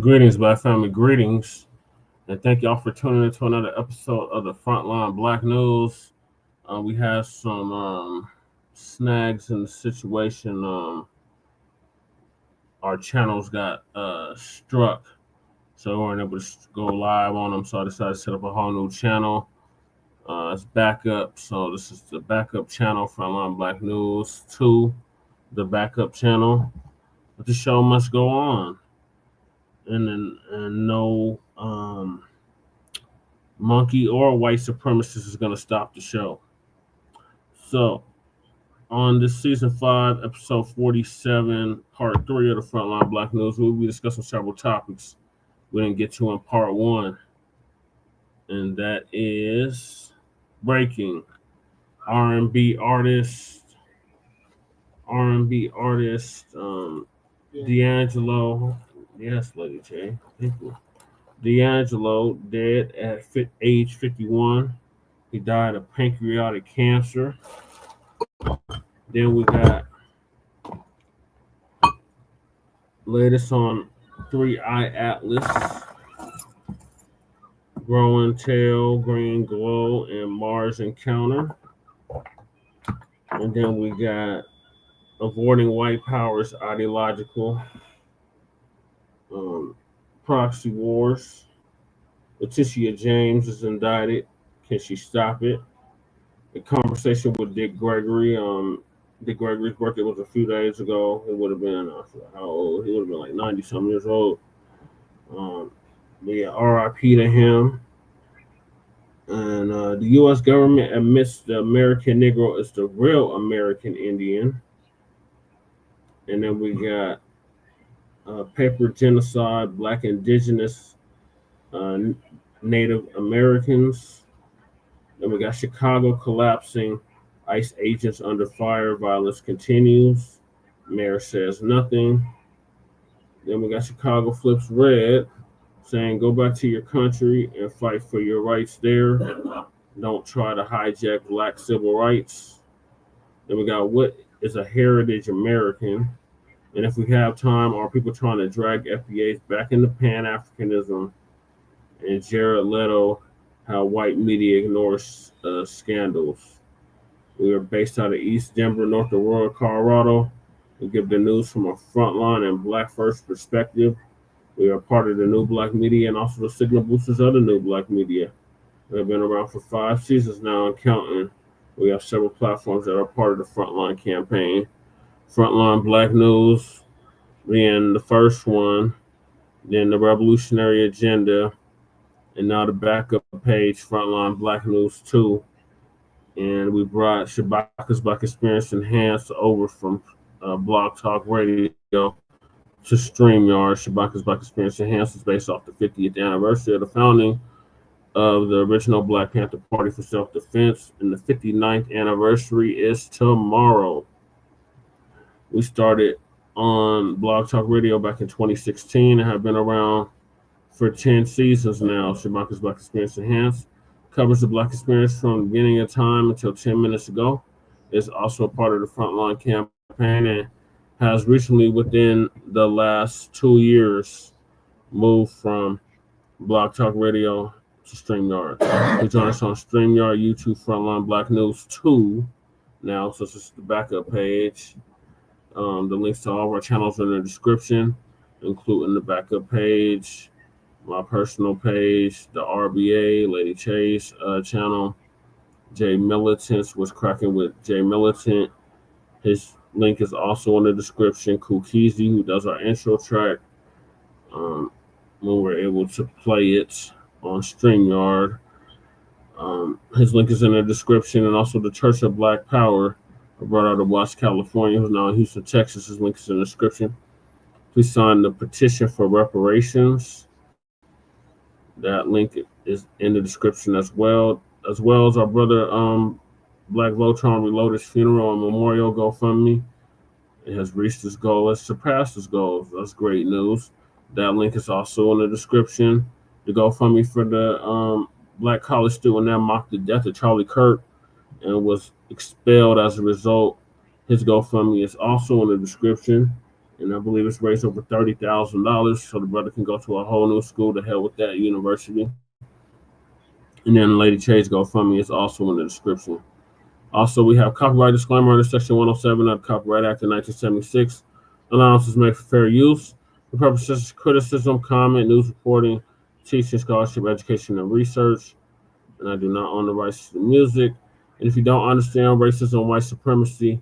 Greetings, Black family. Greetings, and thank y'all for tuning into another episode of the Frontline Black News. We had some snags in the situation. Our channels got struck, so we weren't able to go live on them. So I decided to set up a whole new channel. It's backup. So this is the backup channel, Frontline Black News 2, the backup channel. But the show must go on, and no monkey or white supremacist is going to stop the show. So, on this season 5, episode 47, part 3 of the Frontline Black News, we'll be discussing several topics we didn't get to in part 1, and that is breaking R&B artist, D'Angelo. Yes, Letitia. Thank you. D'Angelo dead at age 51. He died of pancreatic cancer. Then we got latest on 3-Eye Atlas, Growing Tail, Green Glow, and Mars Encounter. And then we got Avoiding White Power's Ideological, Proxy Wars. Letitia James is indicted. Can she stop it? A conversation with Dick Gregory. Dick Gregory's birthday was a few days ago. He would have been, I forgot how old. He would have been like 90-something years old. Yeah, R.I.P. to him. And the U.S. government admits the American Negro is the real American Indian. And then we got paper Geno-Cide, Black indigenous Native Americans. Then we got Chicago collapsing, ICE agents under fire, violence continues. Mayor says nothing. Then we got Chicago flips red, saying go back to your country and fight for your rights there. Don't try to hijack Black civil rights. Then we got what is a heritage American. And if we have time, are people trying to drag FBAs back into Pan-Africanism? And Jared Leto, how white media ignores scandals. We are based out of East Denver, North Aurora, Colorado. We give the news from a frontline and Black first perspective. We are part of the New Black Media and also the signal boosters of the New Black Media. We have been around for 5 seasons now and counting. We have several platforms that are part of the Frontline campaign. Frontline Black News being the first one, then the Revolutionary Agenda, and now the backup page, Frontline Black News 2. And we brought Shabaka's Black Experience Enhanced over from Blog Talk Radio to StreamYard. Shabaka's Black Experience Enhanced is based off the 50th anniversary of the founding of the original Black Panther Party for Self-Defense, and the 59th anniversary is tomorrow. We started on Blog Talk Radio back in 2016 and have been around for 10 seasons now. Shabaka's Black Experience Enhanced covers the Black experience from the beginning of time until 10 minutes ago. It's also a part of the Frontline campaign and has recently, within the last 2 years, moved from Blog Talk Radio to StreamYard. You join us on StreamYard, YouTube, Frontline Black News 2 now, so this is the backup page. The links to all of our channels are in the description, including the backup page, my personal page, the RBA, Lady Chase channel, Jay Militant's What's Cracking with Jay Militant. His link is also in the description. Kukizi, who does our intro track, when we're able to play it on StreamYard. His link is in the description, and also the Church of Black Power, brought out of West California, who's now in Houston, Texas. His link is in the description. Please sign the petition for reparations. That link is in the description as well as our brother Black Voltron Reloaded's funeral and memorial GoFundMe. It has reached its goal, has surpassed its goals. That's great news. That link is also in the description. The GoFundMe for the Black college student that mocked the death of Charlie Kirk and was expelled as a result. His GoFundMe is also in the description. and I believe it's raised over $30,000, so the brother can go to a whole new school. To hell with that university. And then Lady Chase GoFundMe is also in the description. Also, we have copyright disclaimer under Section 107 of the Copyright Act of 1976. Allowances made for fair use. The purpose is criticism, comment, news reporting, teaching, scholarship, education, and research. And I do not own the rights to the music. And if you don't understand racism, white supremacy,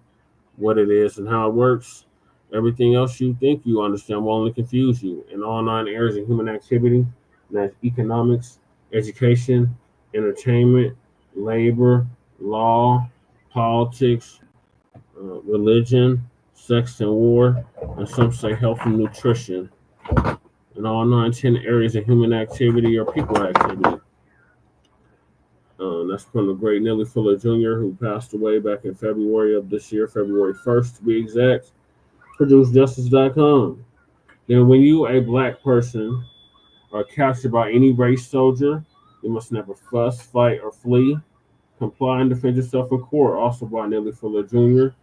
what it is and how it works, everything else you think you understand will only confuse you in all 9 areas of human activity. And that's economics, education, entertainment, labor, law, politics, religion, sex and war, and some say health and nutrition. In all 10 areas of human activity or people activity. That's from the great Nellie Fuller Jr., who passed away back in February of this year, February 1st to be exact. ProduceJustice.com. Then, when you, a black person, are captured by any race soldier, you must never fuss, fight, or flee. Comply and defend yourself in court. Also by Nellie Fuller Jr.,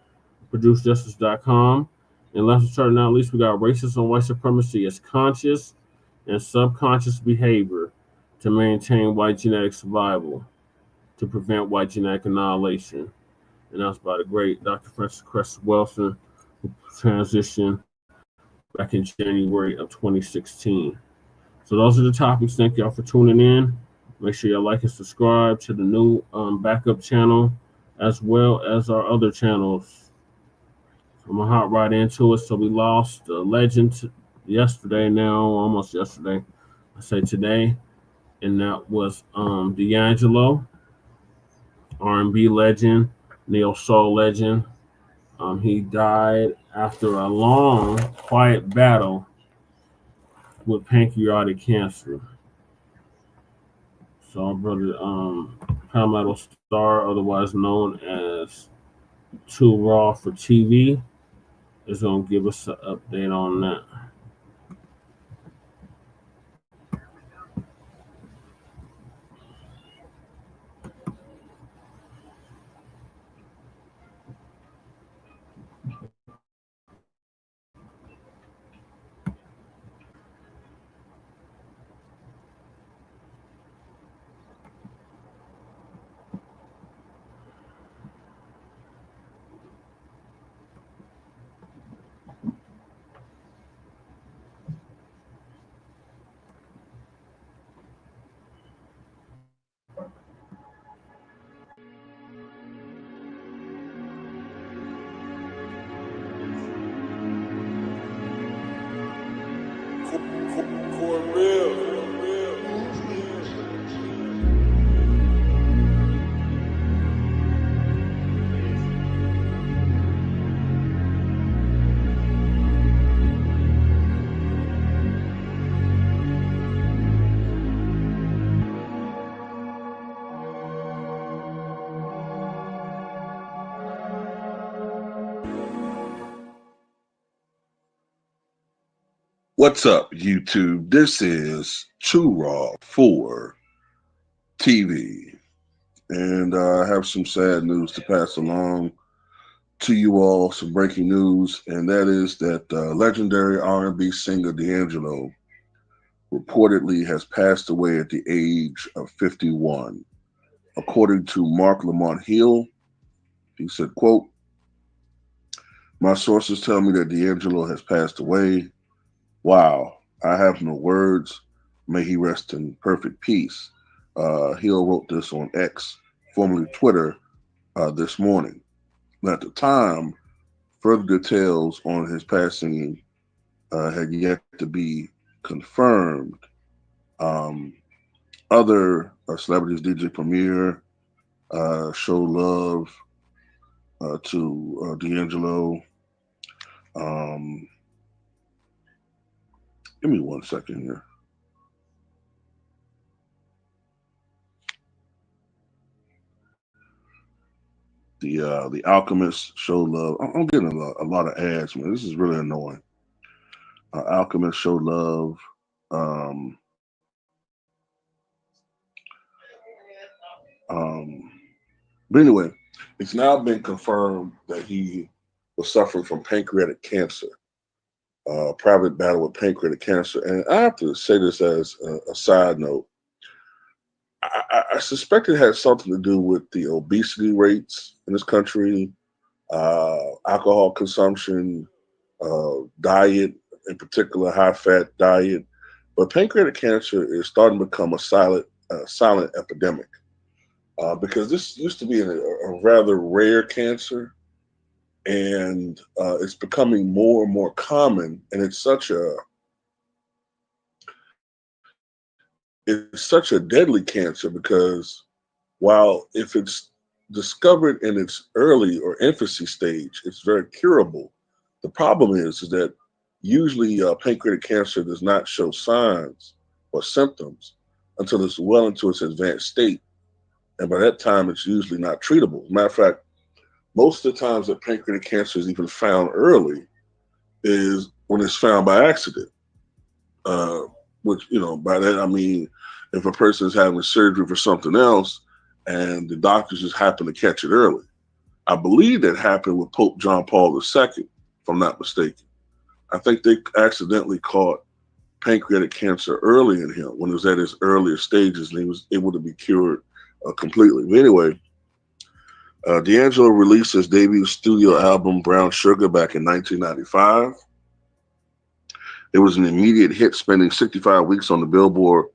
ProduceJustice.com. And last but not least, we got racism, white supremacy as conscious and subconscious behavior to maintain white genetic survival, to prevent white genetic annihilation. And that's by the great Dr. Francis Cress Wilson, who transitioned back in January of 2016. So those are the topics. Thank y'all for tuning in. Make sure y'all like and subscribe to the new backup channel, as well as our other channels. I'm going to hop right into it. So we lost a legend yesterday now, almost yesterday. I say today. And that was D'Angelo, R&B legend, neo soul legend. He died after a long, quiet battle with pancreatic cancer. So our brother, Palmetto Star, otherwise known as Too Raw for TV, is going to give us an update on that. What's up, YouTube? This is Too Raw for TV, and I have some sad news to pass along to you all. Some breaking news, and that is that legendary R&B singer D'Angelo reportedly has passed away at the age of 51. According to Mark Lamont Hill, he said, quote, "My sources tell me that D'Angelo has passed away. Wow, I have no words. May he rest in perfect peace." Hill wrote this on X, formerly Twitter, this morning. At the time, further details on his passing had yet to be confirmed. Other celebrities, DJ Premier, show love to D'Angelo. Give me 1 second here. The Alchemist show love. I'm getting a lot of ads, man. This is really annoying. Alchemist show love. But anyway, it's now been confirmed that he was suffering from pancreatic cancer. private battle with pancreatic cancer. And I have to say this as a side note. I suspect it has something to do with the obesity rates in this country, alcohol consumption, diet, in particular high-fat diet. But pancreatic cancer is starting to become a silent epidemic because this used to be a rather rare cancer, and it's becoming more and more common. And it's such a deadly cancer because while if it's discovered in its early or infancy stage, it's very curable. The problem is that usually pancreatic cancer does not show signs or symptoms until it's well into its advanced state. And by that time, it's usually not treatable. As a matter of fact, most of the times that pancreatic cancer is even found early is when it's found by accident. Which, by that I mean if a person is having surgery for something else and the doctors just happen to catch it early. I believe that happened with Pope John Paul II, if I'm not mistaken. I think they accidentally caught pancreatic cancer early in him when it was at his earlier stages and he was able to be cured completely. But anyway, D'Angelo released his debut studio album, Brown Sugar, back in 1995. It was an immediate hit, spending 65 weeks on the Billboard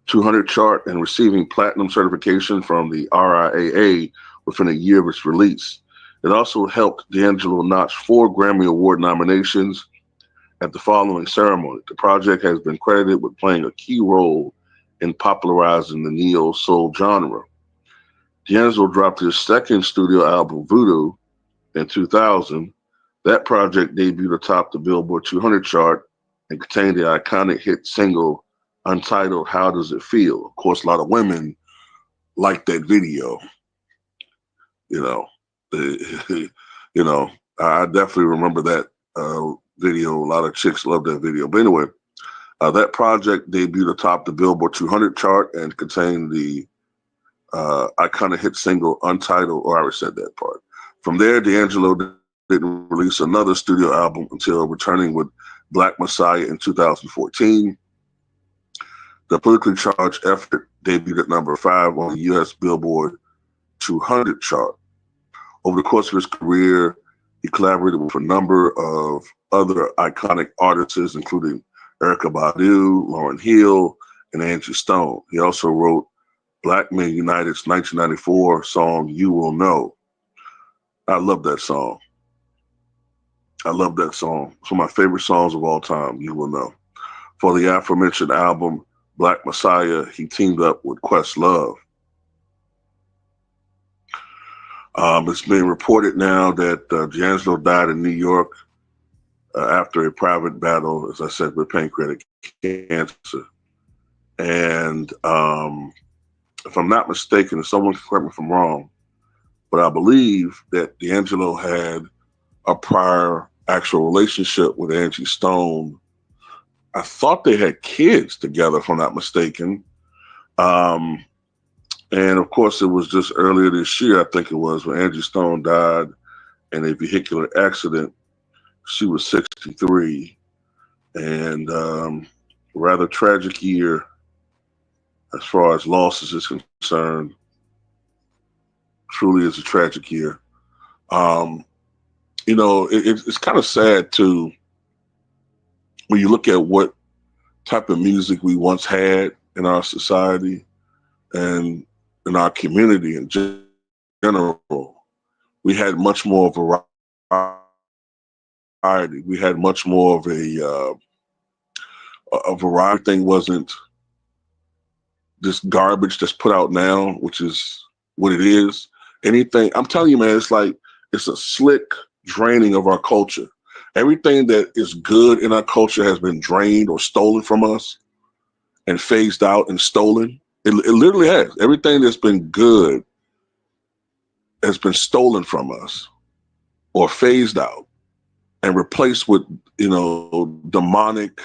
200 chart and receiving platinum certification from the RIAA within a year of its release. It also helped D'Angelo notch 4 Grammy Award nominations at the following ceremony. The project has been credited with playing a key role in popularizing the neo-soul genre. D'Angelo dropped his second studio album, Voodoo, in 2000. That project debuted atop the Billboard 200 chart and contained the iconic hit single untitled How Does It Feel? Of course, a lot of women liked that video. I definitely remember that video. A lot of chicks love that video. But anyway, that project debuted atop the Billboard 200 chart and contained the iconic hit single Untitled, or I already said that part. From there, D'Angelo didn't release another studio album until returning with Black Messiah in 2014. The politically charged effort debuted at number 5 on the U.S. Billboard 200 chart. Over the course of his career, he collaborated with a number of other iconic artists, including Erykah Badu, Lauryn Hill, and Angie Stone. He also wrote Black Men United's 1994 song, You Will Know. I love that song. It's one of my favorite songs of all time, You Will Know. For the aforementioned album, Black Messiah, he teamed up with Questlove. It's been reported now that D'Angelo died in New York after a private battle, as I said, with pancreatic cancer. And if I'm not mistaken, and someone can correct me if I'm wrong, but I believe that D'Angelo had a prior actual relationship with Angie Stone. I thought they had kids together, if I'm not mistaken. And of course, it was just earlier this year, I think it was, when Angie Stone died in a vehicular accident. She was 63, and rather tragic year as far as losses is concerned. Truly is a tragic year. It's kind of sad too when you look at what type of music we once had in our society and in our community in general. We had much more variety. We had much more of a variety. Thing wasn't this garbage that's put out now, which is what it is. Anything, I'm telling you, man, it's a slick draining of our culture. Everything that is good in our culture has been drained or stolen from us and phased out and stolen. It literally has. Everything that's been good has been stolen from us or phased out and replaced with, demonic,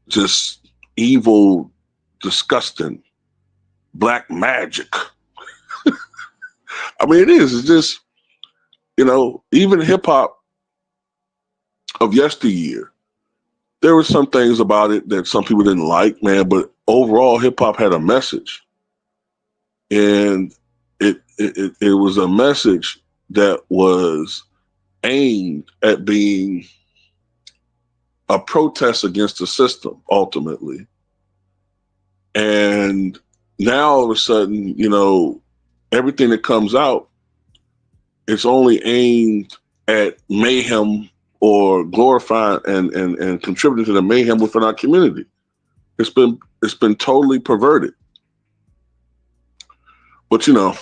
just evil, disgusting, black magic. I mean, it is. It's just, even hip hop of yesteryear there were some things about it that some people didn't like, man, but overall hip hop had a message. And it was a message that was aimed at being a protest against the system ultimately. And now all of a sudden, you know, everything that comes out, it's only aimed at mayhem or glorifying and contributing to the mayhem within our community. It's been totally perverted. But you know,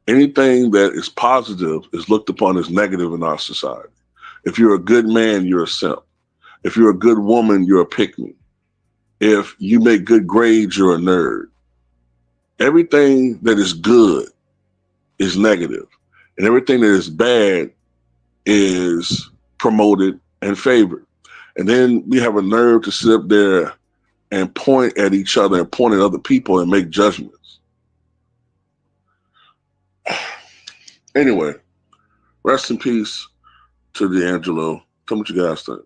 anything that is positive is looked upon as negative in our society. If you're a good man, you're a simp. If you're a good woman, you're a pick-me. If you make good grades, you're a nerd. Everything that is good is negative, and everything that is bad is promoted and favored. And then we have a nerve to sit up there and point at each other and point at other people and make judgments. Anyway, rest in peace to D'Angelo. Tell me what you guys think.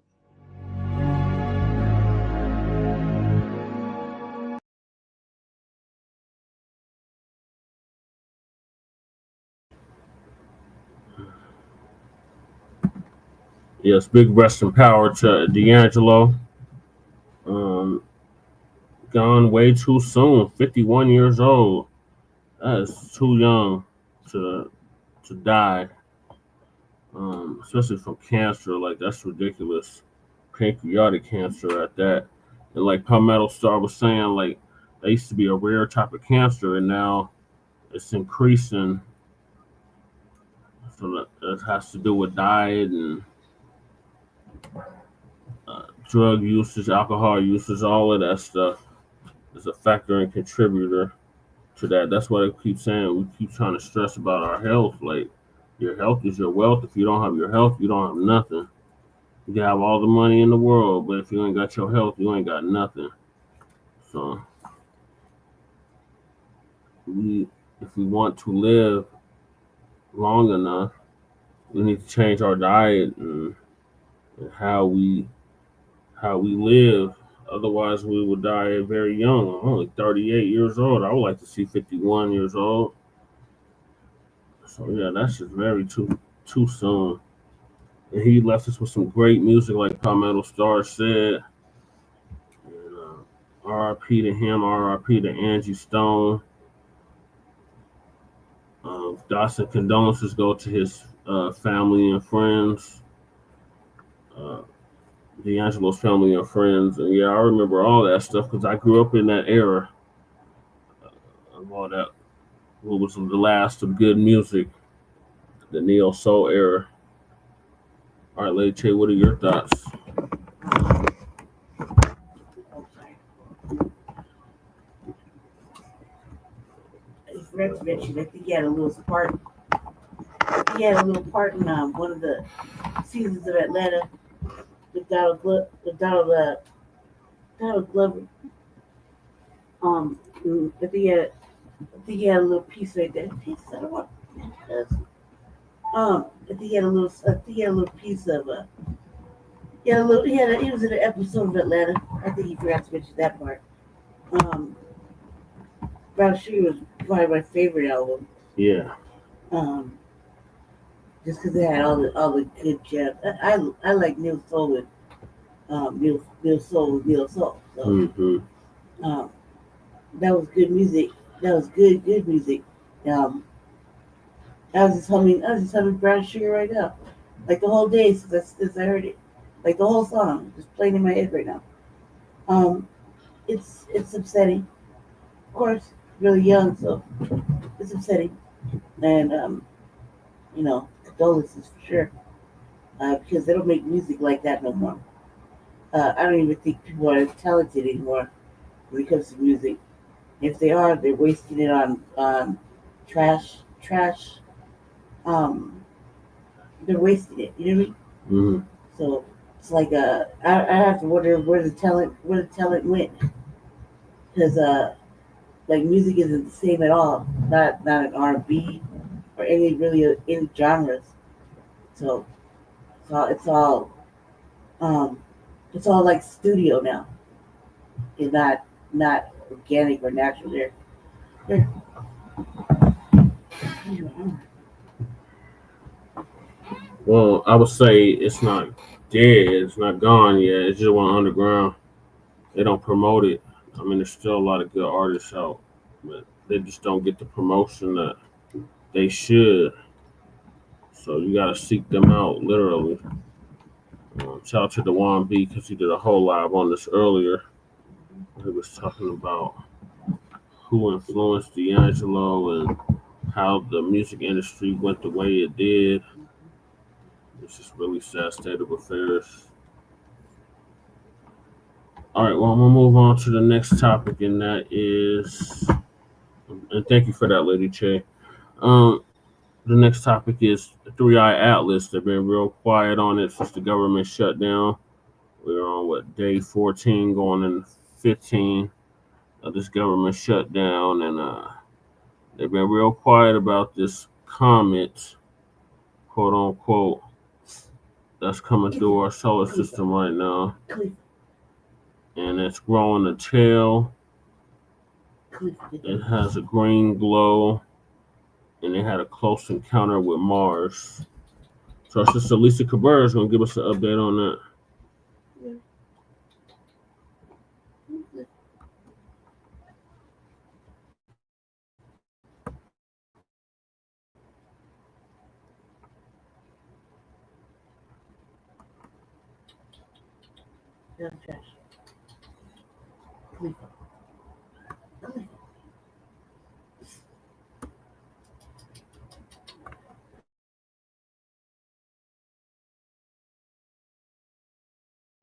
Yes, big rest in power to D'Angelo. Gone way too soon. 51 years old. That is too young to die. Especially from cancer. Like, that's ridiculous. Pancreatic cancer at that. And like Palmetto Star was saying, like, that used to be a rare type of cancer, and now it's increasing. So that has to do with diet and drug usage, alcohol usage, all of that stuff is a factor and contributor to that. That's why I keep saying, we keep trying to stress about our health. Like, your health is your wealth. If you don't have your health, you don't have nothing. You can have all the money in the world, but if you ain't got your health, you ain't got nothing. So if we want to live long enough, we need to change our diet and how we live. Otherwise, we will die very young. I'm only 38 years old. I would like to see 51 years old. So yeah, that's just very too soon. And he left us with some great music, like Palmetto Star said. And R.I.P. to him. R.I.P. to Angie Stone. Thoughts and condolences go to his family and friends. D'Angelo's family and friends. And yeah, I remember all that stuff because I grew up in that era of all that. What was the last of good music, the neo soul era. All right, Letitia, what are your thoughts? I forgot to mention, I think he had a little part. He had a little part in one of the seasons of Atlanta with Donald Glover. I think he had a little piece right there. I don't want. I think he had a little. I think he had a little piece of. He had a little. He was in an episode of Atlanta. I think he forgot to mention that part. Brown Sugar was probably my favorite album. Yeah. Just because it had all the good gems. I like Neo Soul with Neo Soul with Neo Soul. So that was good music. That was good music. I was just humming Brown Sugar right now, like the whole day since I heard it, like the whole song just playing in my head right now. It's upsetting, of course, really young, so it's upsetting, and condolences for sure, because they don't make music like that no more. I don't even think people are talented anymore when it comes to music. If they are, they're wasting it on trash. They're wasting it. You know what I mean? Mm-hmm. So it's like I have to wonder where the talent went, because like music isn't the same at all. Not an R&B or any genres. So it's all It's all like studio now. It's not organic or natural. They're Well, I would say it's not dead. It's not gone yet. It's just went underground. They don't promote it. I mean, there's still a lot of good artists out, but they just don't get the promotion that they should. So you gotta seek them out, literally. Shout out to Dewan B because he did a whole live on this earlier. He was talking about who influenced D'Angelo and how the music industry went the way it did. It's just really sad state of affairs. All right, well, I'm gonna move on to the next topic, and that is, and thank you for that, Lady Che. Um, the next topic is the Three Eye Atlas. They've been real quiet on it since the government shut down. We're on what day 14, going in 15 of this government shutdown, and they've been real quiet about this comet, quote unquote, that's coming through our solar system right now, and it's growing a tail. It has a green glow, and it had a close encounter with Mars. So our sister Lisa Cabrera is going to give us an update on that.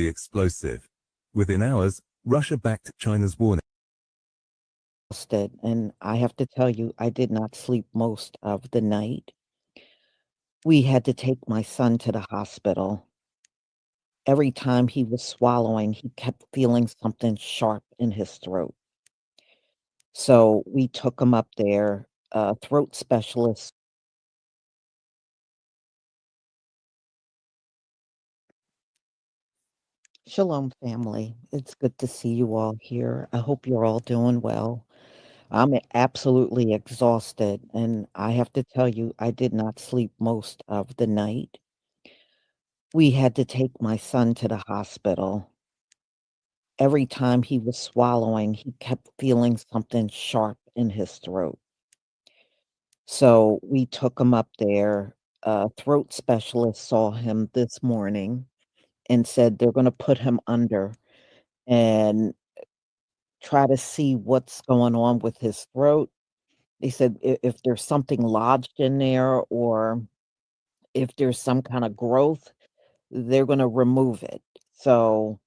Explosive. Within hours, Russia backed China's warning. And I have to tell you, I did not sleep most of the night. We had to take my son to the hospital. Every time he was swallowing, he kept feeling something sharp in his throat. So we took him up there. A throat specialist. Shalom, family. It's good to see you all here. I hope you're all doing well. I'm absolutely exhausted, and I have to tell you, I did not sleep most of the night. We had to take my son to the hospital. Every time he was swallowing, he kept feeling something sharp in his throat. So we took him up there. A throat specialist saw him this morning and said they're going to put him under and try to see what's going on with his throat. They said if there's something lodged in there or if there's some kind of growth, they're going to remove it. So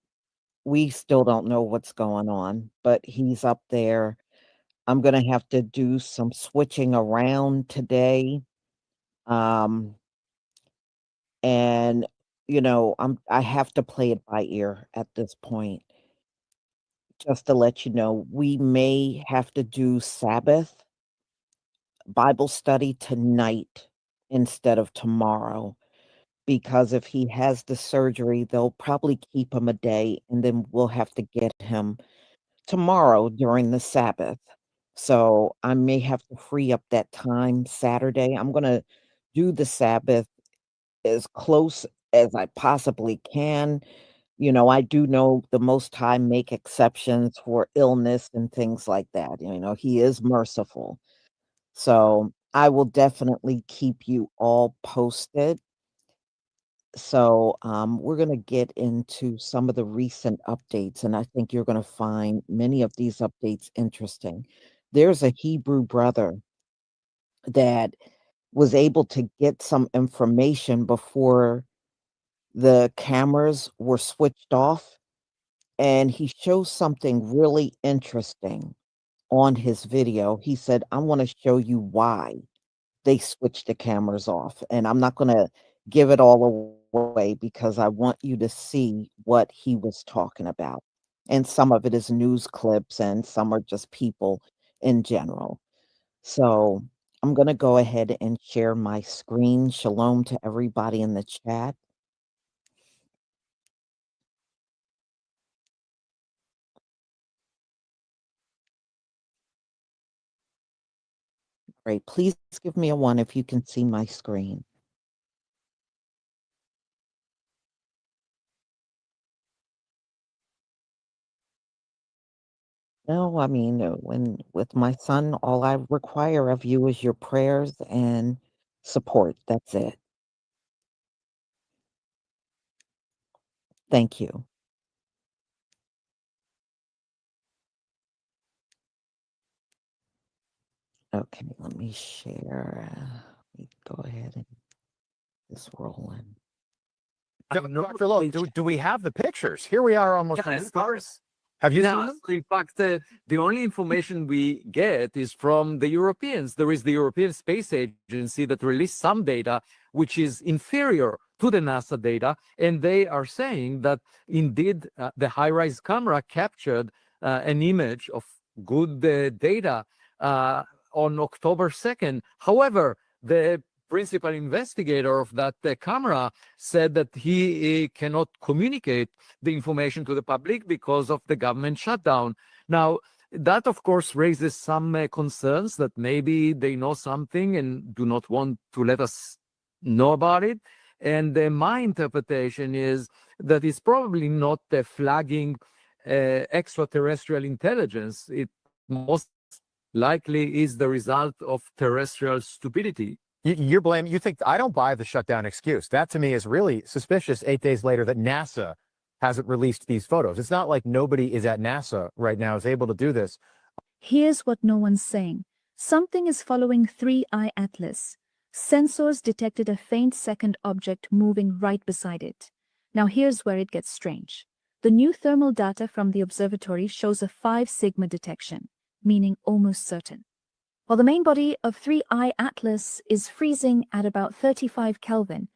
we still don't know what's going on, but he's up there. I'm going to have to do some switching around today. Um, and I have to play it by ear at this point. Just to let you know, we may have to do Sabbath Bible study tonight instead of tomorrow because if he has the surgery, they'll probably keep him a day and then we'll have to get him tomorrow during the Sabbath. So I may have to free up that time Saturday. I'm going to do the Sabbath as close as I possibly can. I do know the Most High make exceptions for illness and things like that. He is merciful. So I will definitely keep you all posted. So we're going to get into some of the recent updates, and I think you're going to find many of these updates interesting. There's a Hebrew brother that was able to get some information before the cameras were switched off, and he shows something really interesting on his video. He said, I want to show you why they switched the cameras off. And I'm not going to give it all away because I want you to see what he was talking about. And some of it is news clips and some are just people in general. So I'm going to go ahead and share my screen. Shalom to everybody in the chat. Great. Please give me a 1 if you can see my screen. No, I mean, when with my son, all I require of you is your prayers and support. That's it. Thank you. Okay, let me share. Let me go ahead and just roll in. Dr. Lowe, do we have the pictures? Here we are almost. Yeah, stars. Have you No, seen them? in fact, the only information we get is from the Europeans. There is the European Space Agency that released some data which is inferior to the NASA data, and they are saying that indeed the high-rise camera captured an image of good data on October 2nd. However, the principal investigator of that camera said that he cannot communicate the information to the public because of the government shutdown. Now, that of course raises some concerns that maybe they know something and do not want to let us know about it. And my interpretation is that it's probably not flagging extraterrestrial intelligence. It most likely is the result of terrestrial stupidity. You're blaming, you think, I don't buy the shutdown excuse. That to me is really suspicious 8 days later that NASA hasn't released these photos. It's not like nobody is at NASA right now is able to do this. Here's what no one's saying. Something is following 3I Atlas. Sensors detected a faint second object moving right beside it. Now here's where it gets strange. The new thermal data from the observatory shows a 5 sigma detection, meaning almost certain. While the main body of 3I Atlas is freezing at about 35 Kelvin,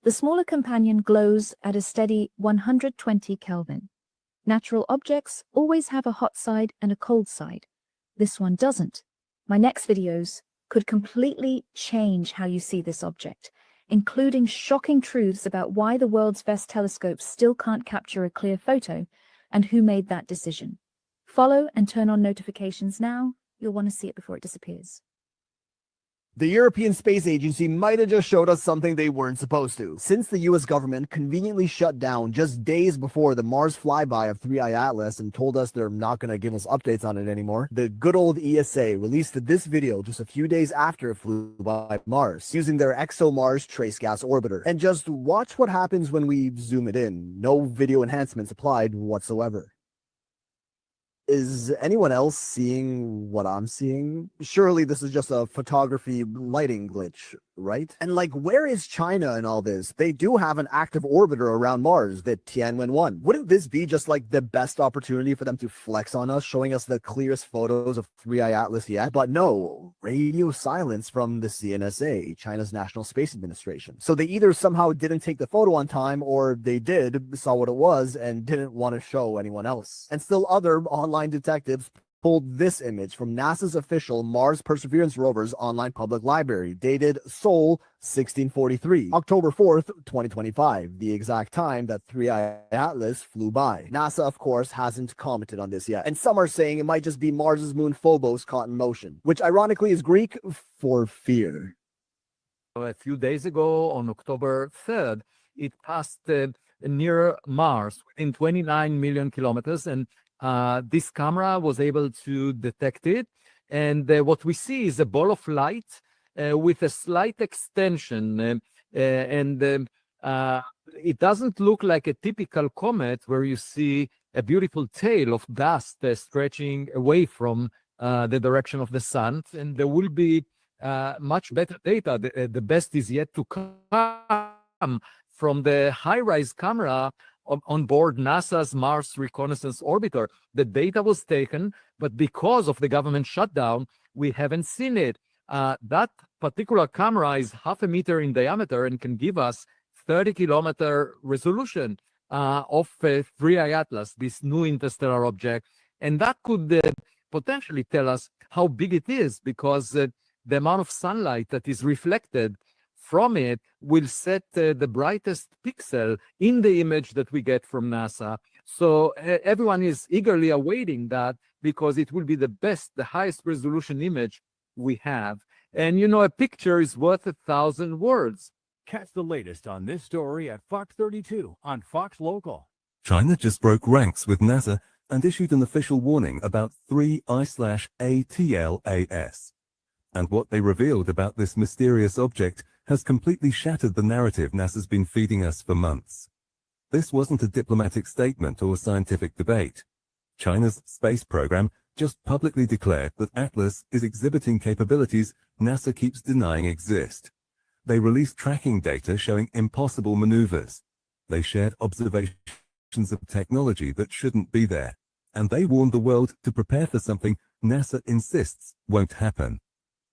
the smaller companion glows at a steady 120 Kelvin. Natural objects always have a hot side and a cold side. This one doesn't. My next videos could completely change how you see this object, including shocking truths about why the world's best telescopes still can't capture a clear photo and who made that decision. Follow and turn on notifications now. You'll want to see it before it disappears. The European Space Agency might have just showed us something they weren't supposed to, since the US government conveniently shut down just days before the Mars flyby of 3I Atlas and told us they're not going to give us updates on it anymore. The good old ESA released this video just a few days after it flew by Mars, using their ExoMars trace gas orbiter. And just watch what happens when we zoom it in. No video enhancements applied whatsoever. Is anyone else seeing what I'm seeing? Surely this is just a photography lighting glitch, right? And like, where is China in all this? They do have an active orbiter around Mars, the Tianwen-1. Wouldn't this be just like the best opportunity for them to flex on us, showing us the clearest photos of 3I Atlas yet? But no, radio silence from the CNSA, China's National Space Administration. So they either somehow didn't take the photo on time, or they did, saw what it was, and didn't want to show anyone else. And still other online detectives pulled this image from NASA's official Mars Perseverance rover's online public library, dated Seoul 1643, October 4th, 2025, the exact time that 3I Atlas flew by. NASA, of course, hasn't commented on this yet, and some are saying it might just be Mars's moon Phobos caught in motion, which ironically is Greek for fear. A few days ago, on October 3rd, it passed near Mars in 29 million kilometers, and this camera was able to detect it. And what we see is a ball of light with a slight extension. It doesn't look like a typical comet where you see a beautiful tail of dust stretching away from the direction of the sun. And there will be much better data. The best is yet to come from the high-rise camera on board NASA's Mars Reconnaissance Orbiter. The data was taken, but because of the government shutdown, we haven't seen it. That particular camera is 0.5 meter in diameter and can give us 30-kilometer resolution of 3I Atlas, this new interstellar object. And that could potentially tell us how big it is, because the amount of sunlight that is reflected from it will set the brightest pixel in the image that we get from NASA. So everyone is eagerly awaiting that, because it will be the best, the highest resolution image we have. And a picture is worth 1,000 words. Catch the latest on this story at Fox 32 on Fox Local. China just broke ranks with NASA and issued an official warning about 3I/ATLAS. And what they revealed about this mysterious object has completely shattered the narrative NASA's been feeding us for months. This wasn't a diplomatic statement or scientific debate. China's space program just publicly declared that Atlas is exhibiting capabilities NASA keeps denying exist. They released tracking data showing impossible maneuvers. They shared observations of technology that shouldn't be there. And they warned the world to prepare for something NASA insists won't happen.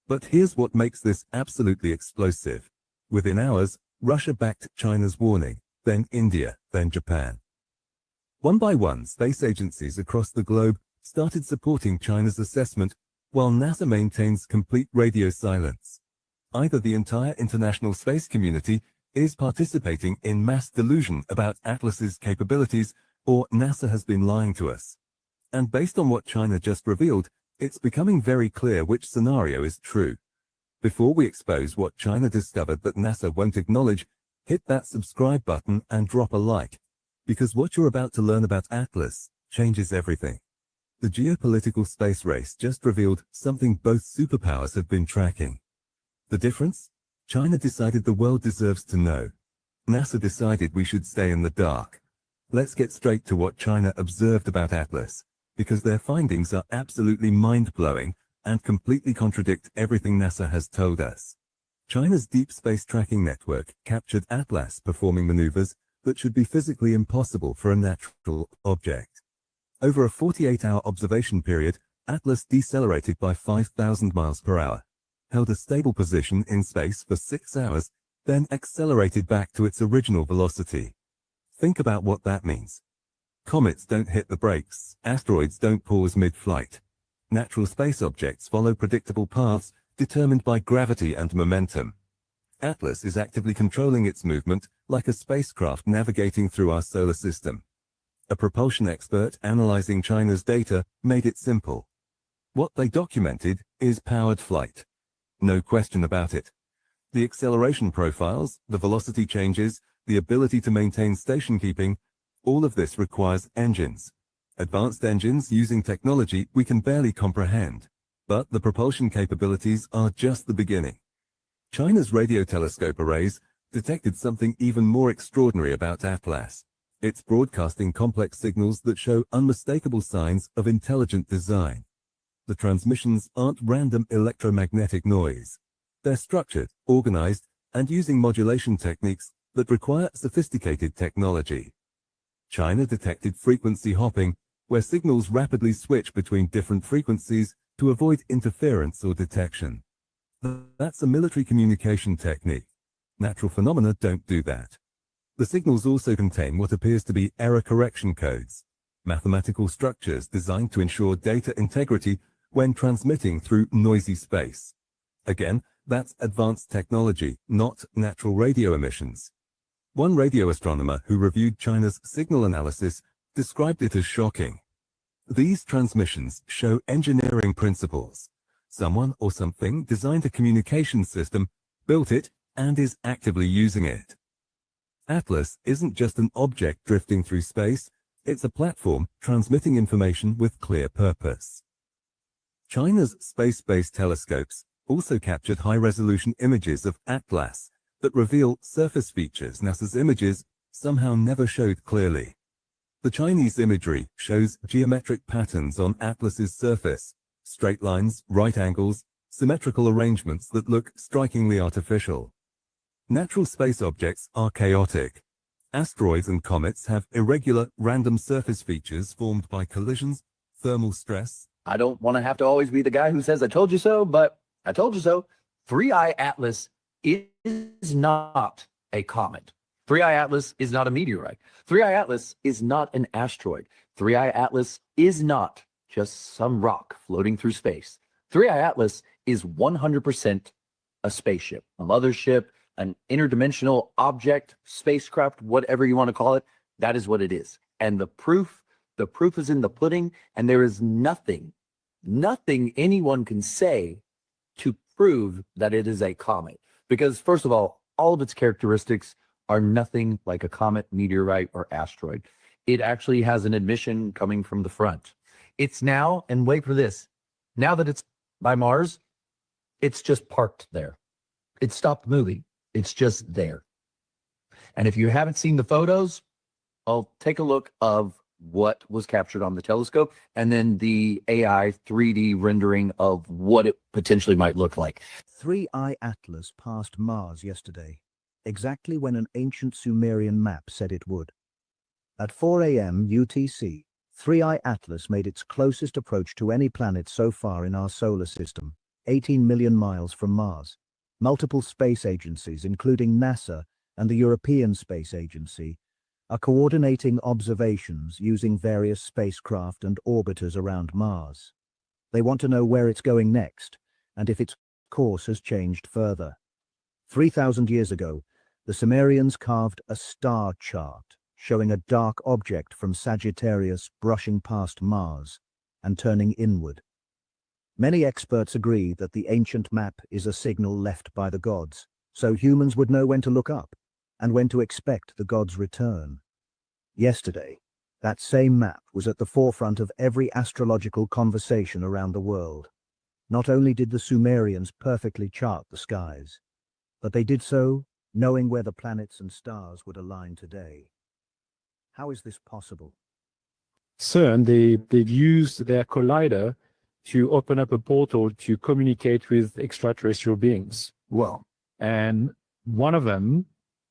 But here's what makes this absolutely explosive. Within hours, Russia backed China's warning, then India, then Japan. One by one, space agencies across the globe started supporting China's assessment, while NASA maintains complete radio silence. Either the entire international space community is participating in mass delusion about Atlas's capabilities, or NASA has been lying to us. And based on what China just revealed, it's becoming very clear which scenario is true. Before we expose what China discovered that NASA won't acknowledge, hit that subscribe button and drop a like, because what you're about to learn about Atlas changes everything. The geopolitical space race just revealed something both superpowers have been tracking. The difference? China decided the world deserves to know. NASA decided we should stay in the dark. Let's get straight to what China observed about Atlas, because their findings are absolutely mind-blowing and completely contradict everything NASA has told us. China's deep space tracking network captured Atlas performing maneuvers that should be physically impossible for a natural object. Over a 48-hour observation period, Atlas decelerated by 5,000 miles per hour, held a stable position in space for 6 hours, then accelerated back to its original velocity. Think about what that means. Comets don't hit the brakes, asteroids don't pause mid-flight. Natural space objects follow predictable paths determined by gravity and momentum. Atlas is actively controlling its movement like a spacecraft navigating through our solar system. A propulsion expert analyzing China's data made it simple. What they documented is powered flight. No question about it. The acceleration profiles, the velocity changes, the ability to maintain station keeping, all of this requires engines. Advanced engines using technology we can barely comprehend. But the propulsion capabilities are just the beginning. China's radio telescope arrays detected something even more extraordinary about Atlas. It's broadcasting complex signals that show unmistakable signs of intelligent design. The transmissions aren't random electromagnetic noise. They're structured, organized, and using modulation techniques that require sophisticated technology. China detected frequency hopping, where signals rapidly switch between different frequencies to avoid interference or detection. That's a military communication technique. Natural phenomena don't do that. The signals also contain what appears to be error correction codes, mathematical structures designed to ensure data integrity when transmitting through noisy space. Again, that's advanced technology, not natural radio emissions. One radio astronomer who reviewed China's signal analysis described it as shocking. These transmissions show engineering principles. Someone or something designed a communication system, built it, and is actively using it. Atlas isn't just an object drifting through space, it's a platform transmitting information with clear purpose. China's space-based telescopes also captured high-resolution images of Atlas that reveal surface features NASA's images somehow never showed clearly. The Chinese imagery shows geometric patterns on Atlas's surface, straight lines, right angles, symmetrical arrangements that look strikingly artificial. Natural space objects are chaotic. Asteroids and comets have irregular, random surface features formed by collisions, thermal stress. I don't want to have to always be the guy who says, I told you so, but I told you so. 3I Atlas is not a comet. 3I Atlas is not a meteorite. 3I Atlas is not an asteroid. 3I Atlas is not just some rock floating through space. 3I Atlas is 100% a spaceship, a mothership, an interdimensional object, spacecraft, whatever you want to call it. That is what it is. And the proof is in the pudding, and there is nothing anyone can say to prove that it is a comet. Because first of all of its characteristics are nothing like a comet, meteorite, or asteroid. It actually has an emission coming from the front. It's now, and wait for this, now that it's by Mars, it's just parked there. It stopped moving. It's just there. And if you haven't seen the photos, I'll take a look of what was captured on the telescope and then the AI 3D rendering of what it potentially might look like. 3I Atlas passed Mars yesterday, exactly when an ancient Sumerian map said it would. At 4 a.m. UTC, 3I Atlas made its closest approach to any planet so far in our solar system, 18 million miles from Mars. Multiple space agencies, including NASA and the European Space Agency, are coordinating observations using various spacecraft and orbiters around Mars. They want to know where it's going next and if its course has changed further. 3,000 years ago, the Sumerians carved a star chart showing a dark object from Sagittarius brushing past Mars and turning inward. Many experts agree that the ancient map is a signal left by the gods, so humans would know when to look up and when to expect the gods' return. Yesterday, that same map was at the forefront of every astrological conversation around the world. Not only did the Sumerians perfectly chart the skies, but they did so knowing where the planets and stars would align today. How is this possible? CERN, they've used their collider to open up a portal to communicate with extraterrestrial beings. Well, and one of them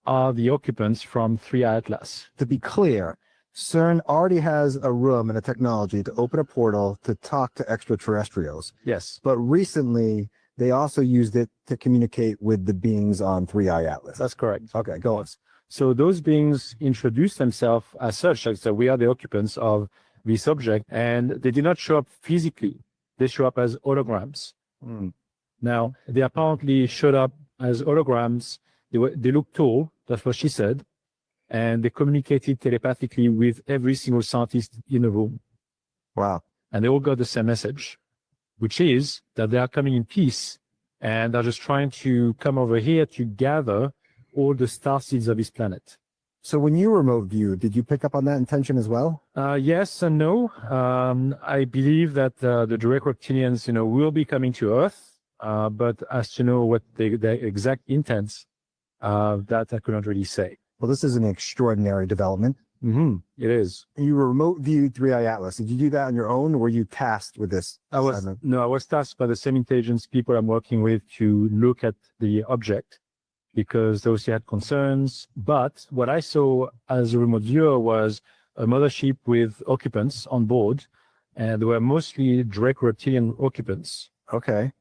are the occupants from 3I Atlas. to be clear, CERN already has a room and a technology to open a portal to talk to extraterrestrials. Yes. But recently, they also used it to communicate with the beings on 3I Atlas. That's correct. Okay, go on. So those beings introduce themselves as such, like so we are the occupants of this object, and they did not show up physically. They show up as holograms. Now, they apparently showed up as holograms. They look tall, that's what she said, and they communicated telepathically with every single scientist in the room. Wow. And they all got the same message, which is that they are coming in peace and are just trying to come over here to gather all the star seeds of this planet. So when you remote viewed, did you pick up on that intention as well? Yes and no. I believe that the direct reptilians, will be coming to Earth, but as to know what the exact intents, that I couldn't really say. Well, this is an extraordinary development. It is. You remote viewed 3I Atlas. Did you do that on your own, or were you tasked with this? I was tasked by the same intelligence people I'm working with to look at the object, because those had concerns. But what I saw as a remote viewer was a mothership with occupants on board, and they were mostly direct reptilian occupants. Okay.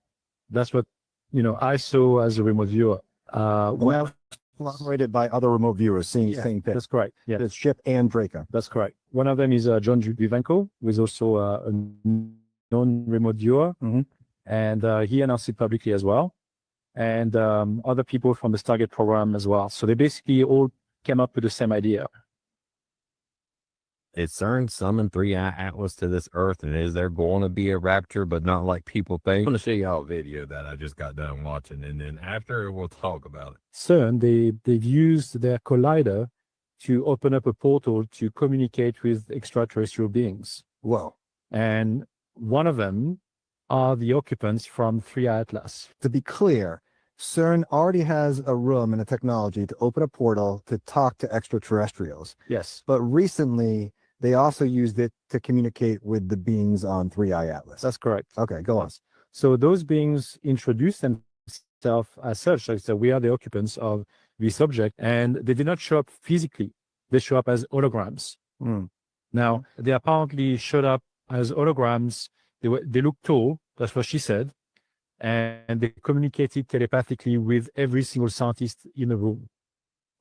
That's what, I saw as a remote viewer. Well, operated by other remote viewers seeing the same thing. That's correct. Yeah, It's Ship and Draco. that's correct. One of them is John Vivenko, who is also a known remote viewer, and he announced it publicly as well. And other people from the Stargate program as well. So they basically all came up with the same idea. It CERN summoned 3I Atlas to this Earth, and is there going to be a rapture, but not like people think? I'm going to show y'all a video that I just got done watching, and then after we'll talk about it. CERN, they've used their collider to open up a portal to communicate with extraterrestrial beings. Whoa. And one of them are the occupants from 3I Atlas. To be clear, CERN already has a room and a technology to open a portal to talk to extraterrestrials. Yes. But recently, they also used it to communicate with the beings on 3I Atlas. That's correct. Okay, go on. So those beings introduce themselves as such, like so we are the occupants of this object, and they did not show up physically. They show up as holograms. Now, they apparently showed up as holograms. They look tall, that's what she said, and they communicated telepathically with every single scientist in the room.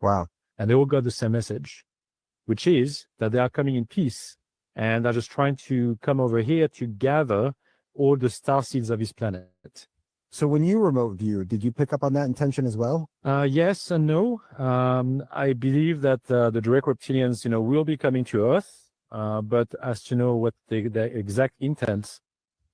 Wow. And they all got the same message, which is that they are coming in peace and are just trying to come over here to gather all the star seeds of this planet. So when you remote viewed, did you pick up on that intention as well? Yes and no. I believe that the direct reptilians, will be coming to Earth, but as to know what the exact intents,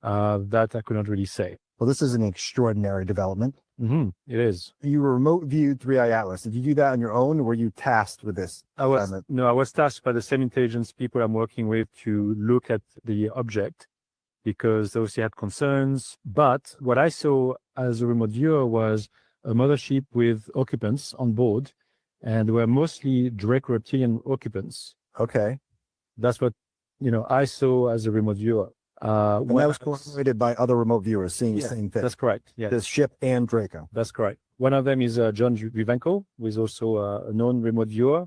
that I could not really say. Well, this is an extraordinary development. It is. You remote viewed 3i Atlas. Did you do that on your own, or were you tasked with this? I was tasked by the same intelligence people I'm working with to look at the object because they also had concerns. But what I saw as a remote viewer was a mothership with occupants on board, and were mostly Draco reptilian occupants. Okay. That's what I saw as a remote viewer. And that was corroborated by other remote viewers seeing the same thing. That's correct. Yeah, This ship and Draco. that's correct. One of them is John Vivenko, who is also a known remote viewer,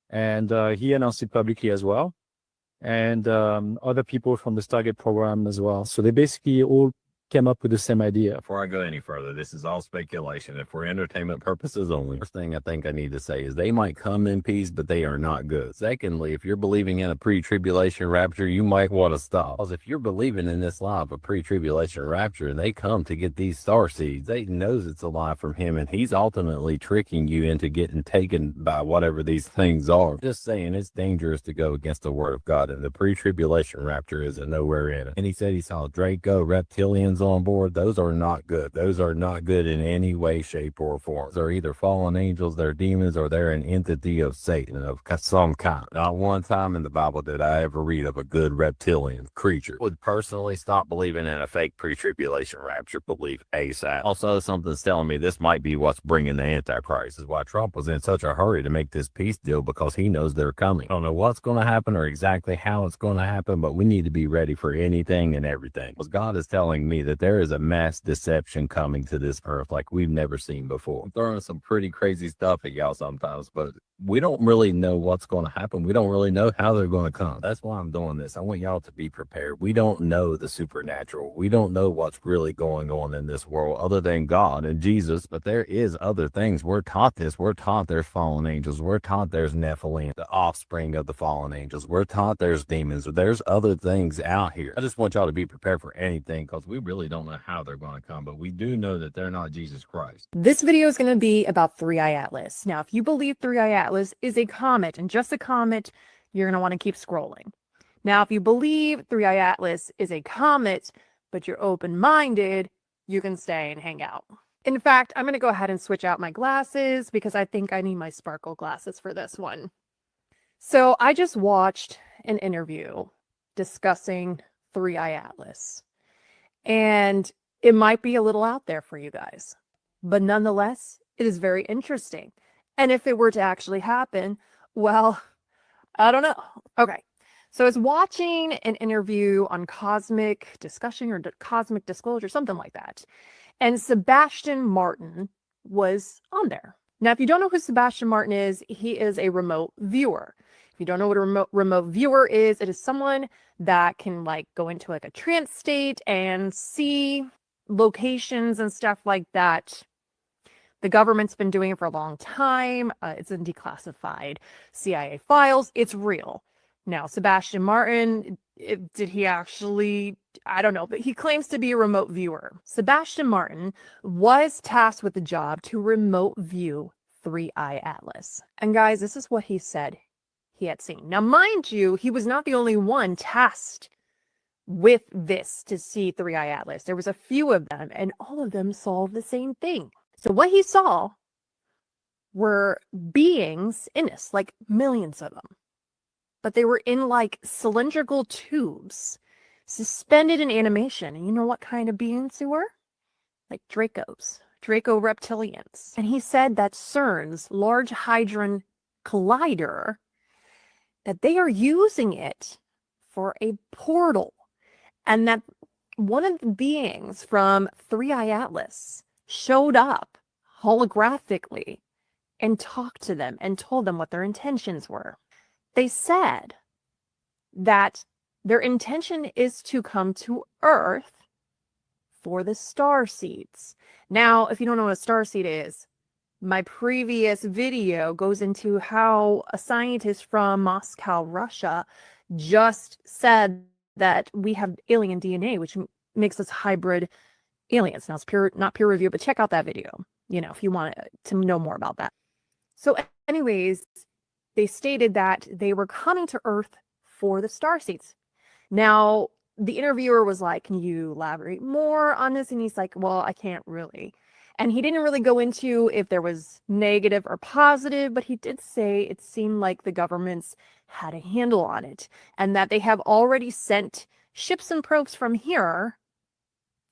and he announced it publicly as well. And other people from the Stargate program as well. So they basically all came up with the same idea. Before I go any further, this is all speculation. If for entertainment purposes only, first thing I think I need to say is they might come in peace, but they are not good. Secondly, if you're believing in a pre-tribulation rapture, you might want to stop. Because if you're believing in this lie of a pre-tribulation rapture and they come to get these star seeds, they knows it's a lie from him, and he's ultimately tricking you into getting taken by whatever these things are. Just saying, it's dangerous to go against the word of God, and the pre-tribulation rapture is a nowhere in it. And he said he saw Draco reptilians on board. Those are not good. Those are not good in any way, shape, or form. They're either fallen angels, they're demons, or they're an entity of Satan of some kind. Not one time in the Bible did I ever read of a good reptilian creature. Would personally stop believing in a fake pre-tribulation rapture belief ASAP. Also, something's telling me this might be what's bringing the Antichrist. This is why Trump was in such a hurry to make this peace deal, because he knows they're coming. I don't know what's going to happen or exactly how it's going to happen, but we need to be ready for anything and everything. Because God is telling me that there is a mass deception coming to this earth like we've never seen before. I'm throwing some pretty crazy stuff at y'all sometimes, but we don't really know what's going to happen. We don't really know how they're going to come. That's why I'm doing this. I want y'all to be prepared. We don't know the supernatural. We don't know what's really going on in this world other than God and Jesus, but there is other things. We're taught this. We're taught there's fallen angels. We're taught there's Nephilim, the offspring of the fallen angels. We're taught there's demons. There's other things out here. I just want y'all to be prepared for anything, because we really don't know how they're going to come, but we do know that they're not Jesus Christ. This video is going to be about 3i Atlas. Now, if you believe 3i Atlas is a comet and just a comet, you're going to want to keep scrolling. Now, if you believe 3i Atlas is a comet, but you're open-minded, you can stay and hang out. In fact, I'm going to go ahead and switch out my glasses because I think I need my sparkle glasses for this one. So I just watched an interview discussing 3i Atlas. And it might be a little out there for you guys, but nonetheless, it is very interesting. And if it were to actually happen, well, I don't know. Okay. So I was watching an interview on Cosmic Discussion or Cosmic Disclosure, something like that. And Sebastian Martin was on there. Now, if you don't know who Sebastian Martin is, he is a remote viewer. If you don't know what a remote viewer is, it is someone that can go into a trance state and see locations and stuff like that. The government's been doing it for a long time. It's in declassified CIA files. It's real. Now, Sebastian Martin, did he actually, I don't know, but he claims to be a remote viewer. Sebastian Martin was tasked with the job to remote view 3i Atlas. And guys, this is what he said he had seen. Now, mind you, he was not the only one tasked with this to see 3i Atlas. There was a few of them, and all of them saw the same thing. So what he saw were beings in this, millions of them. But they were in cylindrical tubes, suspended in animation. And you know what kind of beings they were? Dracos, Draco reptilians. And he said that CERN's Large Hadron Collider, that they are using it for a portal. And that one of the beings from 3i Atlas showed up holographically and talked to them and told them what their intentions were. They said that their intention is to come to Earth for the star seeds. Now, if you don't know what a star seed is, my previous video goes into how a scientist from Moscow, Russia, just said that we have alien DNA, which makes us hybrid aliens. Now, it's not peer review, but check out that video, if you want to know more about that. So anyways, they stated that they were coming to Earth for the star seeds. Now, the interviewer was like, can you elaborate more on this? And he's like, well, I can't really. And he didn't really go into if there was negative or positive, but he did say it seemed like the governments had a handle on it and that they have already sent ships and probes from here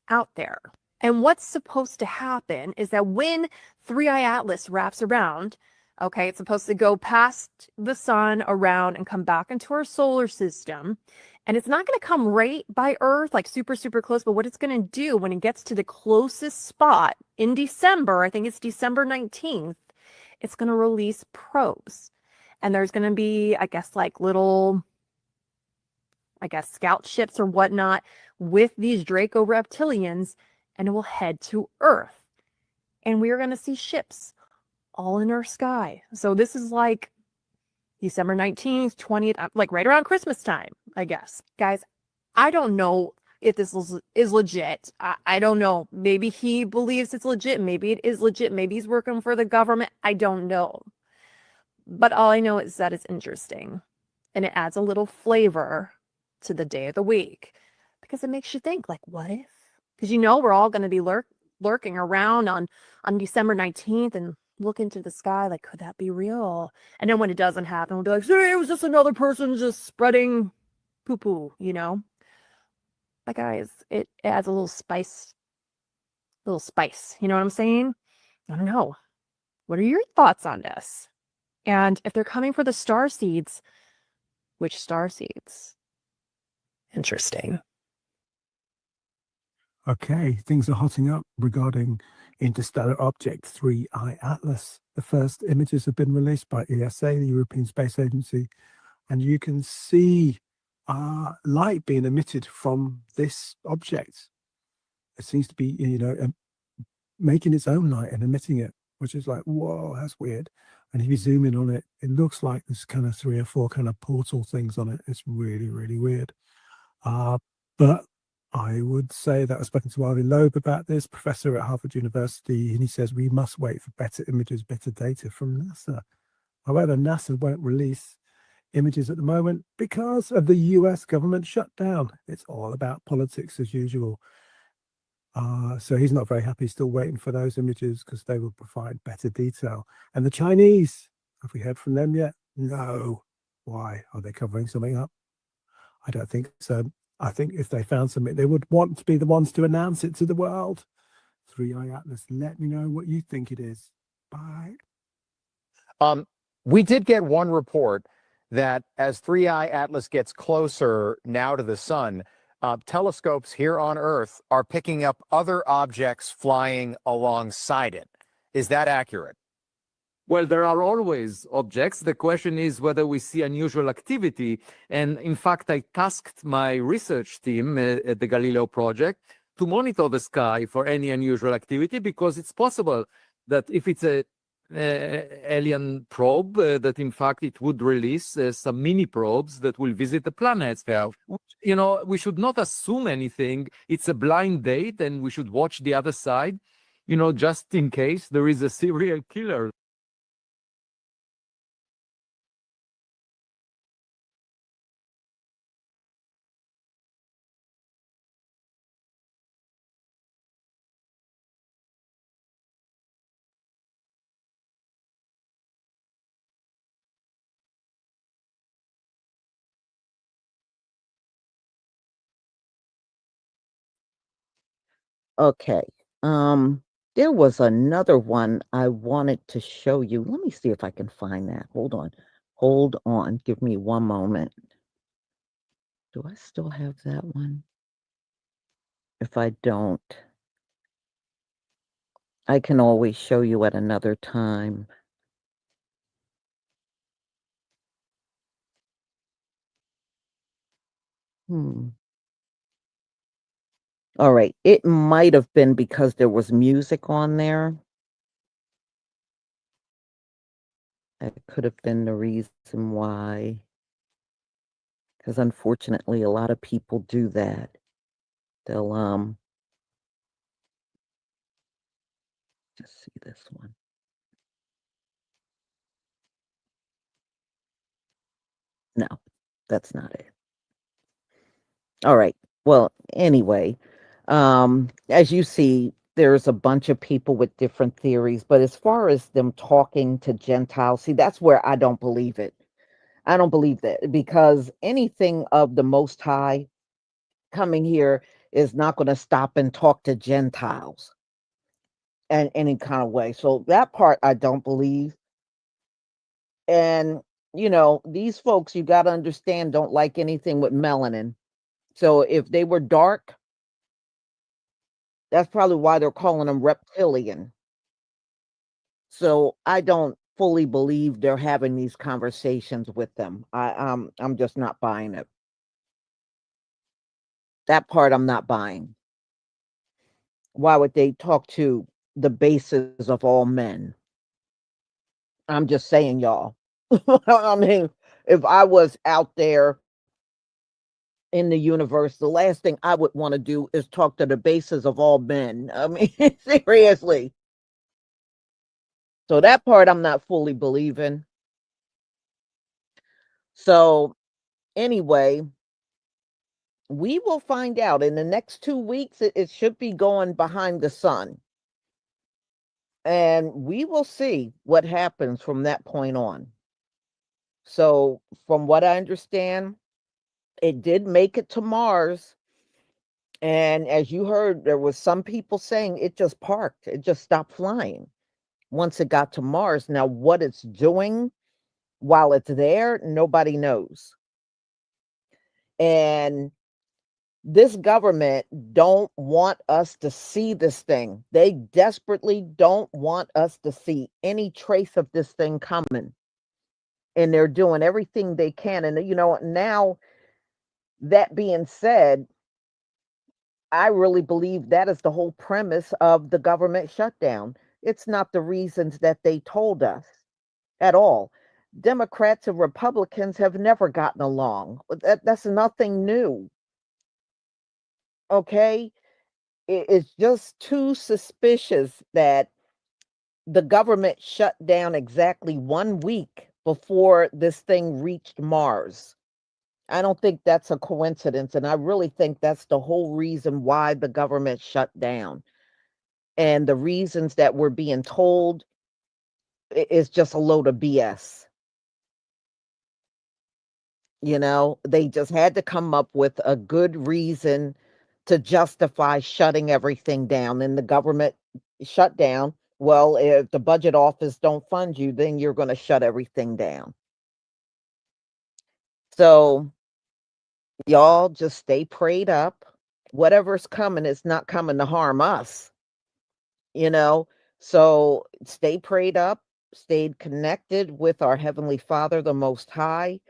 out there. And what's supposed to happen is that when 3i Atlas wraps around, okay, it's supposed to go past the sun, around, and come back into our solar system. And it's not going to come right by Earth, like super, super close. But what it's going to do when it gets to the closest spot in December, I think it's December 19th, it's going to release probes. And there's going to be, I guess, like little, I guess, scout ships or whatnot with these Draco reptilians, and it will head to Earth. And we are going to see ships all in our sky. So this is like December 19th, 20th, like right around Christmas time, I guess. Guys, I don't know if this is legit. I don't know. Maybe he believes it's legit. Maybe it is legit. Maybe he's working for the government. I don't know. But all I know is that it's interesting. And it adds a little flavor to the day of the week. Because it makes you think, like, what if? Because you know we're all going to be lurking around on December 19th and look into the sky like, could that be real? And then when it doesn't happen, we'll be like, see, it was just another person just spreading poo-poo, you know? But guys, it adds a little spice. You know what I'm saying? I don't know. What are your thoughts on this? And if they're coming for the star seeds, which star seeds? Interesting. Okay, things are hotting up regarding interstellar object 3i Atlas. The first images have been released by ESA, the European Space Agency, and you can see light being emitted from this object. It seems to be, making its own light and emitting it, which is like, whoa, that's weird. And if you zoom in on it, it looks like there's kind of 3 or 4 kind of portal things on it. It's really, really weird. But I would say that I've spoken to Avi Loeb about this, professor at Harvard University, and he says we must wait for better images, better data from NASA. However, NASA won't release images at the moment because of the US government shutdown. It's all about politics as usual. So he's not very happy, still waiting for those images because they will provide better detail. And the Chinese, have we heard from them yet? No. Why? Are they covering something up? I don't think so. I think if they found something, they would want to be the ones to announce it to the world. 3i Atlas, let me know what you think it is. Bye. We did get one report that as 3i Atlas gets closer now to the sun, telescopes here on Earth are picking up other objects flying alongside it. Is that accurate? Well, there are always objects. The question is whether we see unusual activity. And in fact, I tasked my research team at the Galileo project to monitor the sky for any unusual activity, because it's possible that if it's a alien probe, that in fact it would release some mini probes that will visit the planets. Yeah. You know, we should not assume anything. It's a blind date and we should watch the other side, you know, just in case there is a serial killer. Okay. There was another one I wanted to show you. Let me see if I can find that. Hold on. Hold on. Give me one moment. Do I still have that one? If I don't, I can always show you at another time. All right. It might have been because there was music on there. That could have been the reason why. Because unfortunately, a lot of people do that. They'll just see this one. No, that's not it. All right. Well, anyway, as you see, there's a bunch of people with different theories, but as far as them talking to Gentiles, see, that's where I don't believe it. I don't believe that because anything of the Most High coming here is not going to stop and talk to Gentiles in any kind of way. So that part I don't believe. And, these folks, you got to understand, don't like anything with melanin. So if they were dark, that's probably why they're calling them reptilian. So I don't fully believe they're having these conversations with them. I'm just not buying it. That part I'm not buying. Why would they talk to the basis of all men? I'm just saying, y'all. I mean, if I was out there in the universe, the last thing I would want to do is talk to the basis of all men. I mean, seriously. So that part I'm not fully believing. So anyway, we will find out in the next 2 weeks. It should be going behind the sun. And we will see what happens from that point on. So from what I understand, it did make it to Mars. And as you heard, there was some people saying it just parked. It just stopped flying once it got to Mars. Now, what it's doing while it's there, nobody knows. And this government don't want us to see this thing. They desperately don't want us to see any trace of this thing coming. And they're doing everything they can. And, now that being said, I really believe that is the whole premise of the government shutdown. It's not the reasons that they told us at all. Democrats and Republicans have never gotten along. That's nothing new. Okay? It's just too suspicious that the government shut down exactly 1 week before this thing reached Mars. I don't think that's a coincidence. And I really think that's the whole reason why the government shut down. And the reasons that we're being told is just a load of BS. They just had to come up with a good reason to justify shutting everything down. And the government shut down. Well, if the budget office don't fund you, then you're going to shut everything down. So y'all just stay prayed up. Whatever's coming is not coming to harm us. So stay prayed up, stayed connected with our Heavenly Father, the Most High,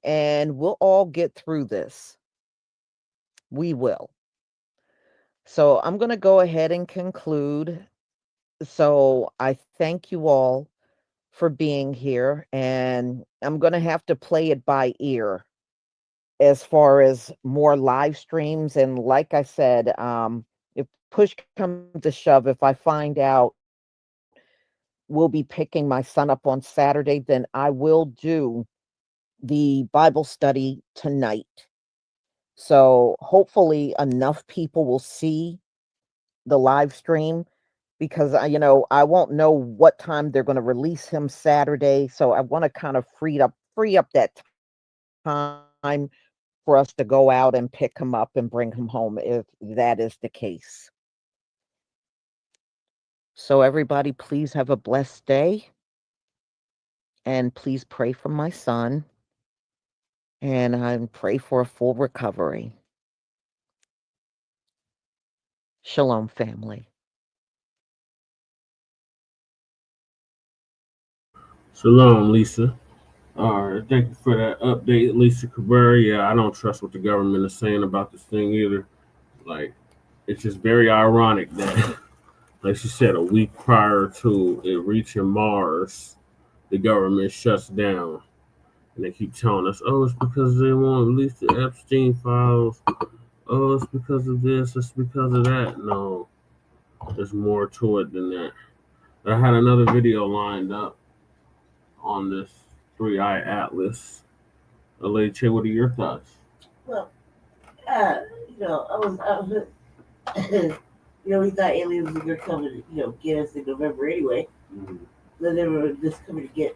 and we'll all get through this. We will. So I'm going to go ahead and conclude. So I thank you all for being here, and I'm going to have to play it by ear as far as more live streams. And like I said, if push comes to shove, if I find out we'll be picking my son up on Saturday, then I will do the Bible study tonight. So hopefully enough people will see the live stream, because I won't know what time they're going to release him Saturday. So I want to kind of free up that time for us to go out and pick him up and bring him home if that is the case. So everybody, please have a blessed day. And please pray for my son. And I pray for a full recovery. Shalom, family. Shalom, Lisa. All right, thank you for that update, Lisa Cabrera. Yeah, I don't trust what the government is saying about this thing either. Like, it's just very ironic that, like she said, a week prior to it reaching Mars, the government shuts down. And they keep telling us, oh, it's because they won't release the Epstein files. Oh, it's because of this. It's because of that. No, there's more to it than that. I had another video lined up on this 3i Atlas. Letitia, what are your thoughts? Well, We thought aliens were gonna come and get us in November anyway. Then they were just coming to get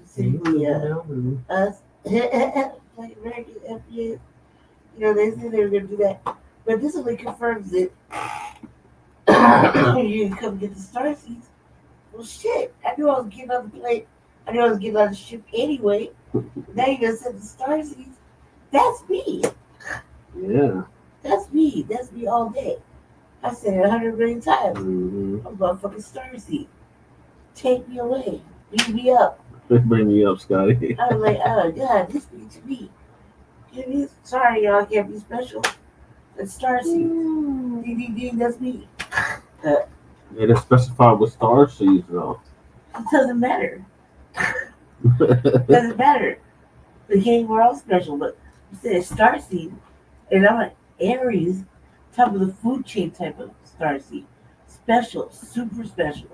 specifically us, like American FBAs. They said they were gonna do that, but this only confirms that you can come get the star seeds. Well, shit, I knew I was getting on the plane. I knew I was getting on the ship anyway. Now you're gonna send the star seeds. That's me. Yeah. That's me. That's me all day. I said it 100 million times. Mm-hmm. I'm motherfucking star seed. Take me away. Beat me up. Bring me up, Scotty. I was like, oh God, this be to me. Sorry, y'all, I can't be special. That's star seed. Ding, ding, ding, that's me. They didn't specify what star seeds though. It doesn't matter. Doesn't matter. The game, we're all special, but you said star seed, and I'm an Aries, top of the food chain type of star seed. Special, super special.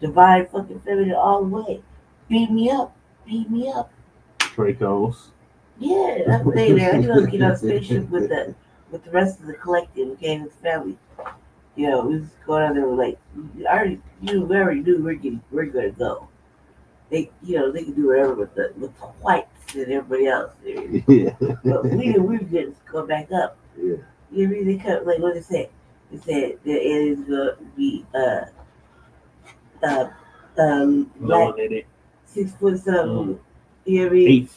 Divine fucking feminine all the way. Beat me up. Beat me up. Dracos. Yeah, that's what they man. I knew I was getting on a spaceship with the rest of the collective, okay, with the family. We was going out there with like we already knew we're gonna go. They they can do whatever with the whites and everybody else. Yeah. But we knew we were gonna go back up. Yeah. You know, they cut like what they said. They said the aliens gonna be black, 6'7". You know what I mean? 8.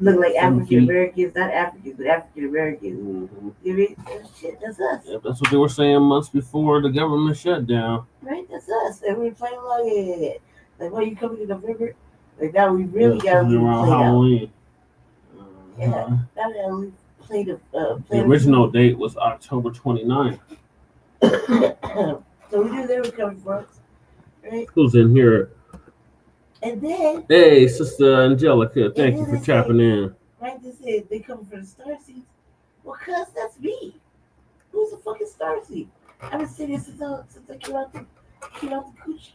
Look like 7 African Americans, not Africans, but African Americans. Mm-hmm. You know what I mean? Shit, that's us. Yep, that's what they were saying months before the government shutdown. Right, that's us. And we were playing along. Yeah. Like, when you coming in November? Like, now we really got to around play Halloween. Yeah, now we got to play the original date was October 29th. So we knew they were coming for us, right? Who's in here? And then, hey, Sister Angelica, thank you for tapping in. Right, they said they coming for the star seeds. Well, cuz that's me. Who's a fucking star seed? I've been sitting here since I came out the coochie.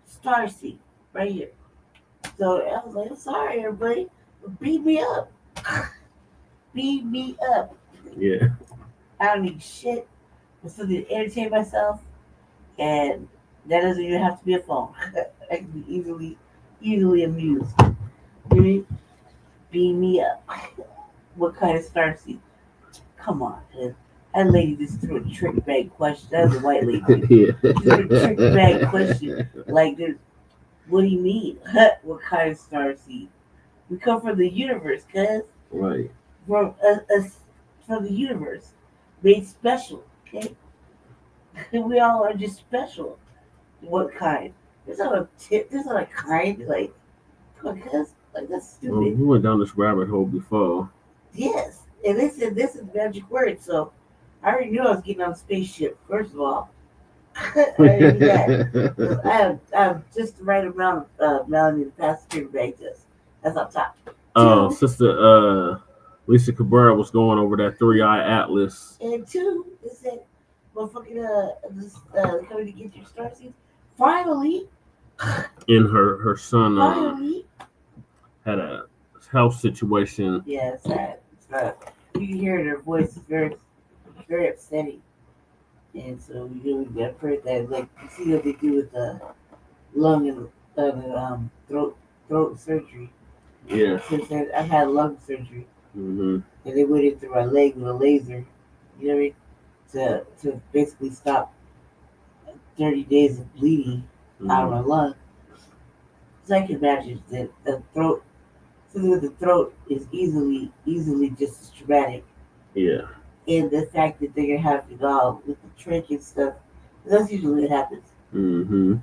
Star seed, right here. So I was like, I'm sorry, everybody, but beat me up. Beat me up. Yeah. I don't need shit. I'm something to entertain myself, and that doesn't even have to be a phone. I can be easily amused. You mean? Beat me up. What kind of star seed? Come on, man. That lady just threw a trick bag question. That was a white lady. Yeah. She threw a trick bag question. Like, what do you mean? What kind of star seed? We come from the universe, cuz. Right. From the universe. Made special, okay? We all are just special. What kind? There's not a kind, like, cuz. Like, that's stupid. Well, we went down this rabbit hole before. Yes. And they said this is magic word, so I already knew I was getting on a spaceship, first of all. I already knew that. I have just the right amount of Melanie to pass the paper bag test. That's up top. Sister Lisa Cabrera was going over that 3-eye atlas. And two, they said, motherfucking coming to get your star seeds. Finally. And her son Finally. had a health situation. Yeah, it's sad. It's sad. You can hear in her voice. It's very, very upsetting. And so we got pray that, like, you see what they do with the lung and throat surgery. Yeah. Since then, I've had lung surgery. Mm-hmm. And they went into my leg with a laser. You know what I mean? To basically stop 30 days of bleeding out of my lung. So I can imagine that the throat, something with the throat is easily just as traumatic. Yeah. And the fact that they're gonna have to go with the trach and stuff, that's usually what happens. Mm-hmm.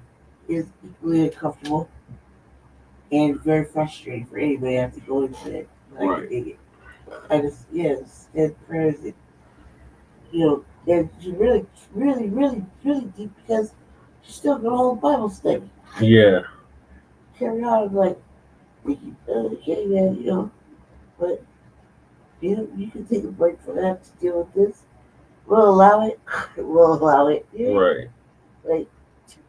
Is equally uncomfortable and very frustrating for anybody to have to go into it. Right. I just and prayers that and really, really, really, really deep because she's still gonna hold Bible study. Yeah. Carry on like okay, man, but you can take a break from that to deal with this. We'll allow it. We'll allow it. Yeah. Right. Like,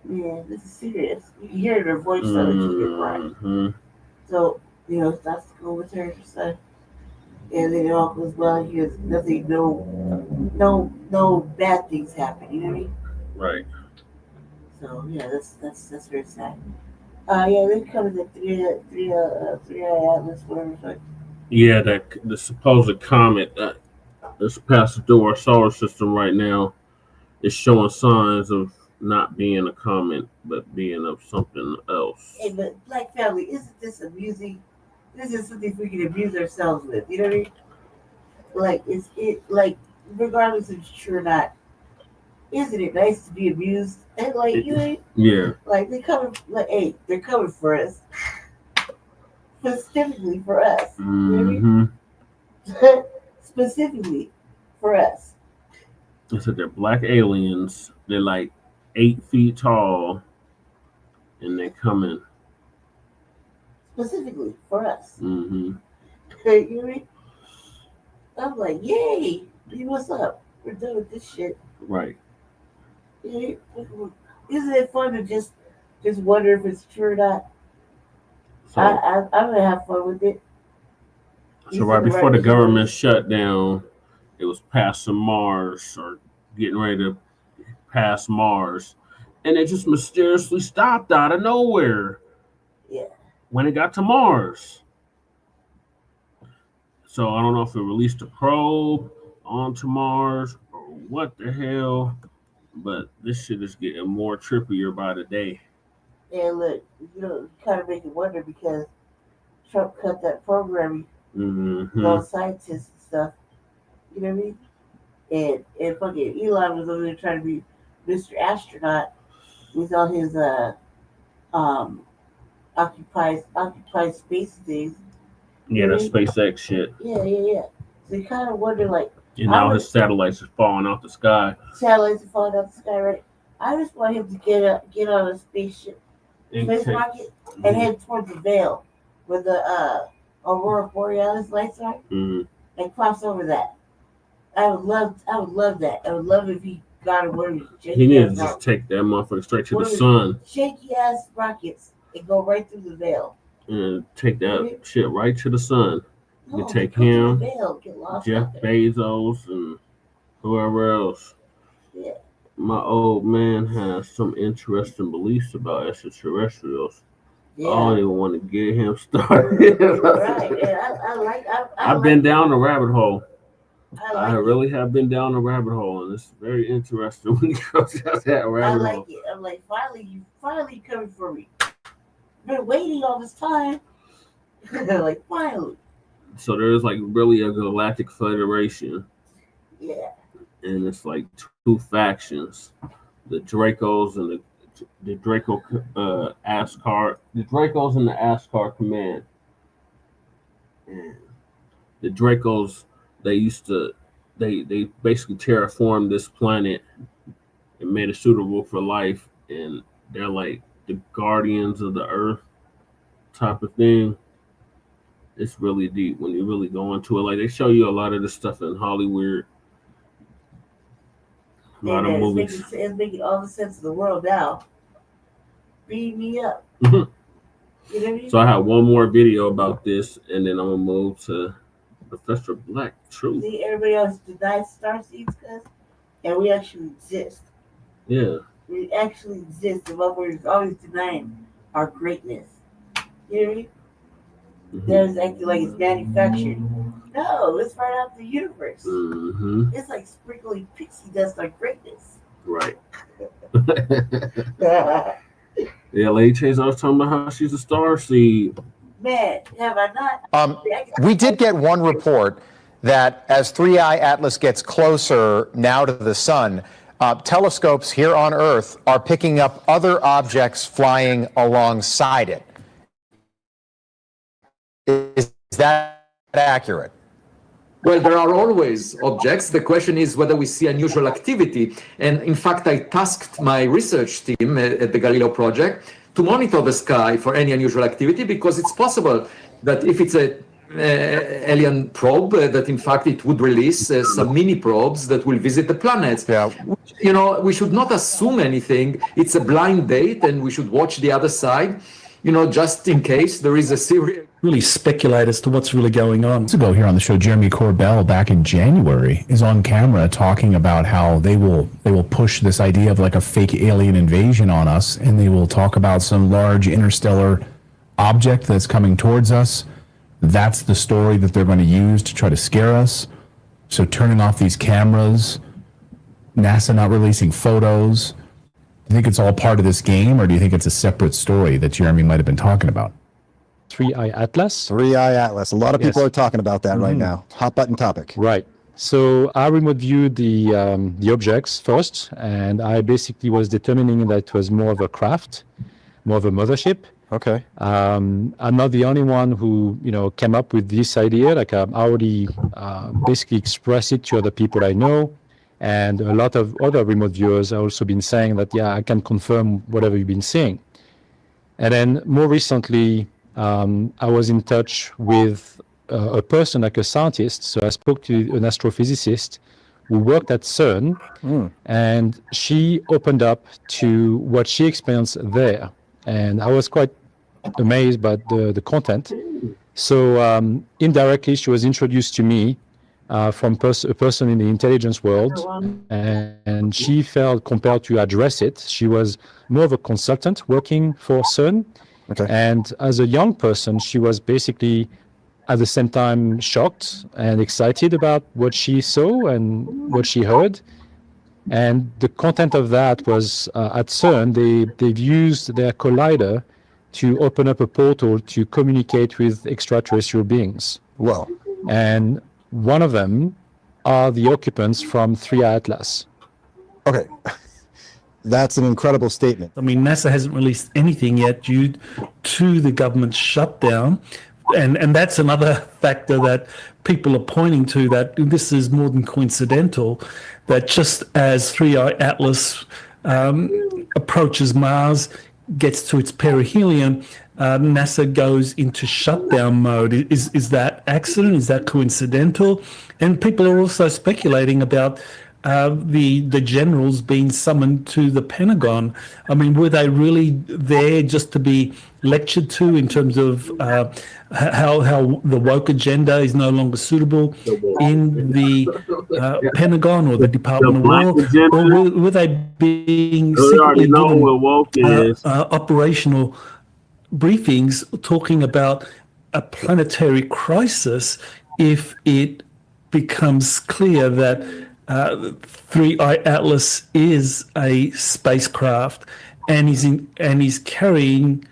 man, this is serious. You can hear it in her voice so that she get crying. Mm-hmm. So, that's to go with her son. and then it all goes well. Here's nothing, no bad things happen. You know what I mean? Right. So yeah, that's very sad. Yeah, they covered the three atlas, whatever. So, Yeah, that the supposed comet that's passing through our solar system right now is showing signs of not being a comet, but being of something else. hey, but Black family, isn't this amusing? This is something we can amuse ourselves with. You know what I mean? Like like regardless if it's true or not, isn't it nice to be amused? And like you ain't Yeah. like they coming like hey, they're coming for us. Specifically for us. You know what I mean? Specifically for us. They said they're black aliens. They're like 8 feet tall, and they're coming. Specifically for us. Mm-hmm. You know what I mean? I'm like, yay! What's up? We're done with this shit. Right. Isn't it fun to just wonder if it's true or not? So, I'm gonna have fun with it. So right before the government shut down, it was passing Mars or getting ready to pass Mars, and it just mysteriously stopped out of nowhere. Yeah. When it got to Mars. So I don't know if it released a probe onto Mars or what the hell, but this shit is getting more trippier by the day. And look, kind of make you wonder because Trump cut that programming, those scientists and stuff. You know what I mean? And fucking Elon was over there trying to be Mr. Astronaut with all his occupied space things. Yeah, that SpaceX shit. Yeah. So you kind of wonder, like, and now his satellites are falling off the sky. Satellites are falling off the sky, right? I just want him to get on a spaceship, space rocket, and head towards the Veil, where the Aurora Borealis lights are, and cross over that. I would love that. I would love if he got one of his he needs to just take that motherfucker straight to the sun. Shaky ass rockets and go right through the Veil. And take that shit right to the sun. You take him, Jeff Bezos, and whoever else. Yeah. My old man has some interesting beliefs about extraterrestrials. Yeah. I don't even want to get him started. Right. Yeah, I've been down the rabbit hole. I really have been down the rabbit hole, and it's very interesting when you go down that rabbit hole. It. I'm like, finally coming for me. Been waiting all this time. Like, finally. So there's like really a galactic federation. Yeah. And it's like 2 factions. The Dracos and the Draco Ascar. The Dracos and the Ascar command. And the Dracos, they basically terraformed this planet and made it suitable for life, and they're like the guardians of the earth type of thing. It's really deep when you really go into it. Like, they show you a lot of this stuff in Hollywood. A lot of movies. It's making all the sense of the world now. Beam me up. You know what I mean? So I have one more video about this, and then I'm gonna move to Professor Blacc. Truth. See, everybody else denies starseeds, and we actually exist. Yeah. We actually exist, and what we're always denying our greatness. You know what I mean? There's acting like it's manufactured. No, it's right out the universe. It's like sprinkling pixie dust on greatness. Right. Yeah, Lady Chase, I was talking about how she's a starseed. Man, have I not? We did get one report that as 3I Atlas gets closer now to the sun, telescopes here on Earth are picking up other objects flying alongside it. Is that accurate? Well, there are always objects. The question is whether we see unusual activity. And in fact, I tasked my research team at the Galileo project to monitor the sky for any unusual activity, because it's possible that if it's a alien probe, that in fact it would release some mini probes that will visit the planets. Yeah. You know, we should not assume anything. It's a blind date, and we should watch the other side, you know, just in case there is a serious really speculate as to what's really going on. Ago here on the show, Jeremy Corbell back in January is on camera talking about how they will push this idea of like a fake alien invasion on us, and they will talk about some large interstellar object that's coming towards us. That's the story that they're going to use to try to scare us. So turning off these cameras, NASA not releasing photos. Do you think it's all part of this game, or do you think it's a separate story that Jeremy might have been talking about? 3i Atlas. 3i Atlas. A lot of people are talking about that right now. Hot button topic. Right. So I remote viewed the objects first, and I basically was determining that it was more of a craft, more of a mothership. Okay. I'm not the only one who came up with this idea. Like I already basically expressed it to other people I know, and a lot of other remote viewers have also been saying that I can confirm whatever you've been seeing. And then more recently, I was in touch with a person, like a scientist. So I spoke to an astrophysicist who worked at CERN, and she opened up to what she experienced there. And I was quite amazed by the content. So indirectly, she was introduced to me from a person in the intelligence world, and she felt compelled to address it. She was more of a consultant working for CERN. Okay. And as a young person, she was basically at the same time shocked and excited about what she saw and what she heard. And the content of that was at CERN, they've used their collider to open up a portal to communicate with extraterrestrial beings. Wow. And one of them are the occupants from 3i Atlas. Okay. That's an incredible statement. I mean, NASA hasn't released anything yet due to the government shutdown. And that's another factor that people are pointing to, that this is more than coincidental, that just as 3i Atlas approaches Mars, gets to its perihelion, NASA goes into shutdown mode. Is that accident? Is that coincidental? And people are also speculating about the generals being summoned to the Pentagon. I mean, were they really there just to be lectured to in terms of how the woke agenda is no longer suitable in the Pentagon or the Department of War? Or were they being secretly given operational briefings talking about a planetary crisis if it becomes clear that 3i Atlas is a spacecraft and is carrying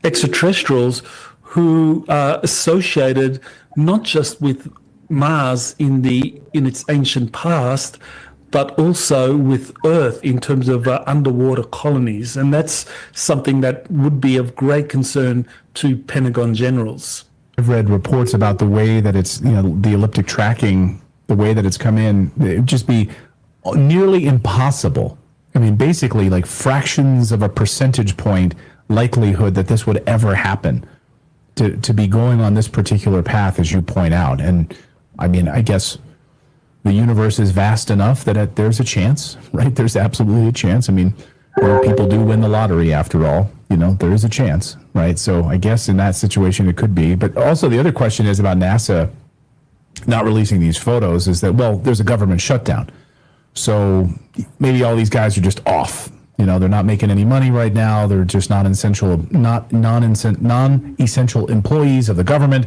extraterrestrials who are associated not just with Mars in its ancient past, but also with Earth in terms of underwater colonies, and that's something that would be of great concern to Pentagon generals. I've read reports about the way that it's the elliptic tracking. The way that it's come in, it would just be nearly impossible. I mean, basically like fractions of a percentage point likelihood that this would ever happen to be going on this particular path, as you point out. And I mean, I guess the universe is vast enough that there's a chance, right? There's absolutely a chance. I mean, people do win the lottery after all, there is a chance, right? So I guess in that situation it could be. But also the other question is about NASA not releasing these photos is that, well, there's a government shutdown. So maybe all these guys are just off. They're not making any money right now. They're just non-essential employees of the government.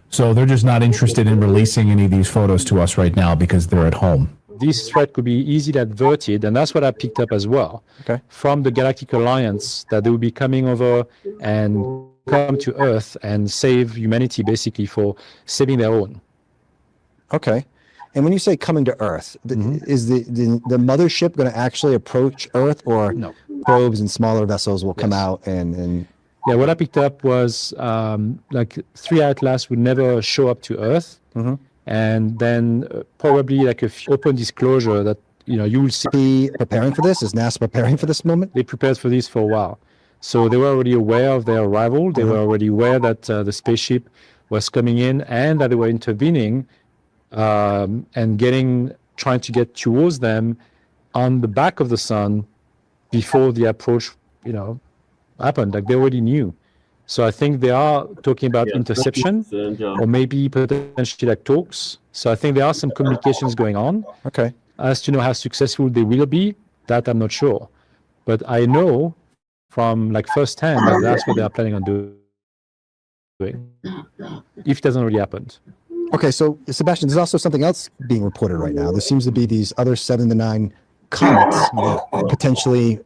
So they're just not interested in releasing any of these photos to us right now because they're at home. This threat could be easily averted, and that's what I picked up as well. Okay. From the Galactic Alliance, that they will be coming over and come to Earth and save humanity, basically, for saving their own. Okay. And when you say coming to Earth, is the mothership going to actually approach Earth, or no, probes and smaller vessels will come out and... Yeah, what I picked up was like 3i Atlas would never show up to Earth. And then probably like a open disclosure that, you will see. Preparing for this? Is NASA preparing for this moment? They prepared for this for a while. So they were already aware of their arrival. They were already aware that the spaceship was coming in and that they were intervening and trying to get towards them on the back of the sun before the approach, happened. Like they already knew. So I think they are talking about Yeah, interception and, or maybe potentially like talks. So I think there are some communications going on. Okay. As to know how successful they will be, that I'm not sure. But I know from like firsthand that that's what they are planning on doing. If it hasn't already happened. Okay, so Sebastian, there's also something else being reported right now. There seems to be these other 7 to 9 comets potentially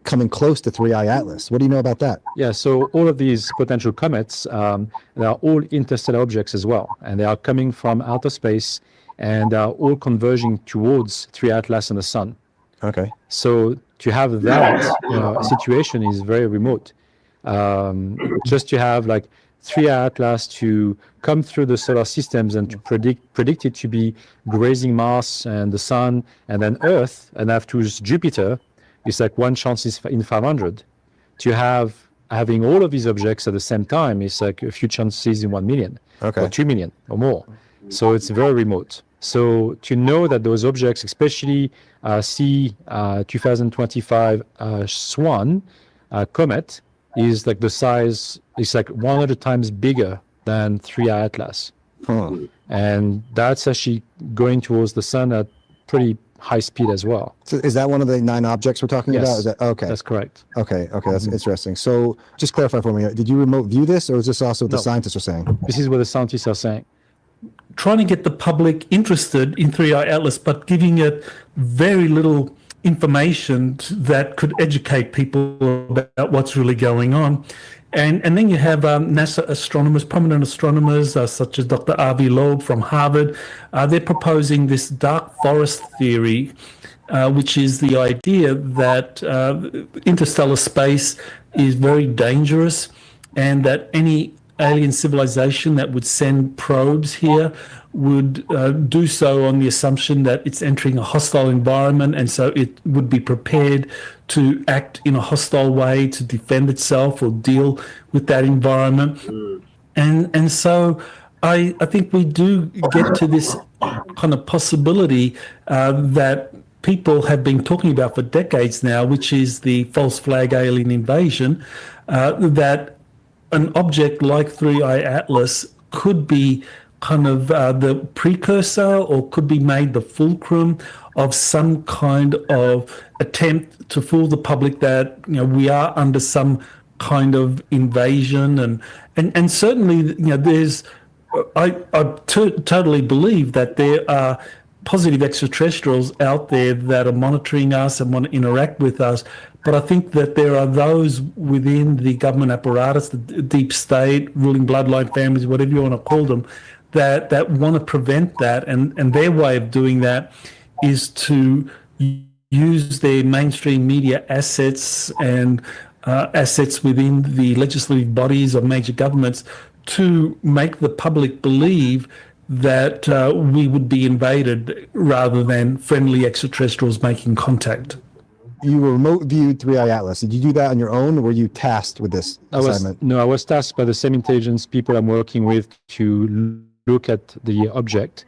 coming close to 3I Atlas. What do you know about that? Yeah, so all of these potential comets, they are all interstellar objects as well, and they are coming from outer space, and they are all converging towards 3I Atlas and the Sun. Okay. So to have that situation is very remote. Just to have like 3I Atlas to come through the solar systems and to predict it to be grazing Mars and the Sun and then Earth and afterwards Jupiter, it's like one chance in 500. To having all of these objects at the same time is like a few chances in 1 million or 2 million or more. So it's very remote. So to know that those objects, especially C2025 Swan comet, is like the size, it's like 100 times bigger than 3I Atlas. And that's actually going towards the Sun at pretty high speed as well. So is that one of the 9 objects we're talking Yes, about? Is that okay? That's correct. Okay, that's interesting. So just clarify for me, did you remote view this, or is this also what the scientists are saying? This is what the scientists are saying. Trying to get the public interested in 3I Atlas, but giving it very little information that could educate people about what's really going on. And then you have NASA astronomers, prominent astronomers, such as Dr. R.V. Loeb from Harvard. They're proposing this dark forest theory, which is the idea that interstellar space is very dangerous and that any alien civilization that would send probes here would do so on the assumption that it's entering a hostile environment, and so it would be prepared to act in a hostile way to defend itself or deal with that environment. And so I think we do get to this kind of possibility that people have been talking about for decades now, which is the false flag alien invasion, that an object like 3I Atlas could be kind of the precursor or could be made the fulcrum of some kind of attempt to fool the public that we are under some kind of invasion, and certainly there's I totally believe that there are positive extraterrestrials out there that are monitoring us and want to interact with us. But I think that there are those within the government apparatus, the deep state, ruling bloodline families, whatever you want to call them, that want to prevent that. And their way of doing that is to use their mainstream media assets and assets within the legislative bodies of major governments to make the public believe that we would be invaded rather than friendly extraterrestrials making contact. You remote viewed 3I Atlas. Did you do that on your own, or were you tasked with this assignment? I was tasked by the same intelligence people I'm working with to look at the object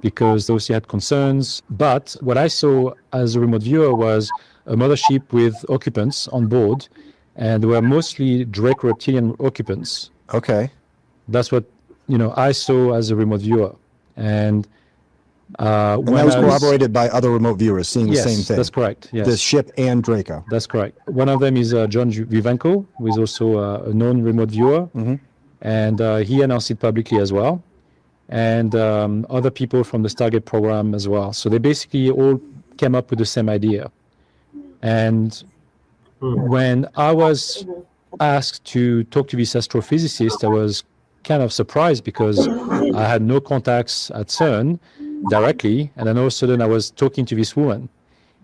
because those had concerns. But what I saw as a remote viewer was a mothership with occupants on board, and they were mostly Draco reptilian occupants. Okay. That's what I saw as a remote viewer. And that was corroborated by other remote viewers seeing the same thing. That's correct. Yes. The ship and Draco. That's correct. One of them is John Vivanco, who is also a known remote viewer, and he announced it publicly as well, and other people from the Stargate program as well. So they basically all came up with the same idea. And when I was asked to talk to this astrophysicist, I was kind of surprised because I had no contacts at CERN directly, and then all of a sudden I was talking to this woman,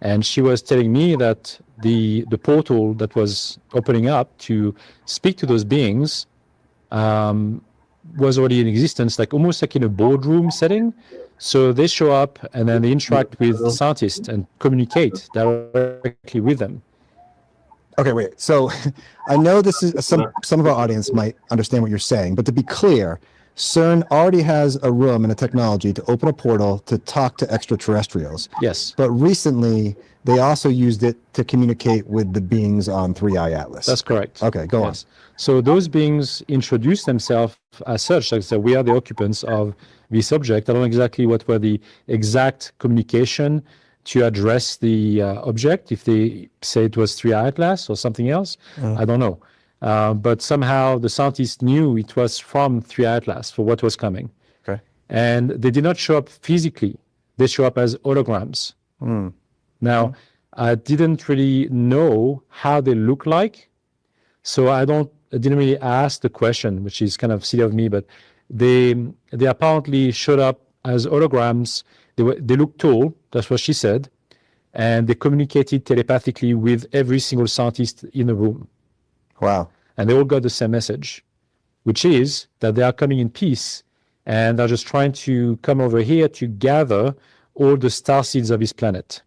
and she was telling me that the portal that was opening up to speak to those beings was already in existence, like almost like in a boardroom setting. So they show up and then they interact with the scientists and communicate directly with them. Okay, wait. So I know this is some of our audience might understand what you're saying, but to be clear, CERN already has a room and a technology to open a portal to talk to extraterrestrials. Yes. But recently, they also used it to communicate with the beings on 3i Atlas. That's correct. Okay, go Yes. So those beings introduce themselves as such, like so we are the occupants of this object. I don't know exactly what were the exact communication to address the object, if they say it was 3i Atlas or something else, I don't know. But somehow the scientists knew it was from 3i Atlas for what was coming. Okay. And they did not show up physically. They show up as holograms. Now, I didn't really know how they look like, so I didn't really ask the question, which is kind of silly of me, but they apparently showed up as holograms. They looked tall, that's what she said, and they communicated telepathically with every single scientist in the room. Wow. And they all got the same message, which is that they are coming in peace, and they're just trying to come over here to gather all the star seeds of this planet.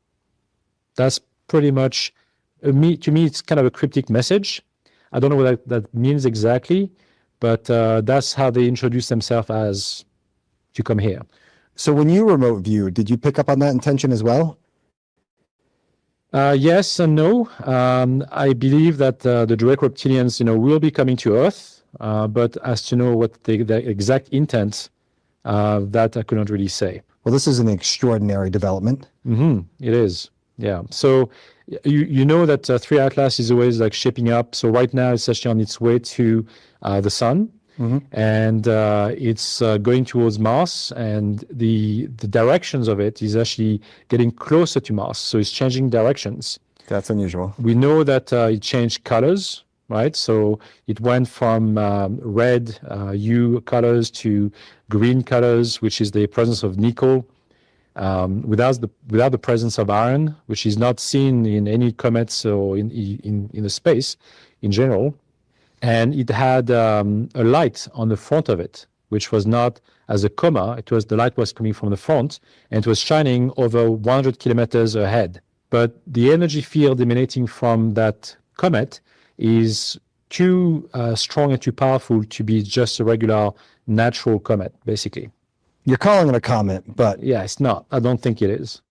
That's pretty much, to me, it's kind of a cryptic message. I don't know what that means exactly, but that's how they introduce themselves as to come here. So when you remote viewed, did you pick up on that intention as well? Yes and no. I believe that the direct reptilians, will be coming to Earth, but as to know what the exact intent, that I couldn't really say. Well, this is an extraordinary development. It is. Yeah. So you know that 3i Atlas is always like shaping up. So right now it's actually on its way to the sun, and it's going towards Mars, and the directions of it is actually getting closer to Mars. So it's changing directions. That's unusual. We know that it changed colors, right? So it went from red hue colors to green colors, which is the presence of nickel. Without the presence of iron, which is not seen in any comets or in the space in general, and it had a light on the front of it, which was not as a coma. The light was coming from the front, and it was shining over 100 kilometers ahead. But the energy field emanating from that comet is too strong and too powerful to be just a regular natural comet, basically. You're calling it a comet, but... Yeah, it's not. I don't think it is.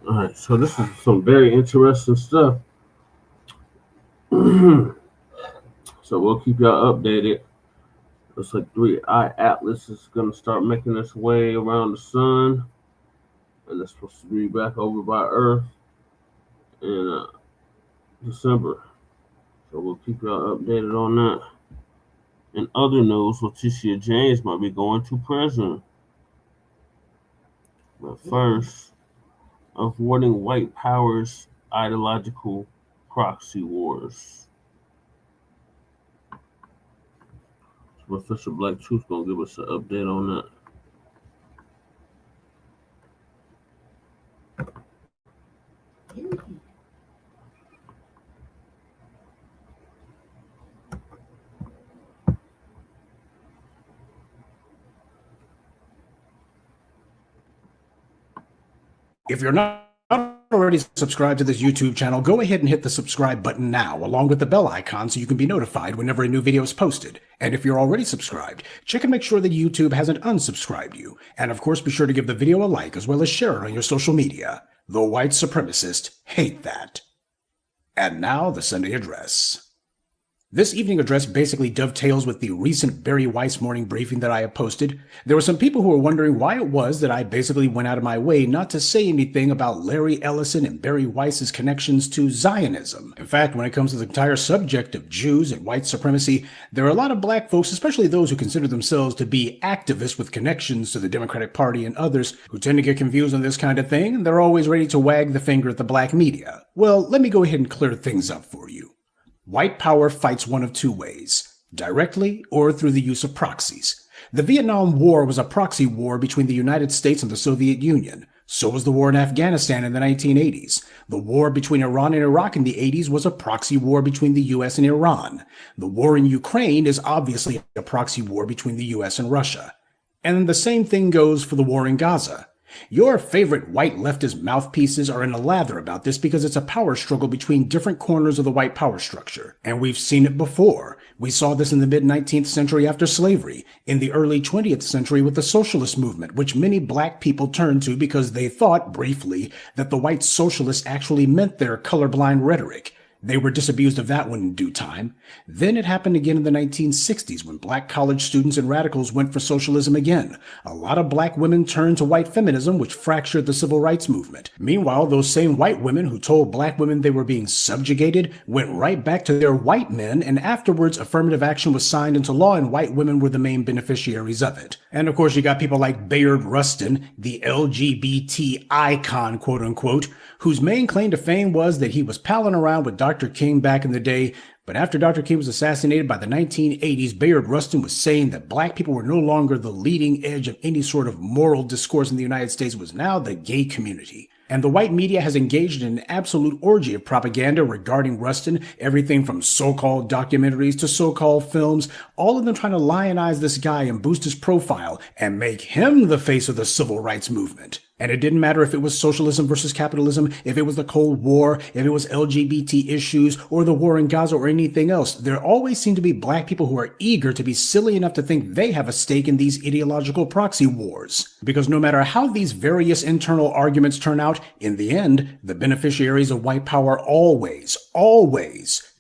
All right, so this is some very interesting stuff. So we'll keep y'all updated. Looks like 3i Atlas is going to start making its way around the sun, and it's supposed to be back over by Earth in December. So we'll keep y'all updated on that. In other news, Letitia James might be going to prison. But first, avoiding white power's ideological proxy wars. Professor Black Truth gonna give us an update on that. If you're not already subscribed to this YouTube channel, go ahead and hit the subscribe button now, along with the bell icon, so you can be notified whenever a new video is posted. And if you're already subscribed, check and make sure that YouTube hasn't unsubscribed you. And of course, be sure to give the video a like, as well as share it on your social media. The white supremacists hate that. And now, the Sunday address. This evening address basically dovetails with the recent Barry Weiss morning briefing that I have posted. There were some people who were wondering why it was that I basically went out of my way not to say anything about Larry Ellison and Barry Weiss's connections to Zionism. In fact, when it comes to the entire subject of Jews and white supremacy, there are a lot of black folks, especially those who consider themselves to be activists with connections to the Democratic Party and others, who tend to get confused on this kind of thing, and they're always ready to wag the finger at the black media. Well, let me go ahead and clear things up for you. White power fights one of two ways, directly or through the use of proxies. The Vietnam War was a proxy war between the United States and the Soviet Union. So was the war in Afghanistan in the 1980s. The war between Iran and Iraq in the 80s was a proxy war between the US and Iran. The war in Ukraine is obviously a proxy war between the US and Russia. And the same thing goes for the war in Gaza. Your favorite white leftist mouthpieces are in a lather about this because it's a power struggle between different corners of the white power structure. And we've seen it before. We saw this in the mid-19th century after slavery, in the early 20th century with the socialist movement, which many black people turned to because they thought, briefly, that the white socialists actually meant their colorblind rhetoric. They were disabused of that one in due time. Then it happened again in the 1960s when black college students and radicals went for socialism again. A lot of black women turned to white feminism, which fractured the civil rights movement. Meanwhile, those same white women who told black women they were being subjugated went right back to their white men, and afterwards affirmative action was signed into law and white women were the main beneficiaries of it. And of course you got people like Bayard Rustin, the LGBT icon, quote unquote, whose main claim to fame was that he was palling around with Dr. King back in the day, but after Dr. King was assassinated by the 1980s, Bayard Rustin was saying that black people were no longer the leading edge of any sort of moral discourse in the United States, was now the gay community. And the white media has engaged in an absolute orgy of propaganda regarding Rustin, everything from so-called documentaries to so-called films, all of them trying to lionize this guy and boost his profile and make him the face of the civil rights movement. And it didn't matter if it was socialism versus capitalism, if it was the Cold War, if it was LGBT issues, or the war in Gaza, or anything else. There always seem to be black people who are eager to be silly enough to think they have a stake in these ideological proxy wars. Because no matter how these various internal arguments turn out, in the end, the beneficiaries of white power always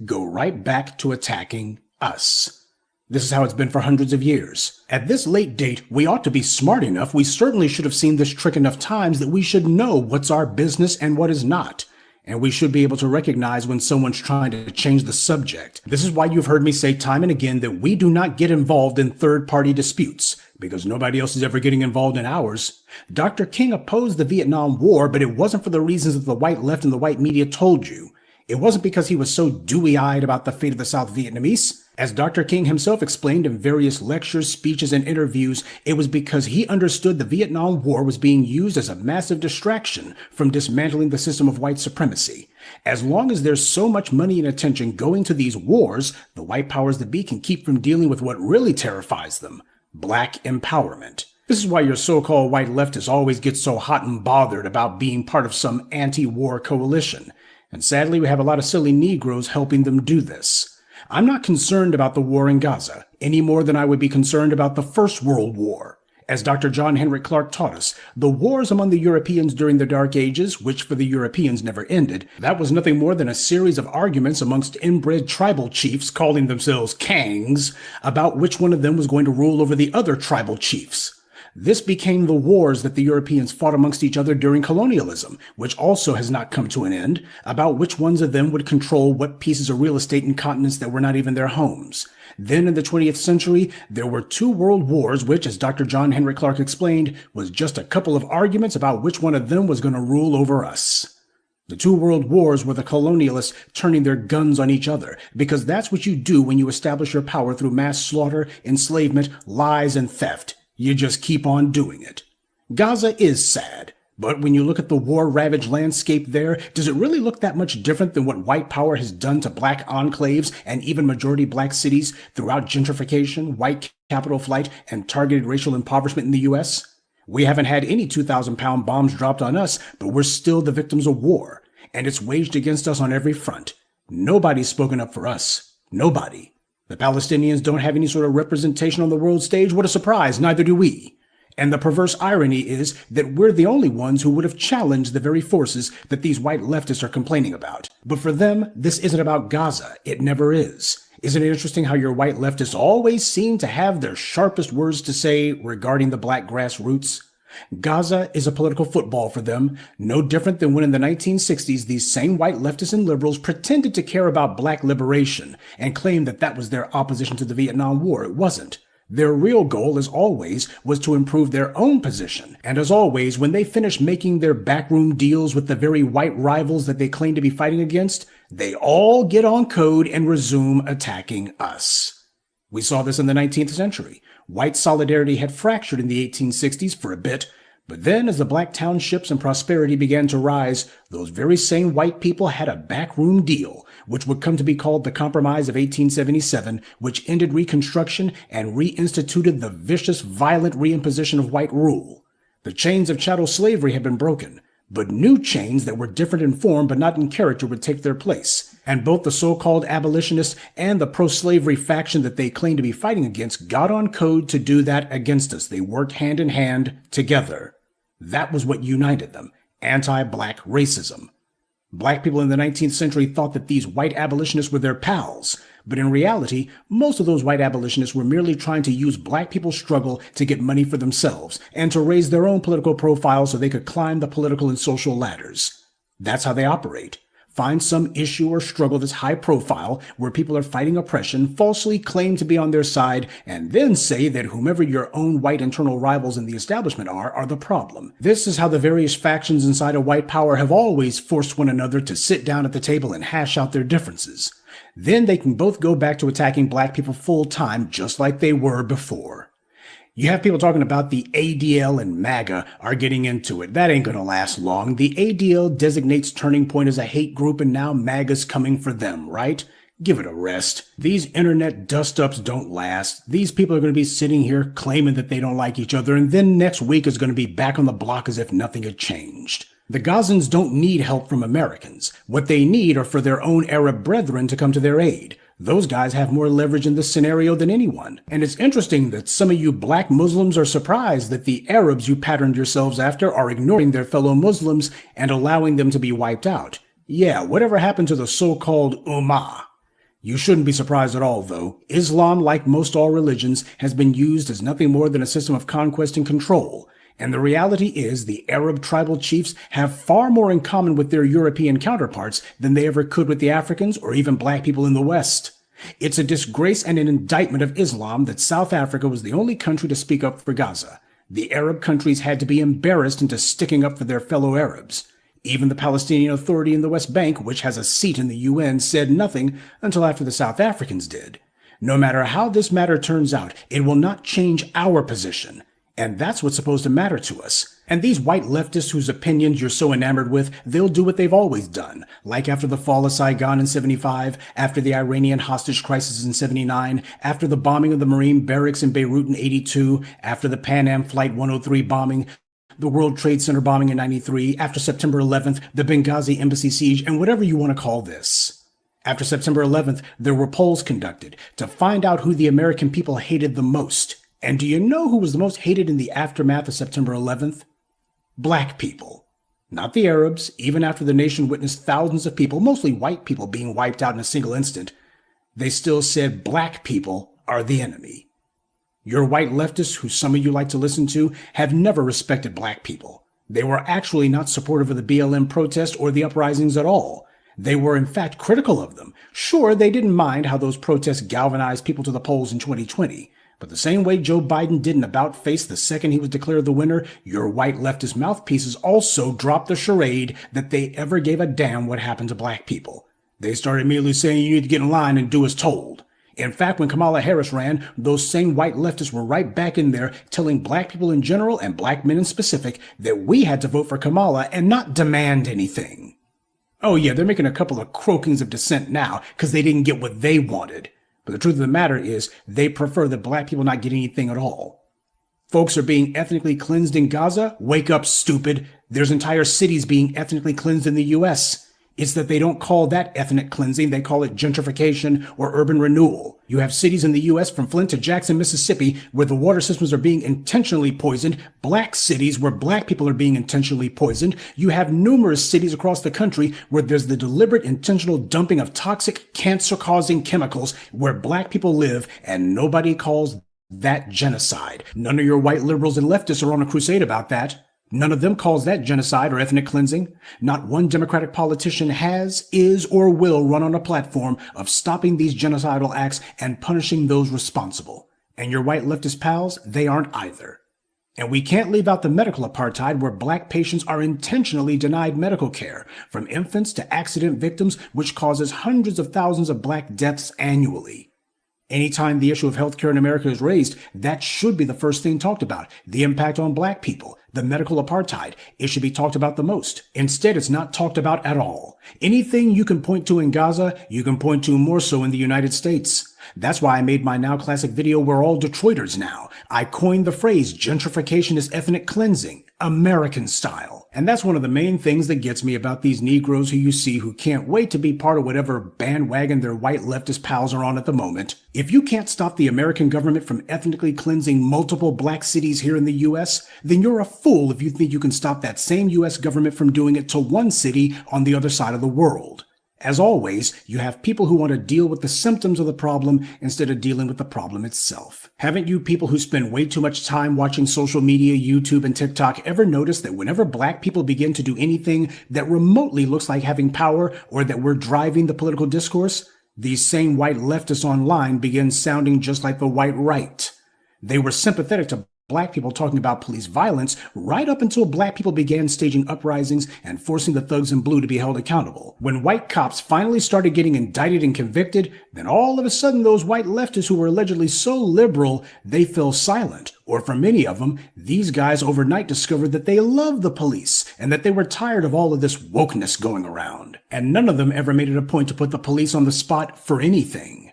go right back to attacking us. This is how it's been for hundreds of years. At this late date, we ought to be smart enough. We certainly should have seen this trick enough times that we should know what's our business and what is not. And we should be able to recognize when someone's trying to change the subject. This is why you've heard me say time and again that we do not get involved in third-party disputes, because nobody else is ever getting involved in ours. Dr. King opposed the Vietnam War, but it wasn't for the reasons that the white left and the white media told you. It wasn't because he was so dewy-eyed about the fate of the South Vietnamese. As Dr. King himself explained in various lectures, speeches, and interviews, it was because he understood the Vietnam War was being used as a massive distraction from dismantling the system of white supremacy. As long as there's so much money and attention going to these wars, the white powers that be can keep from dealing with what really terrifies them: black empowerment. This is why your so-called white leftists always get so hot and bothered about being part of some anti-war coalition. And sadly, we have a lot of silly Negroes helping them do this. I'm not concerned about the war in Gaza any more than I would be concerned about the First World War. As Dr. John Henrik Clarke taught us, the wars among the Europeans during the Dark Ages, which for the Europeans never ended, that was nothing more than a series of arguments amongst inbred tribal chiefs calling themselves Kangs about which one of them was going to rule over the other tribal chiefs. This became the wars that the Europeans fought amongst each other during colonialism, which also has not come to an end, about which ones of them would control what pieces of real estate in continents that were not even their homes. Then in the 20th century, there were two world wars, which, as Dr. John Henrik Clarke explained, was just a couple of arguments about which one of them was going to rule over us. The two world wars were the colonialists turning their guns on each other, because that's what you do when you establish your power through mass slaughter, enslavement, lies, and theft. You just keep on doing it. Gaza is sad, but when you look at the war-ravaged landscape there, does it really look that much different than what white power has done to black enclaves and even majority black cities throughout gentrification, white capital flight, and targeted racial impoverishment in the U.S.? We haven't had any 2,000-pound bombs dropped on us, but we're still the victims of war, and it's waged against us on every front. Nobody's spoken up for us. Nobody. The Palestinians don't have any sort of representation on the world stage. What a surprise, neither do we. And the perverse irony is that we're the only ones who would have challenged the very forces that these white leftists are complaining about. But for them, this isn't about Gaza. It never is. Isn't it interesting how your white leftists always seem to have their sharpest words to say regarding the black grassroots? Gaza is a political football for them, no different than when in the 1960s these same white leftists and liberals pretended to care about black liberation and claimed that that was their opposition to the Vietnam War. It wasn't. Their real goal, as always, was to improve their own position. And as always, when they finished making their backroom deals with the very white rivals that they claim to be fighting against, they all get on code and resume attacking us. We saw this in the 19th century. White solidarity had fractured in the 1860s for a bit, But then, as the black townships and prosperity began to rise, those very same white people had a backroom deal, which would come to be called the Compromise of 1877, which ended Reconstruction and reinstituted the vicious, violent reimposition of white rule. The chains of chattel slavery had been broken, but new chains that were different in form but not in character would take their place. And both the so-called abolitionists and the pro-slavery faction that they claimed to be fighting against got on code to do that against us. They worked hand in hand together. That was what united them, anti-black racism. Black people in the 19th century thought that these white abolitionists were their pals, but in reality, most of those white abolitionists were merely trying to use black people's struggle to get money for themselves and to raise their own political profile so they could climb the political and social ladders. That's how they operate. Find some issue or struggle that's high profile where people are fighting oppression, falsely claim to be on their side, and then say that whomever your own white internal rivals in the establishment are the problem. This is how the various factions inside of white power have always forced one another to sit down at the table and hash out their differences. Then they can both go back to attacking black people full time just like they were before. You have people talking about the ADL and MAGA are getting into it. That ain't gonna last long. The ADL designates Turning Point as a hate group and now MAGA's coming for them, right? Give it a rest. These internet dust-ups don't last. These people are gonna be sitting here claiming that they don't like each other and then next week is gonna be back on the block as if nothing had changed. The Gazans don't need help from Americans. What they need are for their own Arab brethren to come to their aid. Those guys have more leverage in this scenario than anyone. And it's interesting that some of you black Muslims are surprised that the Arabs you patterned yourselves after are ignoring their fellow Muslims and allowing them to be wiped out. Yeah, whatever happened to the so-called Ummah? You shouldn't be surprised at all, though. Islam, like most all religions, has been used as nothing more than a system of conquest and control. And the reality is the Arab tribal chiefs have far more in common with their European counterparts than they ever could with the Africans or even black people in the West. It's a disgrace and an indictment of Islam that South Africa was the only country to speak up for Gaza. The Arab countries had to be embarrassed into sticking up for their fellow Arabs. Even the Palestinian Authority in the West Bank, which has a seat in the UN, said nothing until after the South Africans did. No matter how this matter turns out, it will not change our position. And that's what's supposed to matter to us. And these white leftists whose opinions you're so enamored with, they'll do what they've always done. Like after the fall of Saigon in 75, after the Iranian hostage crisis in 79, after the bombing of the Marine barracks in Beirut in 82, after the Pan Am Flight 103 bombing, the World Trade Center bombing in 93, after September 11th, the Benghazi embassy siege, and whatever you want to call this. After September 11th, there were polls conducted to find out who the American people hated the most. And do you know who was the most hated in the aftermath of September 11th? Black people. Not the Arabs, even after the nation witnessed thousands of people, mostly white people, being wiped out in a single instant. They still said black people are the enemy. Your white leftists, who some of you like to listen to, have never respected black people. They were actually not supportive of the BLM protest or the uprisings at all. They were in fact critical of them. Sure, they didn't mind how those protests galvanized people to the polls in 2020. But the same way Joe Biden didn't about-face the second he was declared the winner, your white leftist mouthpieces also dropped the charade that they ever gave a damn what happened to black people. They started immediately saying you need to get in line and do as told. In fact, when Kamala Harris ran, those same white leftists were right back in there telling black people in general and black men in specific that we had to vote for Kamala and not demand anything. Oh yeah, they're making a couple of croakings of dissent now because they didn't get what they wanted. But the truth of the matter is, they prefer that black people not get anything at all. Folks are being ethnically cleansed in Gaza? Wake up, stupid. There's entire cities being ethnically cleansed in the U.S. It's that they don't call that ethnic cleansing, they call it gentrification or urban renewal. You have cities in the U.S. from Flint to Jackson, Mississippi, where the water systems are being intentionally poisoned, black cities where black people are being intentionally poisoned. You have numerous cities across the country where there's the deliberate intentional dumping of toxic, cancer-causing chemicals where black people live, and nobody calls that genocide. None of your white liberals and leftists are on a crusade about that. None of them calls that genocide or ethnic cleansing. Not one Democratic politician has, is, or will run on a platform of stopping these genocidal acts and punishing those responsible. And your white leftist pals, they aren't either. And we can't leave out the medical apartheid where black patients are intentionally denied medical care, from infants to accident victims, which causes hundreds of thousands of black deaths annually. Anytime the issue of healthcare in America is raised, that should be the first thing talked about. The impact on Black people, the medical apartheid, it should be talked about the most. Instead, it's not talked about at all. Anything you can point to in Gaza, you can point to more so in the United States. That's why I made my now classic video, We're All Detroiters Now. I coined the phrase, gentrification is ethnic cleansing, American style. And that's one of the main things that gets me about these Negroes who you see who can't wait to be part of whatever bandwagon their white leftist pals are on at the moment. If you can't stop the American government from ethnically cleansing multiple Black cities here in the US, then you're a fool if you think you can stop that same US government from doing it to one city on the other side of the world. As always, you have people who want to deal with the symptoms of the problem instead of dealing with the problem itself. Haven't you people who spend way too much time watching social media, YouTube, and TikTok ever noticed that whenever Black people begin to do anything that remotely looks like having power or that we're driving the political discourse, these same white leftists online begin sounding just like the white right? They were sympathetic to Black people talking about police violence right up until Black people began staging uprisings and forcing the thugs in blue to be held accountable. When white cops finally started getting indicted and convicted, then all of a sudden those white leftists who were allegedly so liberal, they fell silent. Or for many of them, these guys overnight discovered that they loved the police and that they were tired of all of this wokeness going around. And none of them ever made it a point to put the police on the spot for anything.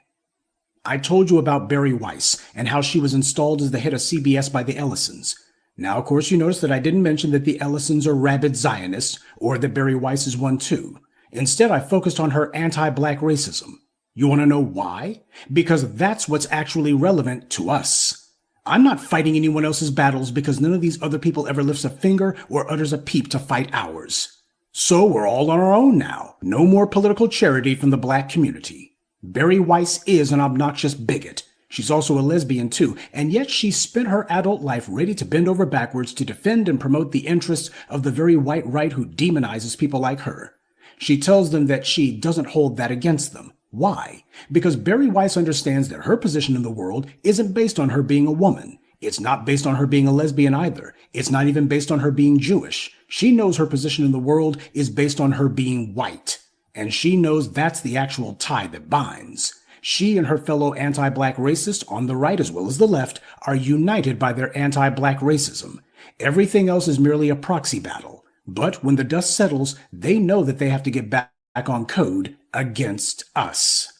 I told you about Bari Weiss and how she was installed as the head of CBS by the Ellisons. Now, of course, you notice that I didn't mention that the Ellisons are rabid Zionists or that Bari Weiss is one too. Instead, I focused on her anti-Black racism. You want to know why? Because that's what's actually relevant to us. I'm not fighting anyone else's battles because none of these other people ever lifts a finger or utters a peep to fight ours. So we're all on our own now. No more political charity from the Black community. Bari Weiss is an obnoxious bigot. She's also a lesbian too, and yet she spent her adult life ready to bend over backwards to defend and promote the interests of the very white right who demonizes people like her. She tells them that she doesn't hold that against them. Why? Because Bari Weiss understands that her position in the world isn't based on her being a woman. It's not based on her being a lesbian either. It's not even based on her being Jewish. She knows her position in the world is based on her being white. And she knows that's the actual tie that binds. She and her fellow anti-Black racists on the right as well as the left are united by their anti-Black racism. Everything else is merely a proxy battle. But when the dust settles, they know that they have to get back on code against us.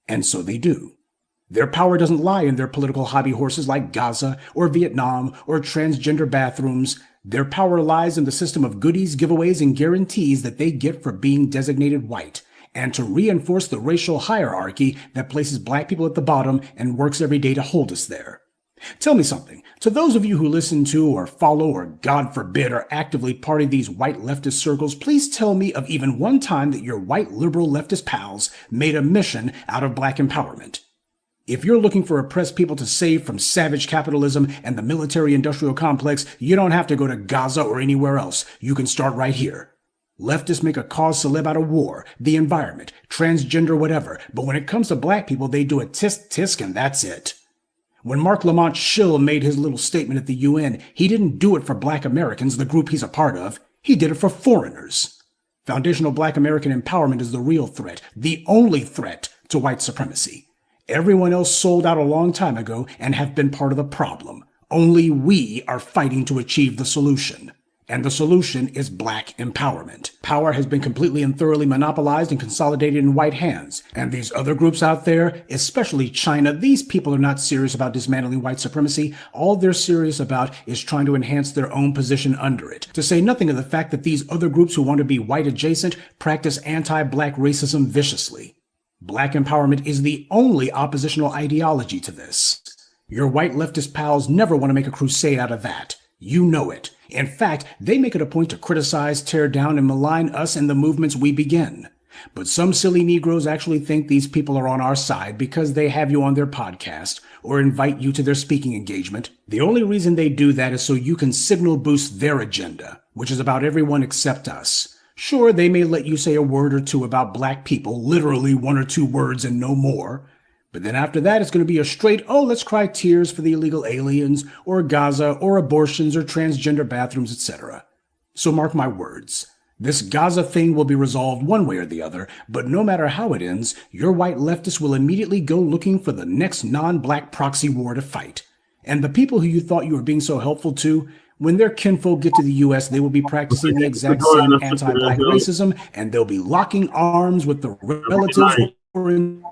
And so they do. Their power doesn't lie in their political hobby horses like Gaza or Vietnam or transgender bathrooms. Their power lies in the system of goodies, giveaways, and guarantees that they get for being designated white, and to reinforce the racial hierarchy that places Black people at the bottom and works every day to hold us there. Tell me something. To those of you who listen to or follow or, God forbid, are actively part of these white leftist circles, please tell me of even one time that your white liberal leftist pals made a mission out of Black empowerment. If you're looking for oppressed people to save from savage capitalism and the military-industrial complex, you don't have to go to Gaza or anywhere else. You can start right here. Leftists make a cause celeb out of war, the environment, transgender whatever, but when it comes to Black people, they do a tisk-tisk and that's it. When Mark Lamont Schill made his little statement at the UN, he didn't do it for Black Americans, the group he's a part of. He did it for foreigners. Foundational Black American empowerment is the real threat, the only threat to white supremacy. Everyone else sold out a long time ago and have been part of the problem. Only we are fighting to achieve the solution. And the solution is Black empowerment. Power has been completely and thoroughly monopolized and consolidated in white hands. And these other groups out there, especially China, these people are not serious about dismantling white supremacy. All they're serious about is trying to enhance their own position under it. To say nothing of the fact that these other groups who want to be white adjacent practice anti-Black racism viciously. Black empowerment is the only oppositional ideology to this. Your white leftist pals never want to make a crusade out of that. You know it. In fact, they make it a point to criticize, tear down, and malign us and the movements we begin. But some silly Negroes actually think these people are on our side because they have you on their podcast or invite you to their speaking engagement. The only reason they do that is so you can signal boost their agenda, which is about everyone except us. Sure, they may let you say a word or two about Black people, literally 1 or 2 words and no more. But then after that, it's going to be a straight, oh, let's cry tears for the illegal aliens, or Gaza, or abortions, or transgender bathrooms, etc. So mark my words. This Gaza thing will be resolved one way or the other, but no matter how it ends, your white leftists will immediately go looking for the next non-black proxy war to fight. And the people who you thought you were being so helpful to, when their kinfolk get to the U.S., they will be practicing the exact same anti-black racism, and they'll be locking arms with the relatives, or in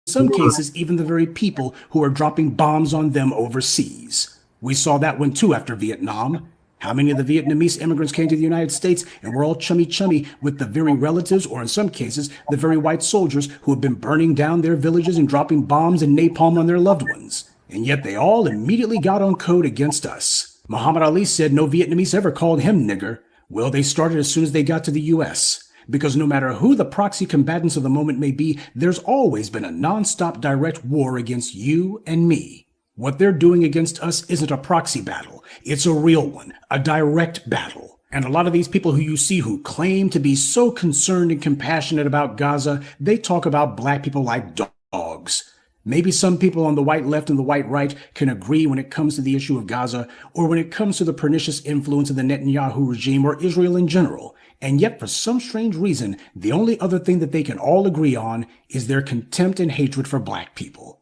some cases, even the very people who are dropping bombs on them overseas. We saw that one too after Vietnam. How many of the Vietnamese immigrants came to the United States and were all chummy with the very relatives, or in some cases, the very white soldiers who have been burning down their villages and dropping bombs and napalm on their loved ones? And yet they all immediately got on code against us. Muhammad Ali said no Vietnamese ever called him nigger. Well, they started as soon as they got to the U.S. Because no matter who the proxy combatants of the moment may be, there's always been a nonstop direct war against you and me. What they're doing against us isn't a proxy battle. It's a real one, a direct battle. And a lot of these people who you see who claim to be so concerned and compassionate about Gaza, they talk about black people like dogs. Maybe some people on the white left and the white right can agree when it comes to the issue of Gaza, or when it comes to the pernicious influence of the Netanyahu regime or Israel in general. And yet, for some strange reason, the only other thing that they can all agree on is their contempt and hatred for black people.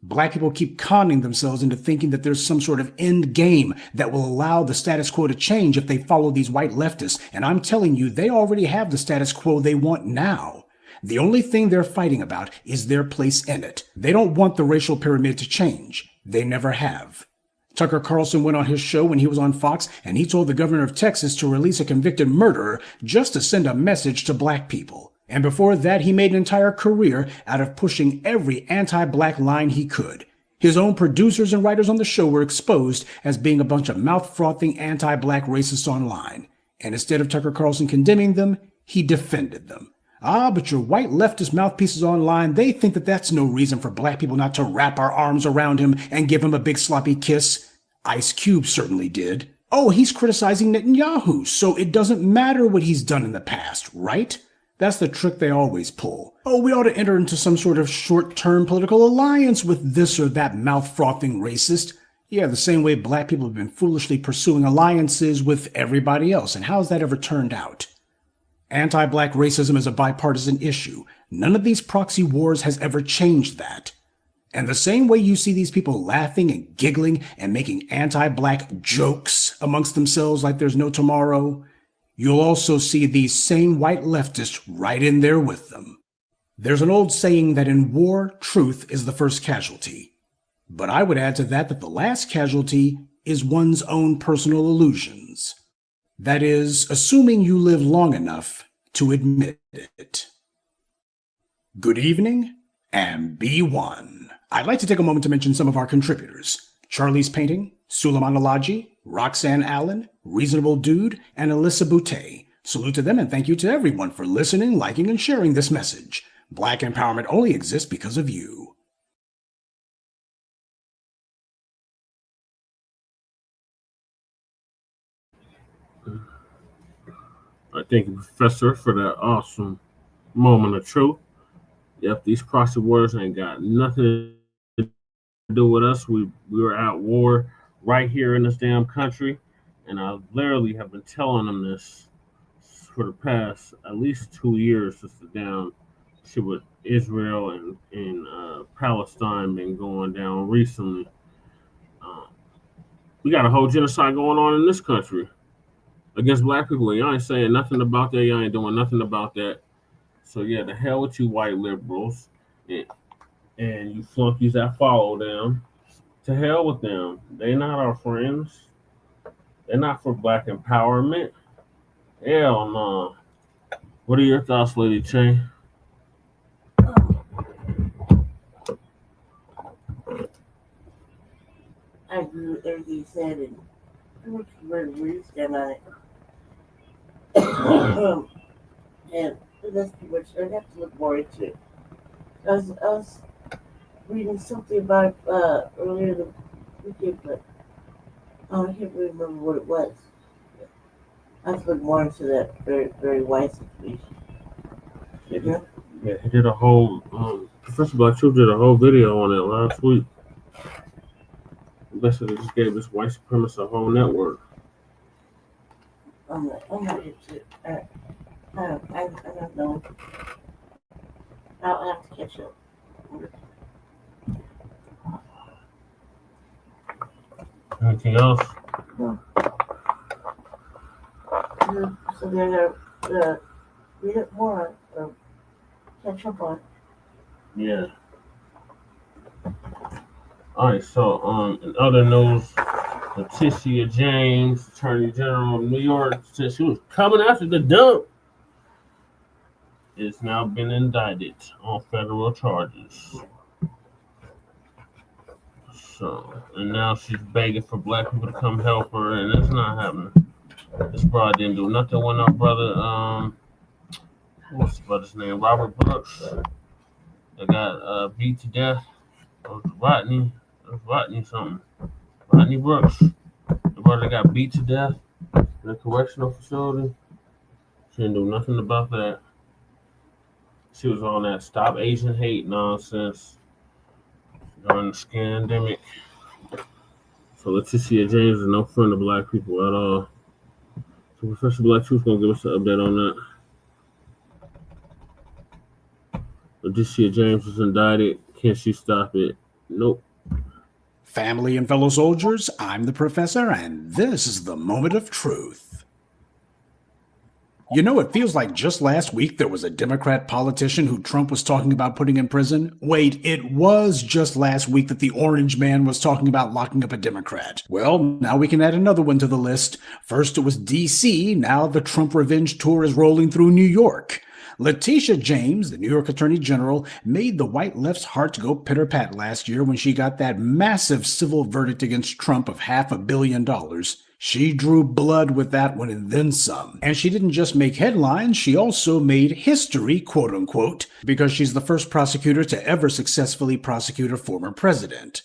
Black people keep conning themselves into thinking that there's some sort of end game that will allow the status quo to change if they follow these white leftists. And I'm telling you, they already have the status quo they want now. The only thing they're fighting about is their place in it. They don't want the racial pyramid to change. They never have. Tucker Carlson went on his show when he was on Fox, and he told the governor of Texas to release a convicted murderer just to send a message to black people. And before that, he made an entire career out of pushing every anti-black line he could. His own producers and writers on the show were exposed as being a bunch of mouth-frothing anti-black racists online. And instead of Tucker Carlson condemning them, he defended them. Ah, but your white leftist mouthpieces online, they think that that's no reason for black people not to wrap our arms around him and give him a big sloppy kiss. Ice Cube certainly did. Oh, he's criticizing Netanyahu, so it doesn't matter what he's done in the past, right? That's the trick they always pull. Oh, we ought to enter into some sort of short-term political alliance with this or that mouth-frothing racist. Yeah, the same way black people have been foolishly pursuing alliances with everybody else. And how's that ever turned out? Anti-black racism is a bipartisan issue. None of these proxy wars has ever changed that. And the same way you see these people laughing and giggling and making anti-black jokes amongst themselves like there's no tomorrow, you'll also see these same white leftists right in there with them. There's an old saying that in war, truth is the first casualty. But I would add to that that the last casualty is one's own personal illusions. That is, assuming you live long enough to admit it. Good evening, and be one. I'd like to take a moment to mention some of our contributors. Charlie's Painting, Suleiman Alaji, Roxanne Allen, Reasonable Dude, and Alyssa Boutte. Salute to them and thank you to everyone for listening, liking, and sharing this message. Black empowerment only exists because of you. I thank you, Professor, for that awesome moment of truth. Yep, these proxy wars ain't got nothing to do with us. We were at war right here in this damn country, and I literally have been telling them this for the past at least 2 years since the damn shit with Israel and Palestine been going down recently. We got a whole genocide going on in this country against black people. Y'all ain't saying nothing about that. Y'all ain't doing nothing about that. So yeah, the hell with you white liberals and you flunkies that follow them. To hell with them. They not our friends. They're not for black empowerment. Hell no. What are your thoughts, Lady Chain? I agree with everything you said, and pretty much where you stand on it. And that's pretty much, I'd have to look more into it. I was reading something about earlier the weekend, but I can't remember what it was. I have to look more into that very, very wise situation. Yeah, he did a whole, Professor Blacc did a whole video on it last week. Basically just gave this white supremacist a whole network. I'm not into it. I don't know. I'll have to catch up. Anything else? No. So they're gonna read it more or catch up on. Yeah. All right. So, in other news, Letitia James, Attorney General of New York, said she was coming after the dump, is now been indicted on federal charges. So, and now she's begging for black people to come help her, and it's not happening. This brother didn't do nothing when our brother, what's the brother's name? Robert Brooks. They got beat to death. Rodney something. Rodney Brooks. The brother got beat to death in a correctional facility. She didn't do nothing about that. She was on that Stop Asian Hate nonsense during the scandemic. So Letitia James is no friend of black people at all. So Professor Black Truth's gonna give us an update on that. Letitia James was indicted. Can she stop it? Nope. Family and fellow soldiers, I'm the professor, and this is the moment of truth. You know, it feels like just last week there was a Democrat politician who Trump was talking about putting in prison. Wait, it was just last week that the orange man was talking about locking up a Democrat. Well, now we can add another one to the list. First it was D.C., now the Trump revenge tour is rolling through New York. Letitia James, the New York Attorney General, made the white left's heart go pitter-pat last year when she got that massive civil verdict against Trump of $500 million. She drew blood with that one and then some. And she didn't just make headlines, she also made history, quote unquote, because she's the first prosecutor to ever successfully prosecute a former president.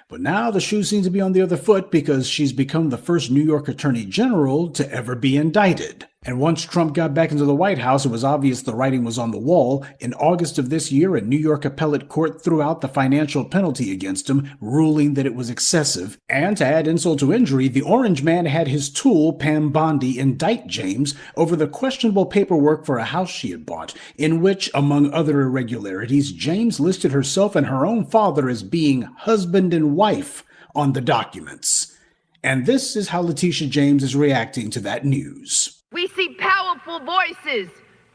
But now the shoe seems to be on the other foot because she's become the first New York Attorney General to ever be indicted. And once Trump got back into the White House, it was obvious the writing was on the wall. In August of this year, a New York appellate court threw out the financial penalty against him, ruling that it was excessive. And to add insult to injury, the orange man had his tool, Pam Bondi, indict James over the questionable paperwork for a house she had bought, in which, among other irregularities, James listed herself and her own father as being husband and wife on the documents. And this is how Letitia James is reacting to that news. We see powerful voices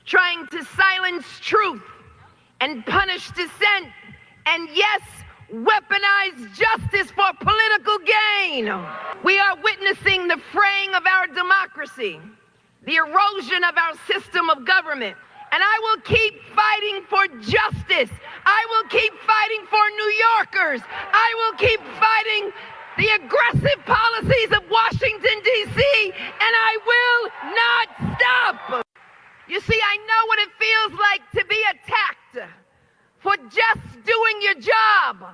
trying to silence truth and punish dissent, and yes, weaponize justice for political gain. We are witnessing the fraying of our democracy, the erosion of our system of government, and I will keep fighting for justice. I will keep fighting for New Yorkers. I will keep fighting the aggressive policies of Washington, D.C., and I will not stop. You see, I know what it feels like to be attacked for just doing your job.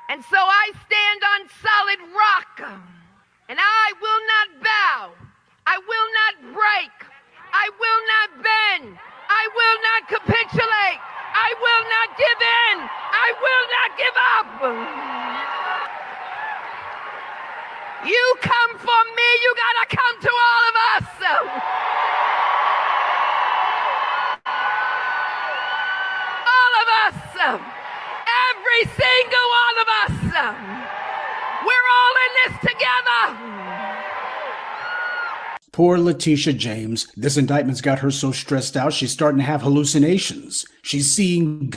And so I stand on solid rock, and I will not bow. I will not break. I will not bend. I will not capitulate. I will not give in. I will not give up. You come for me, you gotta come to all of us. All of us. Every single one of us. We're all in this together. Poor Letitia James. This indictment's got her so stressed out, she's starting to have hallucinations. She's seeing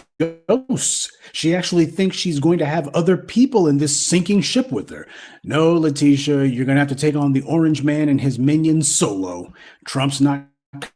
ghosts. She actually thinks she's going to have other people in this sinking ship with her. No, Letitia, you're going to have to take on the orange man and his minions solo. Trump's not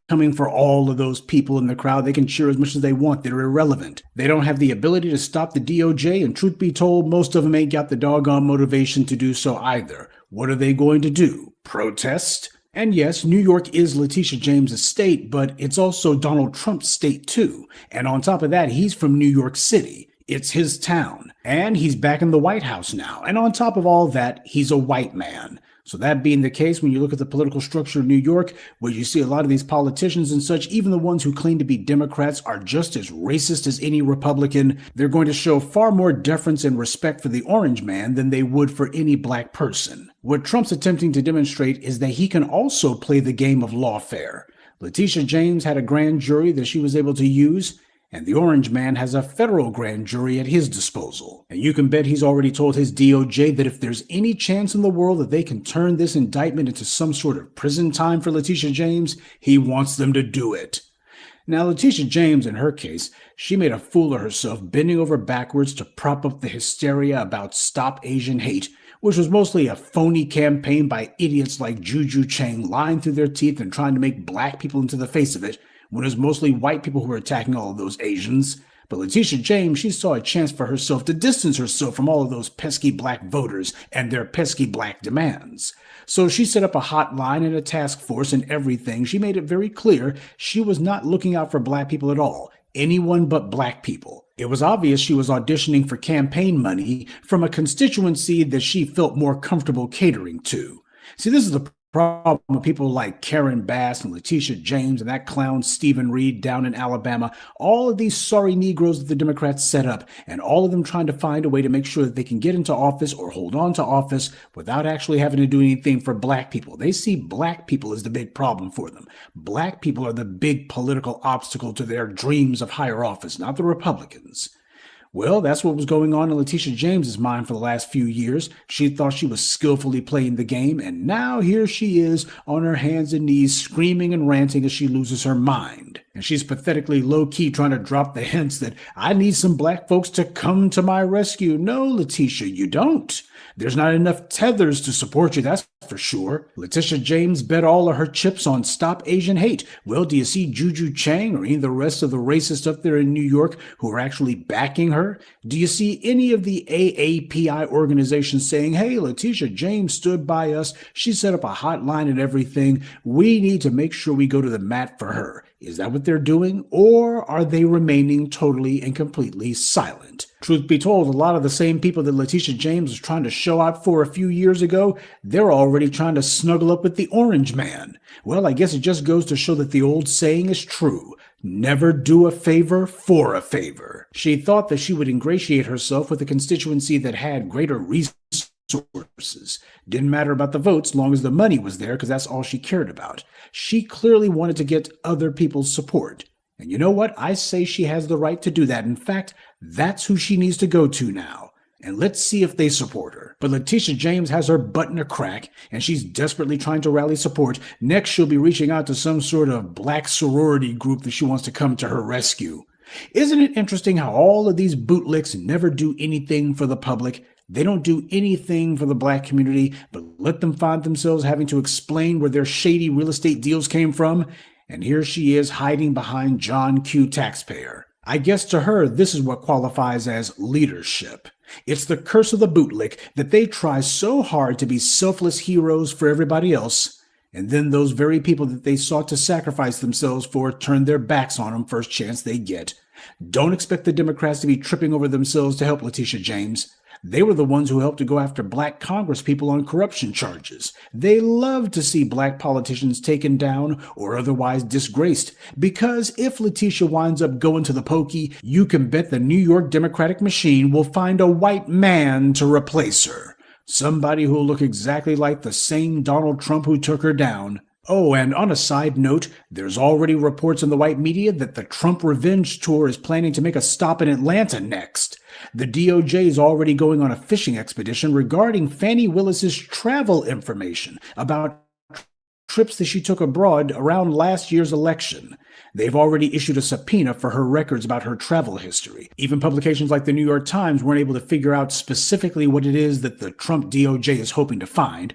coming for all of those people in the crowd. They can cheer as much as they want. They're irrelevant. They don't have the ability to stop the DOJ, and truth be told, most of them ain't got the doggone motivation to do so either. What are they going to do? Protest? And yes, New York is Letitia James' state, but it's also Donald Trump's state too. And on top of that, he's from New York City. It's his town. And he's back in the White House now. And on top of all that, he's a white man. So that being the case, when you look at the political structure of New York, where you see a lot of these politicians and such, even the ones who claim to be Democrats are just as racist as any Republican. They're going to show far more deference and respect for the orange man than they would for any black person. What Trump's attempting to demonstrate is that he can also play the game of lawfare. Letitia James had a grand jury that she was able to use, and the orange man has a federal grand jury at his disposal. And you can bet he's already told his DOJ that if there's any chance in the world that they can turn this indictment into some sort of prison time for Letitia James, he wants them to do it. Now, Letitia James, in her case, she made a fool of herself bending over backwards to prop up the hysteria about Stop Asian Hate, which was mostly a phony campaign by idiots like Juju Chang lying through their teeth and trying to make black people into the face of it, when it was mostly white people who were attacking all of those Asians. But Letitia James, she saw a chance for herself to distance herself from all of those pesky black voters and their pesky black demands. So she set up a hotline and a task force and everything. She made it very clear she was not looking out for black people at all, anyone but black people. It was obvious she was auditioning for campaign money from a constituency that she felt more comfortable catering to. See, this is the problem with people like Karen Bass and Letitia James and that clown Stephen Reed down in Alabama. All of these sorry Negroes that the Democrats set up, and all of them trying to find a way to make sure that they can get into office or hold on to office without actually having to do anything for black people. They see black people as the big problem for them. Black people are the big political obstacle to their dreams of higher office, not the Republicans. Well, that's what was going on in Letitia James's mind for the last few years. She thought she was skillfully playing the game, and now here she is on her hands and knees screaming and ranting as she loses her mind. And she's pathetically low-key trying to drop the hints that I need some black folks to come to my rescue. No, Letitia, you don't. There's not enough tethers to support you, that's for sure. Letitia James bet all of her chips on Stop Asian Hate. Well, do you see Juju Chang or any of the rest of the racists up there in New York who are actually backing her? Do you see any of the AAPI organizations saying, hey, Letitia James stood by us, she set up a hotline and everything, we need to make sure we go to the mat for her? Is that what they're doing? Or are they remaining totally and completely silent? Truth be told, a lot of the same people that Letitia James was trying to show out for a few years ago, they're already trying to snuggle up with the orange man. Well, I guess it just goes to show that the old saying is true. Never do a favor for a favor. She thought that she would ingratiate herself with a constituency that had greater resources. Didn't matter about the votes, long as the money was there, because that's all she cared about. She clearly wanted to get other people's support. And you know what? I say she has the right to do that. In fact, that's who she needs to go to now. And let's see if they support her. But Letitia James has her butt in a crack, and she's desperately trying to rally support. Next, she'll be reaching out to some sort of black sorority group that she wants to come to her rescue. Isn't it interesting how all of these bootlicks never do anything for the public? They don't do anything for the black community, but let them find themselves having to explain where their shady real estate deals came from. And here she is hiding behind John Q. Taxpayer. I guess to her, this is what qualifies as leadership. It's the curse of the bootlick that they try so hard to be selfless heroes for everybody else, and then those very people that they sought to sacrifice themselves for turn their backs on them first chance they get. Don't expect the Democrats to be tripping over themselves to help Letitia James. They were the ones who helped to go after black congresspeople on corruption charges. They love to see black politicians taken down or otherwise disgraced, because if Letitia winds up going to the pokey, you can bet the New York Democratic machine will find a white man to replace her. Somebody who will look exactly like the same Donald Trump who took her down. Oh, and on a side note, there's already reports in the white media that the Trump Revenge Tour is planning to make a stop in Atlanta next. The DOJ is already going on a fishing expedition regarding Fani Willis's travel information about trips that she took abroad around last year's election. They've already issued a subpoena for her records about her travel history. Even publications like the New York Times weren't able to figure out specifically what it is that the Trump DOJ is hoping to find.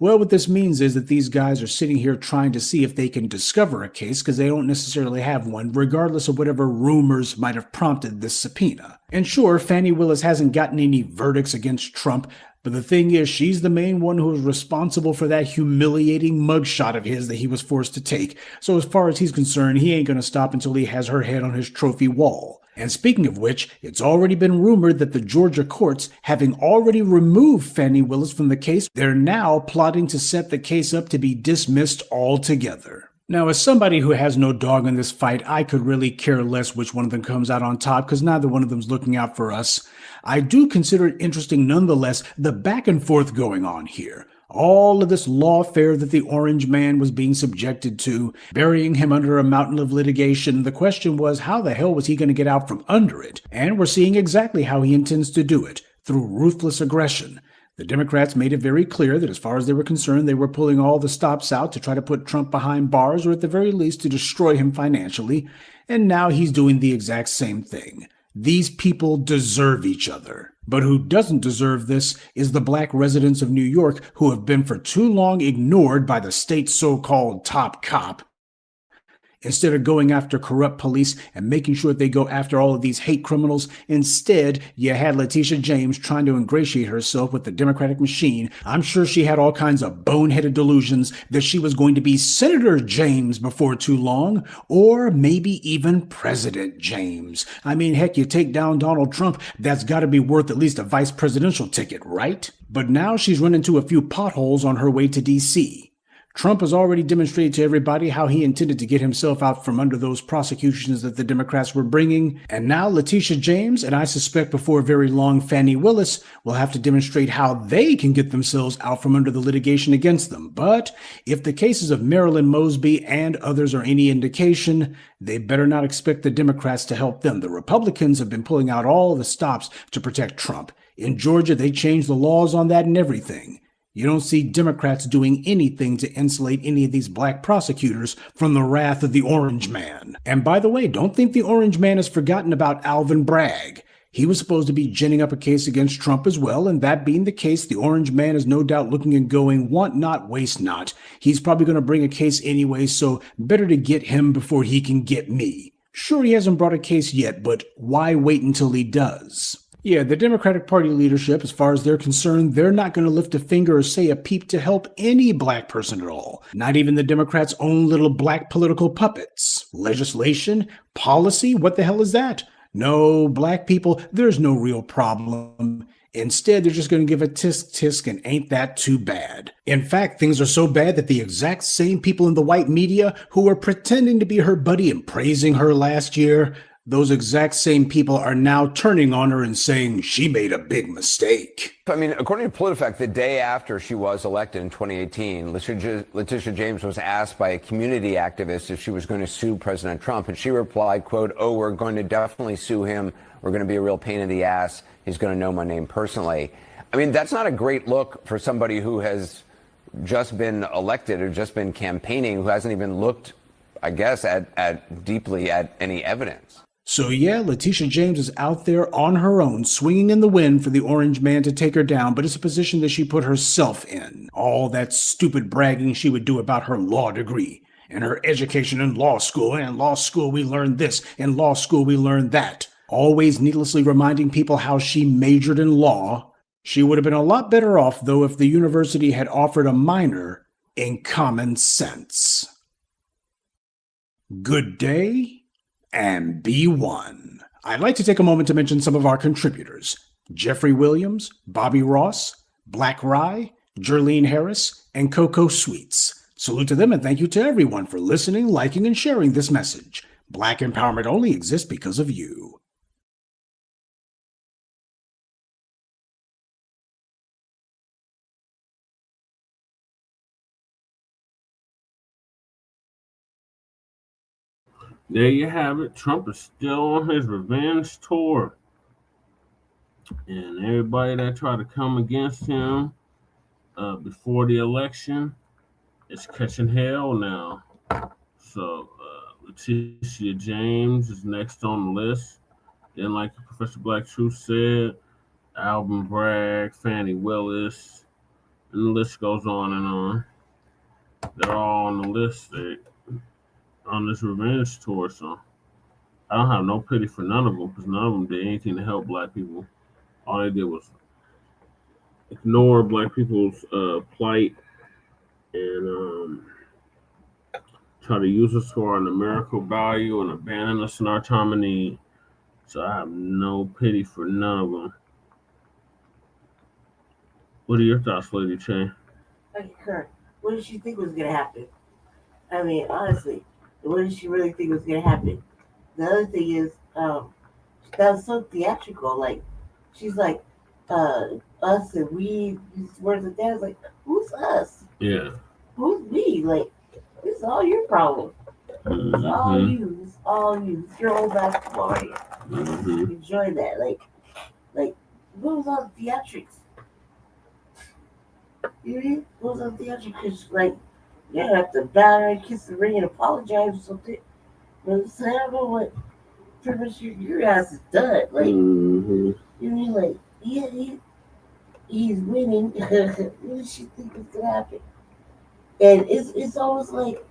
Well, what this means is that these guys are sitting here trying to see if they can discover a case because they don't necessarily have one, regardless of whatever rumors might have prompted this subpoena. And sure, Fani Willis hasn't gotten any verdicts against Trump, But the thing is, she's the main one who was responsible for that humiliating mugshot of his that he was forced to take. So as far as he's concerned, he ain't going to stop until he has her head on his trophy wall. And speaking of which, it's already been rumored that the Georgia courts, having already removed Fani Willis from the case, they're now plotting to set the case up to be dismissed altogether. Now, as somebody who has no dog in this fight, I could really care less which one of them comes out on top because neither one of them's looking out for us. I do consider it interesting nonetheless, the back and forth going on here. All of this lawfare that the Orange Man was being subjected to, burying him under a mountain of litigation. The question was, how the hell was he going to get out from under it? And we're seeing exactly how he intends to do it, through ruthless aggression. The Democrats made it very clear that as far as they were concerned, they were pulling all the stops out to try to put Trump behind bars, or at the very least to destroy him financially. And now he's doing the exact same thing. These people deserve each other. But who doesn't deserve this is the black residents of New York who have been for too long ignored by the state's so-called top cop. Instead of going after corrupt police and making sure they go after all of these hate criminals, instead, you had Letitia James trying to ingratiate herself with the Democratic machine. I'm sure she had all kinds of boneheaded delusions that she was going to be Senator James before too long, or maybe even President James. I mean, heck, you take down Donald Trump, that's got to be worth at least a vice presidential ticket, right? But now she's run into a few potholes on her way to D.C. Trump has already demonstrated to everybody how he intended to get himself out from under those prosecutions that the Democrats were bringing. And now Letitia James, and I suspect before very long Fani Willis, will have to demonstrate how they can get themselves out from under the litigation against them. But if the cases of Marilyn Mosby and others are any indication, they better not expect the Democrats to help them. The Republicans have been pulling out all the stops to protect Trump. In Georgia, they changed the laws on that and everything. You don't see Democrats doing anything to insulate any of these black prosecutors from the wrath of the Orange Man. And by the way, don't think the Orange Man has forgotten about Alvin Bragg. He was supposed to be ginning up a case against Trump as well, and that being the case, the Orange Man is no doubt looking and going, want not, waste not. He's probably going to bring a case anyway, so better to get him before he can get me. Sure, he hasn't brought a case yet, but why wait until he does? Yeah, the Democratic Party leadership, as far as they're concerned, they're not going to lift a finger or say a peep to help any black person at all. Not even the Democrats' own little black political puppets. Legislation? Policy? What the hell is that? No, black people, there's no real problem. Instead, they're just going to give a tisk-tisk, and ain't that too bad. In fact, things are so bad that the exact same people in the white media who were pretending to be her buddy and praising her last year, those exact same people are now turning on her and saying she made a big mistake. I mean, according to PolitiFact, the day after she was elected in 2018, Letitia James was asked by a community activist if she was going to sue President Trump, and she replied, quote, "Oh, we're going to definitely sue him. We're going to be a real pain in the ass. He's going to know my name personally." I mean, that's not a great look for somebody who has just been elected or just been campaigning, who hasn't even looked, I guess, at deeply at any evidence. So yeah, Letitia James is out there on her own, swinging in the wind for the Orange Man to take her down, but it's a position that she put herself in. All that stupid bragging she would do about her law degree and her education in law school. And in law school we learned this, in law school we learned that. Always needlessly reminding people how she majored in law. She would have been a lot better off, though, if the university had offered a minor in common sense. Good day. And be one. I'd like to take a moment to mention some of our contributors: Jeffrey Williams, Bobby Ross, Black Rye, Jerlene Harris, and Coco Sweets. Salute to them and thank you to everyone for listening, liking, and sharing this message. Black empowerment only exists because of you. There you have it. Trump is still on his revenge tour. And everybody that tried to come against him before the election is catching hell now. So Letitia James is next on the list. Then, like Professor Black Truth said, Alvin Bragg, Fani Willis, and the list goes on and on. They're all on the list. On this revenge tour, so I don't have no pity for none of them because none of them did anything to help black people. All they did was ignore Black people's plight and try to use us for our numerical value and abandon us in our time of need. So I have no pity for none of them. What are your thoughts, Lady Chain? I concur. What did she think was gonna happen? I mean, honestly, what did she really think was gonna happen? The other thing is, that was so theatrical. Like, she's like, us and we, these words like that. It's like, who's us? Yeah. Who's we? Like, this is all your problem. It's all you. It's all you. It's your old basketball here. Enjoy that. Like, what was all the theatrics? You know what I mean? What was all the theatrics? Because, like, you have to bow and kiss the ring and apologize or something. But so I don't know what. Pretty much your ass is done. Like, you mean, like, he's winning. What did she think was gonna happen? And it's almost like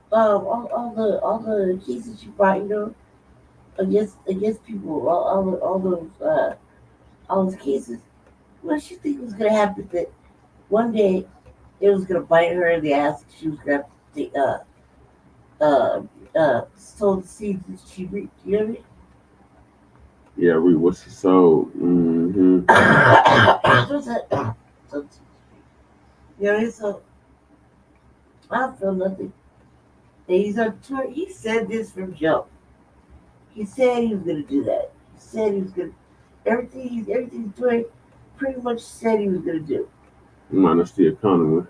all the cases she brought, you know, against people, all those cases. What did she think was gonna happen? That one day it was gonna bite her in the ass. She was gonna sow the seeds that she reaped. You know what I mean? Yeah, read what she sold. You know what I mean? So I don't feel nothing. And he's on tour. He said this from jump. He said he was gonna do that. He said he was gonna everything he's doing. Pretty much said he was gonna do. Minus the economy.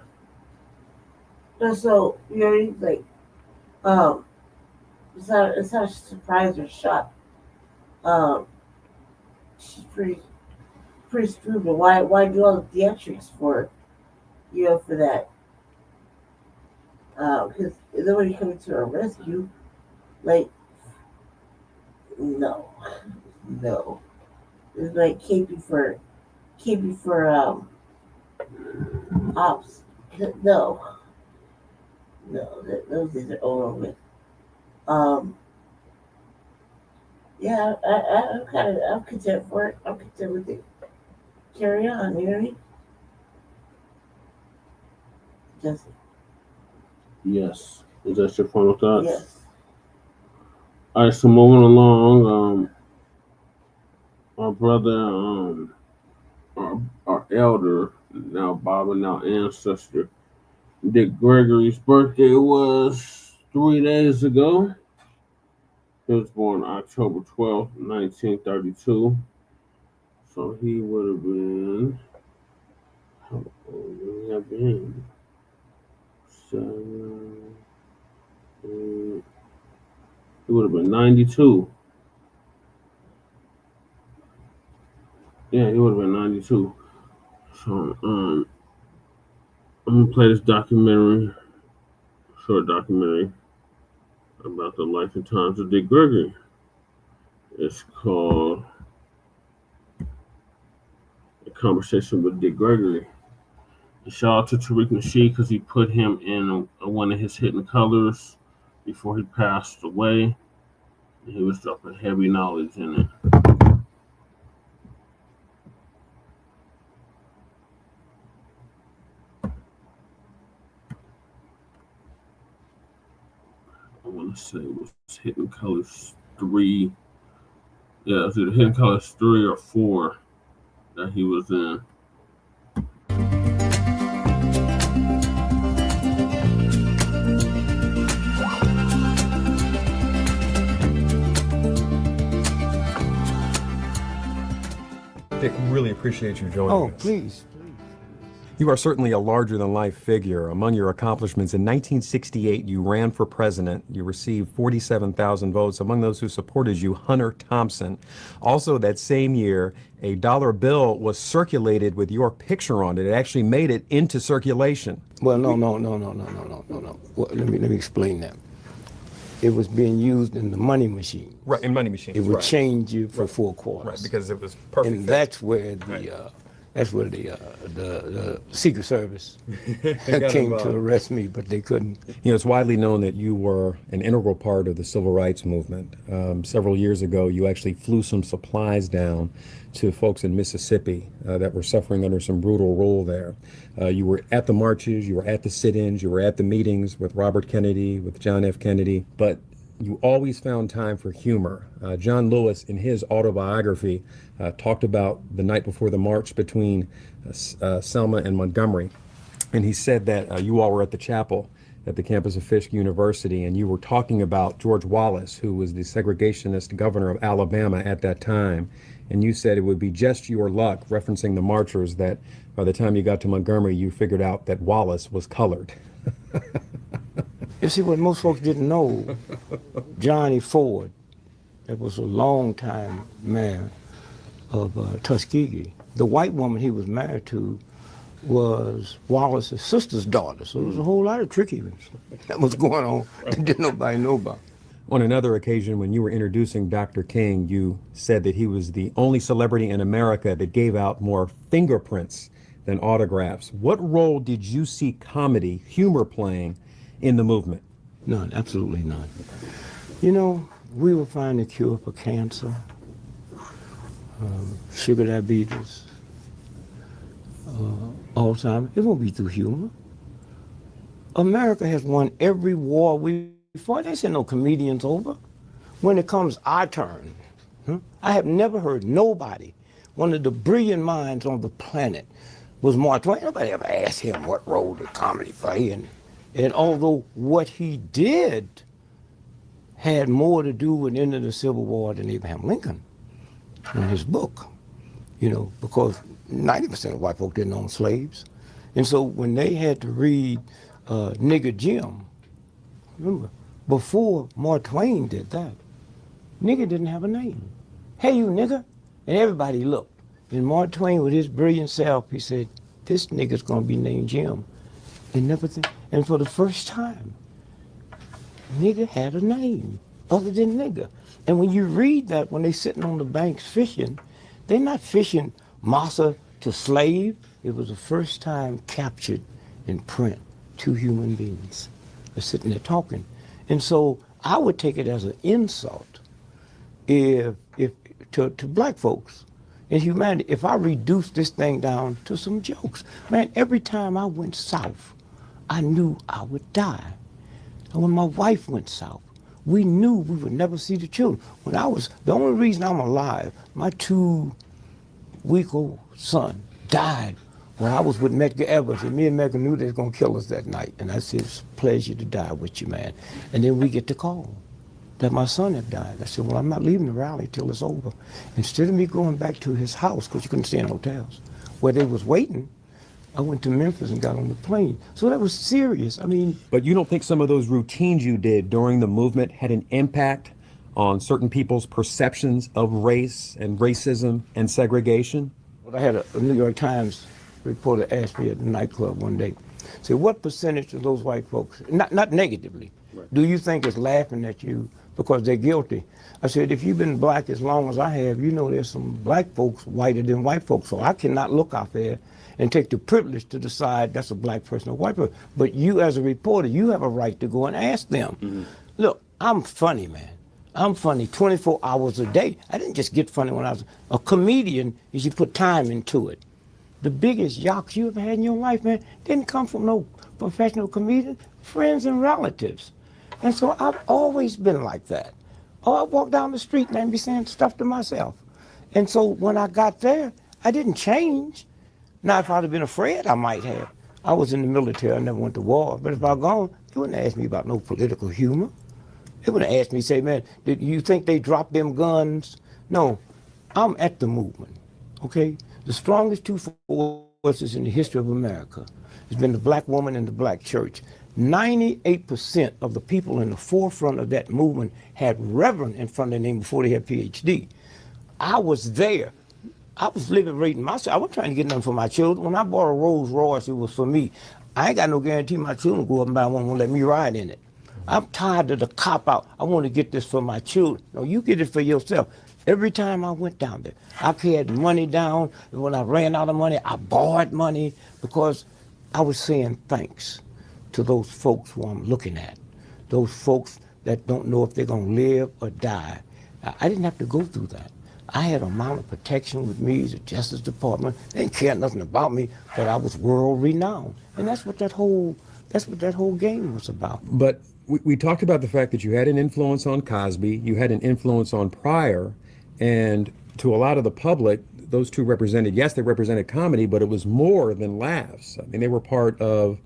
And so you know, he's like, it's not a surprise or shock. She's pretty screwed. But why do all the theatrics for, you know, for that? Because then when you come to her rescue, like, no. It's like KP for ops. No, those days are over with. Yeah, I'm content for it. I'm content with it. Carry on, you know what I mean? Just Yes. Is that your final thoughts? yes. All right, so moving along, our brother, our elder, now Bob and now ancestor, Dick Gregory's birthday was 3 days ago. He was born October 12th, 1932. So he would have been, how old would he have been? 7, 8, he would have been 92. Yeah, he would have been 92. So, I'm gonna play this documentary, short documentary about the life and times of Dick Gregory. It's called A Conversation with Dick Gregory. And shout out to Tariq Nasheed because he put him in one of his hidden colors before he passed away. And he was dropping heavy knowledge in it. I want to say it was Hidden Colors 3. Yeah, it was either Hidden Colors 3 or 4 that he was in. Dick, really appreciate you joining us. Please. You are certainly a larger-than-life figure. Among your accomplishments, in 1968, you ran for president. You received 47,000 votes. Among those who supported you, Hunter Thompson. Also, that same year, a dollar bill was circulated with your picture on it. It actually made it into circulation. Well, no. Well, let me explain that. It was being used in the money machine. Right, in money machines. It would right. change you for right. 4 quarters. Right, because it was perfect. And that's where the That's where the Secret Service Got came involved. to arrest me, but they couldn't. You know, it's widely known that you were an integral part of the civil rights movement. Several years ago, you actually flew some supplies down to folks in Mississippi that were suffering under some brutal rule there. You were at the marches, you were at the sit-ins, you were at the meetings with Robert Kennedy, with John F. Kennedy, but you always found time for humor. John Lewis, in his autobiography, talked about the night before the march between Selma and Montgomery. And he said that you all were at the chapel at the campus of Fisk University, and you were talking about George Wallace, who was the segregationist governor of Alabama at that time. And you said it would be just your luck, referencing the marchers, that by the time you got to Montgomery, you figured out that Wallace was colored. You see, what most folks didn't know, Johnny Ford, that was a long-time mayor of Tuskegee, the white woman he was married to was Wallace's sister's daughter. So there was a whole lot of trickiness that was going on that didn't nobody know about. On another occasion, when you were introducing Dr. King, you said that he was the only celebrity in America that gave out more fingerprints than autographs. What role did you see comedy, humor playing in the movement? None, absolutely none. You know, we will find a cure for cancer, sugar diabetes, Alzheimer's. It won't be through humor. America has won every war we fought. They said no comedians over. When it comes our turn, I have never heard nobody, one of the brilliant minds on the planet was Mark Twain. Nobody ever asked him what role did comedy play in. And although what he did had more to do with ending the Civil War than Abraham Lincoln in his book, you know, because 90% of white folk didn't own slaves. And so when they had to read Nigger Jim, remember, before Mark Twain did that, nigger didn't have a name. Hey, you nigger. And everybody looked. And Mark Twain, with his brilliant self, he said, this nigger's gonna be named Jim. And never and for the first time, nigger had a name other than nigger. And when you read that, when they sitting on the banks fishing, they're not fishing massa to slave. It was the first time captured in print, two human beings. They're sitting there talking. And so I would take it as an insult if to black folks and humanity if I reduce this thing down to some jokes. Man, every time I went south, I knew I would die. And when my wife went south, we knew we would never see the children. The only reason I'm alive, my 2-week-old son died when I was with Medgar Evers, and me and Medgar knew they was gonna kill us that night. And I said, it's a pleasure to die with you, man. And then we get the call that my son had died. I said, well, I'm not leaving the rally till it's over. Instead of me going back to his house, because you couldn't stay in hotels, where they was waiting, I went to Memphis and got on the plane. So that was serious. I mean. But you don't think some of those routines you did during the movement had an impact on certain people's perceptions of race and racism and segregation? Well, I had a New York Times reporter ask me at the nightclub one day, say, what percentage of those white folks, not negatively, do you think is laughing at you because they're guilty? I said, if you've been black as long as I have, you know there's some black folks whiter than white folks, so I cannot look out there and take the privilege to decide that's a black person or white person. But you as a reporter, you have a right to go and ask them. Mm-hmm. Look, I'm funny, man. I'm funny 24 hours a day. I didn't just get funny when I was a comedian, is you put time into it. The biggest yaks you ever had in your life, man, didn't come from no professional comedian, friends and relatives. And so I've always been like that. Oh, I walk down the street, man, be saying stuff to myself. And so when I got there, I didn't change. Now, if I'd have been afraid, I might have. I was in the military, I never went to war. But if I'd gone, they wouldn't ask me about no political humor. They wouldn't ask me, say, man, did you think they dropped them guns? No, I'm at the movement, okay? The strongest two forces in the history of America has been the black woman and the black church. 98% of the people in the forefront of that movement had Reverend in front of their name before they had PhD. I was there. I was liberating myself. I wasn't trying to get nothing for my children. When I bought a Rolls Royce, it was for me. I ain't got no guarantee my children go up and buy one and let me ride in it. I'm tired of the cop-out. I want to get this for my children. No, you get it for yourself. Every time I went down there, I had money down. When I ran out of money, I borrowed money because I was saying thanks to those folks who I'm looking at, those folks that don't know if they're going to live or die. I didn't have to go through that. I had a amount of protection with me, the Justice Department. They didn't care nothing about me, but I was world renowned. And that's what that whole game was about. But we talked about the fact that you had an influence on Cosby, you had an influence on Pryor, and to a lot of the public, those two represented, yes, they represented comedy, but it was more than laughs. I mean, they were part of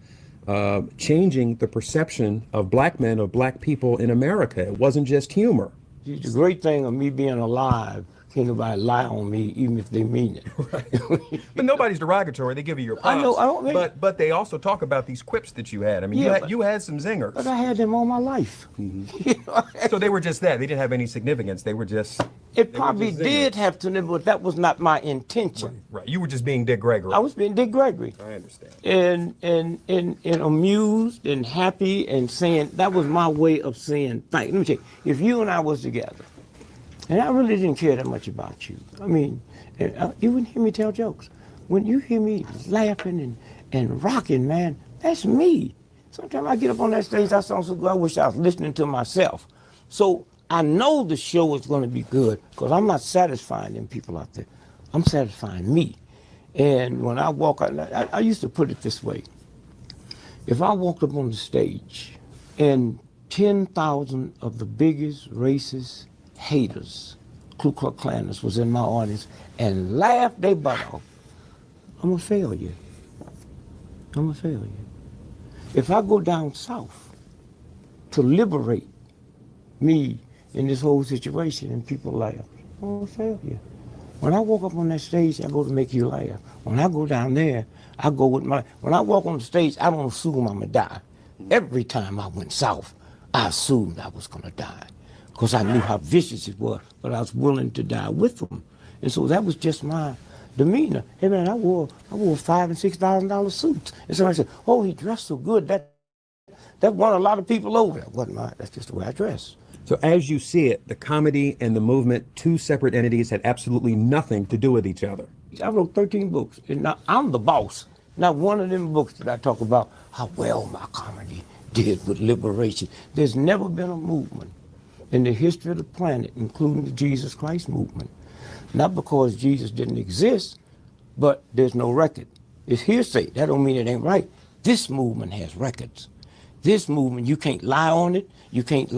changing the perception of black men, of black people in America. It wasn't just humor. The great thing of me being alive, can't nobody lie on me, even if they mean it. Right. But nobody's derogatory. They give you your props. I know. But they also talk about these quips that you had. I mean, you had some zingers. But I had them all my life. Mm-hmm. So they were just that. They didn't have any significance. They were just. It probably did have to, but that was not my intention. Right. You were just being Dick Gregory. I was being Dick Gregory. I understand. And amused and happy and saying, that was my way of saying thanks. Let me tell you, if you and I was together, and I really didn't care that much about you. I mean, you wouldn't hear me tell jokes. When you hear me laughing and rocking, man, that's me. Sometimes I get up on that stage, I sound so good, I wish I was listening to myself. So I know the show is going to be good because I'm not satisfying them people out there. I'm satisfying me. And when I walk out, I used to put it this way. If I walked up on the stage and 10,000 of the biggest racist haters, Ku Klux Klanners was in my audience and laughed their butt off, I'm a failure. I'm a failure. If I go down south to liberate me in this whole situation and people laugh, I'm a failure. When I walk up on that stage, I go to make you laugh. When I go down there, I go with when I walk on the stage, I don't assume I'm gonna die. Every time I went south, I assumed I was gonna die, because I knew how vicious it was, but I was willing to die with them. And so that was just my demeanor. Hey man, I wore $5,000 and $6,000 suits. And somebody said, oh, he dressed so good, that won a lot of people over. That wasn't that's just the way I dress. So as you see it, the comedy and the movement, two separate entities, had absolutely nothing to do with each other. I wrote 13 books, and now I'm the boss. Not one of them books that I talk about how well my comedy did with liberation. There's never been a movement in the history of the planet, including the Jesus Christ movement, not because Jesus didn't exist, but there's no record. It's hearsay. That don't mean it ain't right. This movement has records. This movement, you can't lie on it. You can't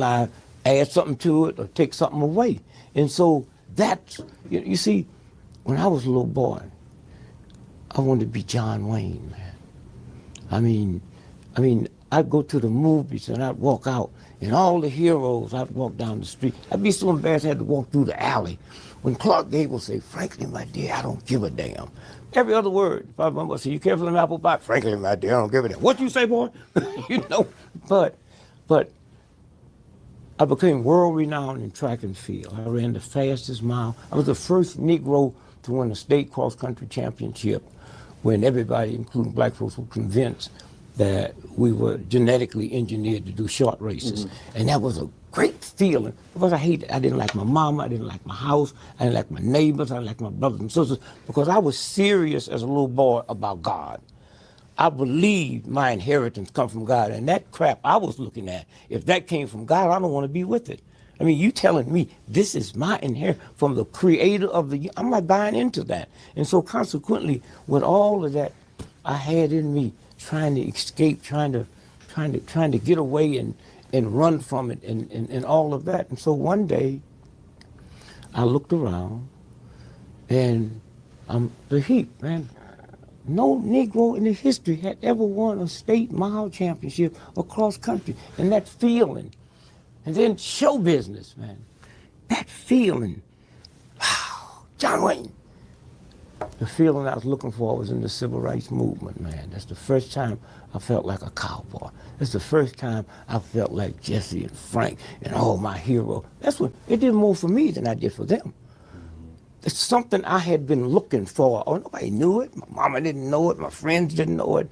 add something to it or take something away. And so that's, you see, when I was a little boy, I wanted to be John Wayne, man. I mean, I'd go to the movies and I'd walk out, and all the heroes, I'd walk down the street. I'd be so embarrassed I had to walk through the alley. When Clark Gable say, frankly, my dear, I don't give a damn. Every other word. If I remember, say, you care for them apple pie? Frankly, my dear, I don't give a damn. What you say, boy? You know, but I became world renowned in track and field. I ran the fastest mile. I was the first Negro to win a state cross country championship when everybody, including black folks, were convinced that we were genetically engineered to do short races. Mm-hmm. And that was a great feeling because I didn't like my mama, I didn't like my house, I didn't like my neighbors, I didn't like my brothers and sisters, because I was serious as a little boy about God. I believed my inheritance come from God, and that crap I was looking at, if that came from God, I don't want to be with it. I mean, you telling me this is my inheritance from the creator of the, I'm not buying into that. And so consequently, with all of that I had in me, trying to escape, trying to get away and run from it and all of that. And so one day I looked around and the heap, man. No Negro in the history had ever won a state mile championship across country. And that feeling, and then show business, man. That feeling, wow, John Wayne. The feeling I was looking for was in the civil rights movement, man. That's the first time I felt like a cowboy. That's the first time I felt like Jesse and Frank and all my heroes. That's what, it did more for me than I did for them. It's something I had been looking for. Oh, nobody knew it. My mama didn't know it. My friends didn't know it.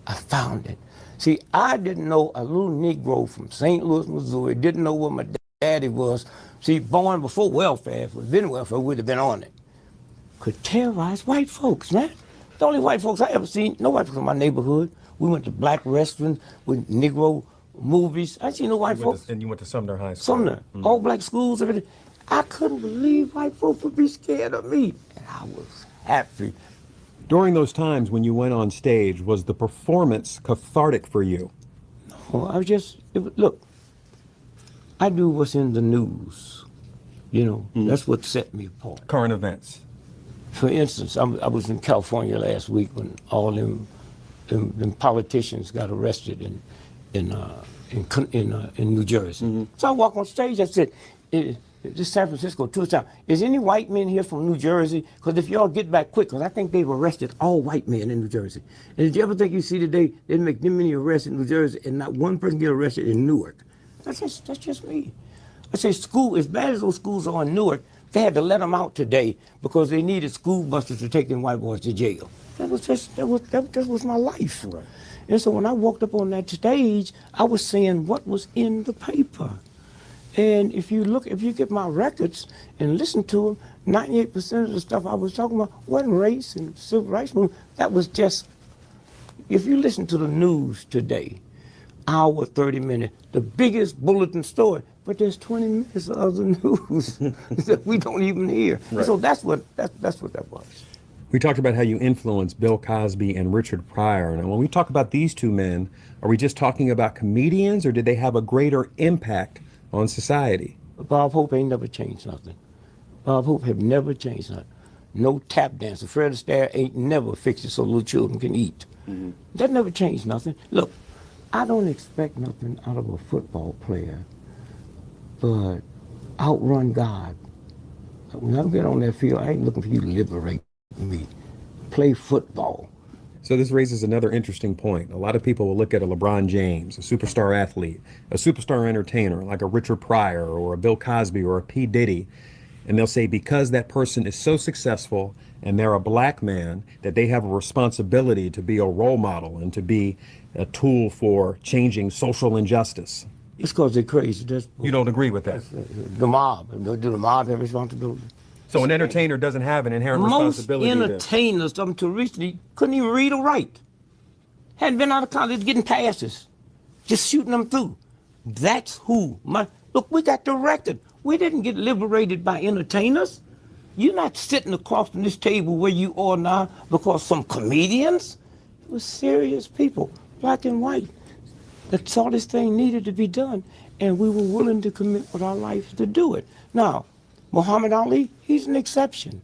I found it. See, I didn't know a little Negro from St. Louis, Missouri, didn't know where my dad daddy was, see, born before welfare. If it had been welfare, we'd have been on it. Could terrorize white folks, man. The only white folks I ever seen, no white folks in my neighborhood. We went to black restaurants with Negro movies. I seen no white folks. And you went to Sumner High School. Sumner, all black schools, everything. I couldn't believe white folks would be scared of me. And I was happy. During those times when you went on stage, was the performance cathartic for you? No, I was just, look, I do what's in the news. You know, that's what set me apart. Current events. For instance, I was in California last week when all them politicians got arrested in New Jersey. So I walked on stage. I said, "This is San Francisco tourist town. Is any white men here from New Jersey? Because if y'all get back quick, because I think they've arrested all white men in New Jersey. And did you ever think you see today they make them many arrests in New Jersey and not one person get arrested in Newark? That's just me. I say school, as bad as those schools are in Newark, they had to let them out today because they needed school buses to take them white boys to jail. That was my life. Right. And so when I walked up on that stage, I was saying what was in the paper. And if you get my records and listen to them, 98% of the stuff I was talking about wasn't race and civil rights movement. That was just, if you listen to the news today, hour, 30 minutes, the biggest bulletin story, but there's 20 minutes of other news that we don't even hear. Right. So that's what that was. We talked about how you influenced Bill Cosby and Richard Pryor. Now, when we talk about these two men, are we just talking about comedians, or did they have a greater impact on society? Bob Hope ain't never changed nothing. Bob Hope have never changed nothing. No tap dancer. Fred Astaire ain't never fixed it so little children can eat. That never changed nothing. Look, I don't expect nothing out of a football player, but outrun God. When I get on that field, I ain't looking for you to liberate me. Play football. So this raises another interesting point. A lot of people will look at a LeBron James, a superstar athlete, a superstar entertainer like a Richard Pryor or a Bill Cosby or a P. Diddy, and they'll say because that person is so successful and they're a black man, that they have a responsibility to be a role model and to be a tool for changing social injustice. It's because they're crazy. You don't agree with that? The mob. Do the mob have responsibility? So an entertainer doesn't have an inherent responsibility. Most entertainers up until recently couldn't even read or write. Hadn't been out of college getting passes. Just shooting them through. That's who. Look, we got the record. We didn't get liberated by entertainers. You're not sitting across from this table where you are now because some comedians. It was serious people, black and white, that saw this thing needed to be done, and we were willing to commit with our lives to do it. Now, Muhammad Ali, he's an exception,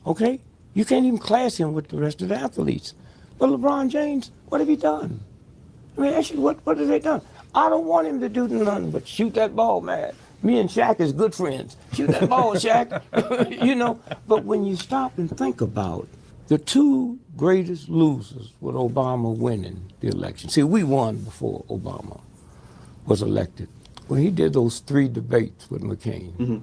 okay? You can't even class him with the rest of the athletes. But LeBron James, what have he done? I mean, actually, what has he done? I don't want him to do nothing but shoot that ball, man. Me and Shaq is good friends. Shoot that ball, Shaq. You know, but when you stop and think about the two greatest losers with Obama winning the election. See, we won before Obama was elected. When he did those 3 debates with McCain,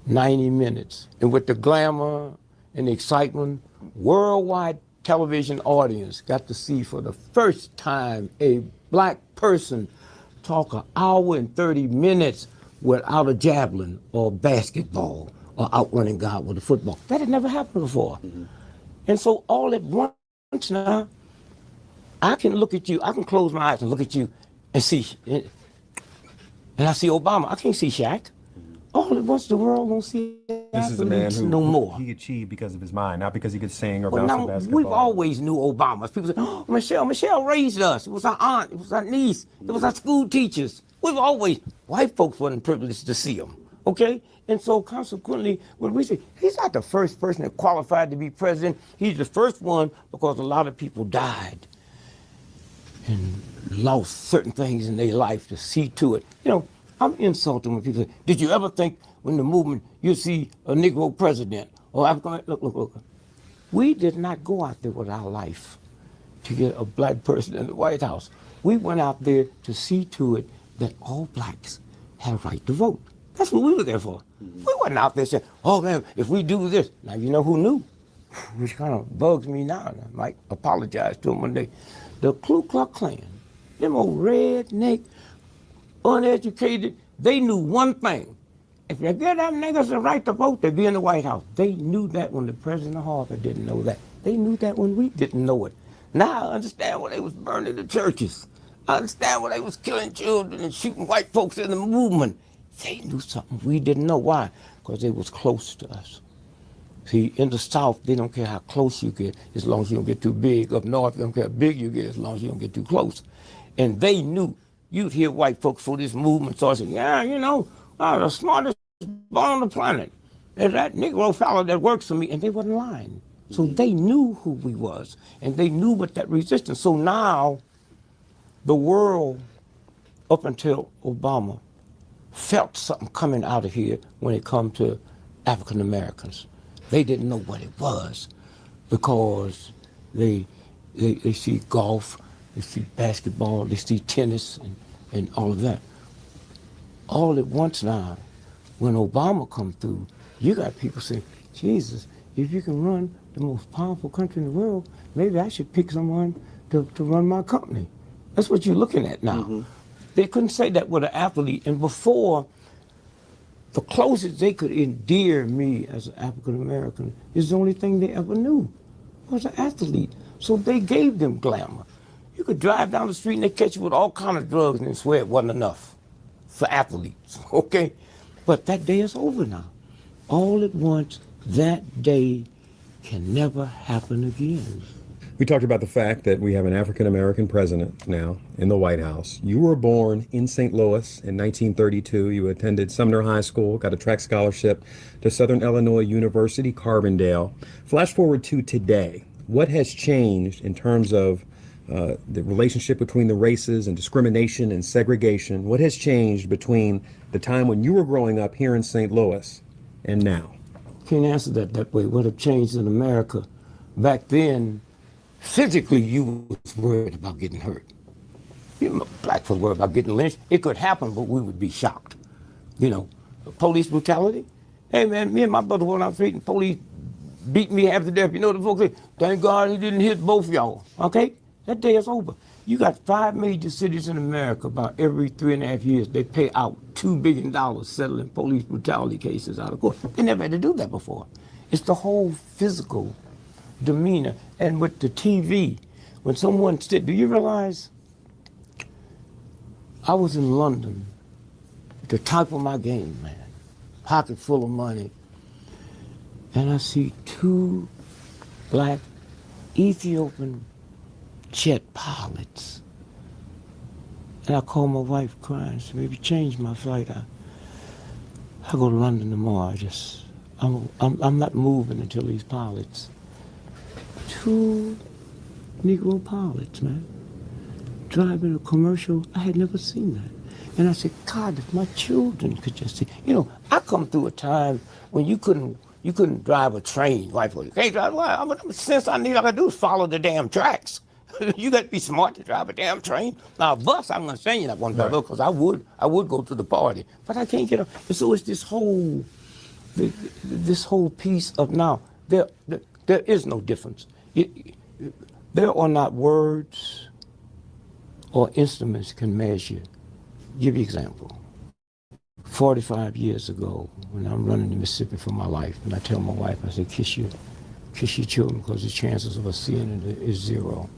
90 minutes, and with the glamour and the excitement, worldwide television audience got to see for the first time a black person talk 1 hour and 30 minutes without a javelin or basketball or outrunning God with a football. That had never happened before. And so all at once now, I can look at you, I can close my eyes and look at you and see, and I see Obama. I can't see Shaq. All at once the world won't see This is a man who no more. he achieved because of his mind, not because he could sing or Well, bounce now, a basketball. we've always knew Obama. People say, oh, Michelle raised us. It was our aunt, it was our niece, it was our school teachers. We've always, white folks weren't privileged to see him, okay? And so consequently, when we say, he's not the first person that qualified to be president, he's the first one because a lot of people died and lost certain things in their life to see to it. You know, I'm insulted when people say, did you ever think when the movement, you see a Negro president or African, look. We did not go out there with our life to get a black person in the White House. We went out there to see to it that all blacks had a right to vote. That's what we were there for. We wasn't out there saying, oh man, if we do this. Now, you know who knew? Which kind of bugs me now, and I might apologize to him one day. The Ku Klux Klan, them old redneck, uneducated, they knew one thing. if you give them niggas the right to vote, they'd be in the White House. They knew that when the President of Harvard didn't know that. They knew that when we didn't know it. Now I understand why they was burning the churches. I understand why they was killing children and shooting white folks in the movement. They knew something we didn't know. Why? Because they was close to us. See, in the South, they don't care how close you get as long as you don't get too big. Up north, they don't care how big you get as long as you don't get too close. And they knew. You'd hear white folks for this movement start saying, yeah, you know, the smartest ball on the planet. There's that Negro fellow that works for me. And they wasn't lying. So they knew who we was. And they knew what that resistance. So now, the world, up until Obama, felt something coming out of here when it come to African Americans. They didn't know what it was because they see golf, they see basketball, they see tennis and all of that. All at once now, when Obama come through, you got people saying, Jesus, if you can run the most powerful country in the world, maybe I should pick someone to run my company. That's what you're looking at now. Mm-hmm. They couldn't say that with an athlete. And before, the closest they could endear me as an African American is the only thing they ever knew was an athlete. So they gave them glamour. You could drive down the street and they catch you with all kind of drugs and swear it wasn't enough for athletes, okay? But that day is over now. All at once, that day can never happen again. We talked about the fact that we have an African-American president now in the White House. You were born in St. Louis in 1932. You attended Sumner High School, got a track scholarship to Southern Illinois University, Carbondale. Flash forward to today. What has changed in terms of the relationship between the races and discrimination and segregation? What has changed between the time when you were growing up here in St. Louis and now? Can't answer that way. What have changed in America? Back then, physically, you was worried about getting hurt. You know, black folks worried about getting lynched. It could happen, but we would be shocked. You know, police brutality. Hey, man, me and my brother went out the street and police beat me half to death. You know, the folks say, thank God he didn't hit both of y'all. Okay? That day is over. You got 5 major cities in America, about every 3.5 years, they pay out $2 billion settling police brutality cases out of court. They never had to do that before. It's the whole physical demeanor. And with the TV, when someone said, do you realize I was in London, the top of my game, man, pocket full of money, and I see 2 black Ethiopian jet pilots. And I call my wife crying, so maybe change my flight. I go to London tomorrow. I'm not moving until these pilots. 2 Negro pilots, man, driving a commercial. I had never seen that. And I said, God, if my children could just see. You know, I come through a time when you couldn't drive a train. White folks, you can't drive. Well, since I need, all I gotta do is follow the damn tracks. You got to be smart to drive a damn train. Now, a bus, I'm going to send you that one, brother, because I would go to the party, but I can't get up. And so it's this whole piece of now. There is no difference. There are not words or instruments can measure. Give you an example. 45 years ago, when I'm running to Mississippi for my life, and I tell my wife, I say, kiss your children, because the chances of us seeing it is 0.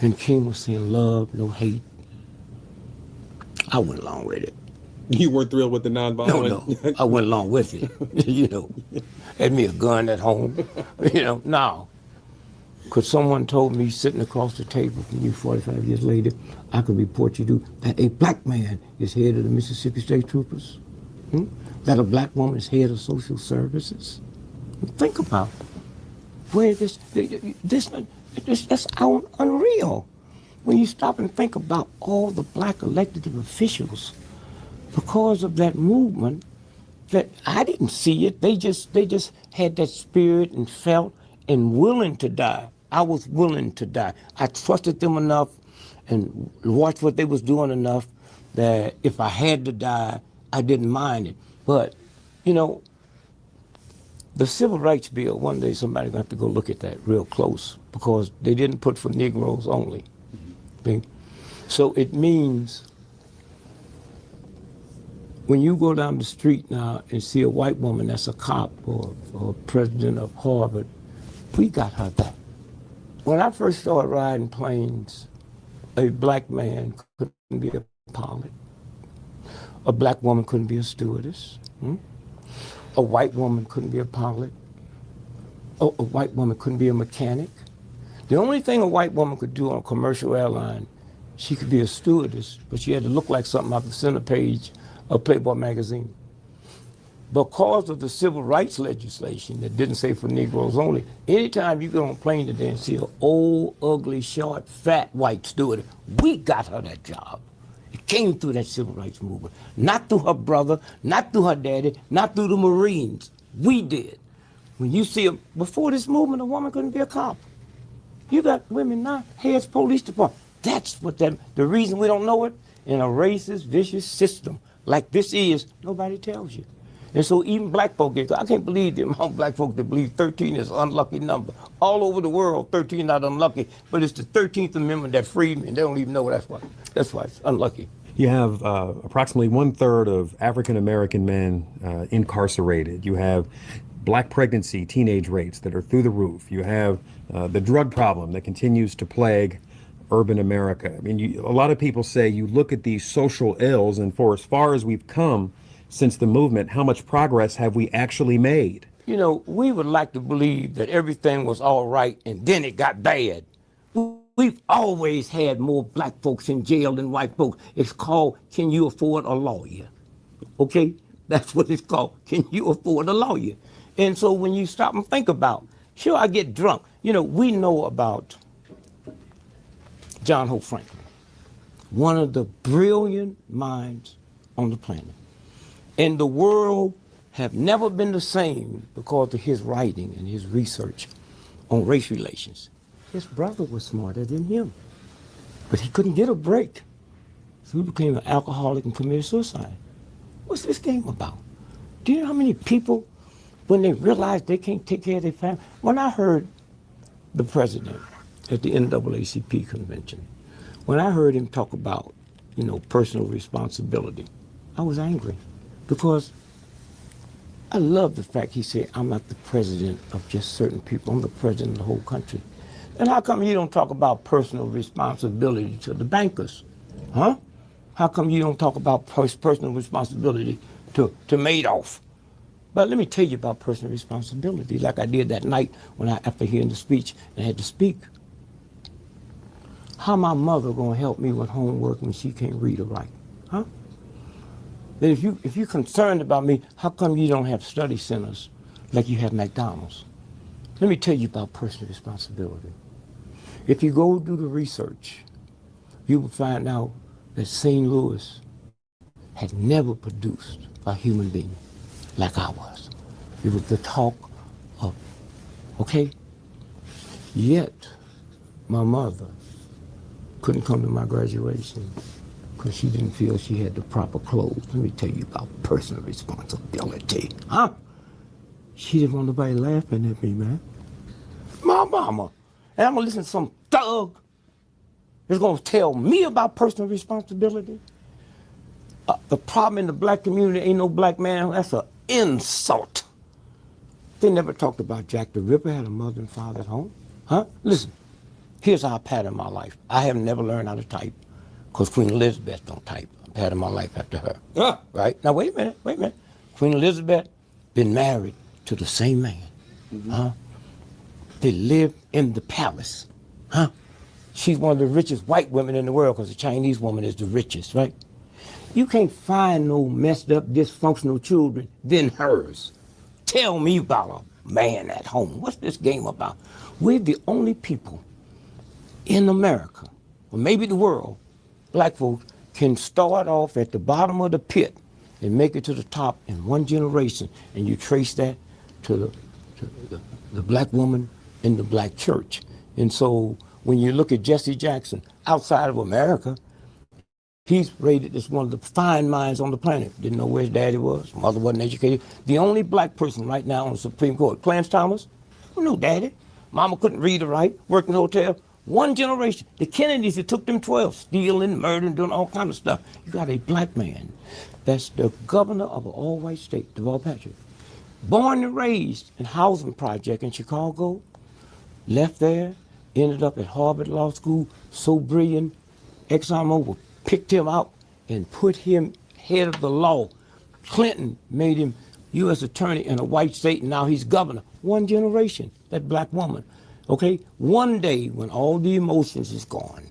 And King was saying love, no hate. I went along with it. You weren't thrilled with the nonviolent? No, I went along with it. You know, had me a gun at home. You know, now, because someone told me sitting across the table from you 45 years later, I could report you that a black man is head of the Mississippi State Troopers, that a black woman is head of social services. Think about where that's unreal. When you stop and think about all the black elected officials, because of that movement, that I didn't see it. They just had that spirit and felt and willing to die. I was willing to die. I trusted them enough and watched what they was doing enough that if I had to die, I didn't mind it. But, you know, the Civil Rights Bill, one day somebody's going to have to go look at that real close, because they didn't put for Negroes only. So it means When you go down the street now and see a white woman that's a cop or president of Harvard, we got her back. When I first started riding planes, a black man couldn't be a pilot. A black woman couldn't be a stewardess. A white woman couldn't be a pilot. A white woman couldn't be a mechanic. The only thing a white woman could do on a commercial airline, she could be a stewardess, but she had to look like something off the center page of Playboy magazine. Because of the civil rights legislation that didn't say for Negroes only, anytime you get on a plane today and see an old, ugly, short, fat white steward, we got her that job. It came through that civil rights movement. Not through her brother, not through her daddy, not through the Marines. We did. When you see before this movement, a woman couldn't be a cop. You got women now, heads police department. That's what the reason we don't know it, in a racist, vicious system like this is, nobody tells you. And so even black folk I can't believe the amount of black folk that believe 13 is an unlucky number. All over the world, 13 not unlucky, but it's the 13th Amendment that freed me, and they don't even know that's why it's unlucky. You have approximately 1/3 of African American men incarcerated. You have black pregnancy, teenage rates that are through the roof. You have the drug problem that continues to plague urban America. I mean, a lot of people say you look at these social ills, and for as far as we've come since the movement, how much progress have we actually made? You know, we would like to believe that everything was all right and then it got bad. We've always had more black folks in jail than white folks. It's called, can you afford a lawyer? Okay, that's what it's called. Can you afford a lawyer? And so when you stop and think about, sure, I get drunk. You know, we know about John Hope Franklin, one of the brilliant minds on the planet. And the world have never been the same because of his writing and his research on race relations. His brother was smarter than him, but he couldn't get a break. So he became an alcoholic and committed suicide. What's this game about? Do you know how many people, when they realize they can't take care of their family? When I heard the president at the NAACP convention, when I heard him talk about, you know, personal responsibility, I was angry because I love the fact he said, I'm not the president of just certain people, I'm the president of the whole country. And how come you don't talk about personal responsibility to the bankers? Huh? How come you don't talk about personal responsibility to Madoff? But let me tell you about personal responsibility, like I did that night when after hearing the speech, and I had to speak. How my mother gonna help me with homework when she can't read or write? Huh? Then if you're concerned about me, how come you don't have study centers like you have McDonald's? Let me tell you about personal responsibility. If you go do the research, you will find out that St. Louis had never produced a human being like I was. It was the talk of, okay? Yet, my mother couldn't come to my graduation because she didn't feel she had the proper clothes. Let me tell you about personal responsibility, huh? She didn't want nobody laughing at me, man. My mama. And I'm gonna listen to some thug that's gonna tell me about personal responsibility. The problem in the black community ain't no black man, that's an insult. They never talked about Jack the Ripper had a mother and father at home, huh? Listen, here's how I pattern my life. I have never learned how to type because Queen Elizabeth don't type. I pattern my life after her, right? Now wait a minute. Queen Elizabeth been married to the same man, huh? They live in the palace, huh? She's one of the richest white women in the world because the Chinese woman is the richest, right? You can't find no messed up, dysfunctional children than hers. Tell me about a man at home. What's this game about? We're the only people in America, or maybe the world, black folks, can start off at the bottom of the pit and make it to the top in one generation, and you trace that to the black woman in the black church. And so when you look at Jesse Jackson, outside of America, he's rated as one of the fine minds on the planet. Didn't know where his daddy was, mother wasn't educated. The only black person right now on the Supreme Court, Clarence Thomas, no daddy. Mama couldn't read or write, worked in a hotel. One generation. The Kennedys, it took them 12, stealing, murdering, doing all kind of stuff. You got a black man that's the governor of an all-white state, Deval Patrick, born and raised in housing project in Chicago, left there, ended up at Harvard Law School, so brilliant, ExxonMobil picked him out and put him head of the law. Clinton made him U.S. attorney in a white state, and now he's governor. One generation, that black woman. Okay, one day when all the emotions is gone,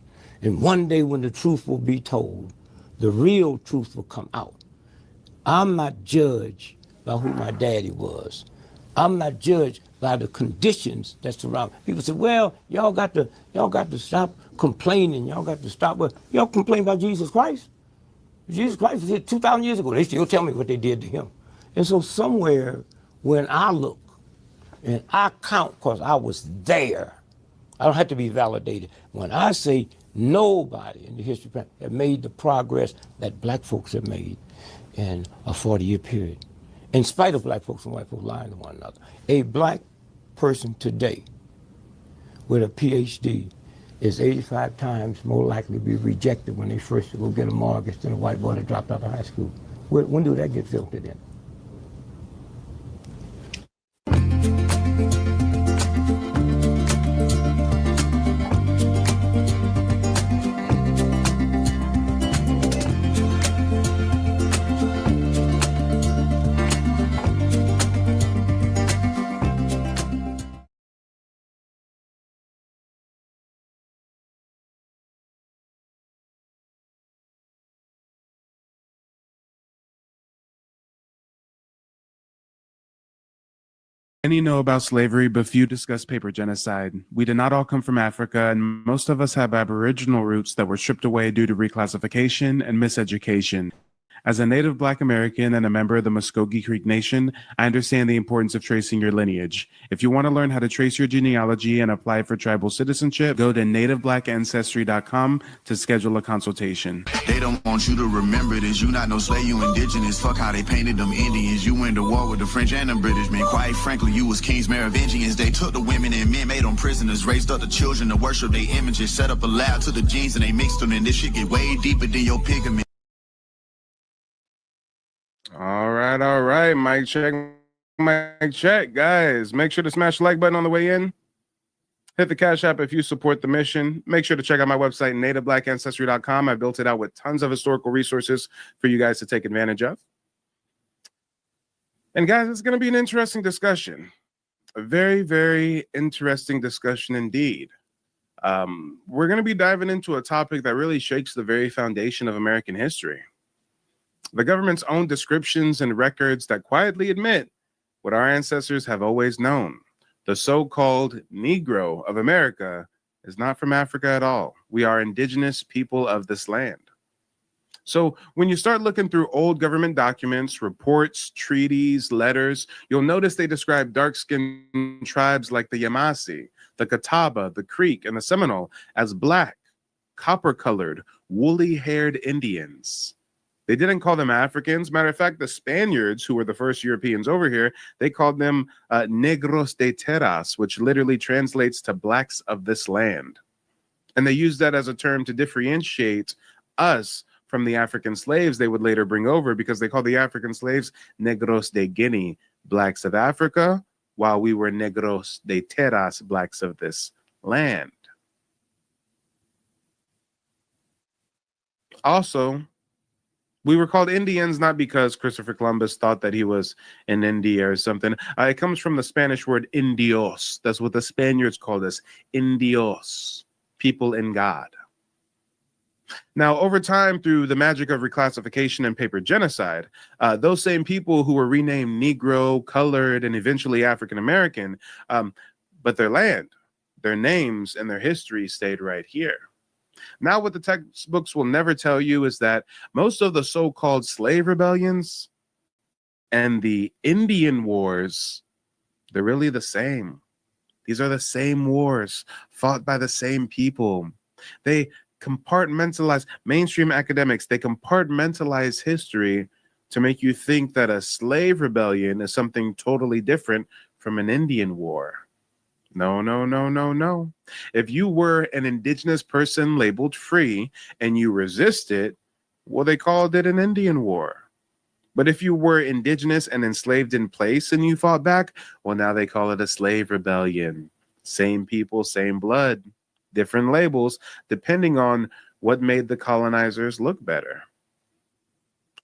and one day when the truth will be told, the real truth will come out. I'm not judged by who my daddy was. I'm not judged by the conditions that surround. People say, well, y'all got to stop complaining. Y'all got to stop. Well, y'all complain about Jesus Christ. Jesus Christ was here 2,000 years ago. They still tell me what they did to him. And so somewhere when I look and I count, because I was there, I don't have to be validated. When I say nobody in the history have made the progress that black folks have made in a 40-year period, in spite of black folks and white folks lying to one another, a black person today with a PhD is 85 times more likely to be rejected when they first go get a mortgage than a white boy that dropped out of high school. When do that get filtered in? Many know about slavery, but few discuss paper genocide. We did not all come from Africa, and most of us have Aboriginal roots that were stripped away due to reclassification and miseducation. As a native Black American and a member of the Muskogee Creek Nation, I understand the importance of tracing your lineage. If you want to learn how to trace your genealogy and apply for tribal citizenship, go to nativeblackancestry.com to schedule a consultation. They don't want you to remember this. You not no slave, you indigenous. Fuck how they painted them Indians. You went to war with the French and the British, man. Quite frankly, you was kings Merovingians. They took the women and men, made them prisoners, raised up the children to worship their images, set up a lab to the genes and they mixed them, and this shit get way deeper than your pigment. All right. Mic check, guys. Make sure to smash the like button on the way in. Hit the Cash App if you support the mission. Make sure to check out my website, nativeblackancestry.com. I built it out with tons of historical resources for you guys to take advantage of. And guys, it's going to be an interesting discussion. A very, very interesting discussion indeed. We're going to be diving into a topic that really shakes the very foundation of American history. The government's own descriptions and records that quietly admit what our ancestors have always known. The so-called Negro of America is not from Africa at all. We are indigenous people of this land. So when you start looking through old government documents, reports, treaties, letters, you'll notice they describe dark-skinned tribes like the Yamasee, the Catawba, the Creek, and the Seminole as black, copper-colored, woolly-haired Indians. They didn't call them Africans. Matter of fact, the Spaniards, who were the first Europeans over here, they called them negros de terras, which literally translates to blacks of this land. And they used that as a term to differentiate us from the African slaves they would later bring over, because they called the African slaves negros de Guinea, blacks of Africa, while we were negros de terras, blacks of this land. Also, we were called Indians not because Christopher Columbus thought that he was in India or something. It comes from the Spanish word indios. That's what the Spaniards called us, indios, people in God. Now, over time, through the magic of reclassification and paper genocide, those same people who were renamed Negro, colored, and eventually African American, but their land, their names, and their history stayed right here. Now, what the textbooks will never tell you is that most of the so-called slave rebellions and the Indian wars, they're really the same. These are the same wars fought by the same people. They compartmentalize, mainstream academics, they compartmentalize history to make you think that a slave rebellion is something totally different from an Indian war. No, no, no, no, no. If you were an indigenous person labeled free and you resisted, well, they called it an Indian war. But if you were indigenous and enslaved in place and you fought back, well, now they call it a slave rebellion. Same people, same blood, different labels, depending on what made the colonizers look better.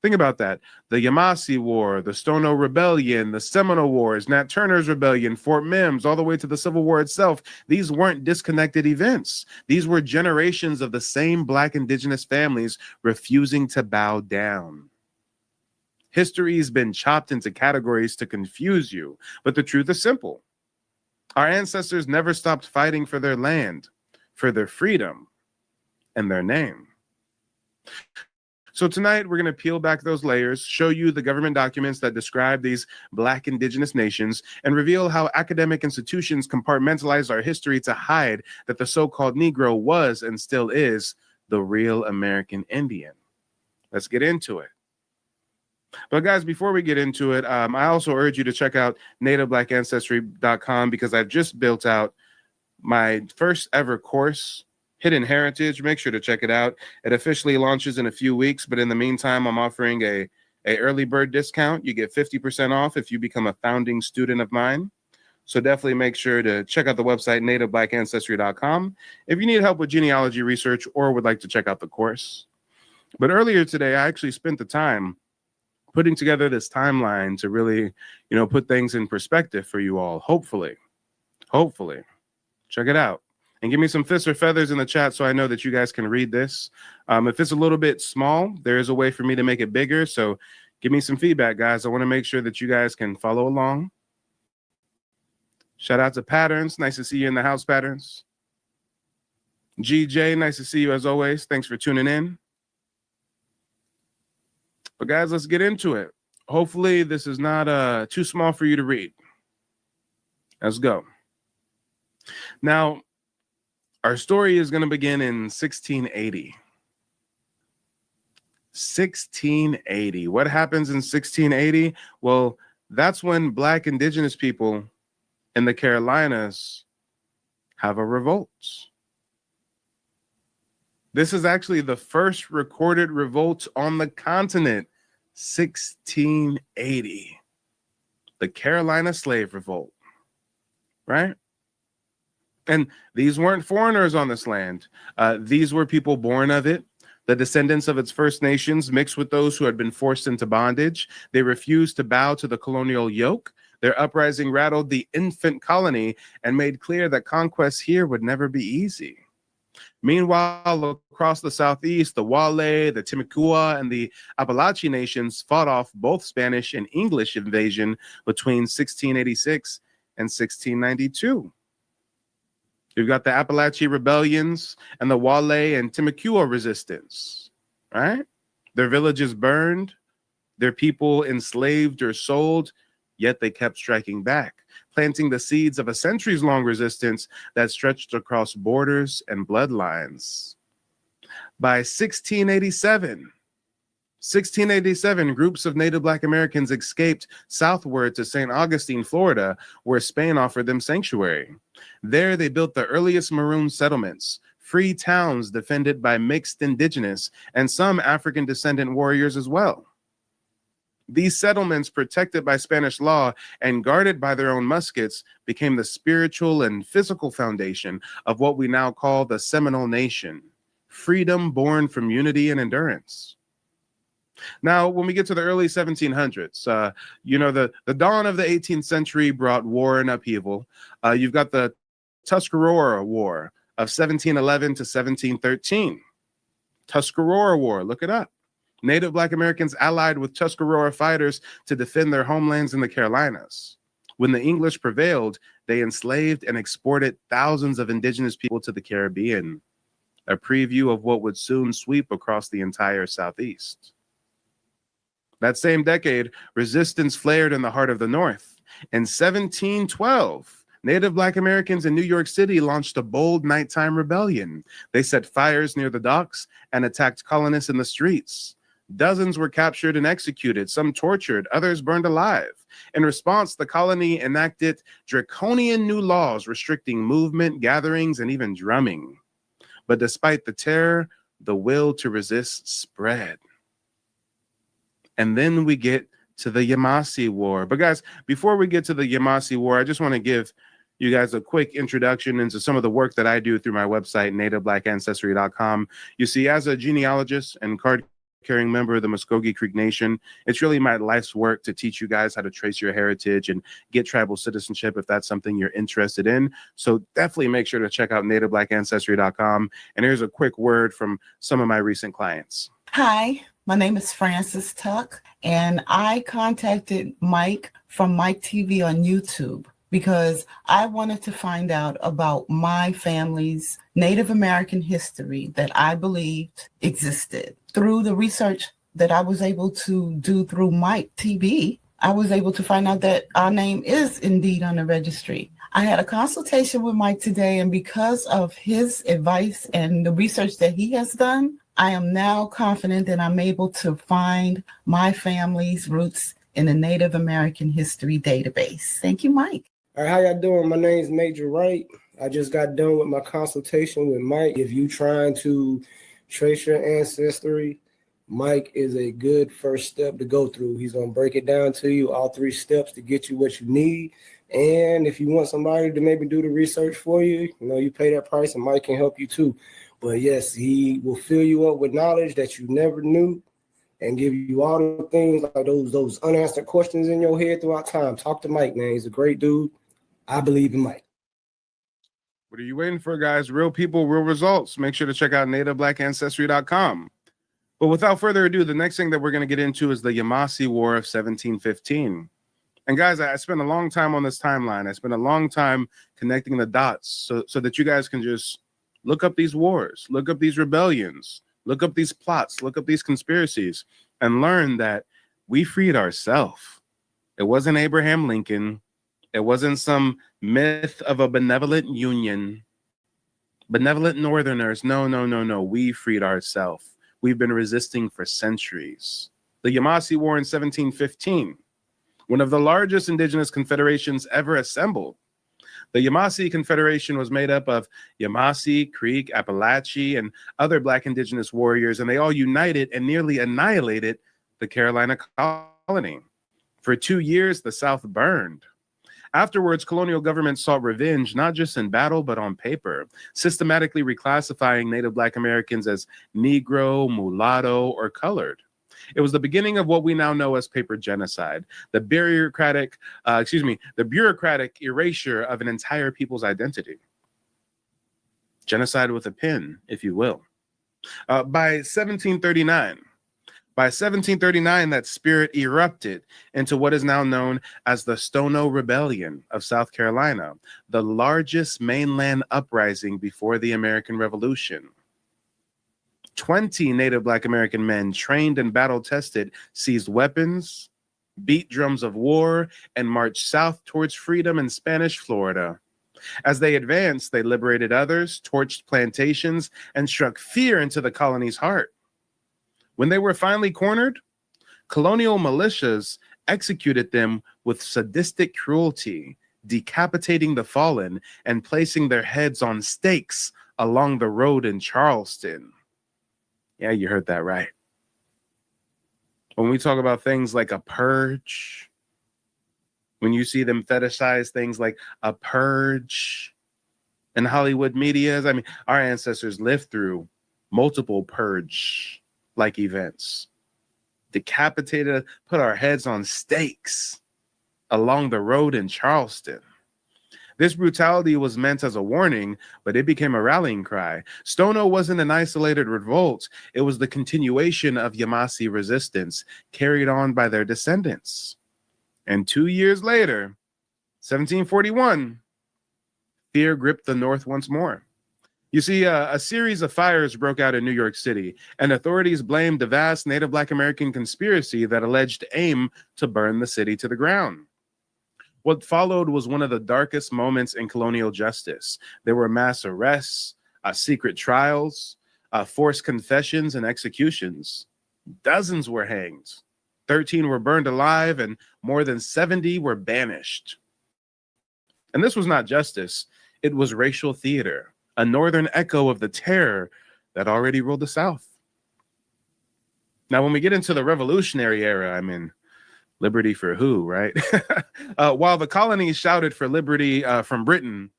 Think about that. The Yamasee War, the Stono Rebellion, the Seminole Wars, Nat Turner's Rebellion, Fort Mims, all the way to the Civil War itself. These weren't disconnected events. These were generations of the same Black indigenous families refusing to bow down. History's been chopped into categories to confuse you, but the truth is simple. Our ancestors never stopped fighting for their land, for their freedom, and their name. So tonight, we're going to peel back those layers, show you the government documents that describe these Black indigenous nations, and reveal how academic institutions compartmentalize our history to hide that the so-called Negro was and still is the real American Indian. Let's get into it. But guys, before we get into it, I also urge you to check out NativeBlackAncestry.com because I've just built out my first ever course, Hidden Heritage. Make sure to check it out. It officially launches in a few weeks, but in the meantime, I'm offering a early bird discount. You get 50% off if you become a founding student of mine. So definitely make sure to check out the website, NativeBlackAncestry.com, if you need help with genealogy research or would like to check out the course. But earlier today, I actually spent the time putting together this timeline to really, put things in perspective for you all. Hopefully, check it out. And give me some fists or feathers in the chat so I know that you guys can read this. If it's a little bit small, there is a way for me to make it bigger. So give me some feedback, guys. I want to make sure that you guys can follow along. Shout out to Patterns. Nice to see you in the house, Patterns. GJ, nice to see you as always. Thanks for tuning in. But guys, let's get into it. Hopefully this is not too small for you to read. Let's go. Now, our story is going to begin in 1680. 1680. What happens in 1680? Well, that's when Black indigenous people in the Carolinas have a revolt. This is actually the first recorded revolt on the continent. 1680. The Carolina Slave Revolt. Right? And these weren't foreigners on this land. These were people born of it, the descendants of its First Nations mixed with those who had been forced into bondage. They refused to bow to the colonial yoke. Their uprising rattled the infant colony and made clear that conquest here would never be easy. Meanwhile, across the Southeast, the Wale, the Timucua, and the Appalachian nations fought off both Spanish and English invasion between 1686 and 1692. You've got the Appalachian rebellions and the Wale and Timucua resistance, right? Their villages burned, their people enslaved or sold, yet they kept striking back, planting the seeds of a centuries-long resistance that stretched across borders and bloodlines. By 1687, groups of Native Black Americans escaped southward to St. Augustine, Florida, where Spain offered them sanctuary. There, they built the earliest maroon settlements, free towns defended by mixed indigenous and some African descendant warriors as well. These settlements, protected by Spanish law and guarded by their own muskets, became the spiritual and physical foundation of what we now call the Seminole Nation, freedom born from unity and endurance. Now, when we get to the early 1700s, the dawn of the 18th century brought war and upheaval. You've got the Tuscarora War of 1711 to 1713. Tuscarora War, look it up. Native Black Americans allied with Tuscarora fighters to defend their homelands in the Carolinas. When the English prevailed, they enslaved and exported thousands of indigenous people to the Caribbean, a preview of what would soon sweep across the entire Southeast. That same decade, resistance flared in the heart of the North. In 1712, Native Black Americans in New York City launched a bold nighttime rebellion. They set fires near the docks and attacked colonists in the streets. Dozens were captured and executed, some tortured, others burned alive. In response, the colony enacted draconian new laws restricting movement, gatherings, and even drumming. But despite the terror, the will to resist spread. And then we get to the Yamasee War. But guys, before we get to the Yamasee War, I just want to give you guys a quick introduction into some of the work that I do through my website, nativeblackancestry.com. You see, as a genealogist and card-carrying member of the Muskogee Creek Nation, it's really my life's work to teach you guys how to trace your heritage and get tribal citizenship if that's something you're interested in. So definitely make sure to check out nativeblackancestry.com. And here's a quick word from some of my recent clients. Hi, my name is Frances Tuck, and I contacted Mike from Mike TV on YouTube because I wanted to find out about my family's Native American history that I believed existed. Through the research that I was able to do through Mike TV, I was able to find out that our name is indeed on the registry. I had a consultation with Mike today, and because of his advice and the research that he has done, I am now confident that I'm able to find my family's roots in the Native American History database. Thank you, Mike. All right, how y'all doing? My name's Major Wright. I just got done with my consultation with Mike. If you trying to trace your ancestry, Mike is a good first step to go through. He's going to break it down to you, all 3 steps to get you what you need. And if you want somebody to maybe do the research for you, you pay that price and Mike can help you too. But yes, he will fill you up with knowledge that you never knew and give you all the things like those unanswered questions in your head throughout time. Talk to Mike, man. He's a great dude. I believe in Mike. What are you waiting for, guys? Real people, real results. Make sure to check out nativeblackancestry.com. But without further ado, the next thing that we're going to get into is the Yamasee War of 1715. And guys, I spent a long time on this timeline. I spent a long time connecting the dots so that you guys can just look up these wars, look up these rebellions, look up these plots, look up these conspiracies, and learn that we freed ourselves. It wasn't Abraham Lincoln. It wasn't some myth of a benevolent union, benevolent Northerners. No. We freed ourselves. We've been resisting for centuries. The Yamasee War in 1715, one of the largest indigenous confederations ever assembled. The Yamasee Confederation was made up of Yamasee, Creek, Appalachee, and other Black indigenous warriors, and they all united and nearly annihilated the Carolina colony. For 2 years, the South burned. Afterwards, colonial governments sought revenge, not just in battle, but on paper, systematically reclassifying Native Black Americans as Negro, mulatto, or colored. It was the beginning of what we now know as paper genocide, the bureaucratic erasure of an entire people's identity. Genocide with a pen, if you will. By 1739, that spirit erupted into what is now known as the Stono Rebellion of South Carolina, the largest mainland uprising before the American Revolution. 20 Native Black American men, trained and battle-tested, seized weapons, beat drums of war, and marched south towards freedom in Spanish Florida. As they advanced, they liberated others, torched plantations, and struck fear into the colony's heart. When they were finally cornered, colonial militias executed them with sadistic cruelty, decapitating the fallen and placing their heads on stakes along the road in Charleston. Yeah, you heard that right. When we talk about things like a purge, when you see them fetishize things like a purge in Hollywood medias, I mean, our ancestors lived through multiple purge-like events. Decapitated, put our heads on stakes along the road in Charleston. This brutality was meant as a warning, but it became a rallying cry. Stono wasn't an isolated revolt. It was the continuation of Yamasee resistance carried on by their descendants. And 2 years later, 1741, fear gripped the North once more. You see, a series of fires broke out in New York City, and authorities blamed the vast Native Black American conspiracy that alleged aim to burn the city to the ground. What followed was one of the darkest moments in colonial justice. There were mass arrests, secret trials, forced confessions, and executions. Dozens were hanged. 13 were burned alive, and more than 70 were banished. And this was not justice. It was racial theater, a northern echo of the terror that already ruled the South. Now, when we get into the Revolutionary era, I mean, liberty for who, right? While the colonies shouted for liberty from Britain,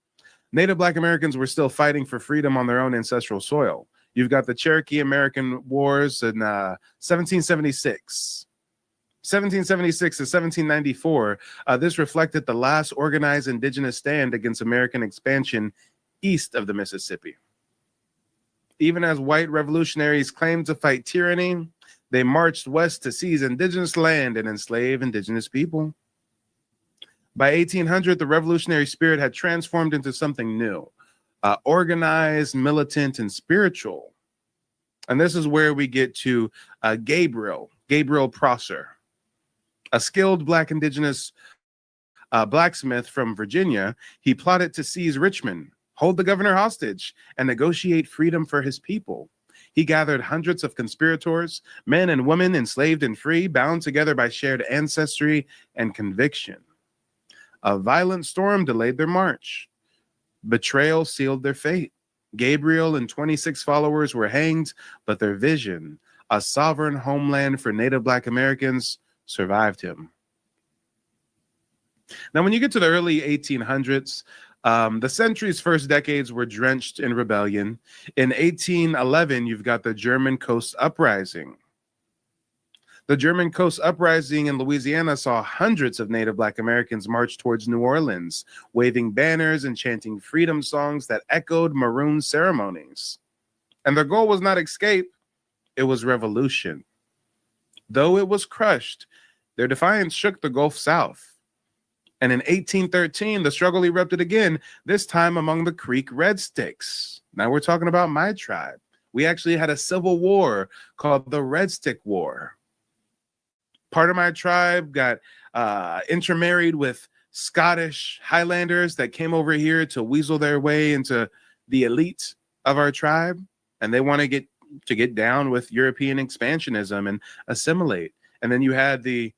Native Black Americans were still fighting for freedom on their own ancestral soil. You've got the Cherokee American Wars in 1776. 1776 to 1794, this reflected the last organized indigenous stand against American expansion east of the Mississippi. Even as white revolutionaries claimed to fight tyranny, they marched west to seize indigenous land and enslave indigenous people. By 1800, the revolutionary spirit had transformed into something new, organized, militant, and spiritual. And this is where we get to Gabriel Prosser, a skilled Black indigenous blacksmith from Virginia. He plotted to seize Richmond, hold the governor hostage, and negotiate freedom for his people. He gathered hundreds of conspirators, men and women enslaved and free, bound together by shared ancestry and conviction. A violent storm delayed their march. Betrayal sealed their fate. Gabriel and 26 followers were hanged, but their vision, a sovereign homeland for Native Black Americans, survived him. Now, when you get to the early 1800s, the century's first decades were drenched in rebellion. In 1811, you've got the German Coast Uprising. The German Coast Uprising in Louisiana saw hundreds of Native Black Americans march towards New Orleans, waving banners and chanting freedom songs that echoed Maroon ceremonies. And their goal was not escape, it was revolution. Though it was crushed, their defiance shook the Gulf South. And in 1813, the struggle erupted again, this time among the Creek Red Sticks. Now we're talking about my tribe. We actually had a civil war called the Red Stick War. Part of my tribe got intermarried with Scottish Highlanders that came over here to weasel their way into the elite of our tribe. And they want to get down with European expansionism and assimilate. And then you had the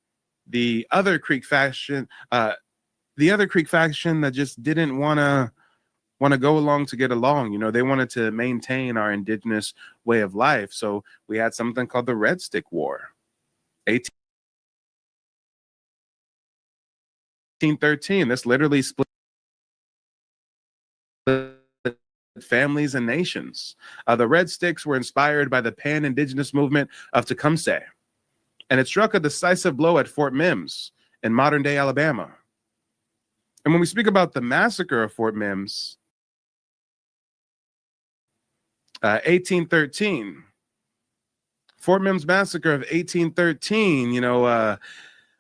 other Creek faction, that just didn't want to go along to get along. You know, they wanted to maintain our indigenous way of life. So we had something called the Red Stick War. 1813, this literally split families and nations. The Red Sticks were inspired by the pan-indigenous movement of Tecumseh, and it struck a decisive blow at Fort Mims in modern-day Alabama. And when we speak about the massacre of Fort Mims, 1813, Fort Mims massacre of 1813,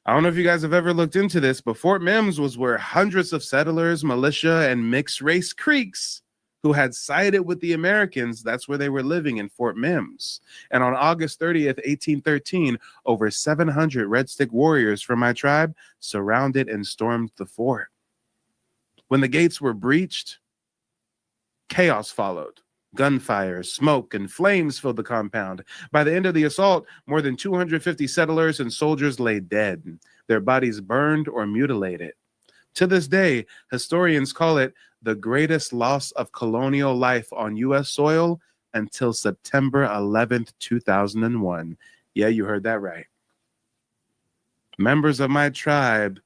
I don't know if you guys have ever looked into this, but Fort Mims was where hundreds of settlers, militia, and mixed race Creeks who had sided with the Americans, that's where they were living, in Fort Mims. And on August 30th, 1813, over 700 Red Stick warriors from my tribe surrounded and stormed the fort. When the gates were breached, chaos followed. Gunfire, smoke, and flames filled the compound. By the end of the assault, more than 250 settlers and soldiers lay dead, their bodies burned or mutilated. To this day, historians call it the greatest loss of colonial life on U.S. soil until September 11th, 2001. Yeah, you heard that right. Members of my tribe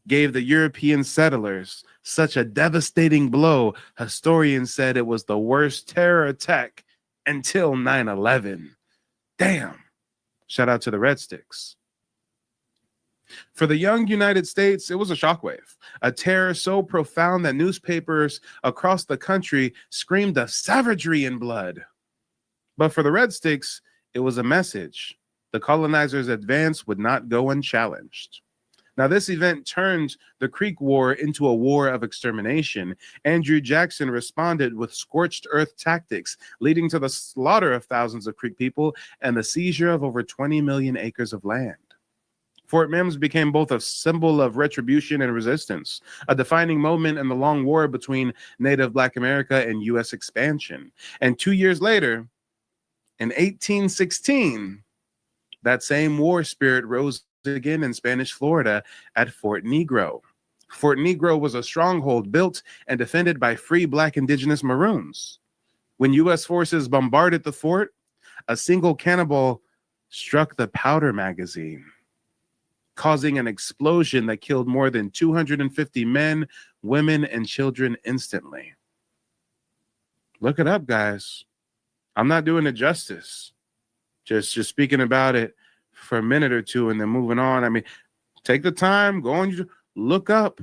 gave the European settlers such a devastating blow, historians said it was the worst terror attack until 9/11. Damn. Shout out to the Red Sticks. For the young United States, it was a shockwave, a terror so profound that newspapers across the country screamed of savagery and blood. But for the Red Sticks, it was a message. The colonizers' advance would not go unchallenged. Now, this event turned the Creek War into a war of extermination. Andrew Jackson responded with scorched earth tactics, leading to the slaughter of thousands of Creek people and the seizure of over 20 million acres of land. Fort Mims became both a symbol of retribution and resistance, a defining moment in the long war between Native Black America and U.S. expansion. And 2 years later, in 1816, That same war spirit rose again in Spanish Florida at Fort Negro. Fort Negro was a stronghold built and defended by free Black indigenous Maroons. When U.S. forces bombarded the fort, a single cannonball struck the powder magazine, causing an explosion that killed more than 250 men, women, and children instantly. Look it up, guys. I'm not doing it justice. Just speaking about it for a minute or two and then moving on. I mean, take the time, go and look up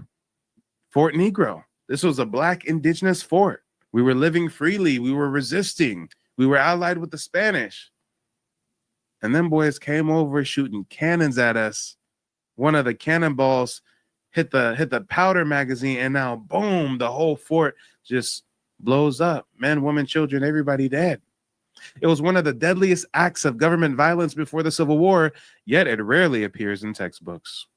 Fort Negro. This was a Black indigenous fort. We were living freely. We were resisting. We were allied with the Spanish. And then boys came over shooting cannons at us. One of the cannonballs hit the powder magazine, and now boom, the whole fort just blows up. Men, women, children, everybody dead. It was one of the deadliest acts of government violence before the Civil War, yet it rarely appears in textbooks.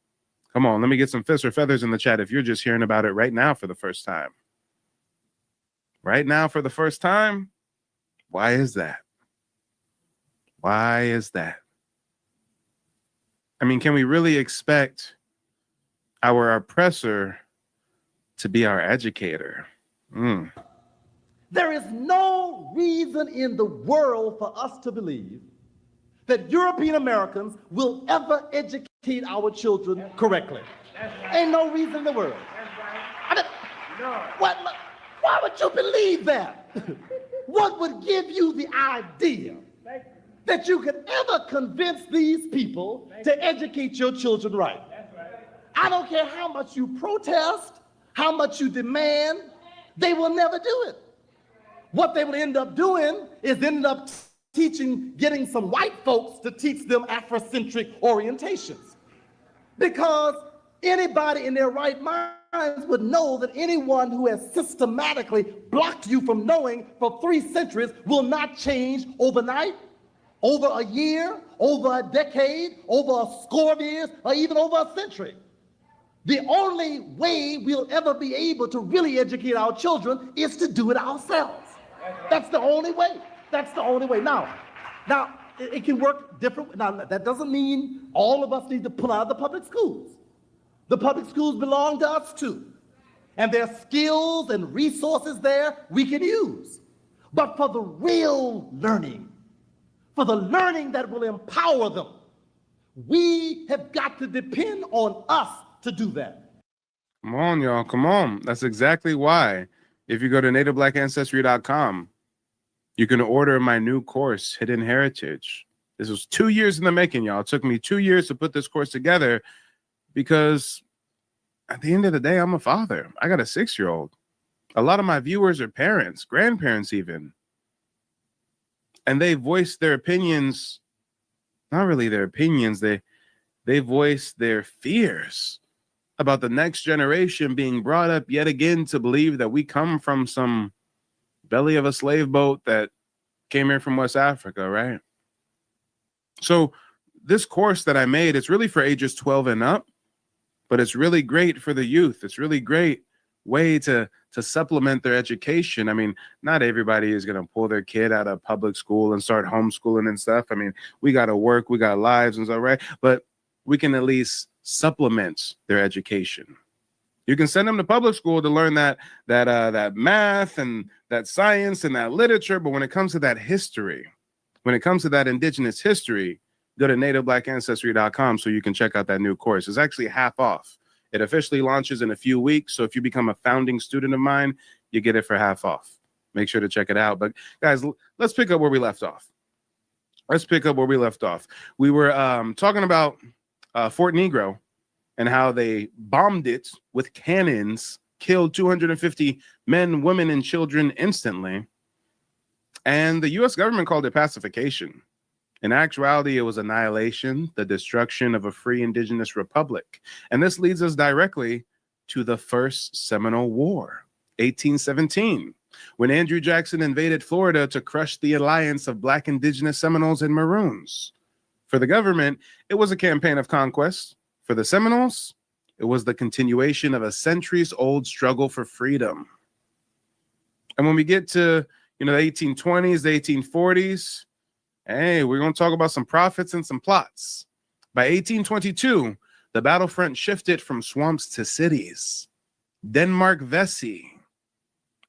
Come on, let me get some fists or feathers in the chat if you're just hearing about it right now for the first time. Right now for the first time? Why is that? Why is that? I mean, can we really expect our oppressor to be our educator? There is no reason in the world for us to believe that European Americans will ever educate our children correctly. Ain't no reason in the world. Why would you believe that? What would give you the idea that you could ever convince these people to educate your children right? I don't care how much you protest, how much you demand, they will never do it. What they will end up doing is getting some white folks to teach them Afrocentric orientations. Because anybody in their right minds would know that anyone who has systematically blocked you from knowing for 3 centuries will not change overnight, over a year, over a decade, over a score of years, or even over a century. The only way we'll ever be able to really educate our children is to do it ourselves. That's the only way. That's the only way. Now, it can work different. Now, that doesn't mean all of us need to pull out of the public schools. The public schools belong to us too. And there's skills and resources there we can use. But for the real learning, for the learning that will empower them, we have got to depend on us to do that. Come on, y'all. Come on. That's exactly why. If you go to nativeblackancestry.com, you can order my new course, Hidden Heritage. This was 2 years in the making, y'all. It took me 2 years to put this course together because at the end of the day, I'm a father. I got a 6-year-old. A lot of my viewers are parents, grandparents even. And they voice their opinions, not really their opinions, they voice their fears about the next generation being brought up yet again to believe that we come from some belly of a slave boat that came here from West Africa, right? So this course that I made, it's really for ages 12 and up, but it's really great for the youth. It's really great way to supplement their education. I mean, not everybody is going to pull their kid out of public school and start homeschooling and stuff. I mean, we got to work, we got lives and stuff, right? But we can at least supplement their education. You can send them to public school to learn that math and that science and that literature, but when it comes to that history, when it comes to that indigenous history, go to nativeblackancestry.com so you can check out that new course. It's actually half off. It officially launches in a few weeks, so if you become a founding student of mine, you get it for half off. Make sure to check it out. But guys, let's pick up where we left off. We were talking about Fort Negro and how they bombed it with cannons, killed 250 men, women, and children instantly. And the U.S. government called it pacification. In actuality, it was annihilation, the destruction of a free indigenous republic. And this leads us directly to the First Seminole War, 1817, when Andrew Jackson invaded Florida to crush the alliance of Black indigenous Seminoles and Maroons. For the government, it was a campaign of conquest. For the Seminoles, it was the continuation of a centuries-old struggle for freedom. And when we get to, the 1820s, the 1840s, Hey, we're going to talk about some prophets and some plots. By 1822, the battlefront shifted from swamps to cities. Denmark Vesey,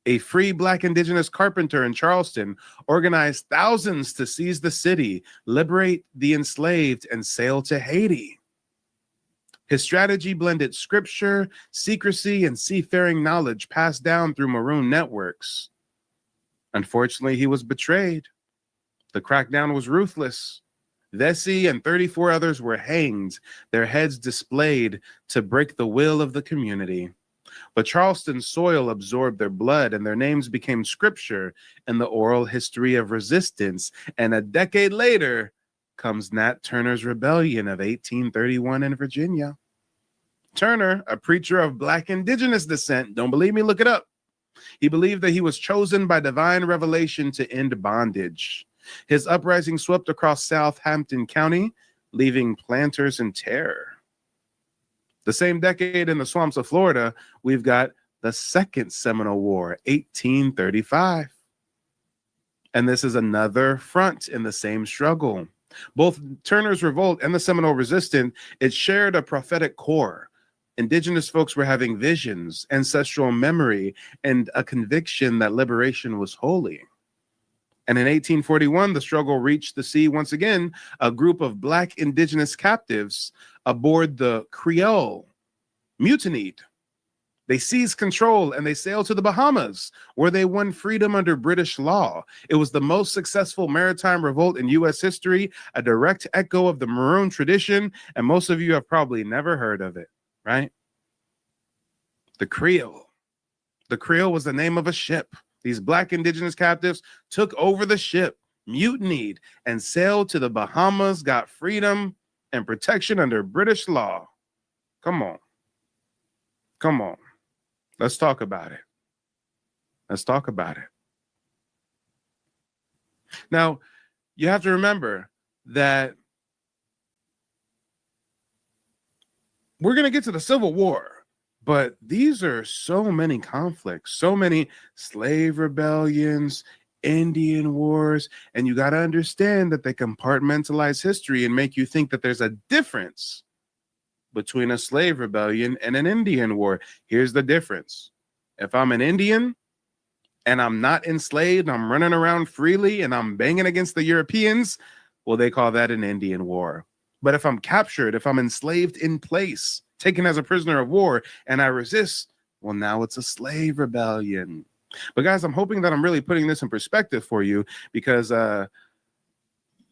a free Black indigenous carpenter in Charleston, organized thousands to seize the city, liberate the enslaved, and sail to Haiti. His strategy blended scripture, secrecy, and seafaring knowledge passed down through maroon networks. Unfortunately, he was betrayed. The crackdown was ruthless. Vesey and 34 others were hanged, their heads displayed to break the will of the community. But Charleston's soil absorbed their blood, and their names became scripture in the oral history of resistance. And a decade later comes Nat Turner's Rebellion of 1831 in Virginia. Turner, a preacher of Black indigenous descent, don't believe me, look it up. He believed that he was chosen by divine revelation to end bondage. His uprising swept across Southampton County, leaving planters in terror. The same decade in the swamps of Florida, we've got the Second Seminole War, 1835. And this is another front in the same struggle. Both Turner's Revolt and the Seminole Resistance, it shared a prophetic core. Indigenous folks were having visions, ancestral memory, and a conviction that liberation was holy. And in 1841, the struggle reached the sea once again. A group of Black indigenous captives aboard the Creole mutinied. They seized control and they sailed to the Bahamas, where they won freedom under British law. It was the most successful maritime revolt in U.S. history, a direct echo of the Maroon tradition, and most of you have probably never heard of it, right? The Creole. The Creole was the name of a ship. These Black indigenous captives took over the ship, mutinied, and sailed to the Bahamas, got freedom and protection under British law. Come on. Come on. Let's talk about it. Let's talk about it. Now, you have to remember that we're going to get to the Civil War. But these are so many conflicts, so many slave rebellions, Indian wars, and you got to understand that they compartmentalize history and make you think that there's a difference between a slave rebellion and an Indian war. Here's the difference. If I'm an Indian and I'm not enslaved, I'm running around freely and I'm banging against the Europeans, well, they call that an Indian war. But if I'm captured, if I'm enslaved in place, taken as a prisoner of war, and I resist, well, now it's a slave rebellion. But guys, I'm hoping that I'm really putting this in perspective for you, because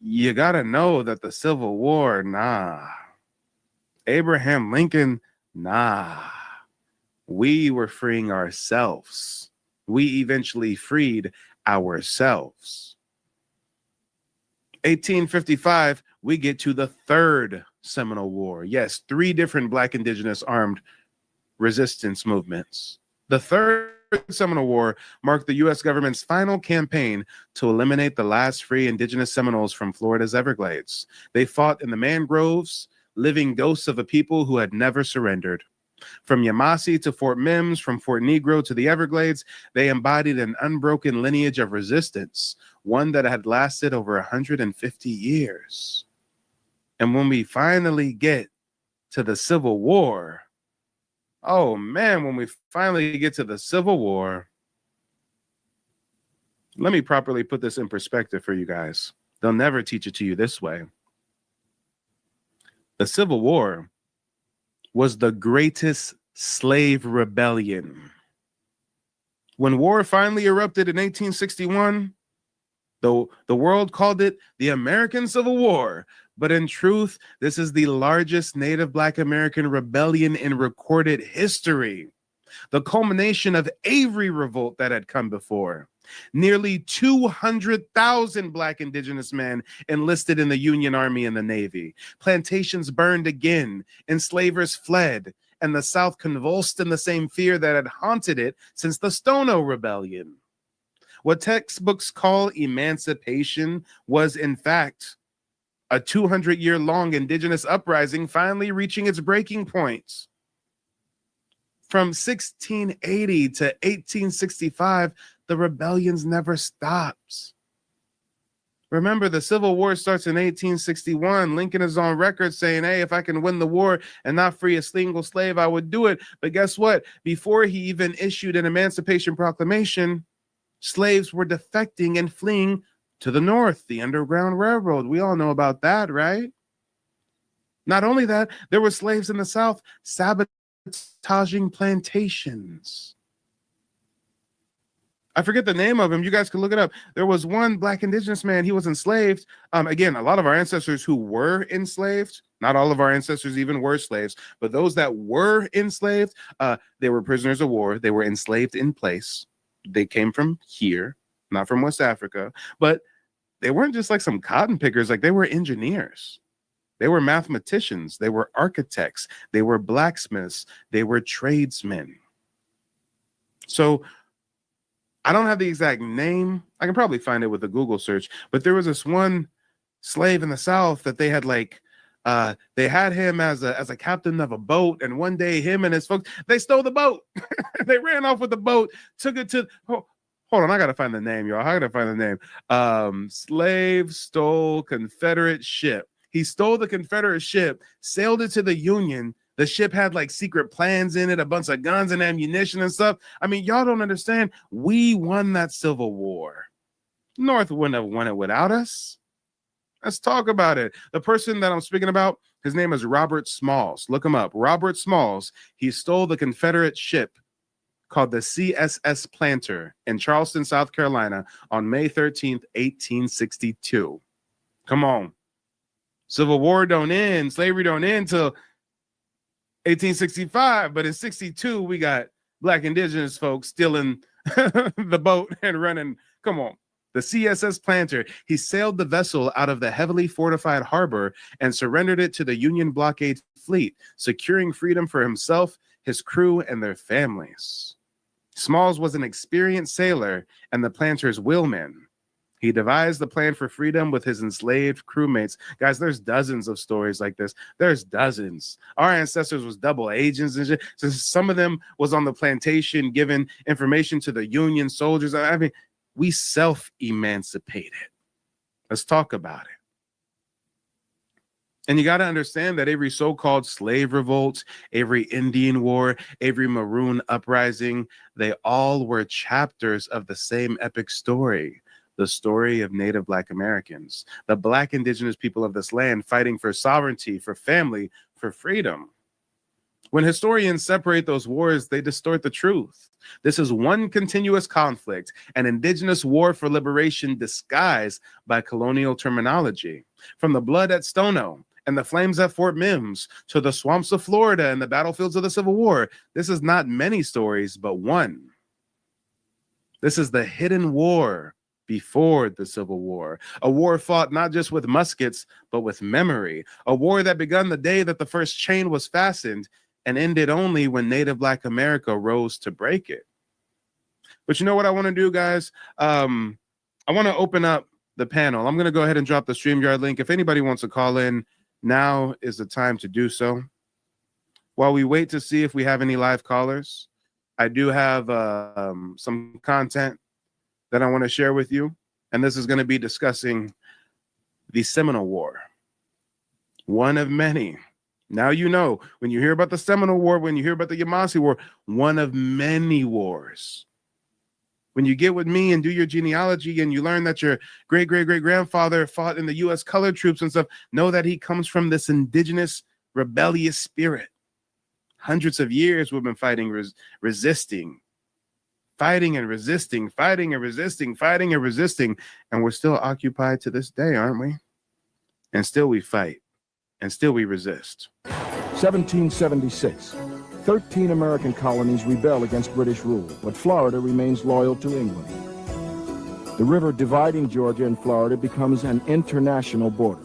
you got to know that the Civil War, nah. Abraham Lincoln, nah. We were freeing ourselves. We eventually freed ourselves. 1855, we get to the Third Seminole War. Yes, 3 different Black indigenous armed resistance movements. The Third Seminole War marked the U.S. government's final campaign to eliminate the last free indigenous Seminoles from Florida's Everglades. They fought in the mangroves, living ghosts of a people who had never surrendered. From Yamasee to Fort Mims, from Fort Negro to the Everglades, they embodied an unbroken lineage of resistance, one that had lasted over 150 years. And when we finally get to the Civil War, oh man, when we finally get to the Civil War, let me properly put this in perspective for you guys. They'll never teach it to you this way. The Civil War was the greatest slave rebellion. When war finally erupted in 1861, the world called it the American Civil War. But in truth, this is the largest Native Black American rebellion in recorded history. The culmination of every revolt that had come before. Nearly 200,000 Black indigenous men enlisted in the Union Army and the Navy. Plantations burned again, enslavers fled, and the South convulsed in the same fear that had haunted it since the Stono Rebellion. What textbooks call emancipation was, in fact, a 200-year-long indigenous uprising finally reaching its breaking point. From 1680 to 1865, the rebellions never stopped. Remember, the Civil War starts in 1861. Lincoln is on record saying, hey, if I can win the war and not free a single slave, I would do it. But guess what? Before he even issued an Emancipation Proclamation, slaves were defecting and fleeing to the North, the Underground Railroad. We all know about that, right? Not only that, there were slaves in the South sabotaging plantations. I forget the name of him. You guys can look it up. There was one Black indigenous man. He was enslaved. Again, a lot of our ancestors who were enslaved, not all of our ancestors even were slaves, but those that were enslaved, they were prisoners of war. They were enslaved in place. They came from here, not from West Africa, but they weren't just like some cotton pickers. Like, they were engineers. They were mathematicians. They were architects. They were blacksmiths. They were tradesmen. So I don't have the exact name. I can probably find it with a Google search, but there was this one slave in the South that they had they had him as a captain of a boat. And one day him and his folks, they stole the boat. They ran off with the boat, took it to, hold on. I got to find the name, y'all. I got to find the name. Slave stole Confederate ship. He stole the Confederate ship, sailed it to the Union. The ship had like secret plans in it, a bunch of guns and ammunition and stuff. I mean, y'all don't understand. We won that Civil War. North wouldn't have won it without us. Let's talk about it. The person that I'm speaking about, his name is Robert Smalls. Look him up. Robert Smalls. He stole the Confederate ship called the CSS Planter in Charleston, South Carolina on May 13th, 1862. Come on. Civil War don't end. Slavery don't end till 1865, but in 62, we got Black indigenous folks stealing the boat and running. Come on. The CSS Planter, he sailed the vessel out of the heavily fortified harbor and surrendered it to the Union blockade fleet, securing freedom for himself, his crew, and their families. Smalls was an experienced sailor and the Planter's wheelman. He devised the plan for freedom with his enslaved crewmates. Guys, there's dozens of stories like this. There's dozens. Our ancestors was double agents and shit. So some of them was on the plantation giving information to the Union soldiers. I mean, we self-emancipated. Let's talk about it. And you got to understand that every so-called slave revolt, every Indian war, every Maroon uprising, they all were chapters of the same epic story. The story of Native Black Americans, the Black indigenous people of this land fighting for sovereignty, for family, for freedom. When historians separate those wars, they distort the truth. This is one continuous conflict, an indigenous war for liberation disguised by colonial terminology. From the blood at Stono and the flames at Fort Mims to the swamps of Florida and the battlefields of the Civil War, this is not many stories, but one. This is the hidden war before the Civil War, a war fought not just with muskets, but with memory, a war that began the day that the first chain was fastened and ended only when Native Black America rose to break it. But you know what I want to do, guys? I want to open up the panel. I'm going to go ahead and drop the StreamYard link. If anybody wants to call in, now is the time to do so. While we wait to see if we have any live callers, I do have some content that I want to share with you. And this is going to be discussing the Seminole War. One of many. Now you know, when you hear about the Seminole War, when you hear about the Yamasee War, one of many wars. When you get with me and do your genealogy and you learn that your great-great-great-grandfather fought in the U.S. colored troops and stuff, know that he comes from this indigenous rebellious spirit. Hundreds of years we've been fighting, resisting, fighting and resisting, fighting and resisting, fighting and resisting, and we're still occupied to this day, aren't we? And still we fight, and still we resist. 1776. 13 American colonies rebel against British rule, but Florida remains loyal to England. The river dividing Georgia and Florida becomes an international border.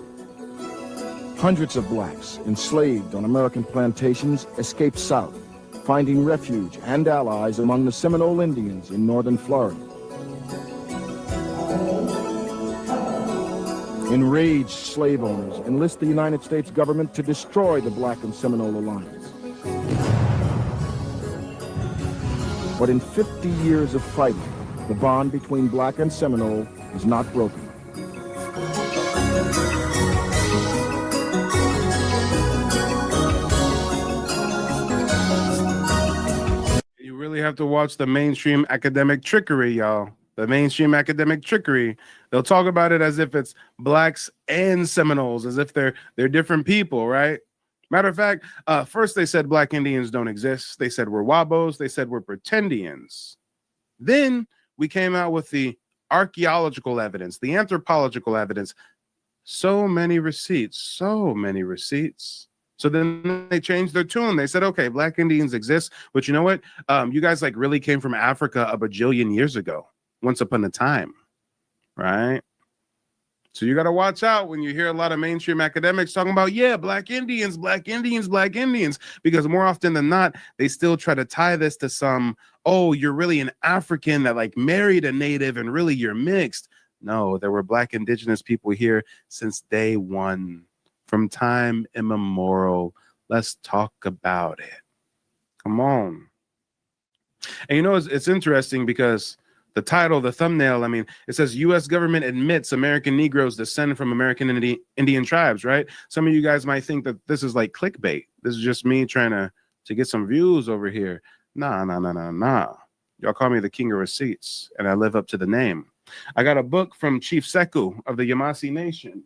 Hundreds of blacks enslaved on American plantations escape south, finding refuge and allies among the Seminole Indians in northern Florida. Enraged slave owners enlist the United States government to destroy the Black and Seminole alliance. But in 50 years of fighting, the bond between Black and Seminole is not broken. we have to watch the mainstream academic trickery, y'all. The mainstream academic trickery. They'll talk about it as if it's blacks and Seminoles, as if they're different people, right? Matter of fact, first they said black Indians don't exist. They said we're Wabos. They said we're pretendians. Then we came out with the archaeological evidence, the anthropological evidence. So many receipts, so many receipts. So then they changed their tune. They said, okay, black Indians exist, but you know what? You guys like really came from Africa a bajillion years ago, once upon a time, right? So you got to watch out when you hear a lot of mainstream academics talking about, yeah, black Indians, black Indians, black Indians, because more often than not, they still try to tie this to some, oh, you're really an African that like married a native and really you're mixed. No, there were black indigenous people here since day one, from time immemorial. Let's talk about it. Come on. And you know, it's interesting because the title, the thumbnail, I mean, it says U.S. government admits American Negroes descend from American Indian tribes, right? Some of you guys might think that this is like clickbait. This is just me trying to get some views over here. Nah. Y'all call me the king of receipts, and I live up to the name. I got a book from Chief Sekou of the Yamasee Nation.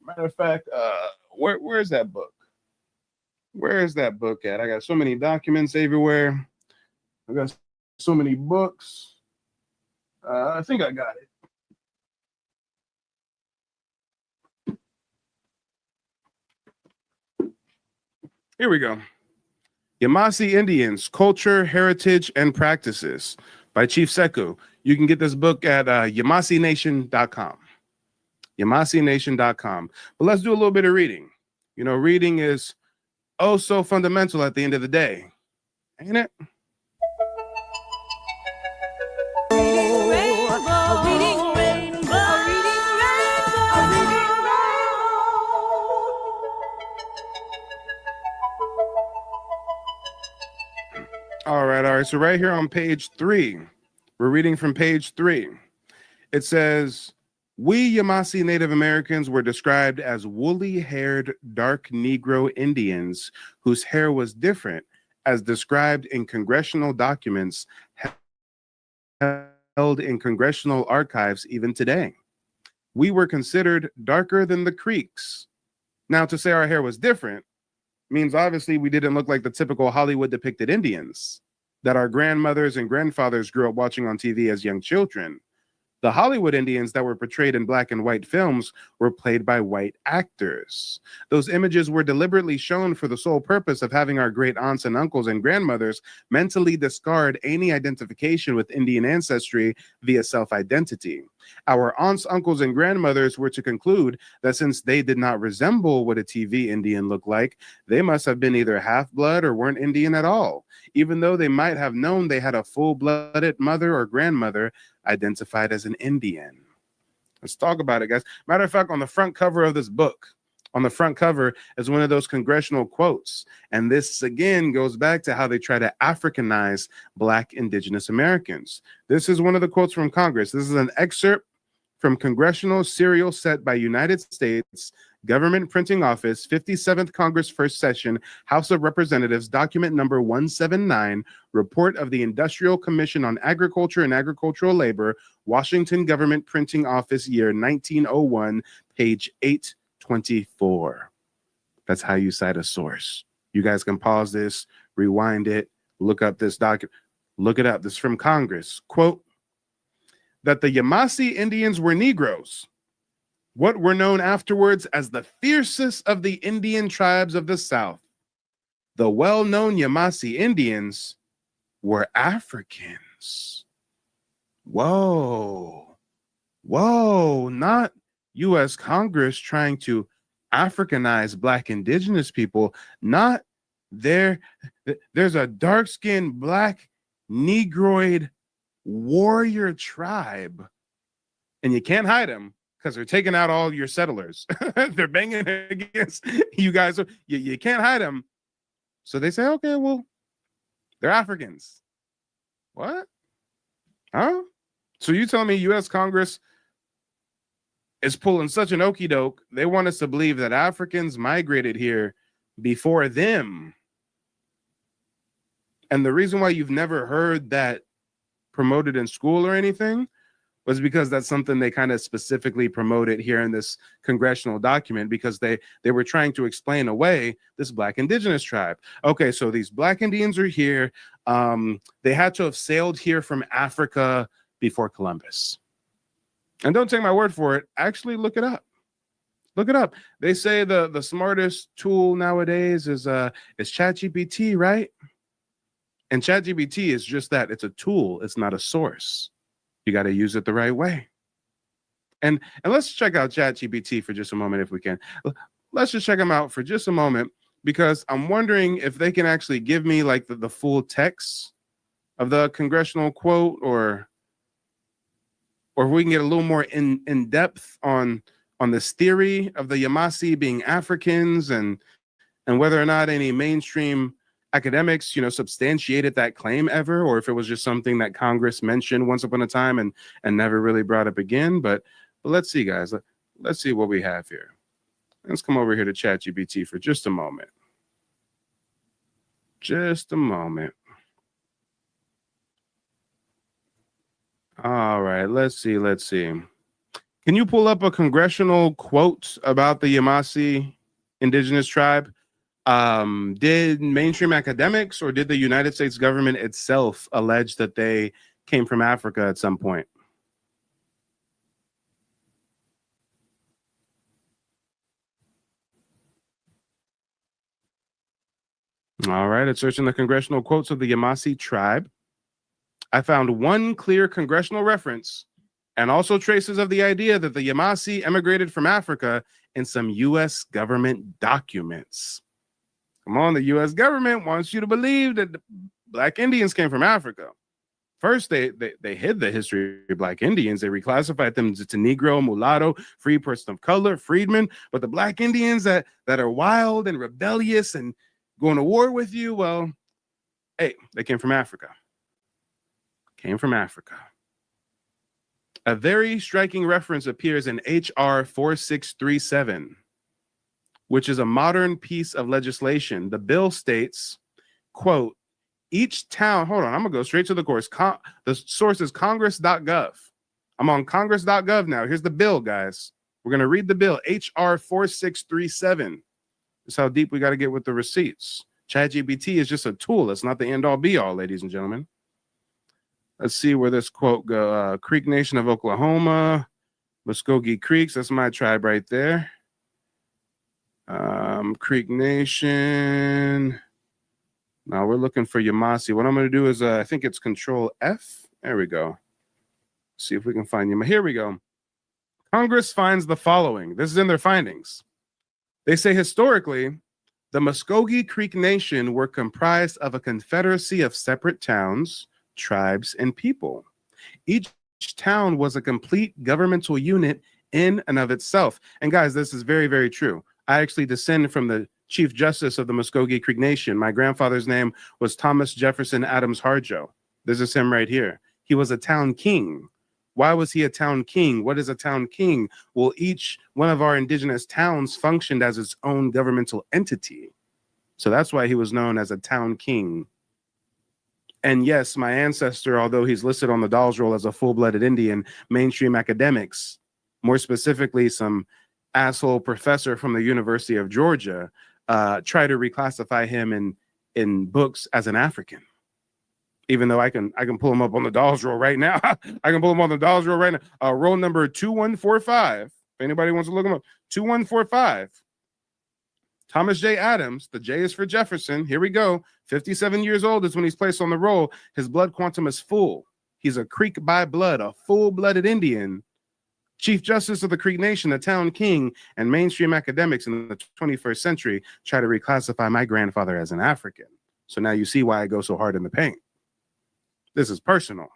Matter of fact, where's that book? Where is that book at? I got so many documents everywhere. I got so many books. I think I got it. Here we go. Yamasee Indians, Culture, Heritage, and Practices by Chief Sekou. You can get this book at YamaseeNation.com. YamaseeNation.com. But let's do a little bit of reading. You know, reading is oh so fundamental at the end of the day, ain't it? All right. So right here on page 3, we're reading from page 3. It says, we Yamasee Native Americans were described as woolly-haired dark Negro Indians whose hair was different, as described in congressional documents held in congressional archives even today. We were considered darker than the Creeks. Now, to say our hair was different means obviously we didn't look like the typical Hollywood depicted Indians that our grandmothers and grandfathers grew up watching on TV as young children. The Hollywood Indians that were portrayed in black and white films were played by white actors. Those images were deliberately shown for the sole purpose of having our great aunts and uncles and grandmothers mentally discard any identification with Indian ancestry via self-identity. Our aunts, uncles, and grandmothers were to conclude that since they did not resemble what a TV Indian looked like, they must have been either half-blood or weren't Indian at all, even though they might have known they had a full-blooded mother or grandmother identified as an Indian. Let's talk about it, guys. Matter of fact, on the front cover of this book, on the front cover is one of those congressional quotes. And this, again, goes back to how they try to Africanize Black indigenous Americans. This is one of the quotes from Congress. This is an excerpt from Congressional Serial Set by United States Government Printing Office, 57th Congress, First Session, House of Representatives, document number 179, Report of the Industrial Commission on Agriculture and Agricultural Labor, Washington Government Printing Office, year 1901, page 824. That's how you cite a source. You guys can pause this, rewind it, look up this document, look it up. This is from Congress. Quote, that the Yamasee Indians were Negroes, what were known afterwards as the fiercest of the Indian tribes of the South. The well-known Yamasee Indians were Africans. Whoa, not U.S. Congress trying to Africanize Black indigenous people, not there's a dark-skinned Black Negroid warrior tribe, and you can't hide them because they're taking out all your settlers. They're banging against you guys. You can't hide them. So they say, okay, well, they're Africans. What? Huh? So you telling me U.S. Congress is pulling such an okie doke, they want us to believe that Africans migrated here before them. And the reason why you've never heard that promoted in school or anything was because that's something they kind of specifically promoted here in this congressional document, because they were trying to explain away this Black indigenous tribe. Okay, so these Black Indians are here. They had to have sailed here from Africa before Columbus. And don't take my word for it. Actually, look it up. Look it up. They say the smartest tool nowadays is ChatGPT, right? And ChatGPT is just that. It's a tool. It's not a source. You got to use it the right way. And let's check out ChatGPT for just a moment if we can. Let's just check them out for just a moment, because I'm wondering if they can actually give me like the full text of the congressional quote, or if we can get a little more in depth on this theory of the Yamasee being Africans, and whether or not any mainstream academics, substantiated that claim ever, or if it was just something that Congress mentioned once upon a time and never really brought up again. But let's see, guys. Let's see what we have here. Let's come over here to ChatGPT for just a moment. Just a moment. All right, let's see. Can you pull up a congressional quote about the Yamasee indigenous tribe? Did mainstream academics or did the United States government itself allege that they came from Africa at some point? All right, it's searching the congressional quotes of the Yamasee tribe. I found one clear congressional reference and also traces of the idea that the Yamasee emigrated from Africa in some U.S. government documents. Come on, the U.S. government wants you to believe that the Black Indians came from Africa. First, they hid the history of Black Indians. They reclassified them to Negro, mulatto, free person of color, freedmen. But the Black Indians that are wild and rebellious and going to war with you, well, hey, they came from Africa. Came from Africa. A very striking reference appears in H.R. 4637. Which is a modern piece of legislation. The bill states, quote, each town, hold on, I'm gonna go straight to the course. The source is congress.gov. I'm on congress.gov now. Here's the bill, guys. We're gonna read the bill, HR 4637. That's how deep we gotta get with the receipts. ChatGPT is just a tool. It's not the end all be all, ladies and gentlemen. Let's see where this quote go. Creek Nation of Oklahoma, Muskogee Creeks, that's my tribe right there. Creek Nation. Now we're looking for Yamasee. What I'm going to do is, I think it's Control F. There we go. See if we can find Yamasee. Here we go. Congress finds the following. This is in their findings. They say historically, the Muskogee Creek Nation were comprised of a confederacy of separate towns, tribes, and people. Each town was a complete governmental unit in and of itself. And guys, this is very, very true. I actually descend from the Chief Justice of the Muskogee Creek Nation. My grandfather's name was Thomas Jefferson Adams Harjo. This is him right here. He was a town king. Why was he a town king? What is a town king? Well, each one of our indigenous towns functioned as its own governmental entity. So that's why he was known as a town king. And yes, my ancestor, although he's listed on the Dawes Roll as a full-blooded Indian, mainstream academics, more specifically some asshole professor from the University of Georgia, try to reclassify him in books as an African. Even though I can pull him up on the Dawes Roll right now. I can pull him on the Dawes Roll right now. Roll number 2145. If anybody wants to look him up, 2145. Thomas J. Adams, the J is for Jefferson. Here we go. 57 years old is when he's placed on the roll. His blood quantum is full. He's a Creek by blood, a full-blooded Indian. Chief Justice of the Creek Nation, the town king, and mainstream academics in the 21st century try to reclassify my grandfather as an African. So now you see why I go so hard in the paint. This is personal.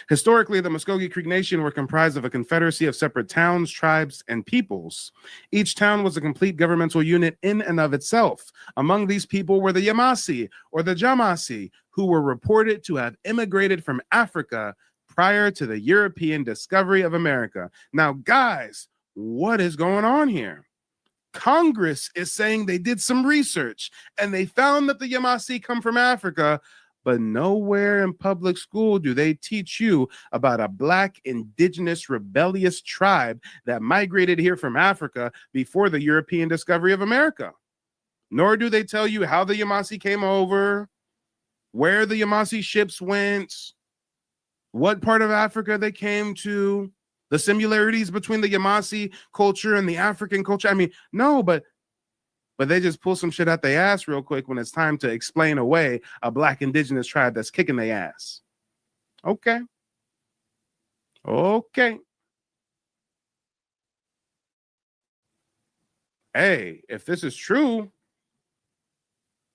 Historically, the Muskogee Creek Nation were comprised of a confederacy of separate towns, tribes, and peoples. Each town was a complete governmental unit in and of itself. Among these people were the Yamasee or the Jamasee, who were reported to have immigrated from Africa prior to the European discovery of America. Now, guys, what is going on here? Congress is saying they did some research and they found that the Yamasee come from Africa, but nowhere in public school do they teach you about a Black indigenous rebellious tribe that migrated here from Africa before the European discovery of America. Nor do they tell you how the Yamasee came over, where the Yamasee ships went, what part of Africa they came to, the similarities between the Yamasee culture and the African culture. I mean, no, but they just pull some shit out their ass real quick when it's time to explain away a Black indigenous tribe that's kicking their ass. Okay. Hey, if this is true,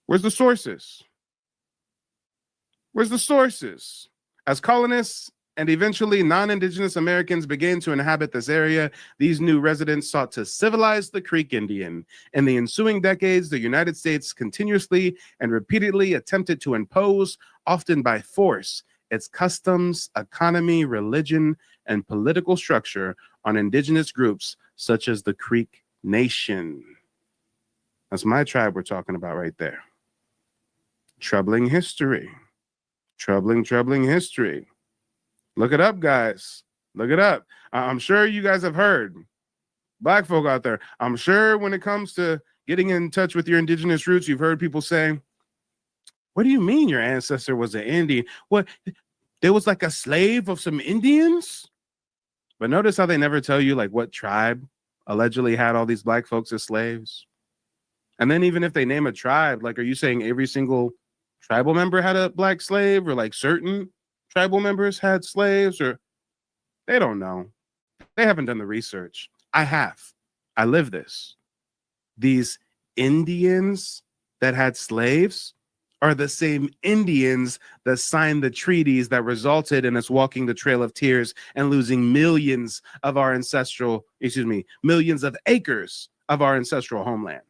where's the sources? As colonists and eventually non-indigenous Americans began to inhabit this area, these new residents sought to civilize the Creek Indian. In the ensuing decades, the United States continuously and repeatedly attempted to impose, often by force, its customs, economy, religion, and political structure on indigenous groups such as the Creek Nation. That's my tribe we're talking about right there. Troubling history. Troubling history. Look it up, guys. Look it up. I'm sure you guys have heard, Black folk out there, I'm sure when it comes to getting in touch with your indigenous roots, you've heard people say, what do you mean your ancestor was an Indian? What, there was like a slave of some Indians? But notice how they never tell you like what tribe allegedly had all these Black folks as slaves. And then even if they name a tribe, like, are you saying every single tribal member had a Black slave, or like certain tribal members had slaves? Or they don't know. They haven't done the research. I have. I live this. These Indians that had slaves are the same Indians that signed the treaties that resulted in us walking the Trail of Tears and losing millions of acres of our ancestral homeland.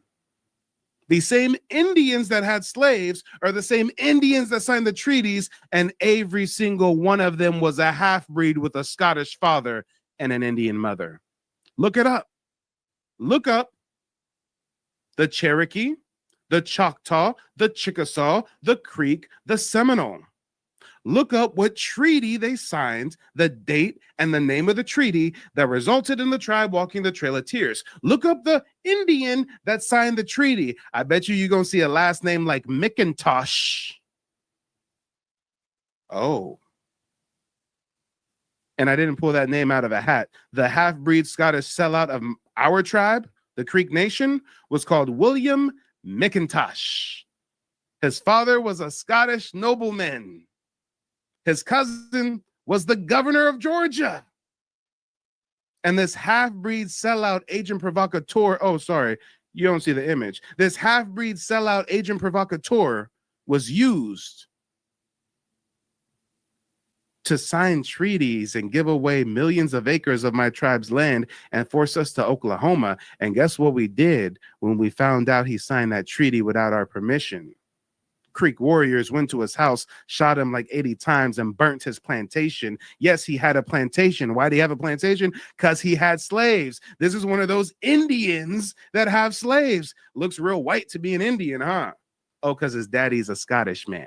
The same Indians that had slaves are the same Indians that signed the treaties, and every single one of them was a half-breed with a Scottish father and an Indian mother. Look it up. Look up the Cherokee, the Choctaw, the Chickasaw, the Creek, the Seminole. Look up what treaty they signed, the date and the name of the treaty that resulted in the tribe walking the Trail of Tears. Look up the Indian that signed the treaty. I bet you're going to see a last name like McIntosh. Oh. And I didn't pull that name out of a hat. The half-breed Scottish sellout of our tribe, the Creek Nation, was called William McIntosh. His father was a Scottish nobleman. His cousin was the governor of Georgia. And this half-breed sellout agent provocateur, oh, sorry, you don't see the image. This half-breed sellout agent provocateur was used to sign treaties and give away millions of acres of my tribe's land and force us to Oklahoma. And guess what we did when we found out he signed that treaty without our permission? Creek warriors went to his house, shot him like 80 times, and burnt his plantation. Yes, he had a plantation. Why did he have a plantation? Because he had slaves. This is one of those Indians that have slaves. Looks real white to be an Indian, huh? Oh, because his daddy's a Scottish man.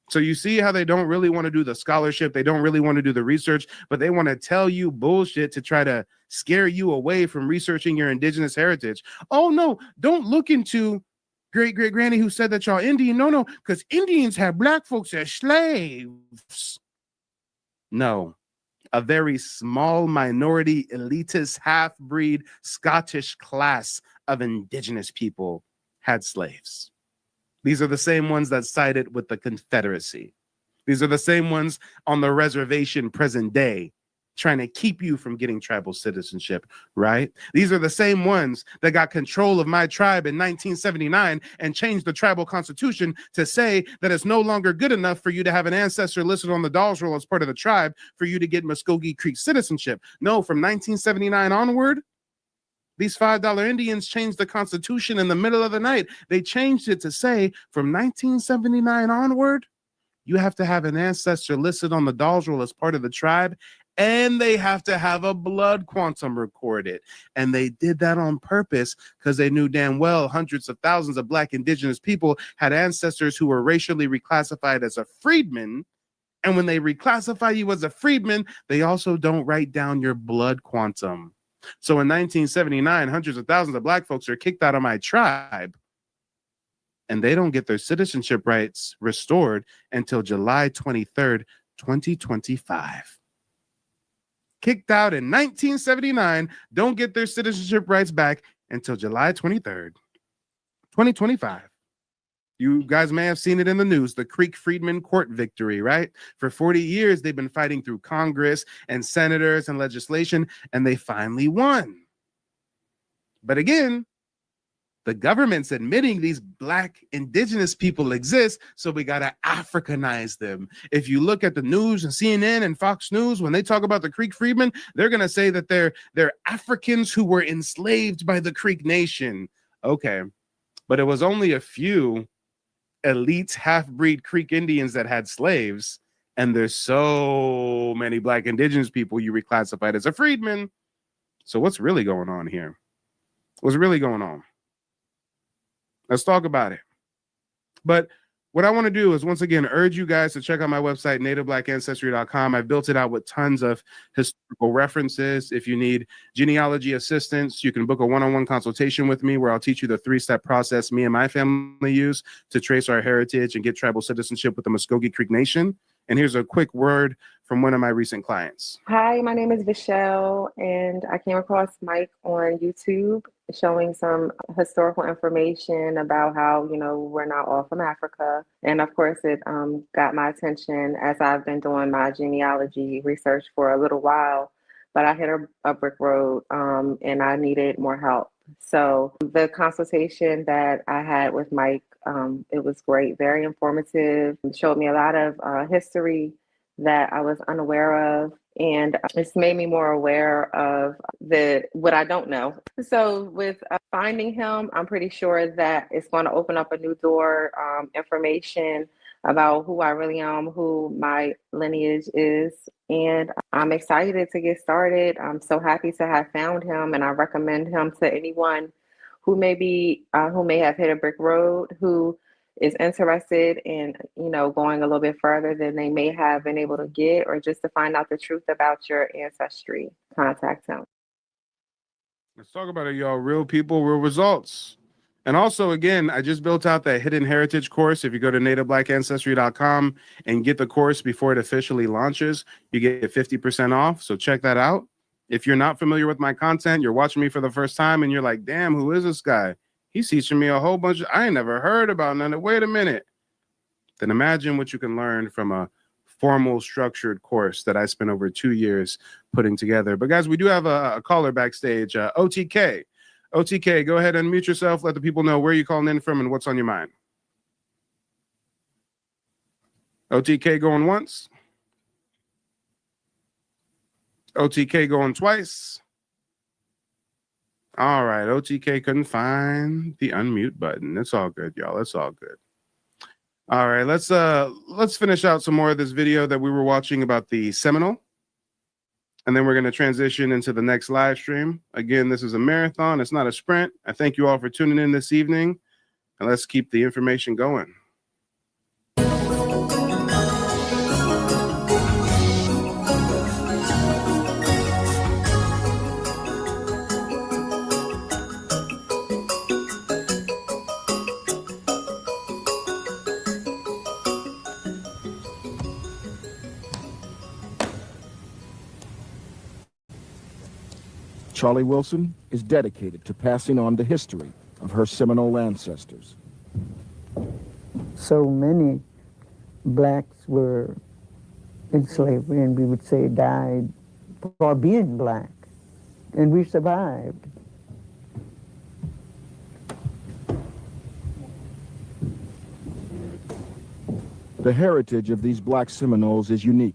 So you see how they don't really want to do the scholarship. They don't really want to do the research, but they want to tell you bullshit to try to scare you away from researching your indigenous heritage. Oh, no, don't look into great-great-granny who said that y'all Indian. No, because Indians have Black folks as slaves. No, a very small minority, elitist, half-breed Scottish class of indigenous people had slaves. These are the same ones that sided with the Confederacy. These are the same ones on the reservation present day, trying to keep you from getting tribal citizenship, right? These are the same ones that got control of my tribe in 1979 and changed the tribal constitution to say that it's no longer good enough for you to have an ancestor listed on the Dawes roll as part of the tribe for you to get Muskogee Creek citizenship. No, from 1979 onward, these $5 Indians changed the constitution in the middle of the night. They changed it to say from 1979 onward, you have to have an ancestor listed on the Dawes roll as part of the tribe, and they have to have a blood quantum recorded. And they did that on purpose because they knew damn well hundreds of thousands of Black indigenous people had ancestors who were racially reclassified as a freedman. And when they reclassify you as a freedman, they also don't write down your blood quantum. So in 1979, hundreds of thousands of Black folks are kicked out of my tribe, and they don't get their citizenship rights restored until July 23rd, 2025. Kicked out in 1979, don't get their citizenship rights back until July 23rd, 2025. You guys may have seen it in the news, the Creek-Friedman court victory, right? For 40 years, they've been fighting through Congress and senators and legislation, and they finally won. But again, the government's admitting these Black indigenous people exist, so we got to Africanize them. If you look at the news and CNN and Fox News, when they talk about the Creek-Friedman, they're going to say that they're Africans who were enslaved by the Creek Nation. Okay, but it was only a few elite half-breed Creek Indians that had slaves, and there's so many Black indigenous people you reclassified as a freedman. So what's really going on here? What's really going on? Let's talk about it. But what I want to do is, once again, urge you guys to check out my website, nativeblackancestry.com. I've built it out with tons of historical references. If you need genealogy assistance, you can book a one-on-one consultation with me where I'll teach you the 3-step process me and my family use to trace our heritage and get tribal citizenship with the Muskogee Creek Nation. And here's a quick word from one of my recent clients. Hi, my name is Vishelle, and I came across Mike on YouTube showing some historical information about how, we're not all from Africa. And of course, it got my attention as I've been doing my genealogy research for a little while, but I hit a brick road and I needed more help. So the consultation that I had with Mike, it was great, very informative. It showed me a lot of history that I was unaware of, and it's made me more aware of what I don't know. So with finding him, I'm pretty sure that it's going to open up a new door, information about who I really am, who my lineage is, and I'm excited to get started. I'm so happy to have found him, and I recommend him to anyone who may have hit a brick road, who is interested in, going a little bit further than they may have been able to get, or just to find out the truth about your ancestry. Contact him. Let's talk about it, y'all. Real people, real results. And also, again, I just built out that Hidden Heritage course. If you go to nativeblackancestry.com and get the course before it officially launches, you get 50% off. So check that out. If you're not familiar with my content, you're watching me for the first time and you're like, damn, who is this guy? He's teaching me a whole bunch I ain't never heard about none of. Wait a minute. Then imagine what you can learn from a formal structured course that I spent over 2 years putting together. But guys, we do have a caller backstage, OTK. OTK, go ahead and unmute yourself. Let the people know where you're calling in from and what's on your mind. OTK going once. OTK going twice. All right, OTK couldn't find the unmute button. It's all good, y'all. It's all good. All right, let's finish out some more of this video that we were watching about the Seminole. And then we're going to transition into the next live stream. Again, this is a marathon. It's not a sprint. I thank you all for tuning in this evening. And let's keep the information going. Charlie Wilson is dedicated to passing on the history of her Seminole ancestors. So many blacks were in slavery, and we would say died for being black, and we survived. The heritage of these black Seminoles is unique.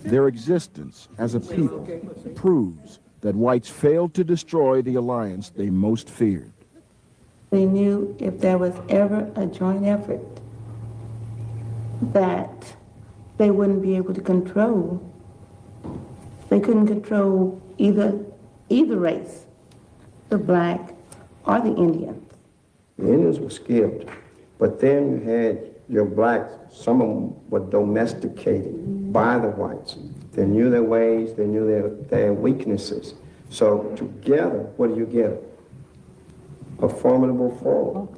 Their existence as a people proves that whites failed to destroy the alliance they most feared. They knew if there was ever a joint effort that they wouldn't be able to control. They couldn't control either race, the Black or the Indian. The Indians were skipped, but then you had your blacks. Some of them were domesticated by the whites. They knew their ways, they knew their weaknesses. So together, what do you get? A formidable foe,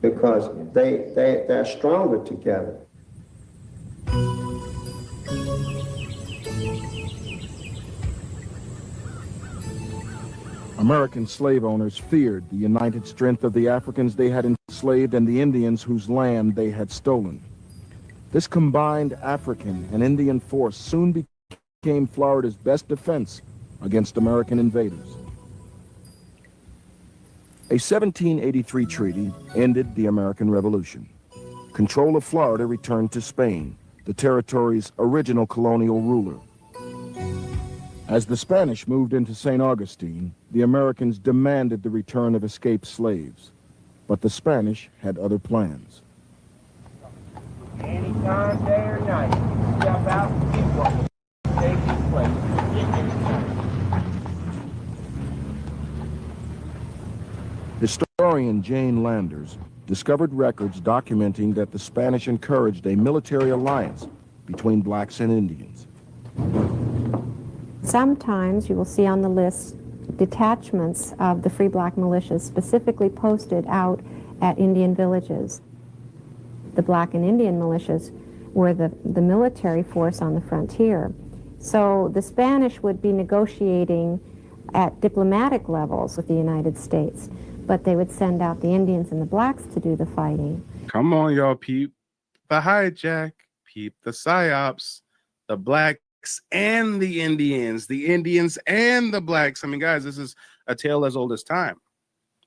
because they're stronger together. American slave owners feared the united strength of the Africans they had enslaved and the Indians whose land they had stolen. This combined African and Indian force soon became Florida's best defense against American invaders. A 1783 treaty ended the American Revolution. Control of Florida returned to Spain, the territory's original colonial ruler. As the Spanish moved into St. Augustine, the Americans demanded the return of escaped slaves. But the Spanish had other plans. Anytime, day or night, step out and see what will take place. Historian Jane Landers discovered records documenting that the Spanish encouraged a military alliance between blacks and Indians. Sometimes you will see on the list detachments of the Free Black militias specifically posted out at Indian villages. The Black and Indian militias were the military force on the frontier. So the Spanish would be negotiating at diplomatic levels with the United States, but they would send out the Indians and the blacks to do the fighting. Come on, y'all, peep the hijack, peep the psyops, the blacks and the Indians and the blacks. I mean, guys, this is a tale as old as time.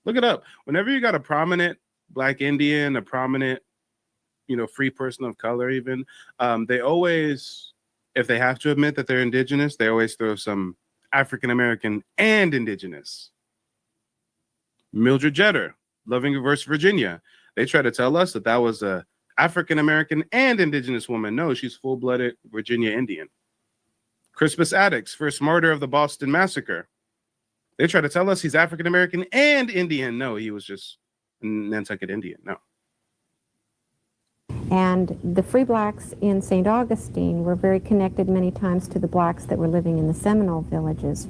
Look it up. Whenever you got a prominent Black Indian, a prominent, free person of color even, they always, if they have to admit that they're indigenous, they always throw some African American and indigenous. Mildred Jeter, Loving versus Virginia. They try to tell us that was a African American and indigenous woman. No, she's full-blooded Virginia Indian. Crispus Attucks, first martyr of the Boston Massacre. They try to tell us he's African American and Indian. No, he was just Nantucket Indian. No. And the Free Blacks in St. Augustine were very connected many times to the blacks that were living in the Seminole villages.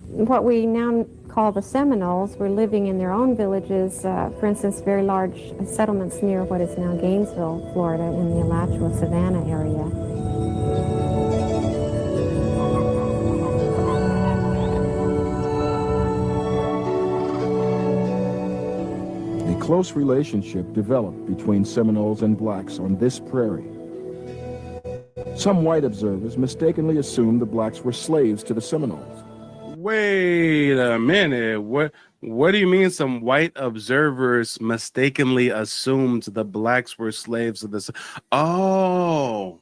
What we now call the Seminoles were living in their own villages, for instance, very large settlements near what is now Gainesville, Florida, in the Alachua Savannah area. A close relationship developed between Seminoles and blacks on this prairie. Some white observers mistakenly assumed the blacks were slaves to the Seminoles. Wait a minute. What do you mean some white observers mistakenly assumed the blacks were slaves of the... Oh.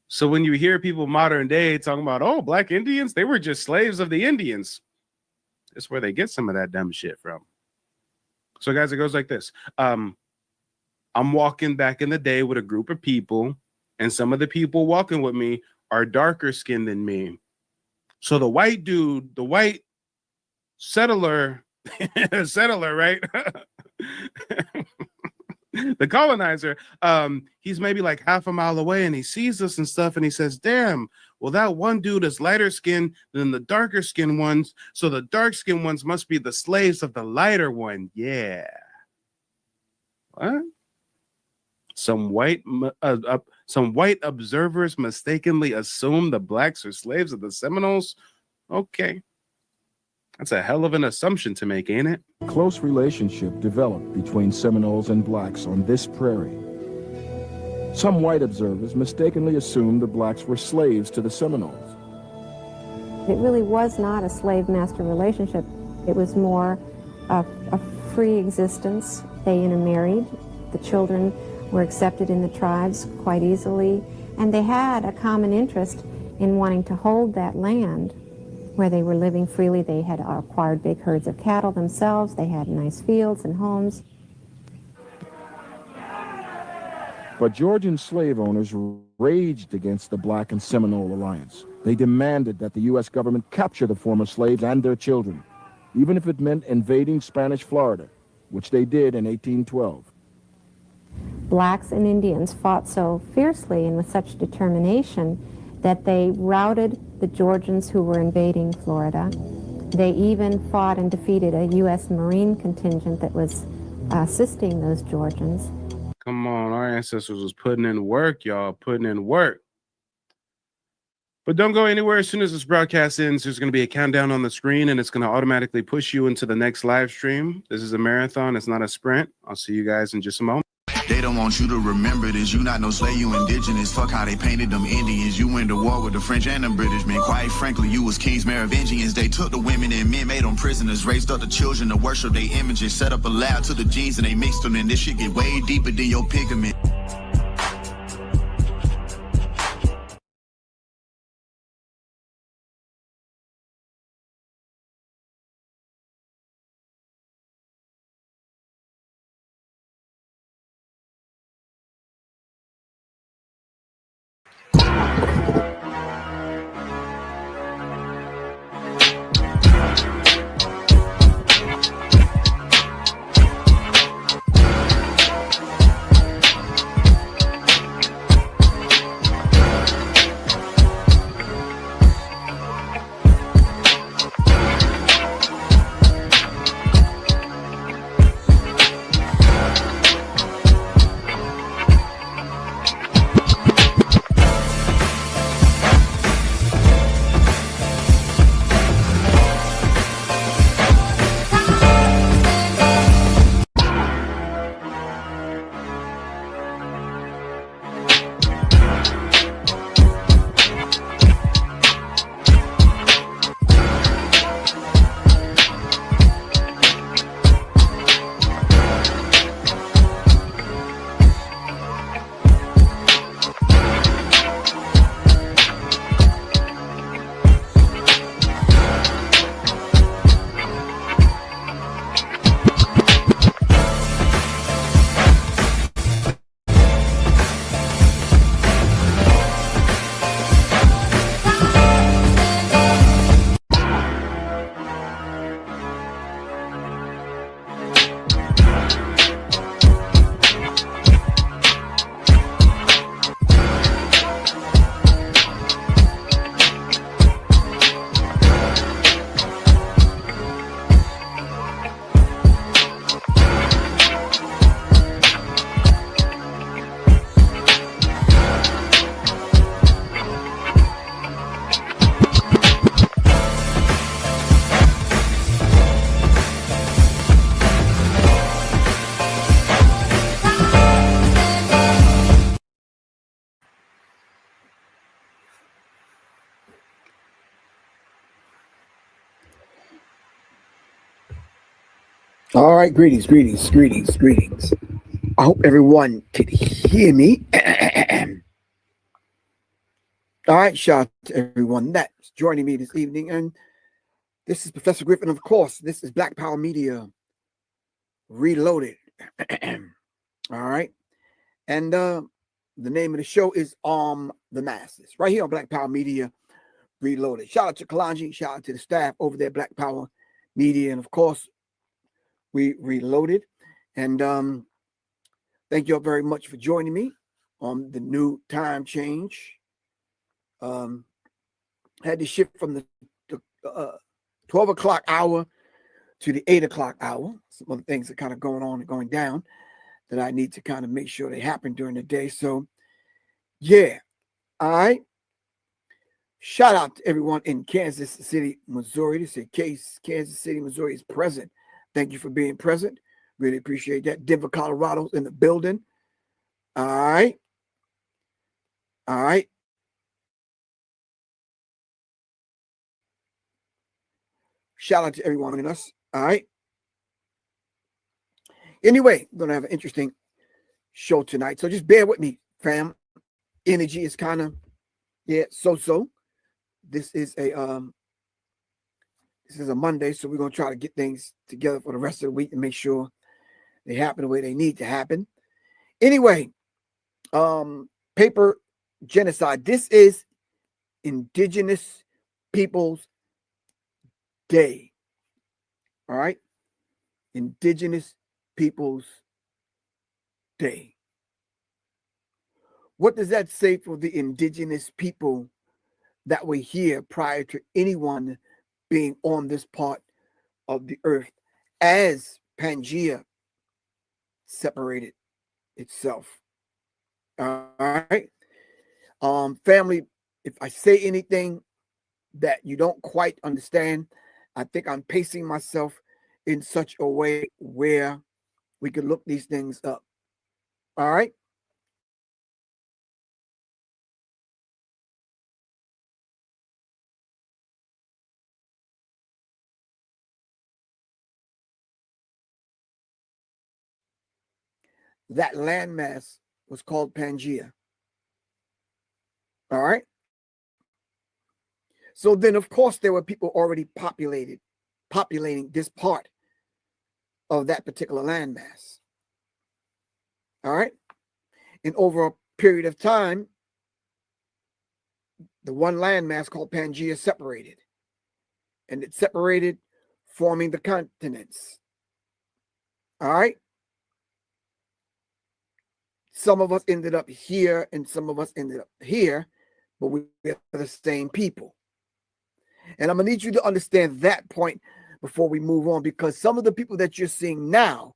So when you hear people modern day talking about, oh, Black Indians, they were just slaves of the Indians. That's where they get some of that dumb shit from. So guys, it goes like this. I'm walking back in the day with a group of people, and some of the people walking with me are darker skinned than me. So the white dude, the white settler, right? The colonizer, he's maybe like half a mile away and he sees us and stuff and he says, damn, well, that one dude is lighter skinned than the darker skinned ones. So the dark skinned ones must be the slaves of the lighter one. Yeah. What? Some white observers mistakenly assume the blacks are slaves of the Seminoles. Okay. That's a hell of an assumption to make, ain't it? Close relationship developed between Seminoles and blacks on this prairie. Some white observers mistakenly assumed the blacks were slaves to the Seminoles. It really was not a slave-master relationship. It was more a free existence. They intermarried. The children were accepted in the tribes quite easily, and they had a common interest in wanting to hold that land where they were living freely. They had acquired big herds of cattle themselves. They had nice fields and homes. But Georgian slave owners raged against the Blacc and Seminole alliance. They demanded that the U.S. government capture the former slaves and their children, even if it meant invading Spanish Florida, which they did in 1812. Blacks and Indians fought so fiercely and with such determination that they routed the Georgians who were invading Florida. They even fought and defeated a U.S. Marine contingent that was assisting those Georgians. Come on, our ancestors was putting in work, y'all, putting in work. But don't go anywhere. As soon as this broadcast ends, there's going to be a countdown on the screen, and it's going to automatically push you into the next live stream. This is a marathon. It's not a sprint. I'll see you guys in just a moment. They don't want you to remember this. You not no slave, you indigenous. Fuck how they painted them Indians. You went to war with the French and the British men. Quite frankly, you was kings Merovingians. They took the women and men, made them prisoners, raised up the children to worship their images, set up a lab to the genes and they mixed them. And this shit get way deeper than your pigment. All right, greetings. I hope everyone can hear me. All right, shout out to everyone that's joining me this evening. And this is Professor Griffin, of course. This is Black Power Media Reloaded. All right. And the name of the show is Arm the Masses, right here on Black Power Media Reloaded. Shout out to Kalanji, shout out to the staff over there, Black Power Media, and of course, we reloaded. And thank you all very much for joining me on the new time change. Had to shift from the 12 o'clock hour to the 8 o'clock hour. Some other things are kind of going on and going down that I need to kind of make sure they happen during the day. So, yeah. All right. Shout out to everyone in Kansas City, Missouri. They say Kansas City, Missouri is present. Thank you for being present. Really appreciate that. Denver, Colorado's in the building. All right. All right. Shout out to everyone in us. All right. Anyway, we're going to have an interesting show tonight. So just bear with me, fam. Energy is kind of, so. This is a Monday, so we're going to try to get things together for the rest of the week and make sure they happen the way they need to happen. Anyway, Paper genocide. This is Indigenous Peoples Day. All right. Indigenous Peoples Day. What does that say for the indigenous people that were here prior to anyone being on this part of the earth as Pangea separated itself? All right. Family, if I say anything that you don't quite understand, I think I'm pacing myself in such a way where we can look these things up. All right. That landmass was called Pangea. All right. So then, of course, there were people already populating this part of that particular landmass. All right. And over a period of time, the one landmass called Pangea separated. And it separated, forming the continents. All right. Some of us ended up here and some of us ended up here, but we're the same people. And I'm going to need you to understand that point before we move on, because some of the people that you're seeing now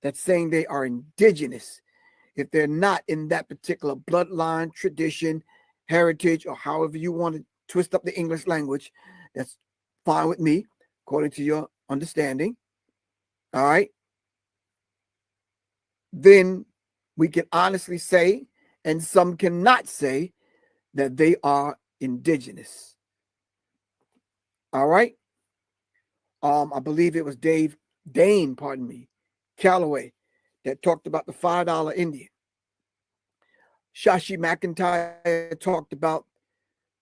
that's saying they are indigenous, if they're not in that particular bloodline, tradition, heritage, or however you want to twist up the English language, that's fine with me, according to your understanding. All right. Then we can honestly say, and some cannot say, that they are indigenous. All right. I believe it was Dane, Calloway, that talked about the $5 Indian. Shashi McIntyre talked about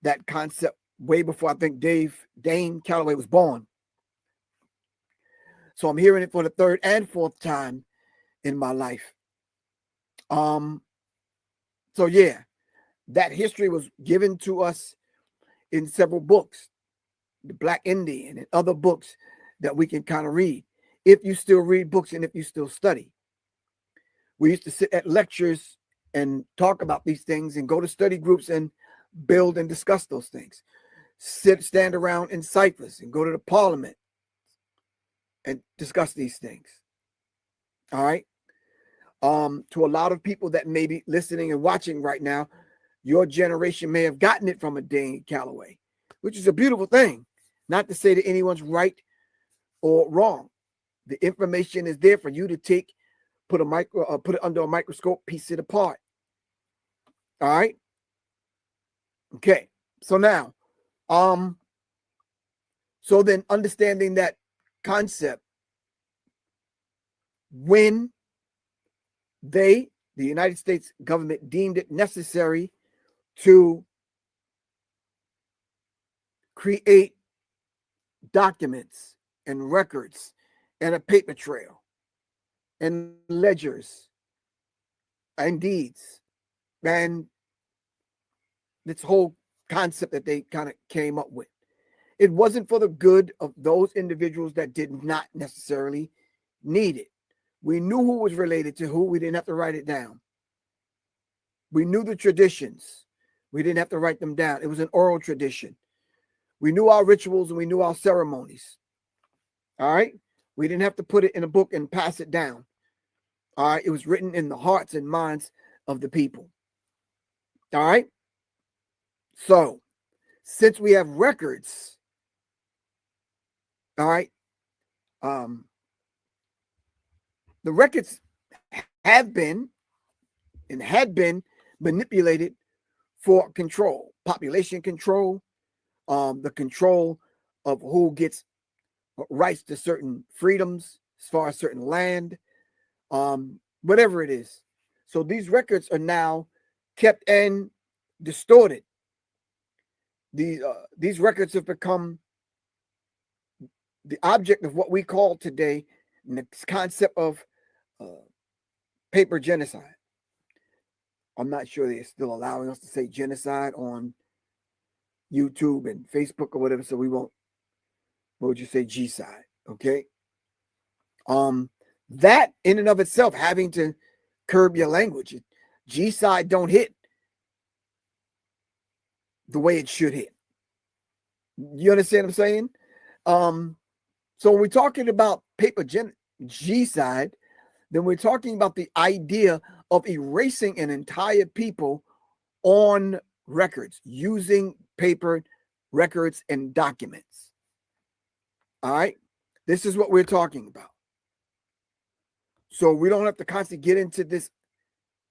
that concept way before I think Dane Calloway was born. So I'm hearing it for the third and fourth time in my life. So yeah, that history was given to us in several books, the Black Indian and other books that we can kind of read. If you still read books and if you still study. We used to sit at lectures and talk about these things and go to study groups and build and discuss those things. Stand around in ciphers and go to the parliament and discuss these things. All right. To a lot of people that may be listening and watching right now, your generation may have gotten it from a Dane Calloway, which is a beautiful thing. Not to say that anyone's right or wrong. The information is there for you to take, put it under a microscope, piece it apart. All right. Okay. So now, so then understanding that concept, when the United States government deemed it necessary to create documents and records and a paper trail and ledgers and deeds and this whole concept that they kind of came up with. It wasn't for the good of those individuals that did not necessarily need it. We knew who was related to who. We didn't have to write it down. We knew the traditions. We didn't have to write them down. It was an oral tradition. We knew our rituals and we knew our ceremonies. All right. We didn't have to put it in a book and pass it down. All right. It was written in the hearts and minds of the people. All right. So since we have records, all right, the records have been and had been manipulated for control, population control, the control of who gets rights to certain freedoms as far as certain land, whatever it is. So these records are now kept and distorted. These records have become the object of what we call today the concept of paper genocide. I'm not sure they're still allowing us to say genocide on YouTube and Facebook or whatever, so we'll just say G-side, okay? That in and of itself, having to curb your language, G-side don't hit the way it should hit. You understand what I'm saying? So when we're talking about paper G-side, then we're talking about the idea of erasing an entire people on records, using paper records and documents. All right? This is what we're talking about. So we don't have to constantly get into this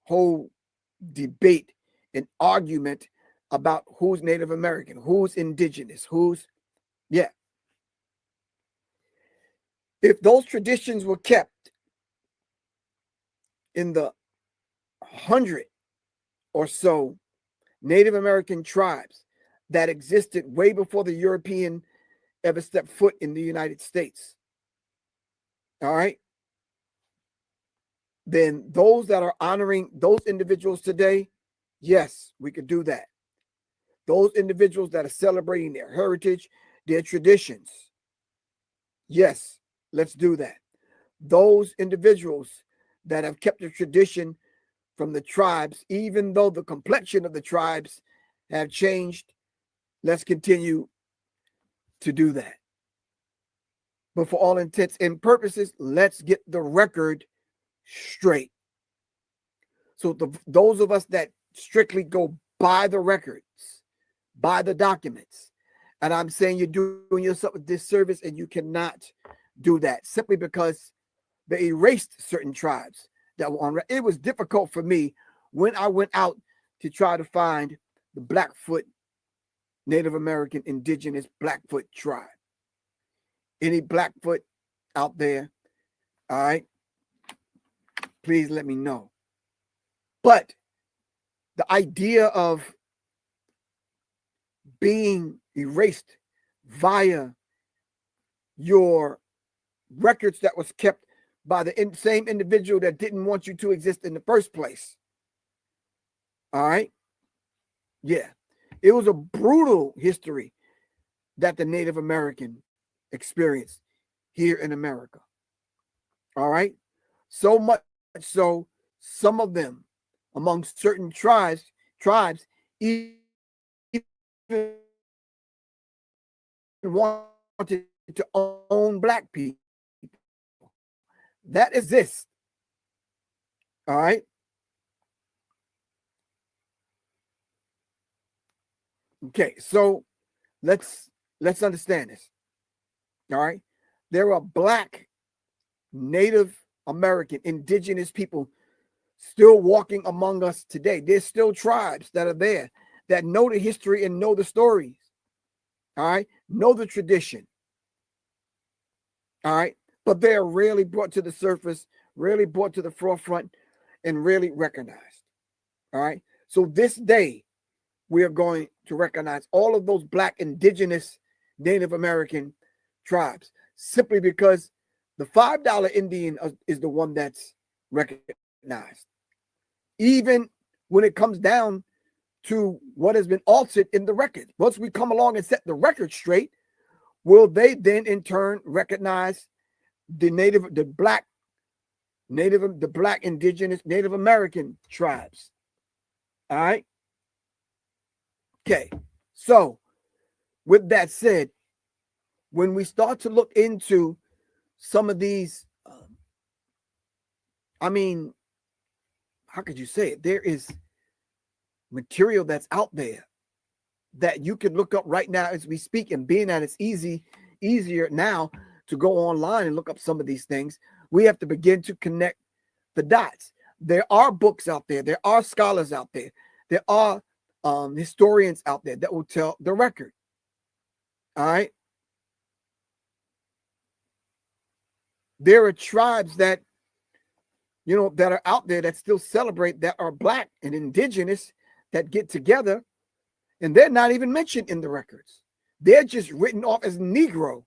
whole debate and argument about who's Native American, who's indigenous, who's, yeah. If those traditions were kept in the 100 or so Native American tribes that existed way before the European ever stepped foot in the United States, all right, then those that are honoring those individuals today, yes, we could do that. Those individuals that are celebrating their heritage, their traditions, yes, let's do that. Those individuals that have kept the tradition from the tribes, even though the complexion of the tribes have changed, let's continue to do that. But for all intents and purposes, let's get the record straight. So those of us that strictly go by the records, by the documents, and I'm saying you're doing yourself a disservice, and you cannot do that simply because they erased certain tribes that were on. It was difficult for me when I went out to try to find the Blackfoot Native American indigenous Blackfoot tribe. Any Blackfoot out there, all right, please let me know. But the idea of being erased via your records that was kept by the same individual that didn't want you to exist in the first place. All right. Yeah. It was a brutal history that the Native American experienced here in America. All right. So much so, some of them among certain tribes even wanted to own black people. That exists. All right. Okay, so let's understand this. All right. There are black Native American indigenous people still walking among us today. There's still tribes that are there that know the history and know the stories. All right. Know the tradition. All right. But they are rarely brought to the surface, rarely brought to the forefront, and rarely recognized. All right. So this day, we are going to recognize all of those black indigenous Native American tribes simply because the $5 Indian is the one that's recognized. Even when it comes down to what has been altered in the record. Once we come along and set the record straight, will they then in turn recognize the black indigenous Native American tribes? All right. Okay. So with that said, when we start to look into some of these, I mean, how could you say it? There is material that's out there that you can look up right now as we speak, and being that it's easier now to go online and look up some of these things, we have to begin to connect the dots. There are books out there. There are scholars out there. There are historians out there that will tell the record. All right. There are tribes that, that are out there that still celebrate, that are black and indigenous, that get together, and they're not even mentioned in the records. They're just written off as Negro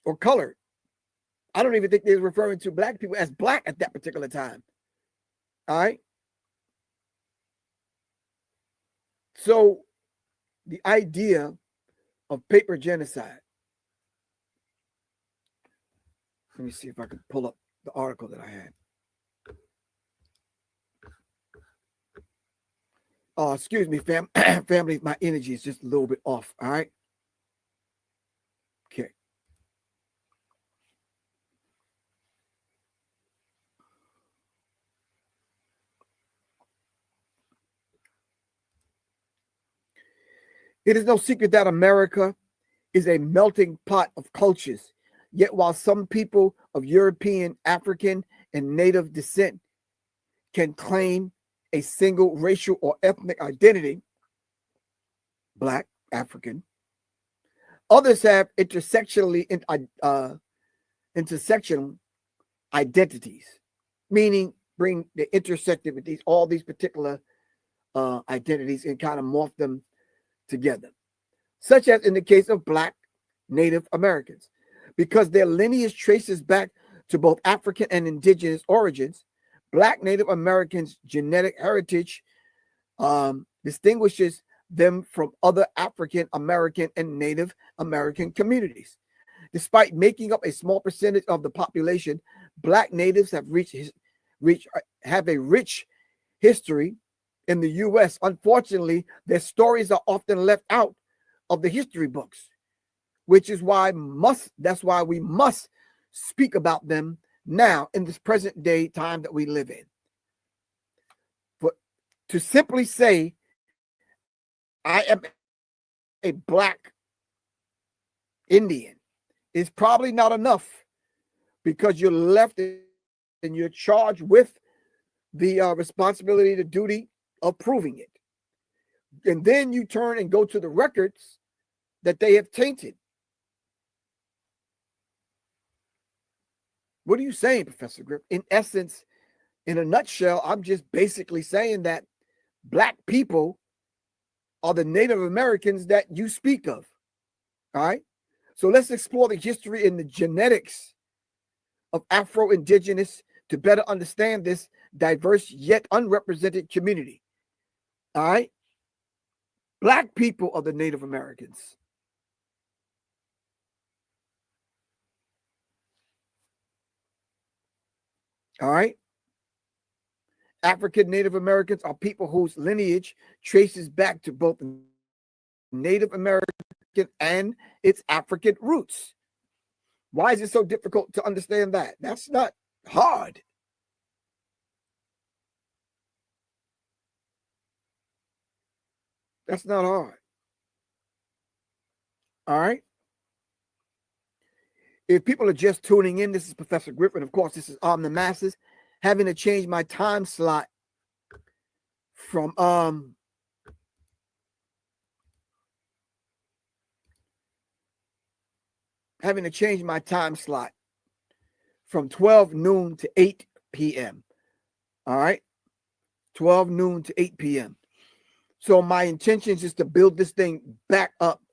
or colored. I don't even think they're referring to black people as black at that particular time. All right. So the idea of paper genocide. Let me see if I can pull up the article that I had. Oh, excuse me, family. My energy is just a little bit off. All right. Okay. It is no secret that America is a melting pot of cultures. Yet while some people of European, African, and Native descent can claim a single racial or ethnic identity, Black, African, others have intersectional identities, meaning bring the intersected with all these particular identities and kind of morph them together, such as in the case of Black Native Americans. Because their lineage traces back to both African and indigenous origins, Black Native Americans' genetic heritage distinguishes them from other African American and Native American communities. Despite making up a small percentage of the population, Black natives have a rich history in the U.S. Unfortunately, their stories are often left out of the history books, which is why we must speak about them now in this present day time that we live in. But to simply say, I am a Black Indian is probably not enough, because you're left and you're charged with the responsibility, the duty of proving it. And then you turn and go to the records that they have tainted. What are you saying, Professor Griff? In essence, in a nutshell, I'm just basically saying that Black people are the Native Americans that you speak of. All right. So let's explore the history and the genetics of Afro-Indigenous to better understand this diverse yet unrepresented community. All right. Black people are the Native Americans. All right. African Native Americans are people whose lineage traces back to both Native American and its African roots. Why is it so difficult to understand that? That's not hard. That's not hard. All right. If people are just tuning in, this is Professor Griffin. Of course, this is the Masses. Having to change my time slot from having to change my time slot from 12 noon to 8 p.m. All right. 12 noon to 8 p.m. So my intention is to build this thing back up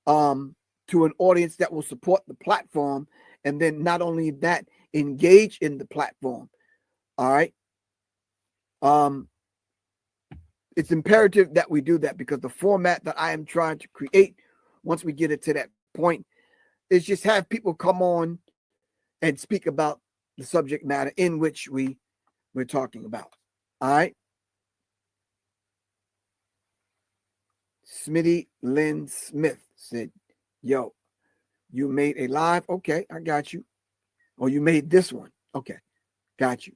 to an audience that will support the platform. And then not only that, engage in the platform. All right. It's imperative that we do that, because the format that I am trying to create, once we get it to that point, is just have people come on and speak about the subject matter in which we're talking about. All right. Smitty Lynn Smith said, yo, you made a live? Okay, I got you. Or you made this one. Okay, got you.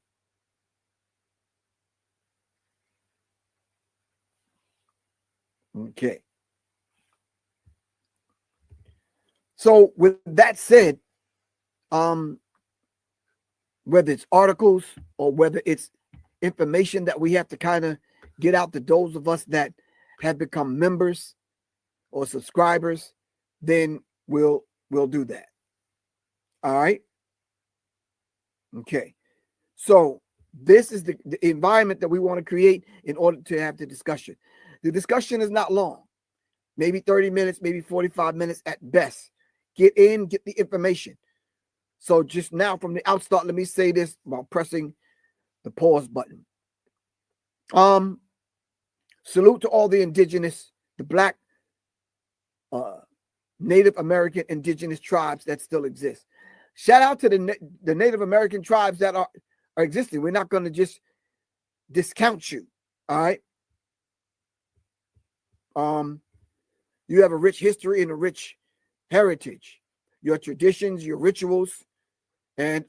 Okay. So with that said, whether it's articles or whether it's information that we have to kind of get out to those of us that have become members or subscribers, then we'll do that. All right. Okay. So this is the environment that we want to create in order to have the discussion. The discussion is not long, maybe 30 minutes, maybe 45 minutes at best. Get in, get the information. So just now from the outstart, let me say this while pressing the pause button. Salute to all the indigenous, the Black, Native American indigenous tribes that still exist. Shout out to the Native American tribes that are existing. We're not going to just discount you. All right. You have a rich history and a rich heritage, your traditions, your rituals, and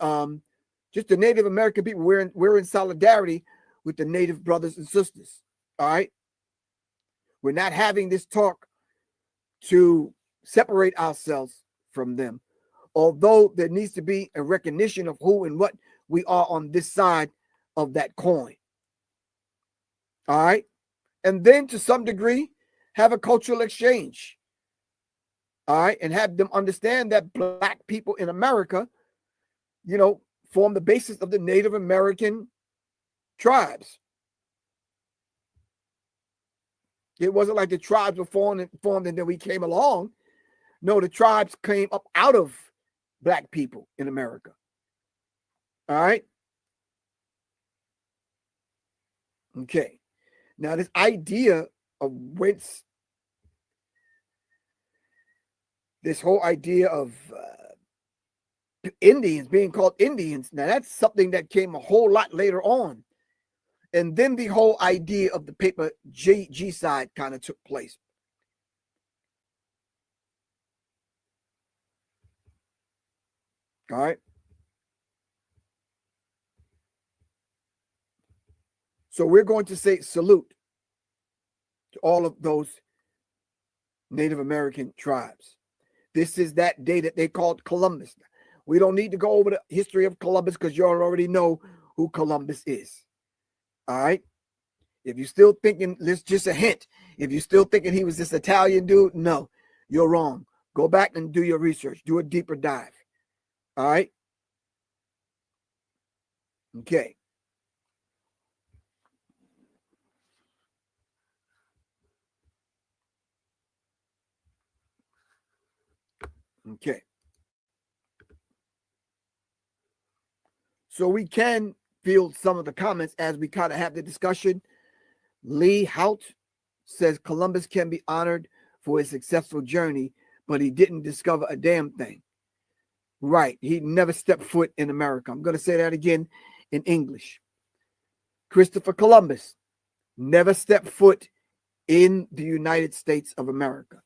just the Native American people. We're in solidarity with the Native brothers and sisters. All right. We're not having this talk to separate ourselves from them, although there needs to be a recognition of who and what we are on this side of that coin. All right. And then to some degree, have a cultural exchange. All right. And have them understand that Black people in America, you know, form the basis of the Native American tribes. It wasn't like the tribes were formed and then we came along. No, the tribes came up out of Black people in America. All right. Okay. Now, this idea of whence this whole idea of Indians being called Indians, now that's something that came a whole lot later on. And then the whole idea of the paper Geno-Cide kind of took place. All right. So we're going to say salute to all of those Native American tribes. This is that day that they called Columbus. We don't need to go over the history of Columbus because you already know who Columbus is. All right. If you're still thinking, let's just a hint. If you're still thinking he was this Italian dude, no, you're wrong. Go back and do your research. Do a deeper dive. All right. Okay. Okay. So we can field some of the comments as we kind of have the discussion. Lee Hout says Columbus can be honored for his successful journey, but he didn't discover a damn thing. Right. He never stepped foot in America. I'm going to say that again in English. Christopher Columbus never stepped foot in the United States of America.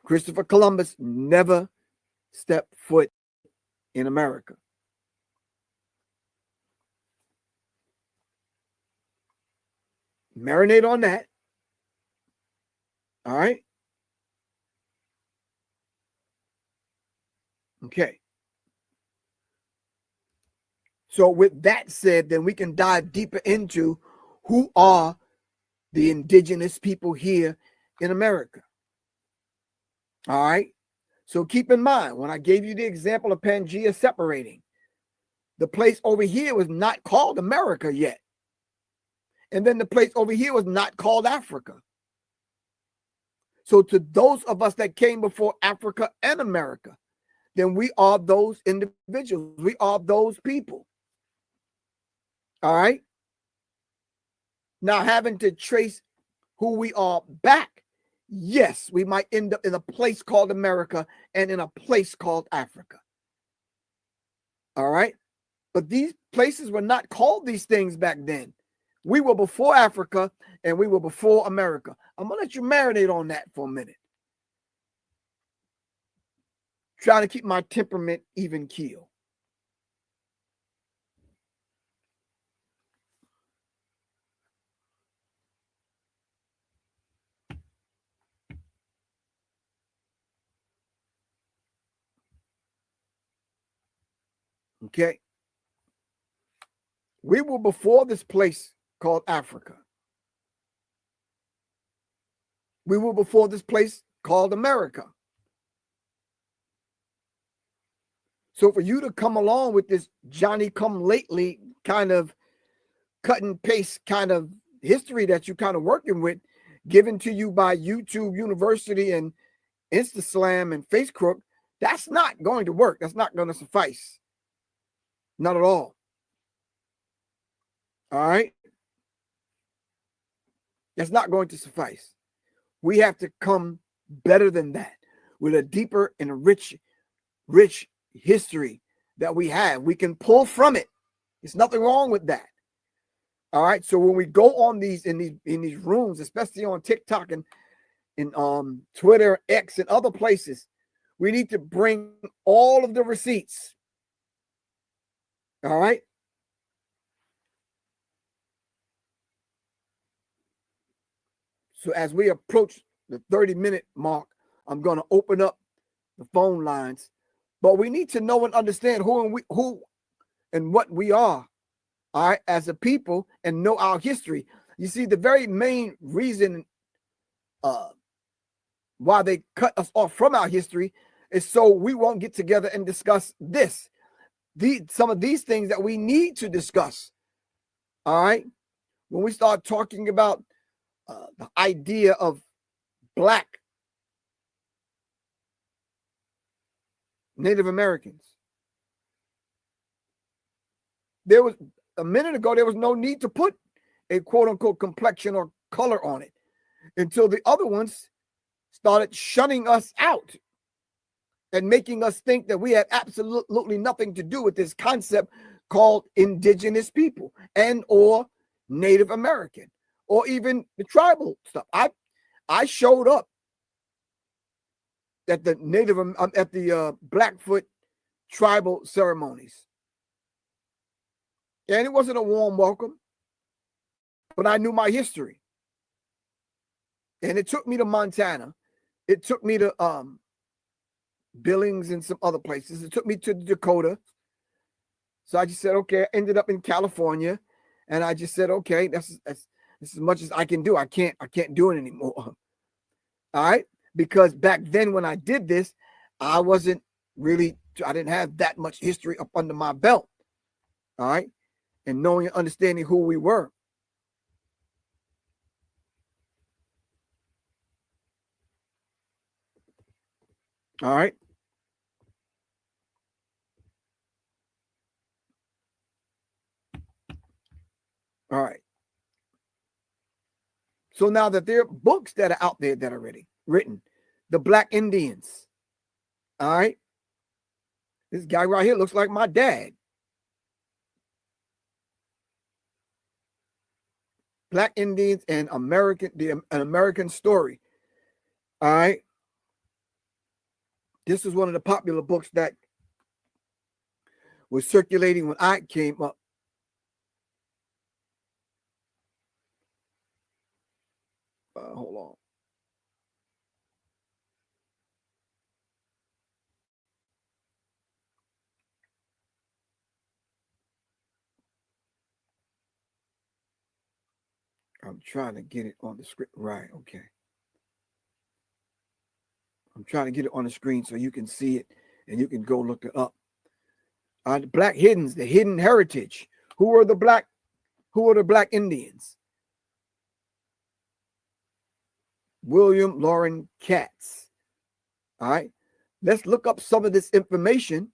Christopher Columbus never stepped foot in America. Marinate on that. All right. Okay. So with that said, then we can dive deeper into who are the indigenous people here in America. All right. So keep in mind, when I gave you the example of Pangea separating, the place over here was not called America yet. And then the place over here was not called Africa. So to those of us that came before Africa and America, then we are those individuals. We are those people. All right. Now, having to trace who we are back, yes, we might end up in a place called America and in a place called Africa. All right. But these places were not called these things back then. We were before Africa and we were before America. I'm going to let you marinate on that for a minute. Trying to keep my temperament even keel. Okay. We were before this place called Africa. We were before this place called America. So for you to come along with this Johnny come lately kind of cut and paste kind of history that you kind of working with, given to you by YouTube University and InstaSlam and FaceCrook, that's not going to work. That's not going to suffice. Not at all. All right. That's not going to suffice. We have to come better than that with a deeper and a rich history that we have. We can pull from it. There's nothing wrong with that. All right. So when we go on these in these rooms, especially on TikTok and in Twitter, X, and other places, we need to bring all of the receipts. All right. So as we approach the 30-minute mark, I'm going to open up the phone lines. But we need to know and understand who and what we are, all right, as a people, and know our history. You see, the very main reason why they cut us off from our history is so we won't get together and discuss this. Some of these things that we need to discuss. All right. When we start talking about the idea of Black Native Americans, there was a minute ago, there was no need to put a quote unquote complexion or color on it until the other ones started shutting us out and making us think that we had absolutely nothing to do with this concept called indigenous people and or Native American or even the tribal stuff. I showed up at the Blackfoot tribal ceremonies, and it wasn't a warm welcome, but I knew my history, and it took me to Montana. It took me to Billings and some other places. It took me to Dakota. So I just said, okay, I ended up in California, and I just said, okay, that's as much as I can do. I can't do it anymore. All right. Because back then when I did this, I didn't have that much history up under my belt. All right. And knowing and understanding who we were. All right. All right. So now that there are books that are out there that are written, the Black Indians. All right. This guy right here looks like my dad. Black Indians and an American Story. All right. This is one of the popular books that was circulating when I came up. Hold on. I'm trying to get it on the screen. Right. Okay. I'm trying to get it on the screen so you can see it and you can go look it up. The Black Hiddens, the Hidden Heritage. Who are the Black Indians? William Loren Katz. All right. Let's look up some of this information.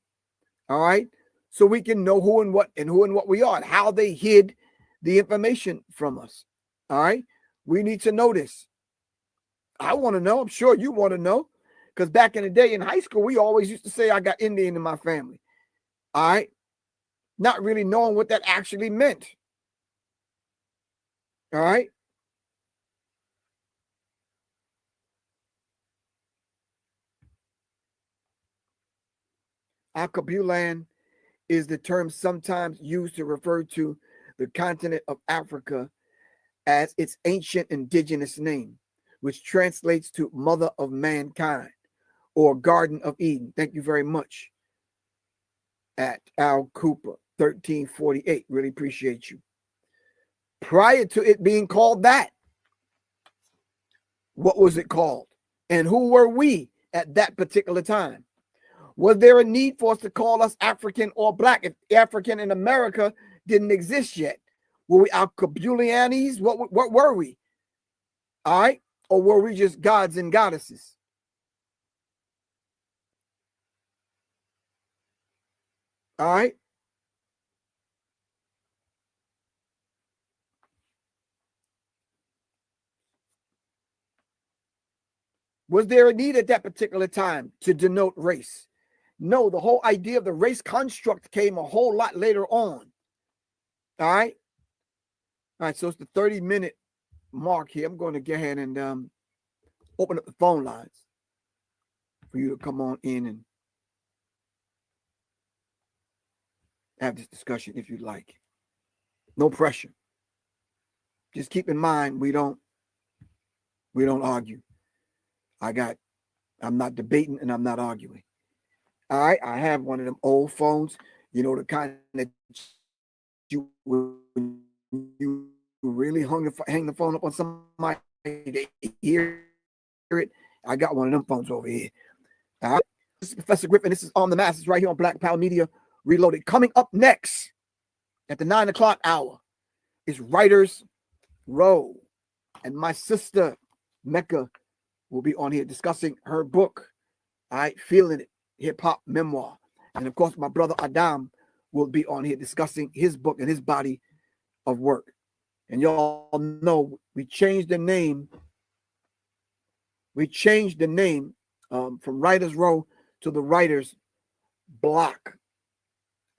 All right. So we can know who and what we are and how they hid the information from us. All right. We need to know this. I want to know. I'm sure you want to know. Because back in the day in high school, we always used to say I got Indian in my family. All right. Not really knowing what that actually meant. All right. Akabulan is the term sometimes used to refer to the continent of Africa as its ancient indigenous name, which translates to Mother of Mankind or Garden of Eden. Thank you very much. At Al Cooper, 1348. Really appreciate you. Prior to it being called that, what was it called? And who were we at that particular time? Was there a need for us to call us African or Black if African in America didn't exist yet? Were we Alkebulianis? What were we? All right. Or were we just gods and goddesses? All right. Was there a need at that particular time to denote race? No, the whole idea of the race construct came a whole lot later on. All right. All right. So it's the 30-minute mark here. I'm going to go ahead and open up the phone lines for you to come on in and have this discussion if you'd like. No pressure. Just keep in mind we don't argue. I'm not debating and I'm not arguing. All right, I have one of them old phones, you know, the kind that you really hang the phone up on somebody to hear it. I got one of them phones over here. All right, this is Professor Griffin. This is On the Masses right here on Black Power Media Reloaded. Coming up next at the 9 o'clock hour is Writers Row, and my sister Mecca will be on here discussing her book, all right, Feeling It, hip-hop memoir. And of course, my brother Adam will be on here discussing his book and his body of work. And y'all know we changed the name. We changed the name from Writers Row to the Writers Block.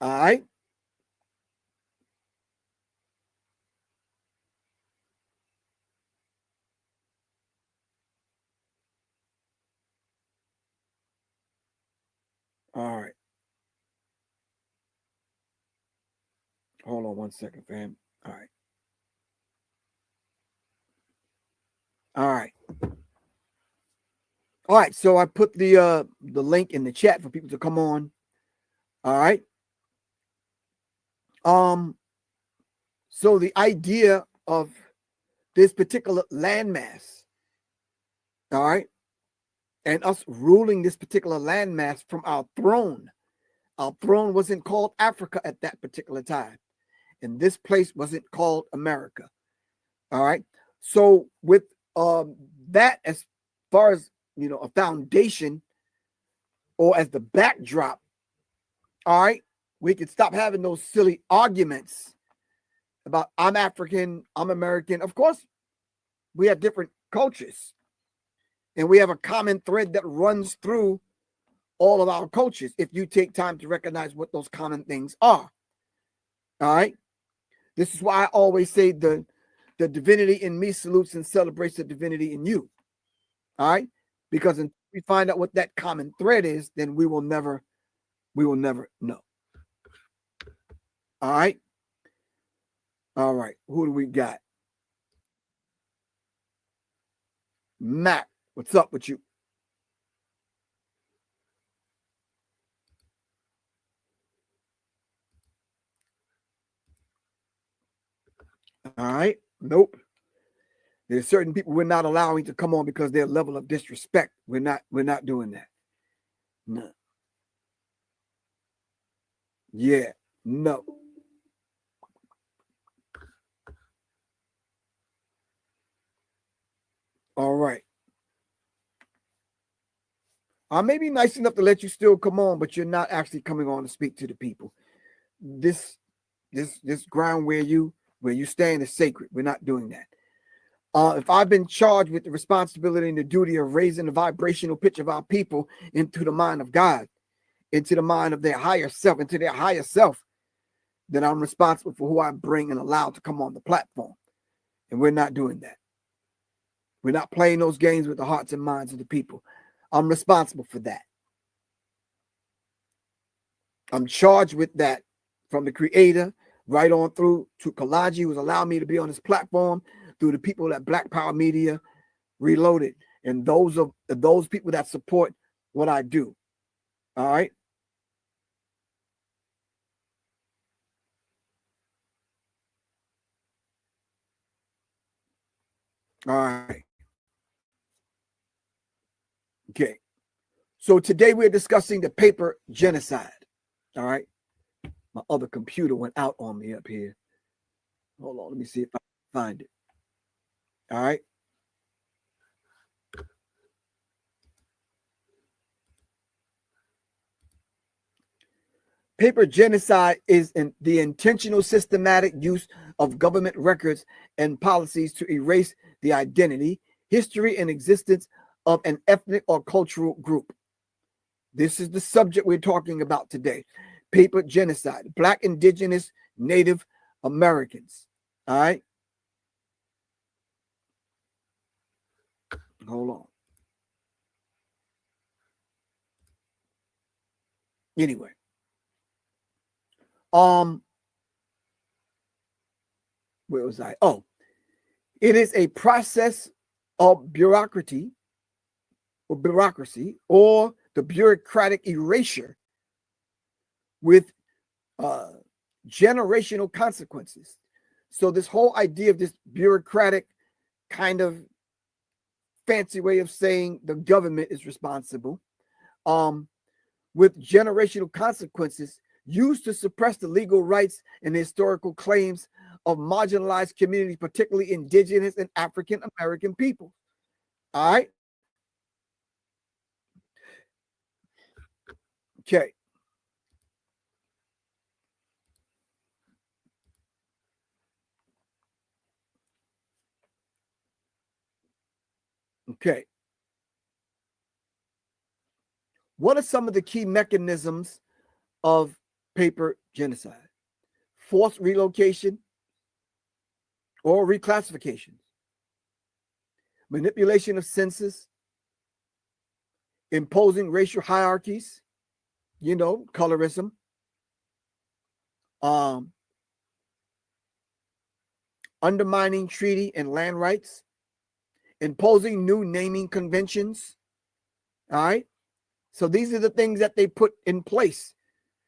All right. All right. Hold on one second, fam. All right. All right. All right. So I put the link in the chat for people to come on. All right. So the idea of this particular landmass, all right, and us ruling this particular landmass from our throne. Our throne wasn't called Africa at that particular time. And this place wasn't called America. All right. So with that, as far as, you know, a foundation or as the backdrop, all right, we can stop having those silly arguments about I'm African, I'm American. Of course, we have different cultures. And we have a common thread that runs through all of our cultures if you take time to recognize what those common things are. All right. This is why I always say the divinity in me salutes and celebrates the divinity in you. All right. Because until we find out what that common thread is, then we will never know. All right. All right. Who do we got? Mac, what's up with you? All right. Nope. There's certain people we're not allowing to come on because their level of disrespect. We're not doing that. No. Yeah. No. All right. I may be nice enough to let you still come on, but you're not actually coming on to speak to the people. This ground where you stand is sacred. We're not doing that. If I've been charged with the responsibility and the duty of raising the vibrational pitch of our people into the mind of God, into the mind of their higher self, into their higher self, then I'm responsible for who I bring and allow to come on the platform. And we're not doing that. We're not playing those games with the hearts and minds of the people. I'm responsible for that. I'm charged with that from the creator right on through to Kalaji, who's allowed me to be on this platform, through the people at Black Power Media Reloaded, and those people that support what I do. All right. All right. Okay. So today we're discussing the paper Geno-Cide. All right. My other computer went out on me up here. Hold on. Let me see if I can find it. All right. Paper Geno-Cide is the intentional systematic use of government records and policies to erase the identity, history, and existence of an ethnic or cultural group. This is the subject we're talking about today. Paper genocide, Black, indigenous, Native Americans. All right. Hold on. Anyway. Where was I? Oh, it is a process of bureaucracy or the bureaucratic erasure with generational consequences. So this whole idea of this bureaucratic kind of fancy way of saying the government is responsible, with generational consequences used to suppress the legal rights and historical claims of marginalized communities, particularly indigenous and African American people. All right. Okay. Okay. What are some of the key mechanisms of paper genocide? Forced relocation or reclassification, manipulation of census, imposing racial hierarchies, colorism, undermining treaty and land rights, imposing new naming conventions. All right. So these are the things that they put in place,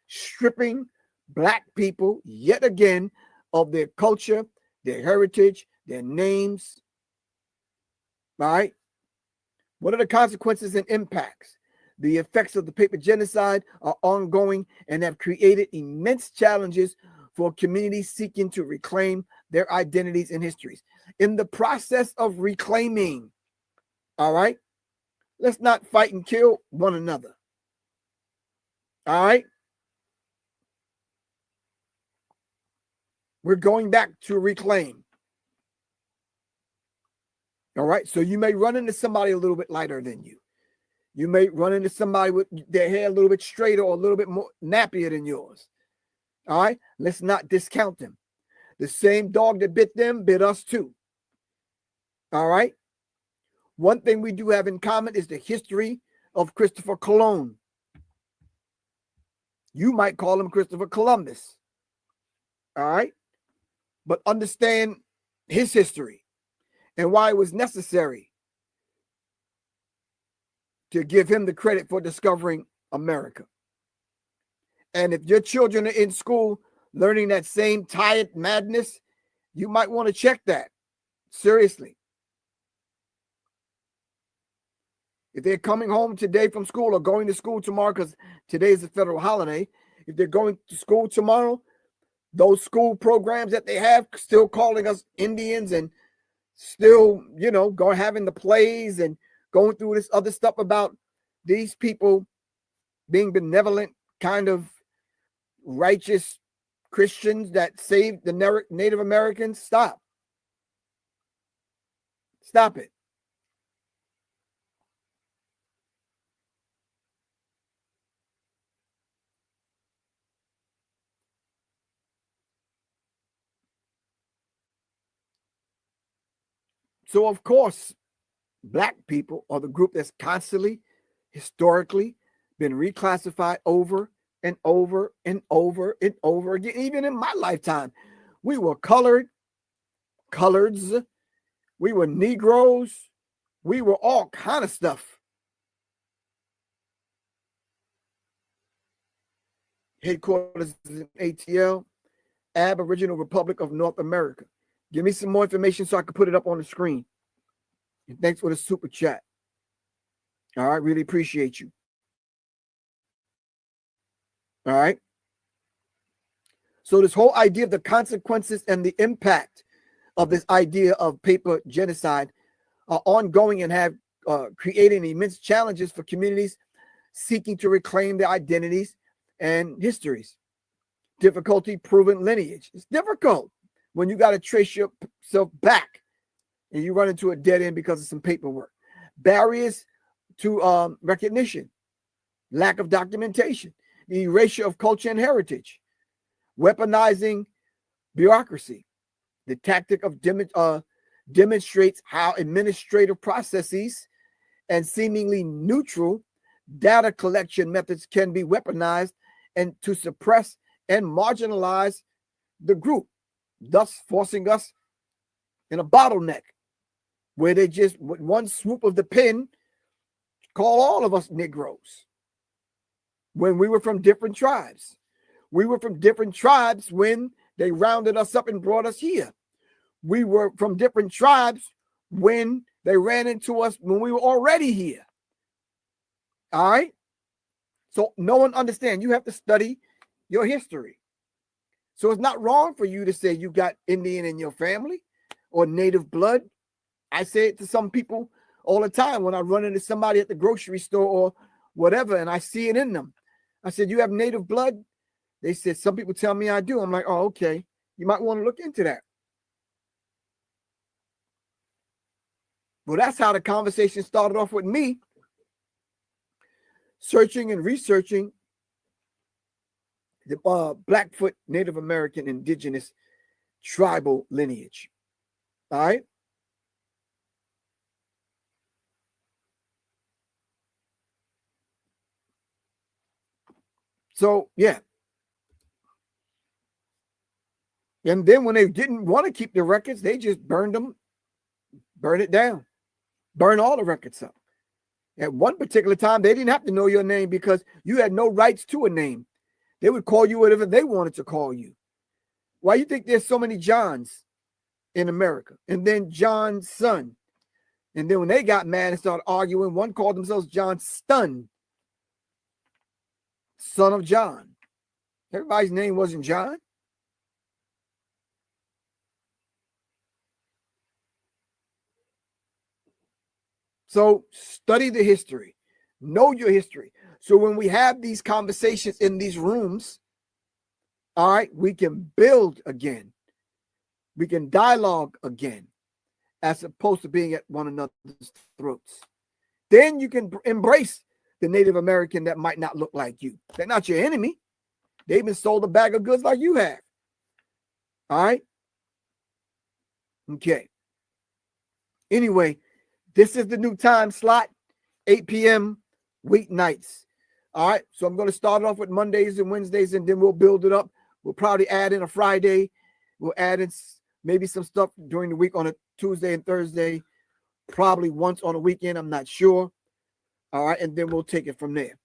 stripping Black people yet again of their culture, their heritage, their names. All right. What are the consequences and impacts? The effects of the paper genocide are ongoing and have created immense challenges for communities seeking to reclaim their identities and histories. In the process of reclaiming, all right, let's not fight and kill one another. All right. We're going back to reclaim. All right. So you may run into somebody a little bit lighter than you. You may run into somebody with their hair a little bit straighter or a little bit more nappier than yours. All right. Let's not discount them. The same dog that bit them bit us too. All right. One thing we do have in common is the history of Christopher Columbus. You might call him Christopher Columbus. All right. But understand his history and why it was necessary to give him the credit for discovering America. And if your children are in school learning that same tired madness, you might want to check that seriously. If they're coming home today from school or going to school tomorrow, because today is a federal holiday, if they're going to school tomorrow, those school programs that they have still calling us Indians and still, going having the plays and going through this other stuff about these people being benevolent, kind of righteous Christians that saved the Native Americans. Stop. Stop it. So, of course, Black people are the group that's constantly, historically, been reclassified over and over and over and over again. Even in my lifetime, we were coloreds, we were Negroes, we were all kind of stuff. Headquarters is in ATL, Aboriginal Republic of North America. Give me some more information so I can put it up on the screen. And thanks for the super chat. All right, really appreciate you. All right. So this whole idea of the consequences and the impact of this idea of paper genocide are ongoing and have created immense challenges for communities seeking to reclaim their identities and histories. Difficulty proving lineage. It's difficult when you got to trace yourself back and you run into a dead end because of some paperwork. barriers to recognition, lack of documentation, the erasure of culture and heritage, weaponizing bureaucracy. The tactic of demonstrates how administrative processes and seemingly neutral data collection methods can be weaponized and to suppress and marginalize the group, thus forcing us in a bottleneck where they just, with one swoop of the pen, call all of us Negroes when we were from different tribes. We were from different tribes when they rounded us up and brought us here. We were from different tribes when they ran into us when we were already here. All right? So no one understands. You have to study your history. So it's not wrong for you to say you got Indian in your family or native blood. I say it to some people all the time when I run into somebody at the grocery store or whatever, and I see it in them. I said, you have native blood? They said, some people tell me I do. I'm like, oh, okay. You might want to look into that. Well, that's how the conversation started off with me searching and researching the Blackfoot Native American indigenous tribal lineage. All right. So, yeah. And then when they didn't want to keep the records, they just burned them, burn it down, burn all the records up. At one particular time, they didn't have to know your name because you had no rights to a name. They would call you whatever they wanted to call you. Why you think there's so many Johns in America? And then John's son. And then when they got mad and started arguing, one called themselves John Stun, son of John. Everybody's name wasn't John. So study the history. Know your history. So when we have these conversations in these rooms, all right, we can build again. We can dialogue again, as opposed to being at one another's throats. Then you can embrace the Native American that might not look like you. They're not your enemy. They've been sold a bag of goods like you have. All right. Okay. Anyway, this is the new time slot, 8 p.m. weeknights. All right. So I'm going to start off with Mondays and Wednesdays, and then we'll build it up. We'll probably add in a Friday. We'll add in maybe some stuff during the week on a Tuesday and Thursday, probably once on a weekend. I'm not sure. All right. And then we'll take it from there.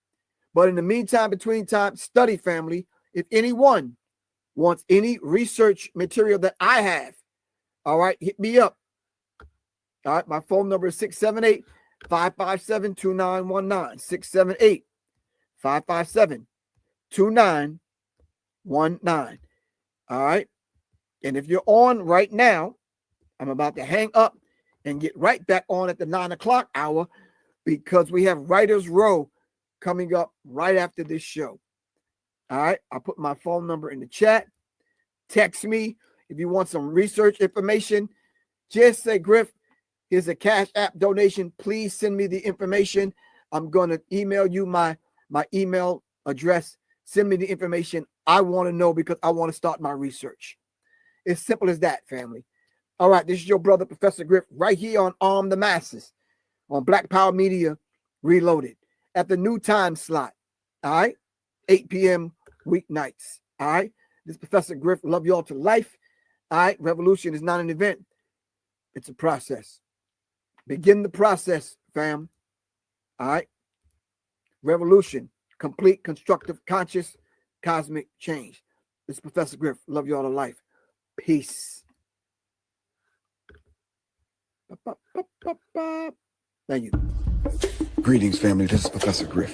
But in the meantime, between time, study, family. If anyone wants any research material that I have, all right, hit me up. All right. My phone number is 678-557-2919. 678-557-2919. All right. And if you're on right now, I'm about to hang up and get right back on at the 9 o'clock hour because we have Writers Row coming up right after this show. All right. I'll put my phone number in the chat. Text me if you want some research information. Just say, Griff, here's a Cash App donation. Please send me the information. I'm going to email you my email address. Send me the information I want to know because I want to start my research. It's simple as that, family. All right, this is your brother, Professor Griff, right here on Arm the Masses on Black Power Media Reloaded at the new time slot. All right, 8 p.m. weeknights. All right, this is Professor Griff. Love you all to life. All right, revolution is not an event. It's a process. Begin the process, fam. All right, revolution, complete, constructive, conscious, cosmic change. This is Professor Griff. Love you all to life. Peace. Thank you. Greetings, family. This is Professor Griff.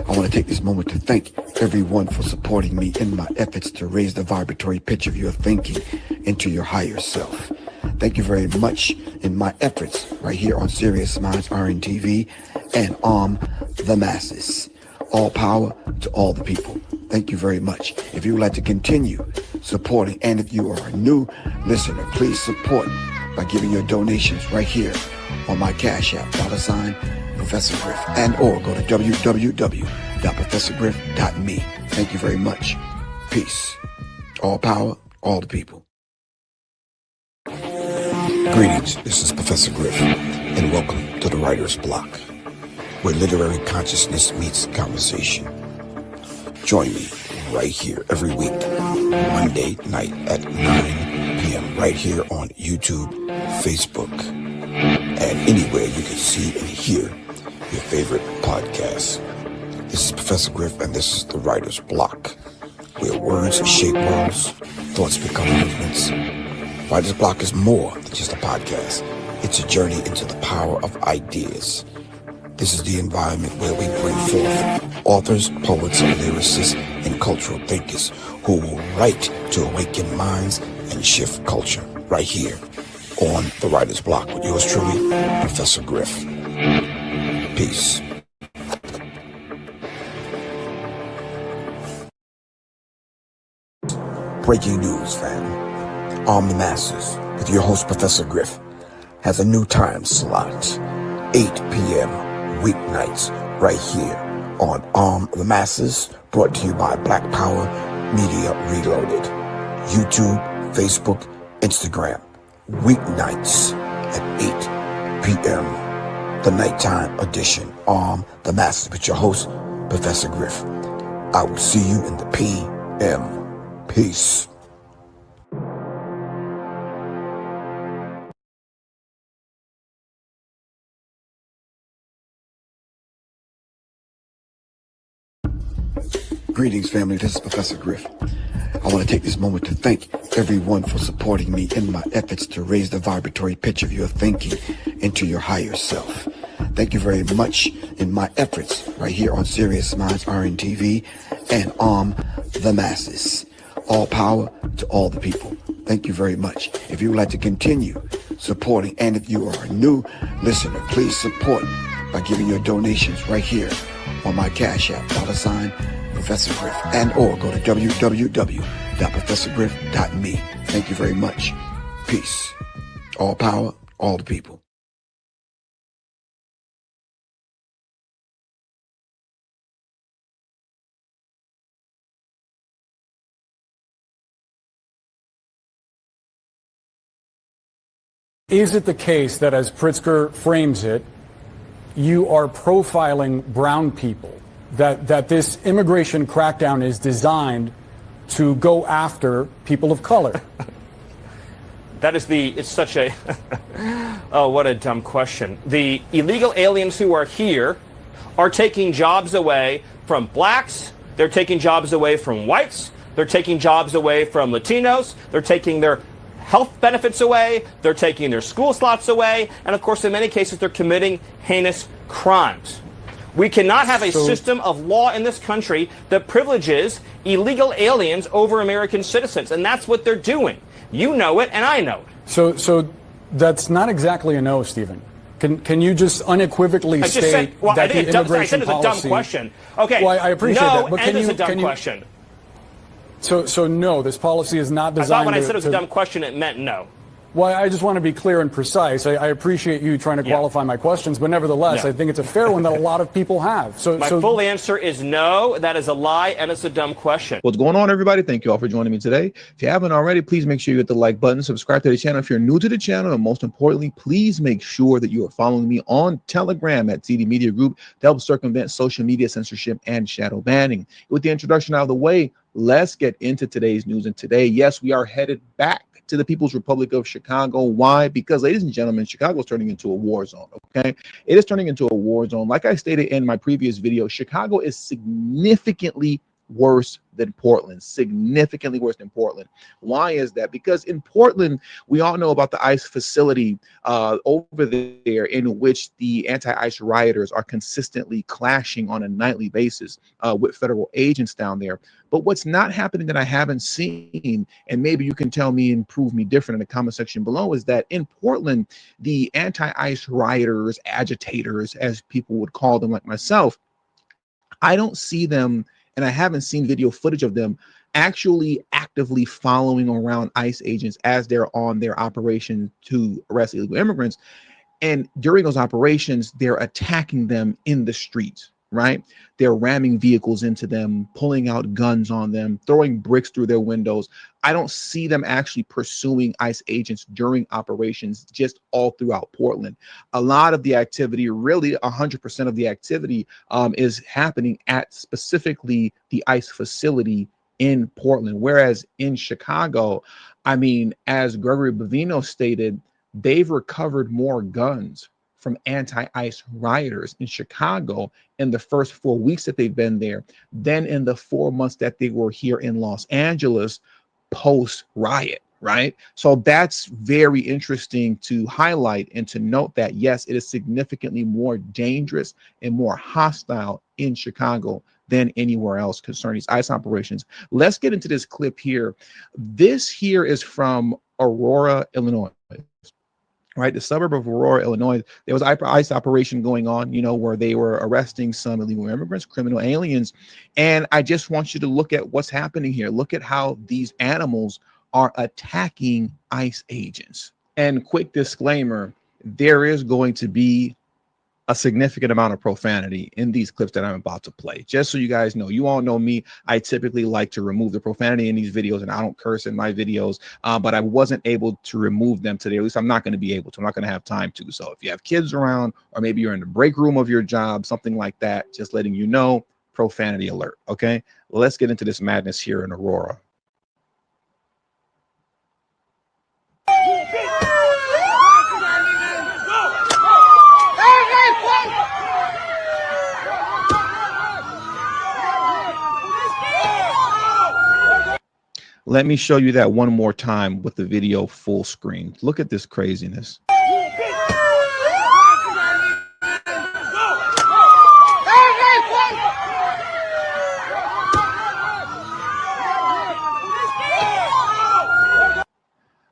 I want to take this moment to thank everyone for supporting me in my efforts to raise the vibratory pitch of your thinking into your higher self. Thank you very much in my efforts right here on Serious Minds RNTV and Arm the Masses. All power to all the people. Thank you very much. If you would like to continue supporting, and if you are a new listener, please support by giving your donations right here on my Cash App, $ Professor Griff, and or go to www.professorgriff.me. Thank you very much. Peace. All power, all the people. Greetings, this is Professor Griff, and welcome to the Writer's Block, where literary consciousness meets conversation. Join me right here every week, Monday night at 9 p.m. right here on YouTube, Facebook, and anywhere you can see and hear your favorite podcasts. This is Professor Griff, and this is the Writer's Block, where words shape worlds, thoughts become movements. Writer's Block is more than just a podcast. It's a journey into the power of ideas. This is the environment where we bring forth authors, poets, lyricists, and cultural thinkers who will write to awaken minds and shift culture right here on the Writer's Block with yours truly, Professor Griff. Peace. Breaking news, fam. The Masses, with your host, Professor Griff, has a new time slot, 8 p.m. weeknights, right here on the Masses, brought to you by Black Power Media Reloaded. YouTube, Facebook, Instagram, weeknights at 8 p.m. The nighttime edition on the Masses with your host, Professor Griff. I will see you in the PM. Peace. Greetings, family. This is Professor Griff. I want to take this moment to thank everyone for supporting me in my efforts to raise the vibratory pitch of your thinking into your higher self. Thank you very much in my efforts right here on Serious Minds RNTV and on the Masses. All power to all the people. Thank you very much. If you would like to continue supporting, and if you are a new listener, please support by giving your donations right here on my Cash App, $ Professor Griff, and or go to www.professorgriff.me. Thank you very much. Peace. All power, all the people. Is it the case that, as Pritzker frames it, you are profiling brown people? That this immigration crackdown is designed to go after people of color? It's such a, oh, what a dumb question. The illegal aliens who are here are taking jobs away from blacks, they're taking jobs away from whites, they're taking jobs away from Latinos, they're taking their health benefits away, they're taking their school slots away, and of course in many cases they're committing heinous crimes. We cannot have a system of law in this country that privileges illegal aliens over American citizens, and that's what they're doing. You know it, and I know it. So that's not exactly a no, Stephen. Can you just unequivocally state that the immigration I said it's policy... a dumb question. Okay. Well, I appreciate that, but it's a dumb question. So no, this policy is not designed. I thought when I said it was a dumb question, it meant no. Well, I just want to be clear and precise. I appreciate you trying to qualify my questions, but nevertheless, I think it's a fair one that a lot of people have. My full answer is no. That is a lie, and it's a dumb question. What's going on, everybody? Thank you all for joining me today. If you haven't already, please make sure you hit the like button, subscribe to the channel if you're new to the channel, and most importantly, please make sure that you are following me on Telegram at CD Media Group to help circumvent social media censorship and shadow banning. With the introduction out of the way, let's get into today's news. And today, yes, we are headed back to the People's Republic of Chicago. Why? Because, ladies and gentlemen, Chicago is turning into a war zone, okay? It is turning into a war zone. Like I stated in my previous video, Chicago is significantly worse than Portland, significantly worse than Portland. Why is that? Because in Portland, we all know about the ICE facility over there in which the anti-ICE rioters are consistently clashing on a nightly basis with federal agents down there. But what's not happening that I haven't seen, and maybe you can tell me and prove me different in the comment section below, is that in Portland, the anti-ICE rioters, agitators, as people would call them like myself, I don't see them, and I haven't seen video footage of them actually actively following around ICE agents as they're on their operation to arrest illegal immigrants. And during those operations, they're attacking them in the streets, right? They're ramming vehicles into them, pulling out guns on them, throwing bricks through their windows. I don't see them actually pursuing ICE agents during operations just all throughout Portland. A lot of the activity, really 100% of the activity, is happening at specifically the ICE facility in Portland. Whereas in Chicago, I mean, as Gregory Bavino stated, they've recovered more guns from anti-ICE rioters in Chicago in the first 4 weeks that they've been there than in the 4 months that they were here in Los Angeles post-riot, right? So that's very interesting to highlight and to note that, yes, it is significantly more dangerous and more hostile in Chicago than anywhere else concerning these ICE operations. Let's get into this clip here. This here is from Aurora, Illinois. Right, the suburb of Aurora, Illinois. There was an ICE operation going on, you know, where they were arresting some illegal immigrants, criminal aliens. And I just want you to look at what's happening here. Look at how these animals are attacking ICE agents. And quick disclaimer, there is going to be a significant amount of profanity in these clips that I'm about to play. Just so you guys know, you all know me. I typically like to remove the profanity in these videos, and I don't curse in my videos, but I wasn't able to remove them today. At least I'm not going to be able to. I'm not going to have time to. So if you have kids around, or maybe you're in the break room of your job, something like that, just letting you know, profanity alert. Okay, let's get into this madness here in Aurora. Let me show you that one more time with the video full screen. Look at this craziness.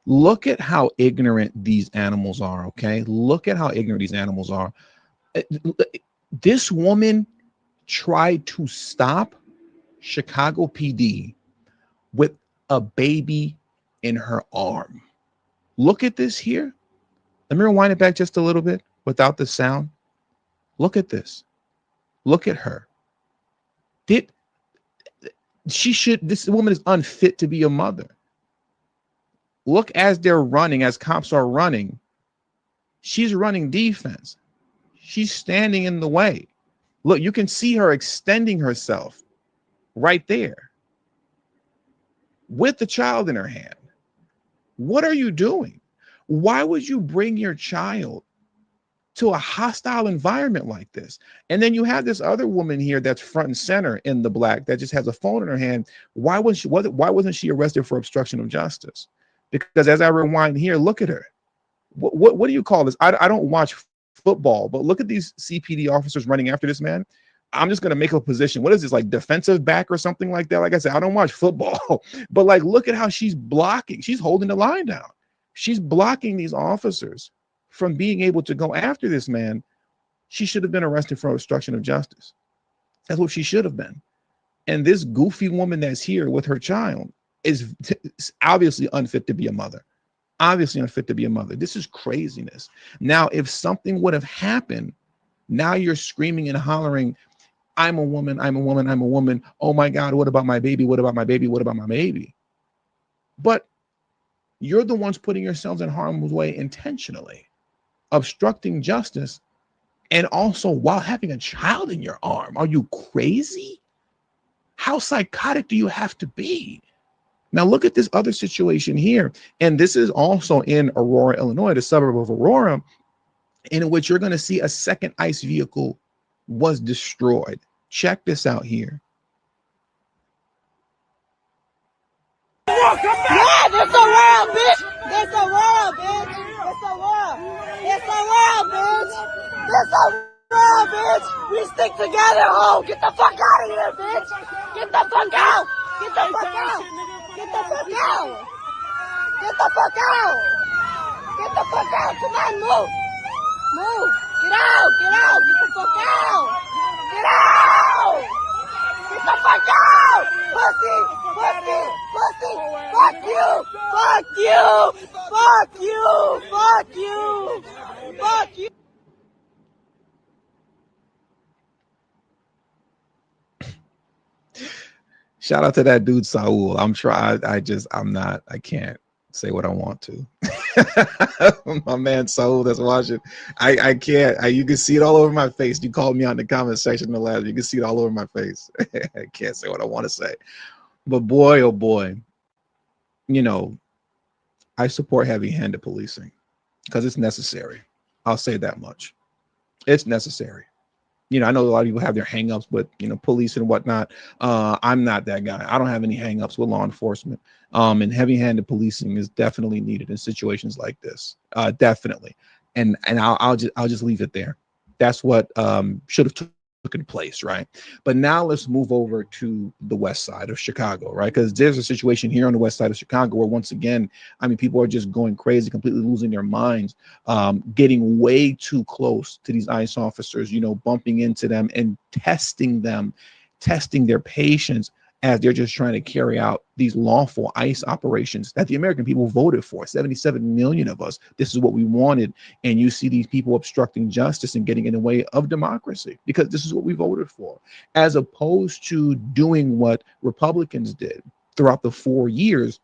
Look at how ignorant these animals are, okay? Look at how ignorant these animals are. This woman tried to stop Chicago PD with a baby in her arm. Look at this here. Let me rewind it back just a little bit without the sound. Look at this. Look at her. This woman is unfit to be a mother. Look, as they're running, as cops are running, she's running defense. She's standing in the way. Look, you can see her extending herself right there with the child in her hand. What are you doing? Why would you bring your child to a hostile environment like this? And then you have this other woman here that's front and center in the Blacc that just has a phone in her hand. Why wasn't she arrested for obstruction of justice? Because as I rewind here, look at her. What do you call this? I don't watch football, but look at these CPD officers running after this man. I'm just going to make a position. What is this, like defensive back or something like that? Like I said, I don't watch football, but like, look at how she's blocking. She's holding the line down. She's blocking these officers from being able to go after this man. She should have been arrested for obstruction of justice. That's what she should have been. And this goofy woman that's here with her child is obviously unfit to be a mother. Obviously unfit to be a mother. This is craziness. Now, if something would have happened, now you're screaming and hollering, I'm a woman, I'm a woman, I'm a woman. Oh my God, what about my baby? What about my baby? What about my baby? But you're the ones putting yourselves in harm's way intentionally, obstructing justice, and also while having a child in your arm. Are you crazy? How psychotic do you have to be? Now look at this other situation here. And this is also in Aurora, Illinois, the suburb of Aurora, in which you're going to see a second ICE vehicle was destroyed. Check this out here. Yeah, this the world, bitch. This the world, bitch. This the world. It's the world, bitch. This the world, bitch. We stick together, ho. Get the fuck out of here, bitch. Get the fuck out. Get the fuck out. Get the fuck out. Get the fuck out. Get the fuck out. Come on, move. Move. Get out. Get out. Get the fuck out. Get out. Get the fuck out. Pussy. Pussy. Pussy. Fuck you. Fuck you. Fuck you. Fuck you. Fuck you. Shout out to that dude Saul. I can't say what I want to. My man Saul that's watching. I can't. You can see it all over my face. You called me out in the comment section in the last. You can see it all over my face. I can't say what I want to say. But boy, oh boy, you know, I support heavy-handed policing because it's necessary. I'll say that much. It's necessary. You know, I know a lot of people have their hangups with, you know, police and whatnot. I'm not that guy. I don't have any hangups with law enforcement. And heavy-handed policing is definitely needed in situations like this. Definitely. And I'll just leave it there. That's what should have taken place, right? But now let's move over to the west side of Chicago, right? Because there's a situation here on the west side of Chicago where, once again, I mean, people are just going crazy, completely losing their minds, getting way too close to these ICE officers, you know, bumping into them and testing their patience as they're just trying to carry out these lawful ICE operations that the American people voted for. 77 million of us. This is what we wanted. And you see these people obstructing justice and getting in the way of democracy because this is what we voted for, as opposed to doing what Republicans did throughout the 4 years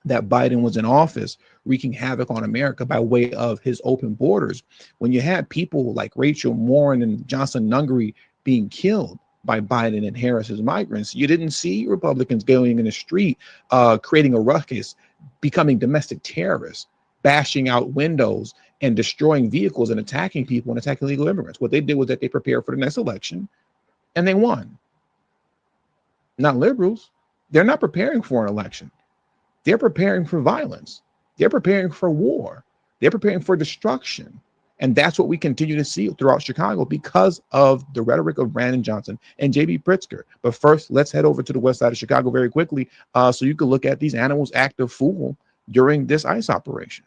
that Biden was in office, wreaking havoc on America by way of his open borders. When you had people like Rachel Warren and Johnson Nungery being killed by Biden and Harris's migrants, you didn't see Republicans going in the street, creating a ruckus, becoming domestic terrorists, bashing out windows and destroying vehicles and attacking people and attacking illegal immigrants. What they did was that they prepared for the next election and they won. Not liberals. They're not preparing for an election. They're preparing for violence. They're preparing for war. They're preparing for destruction. And that's what we continue to see throughout Chicago because of the rhetoric of Brandon Johnson and J.B. Pritzker. But first, let's head over to the west side of Chicago very quickly so you can look at these animals act a fool during this ICE operation.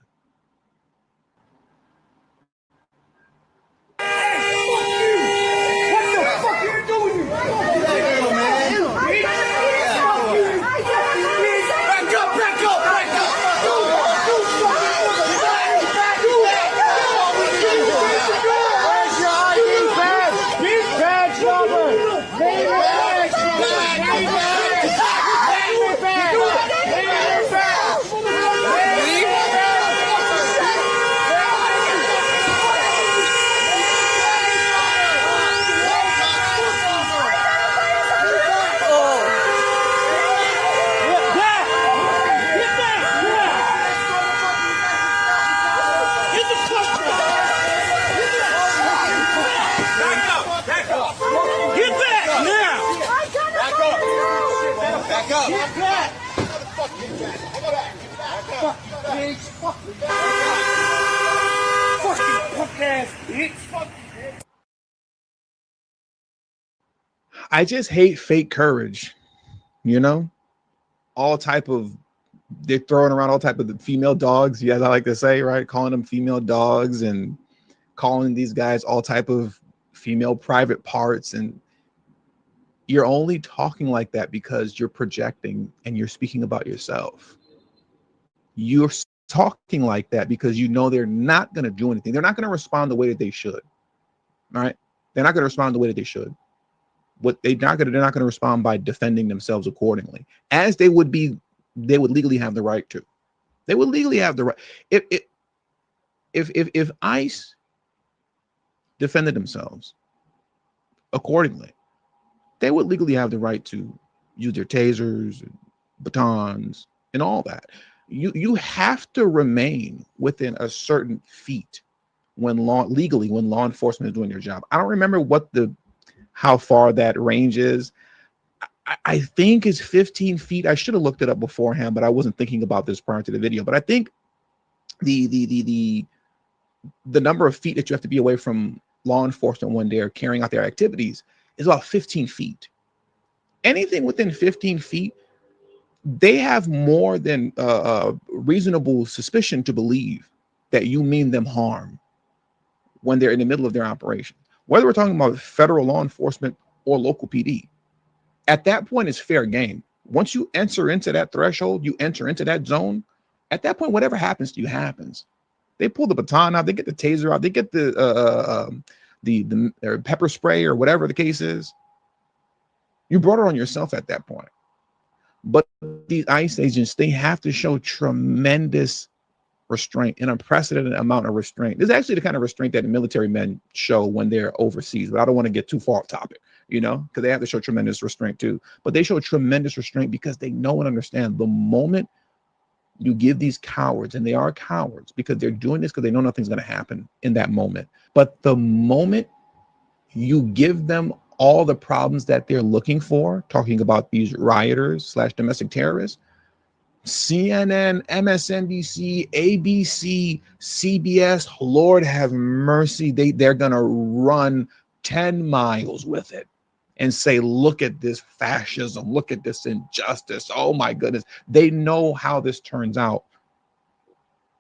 I just hate fake courage, you know, they're throwing around all type of the female dogs, as I like to say, right? Calling them female dogs and calling these guys all type of female private parts. And you're only talking like that because you're projecting and you're speaking about yourself. You're talking like that because you know they're not going to do anything. They're not going to respond the way that they should. All right. They're not going to respond the way that they should. They're not going to respond by defending themselves accordingly, as they would legally have the right to. They would legally have the right. If ICE defended themselves accordingly, they would legally have the right to use their tasers and batons and all that. You have to remain within a certain feet when law enforcement is doing their job. I don't remember how far that range is. I think it's 15 feet. I should have looked it up beforehand, but I wasn't thinking about this prior to the video. But I think the number of feet that you have to be away from law enforcement when they're carrying out their activities is about 15 feet. Anything within 15 feet, they have more than reasonable suspicion to believe that you mean them harm when they're in the middle of their operation. Whether we're talking about federal law enforcement or local PD, at that point it's fair game. Once you enter into that threshold, you enter into that zone, at that point, whatever happens to you happens. They pull the baton out, they get the taser out, they get the pepper spray or whatever the case is. You brought it on yourself at that point. But these ICE agents, they have to show tremendous restraint, an unprecedented amount of restraint. This is actually the kind of restraint that the military men show when they're overseas, but I don't want to get too far off topic, because they have to show tremendous restraint too. But they show tremendous restraint because they know and understand the moment you give these cowards, and they are cowards because they're doing this because they know nothing's going to happen in that moment. But the moment you give them all the problems that they're looking for, talking about these rioters / domestic terrorists, CNN, MSNBC, ABC, CBS, Lord have mercy, they're going to run 10 miles with it and say, look at this fascism, look at this injustice. Oh my goodness. They know how this turns out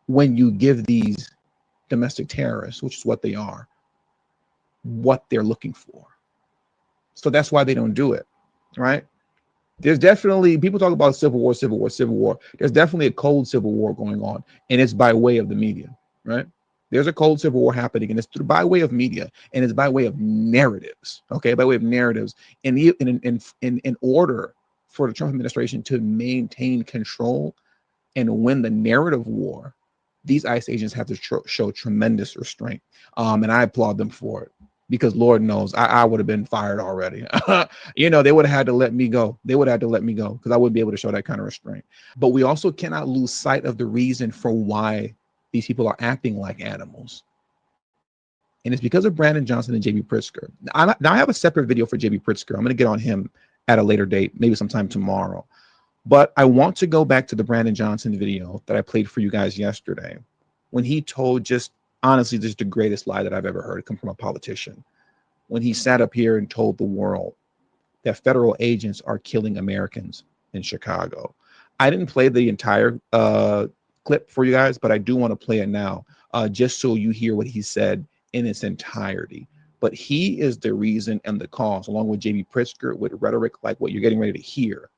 when you give these domestic terrorists, which is what they are, what they're looking for. So that's why they don't do it, right? There's definitely, people talk about civil war. There's definitely a cold civil war going on, and it's by way of the media, right? There's a cold civil war happening, and it's by way of media, and it's by way of narratives, okay? By way of narratives. And in order for the Trump administration to maintain control and win the narrative war, these ICE agents have to show tremendous restraint. And I applaud them for it. Because Lord knows I would have been fired already. They would have had to let me go. They would have had to let me go because I wouldn't be able to show that kind of restraint. But we also cannot lose sight of the reason for why these people are acting like animals. And it's because of Brandon Johnson and J.B. Pritzker. Now I have a separate video for J.B. Pritzker. I'm going to get on him at a later date, maybe sometime tomorrow. But I want to go back to the Brandon Johnson video that I played for you guys yesterday, when he told honestly, this is the greatest lie that I've ever heard come from a politician. When he sat up here and told the world that federal agents are killing Americans in Chicago. I didn't play the entire clip for you guys, but I do want to play it now, just so you hear what he said in its entirety. But he is the reason and the cause, along with J.B. Pritzker, with rhetoric like what you're getting ready to hear,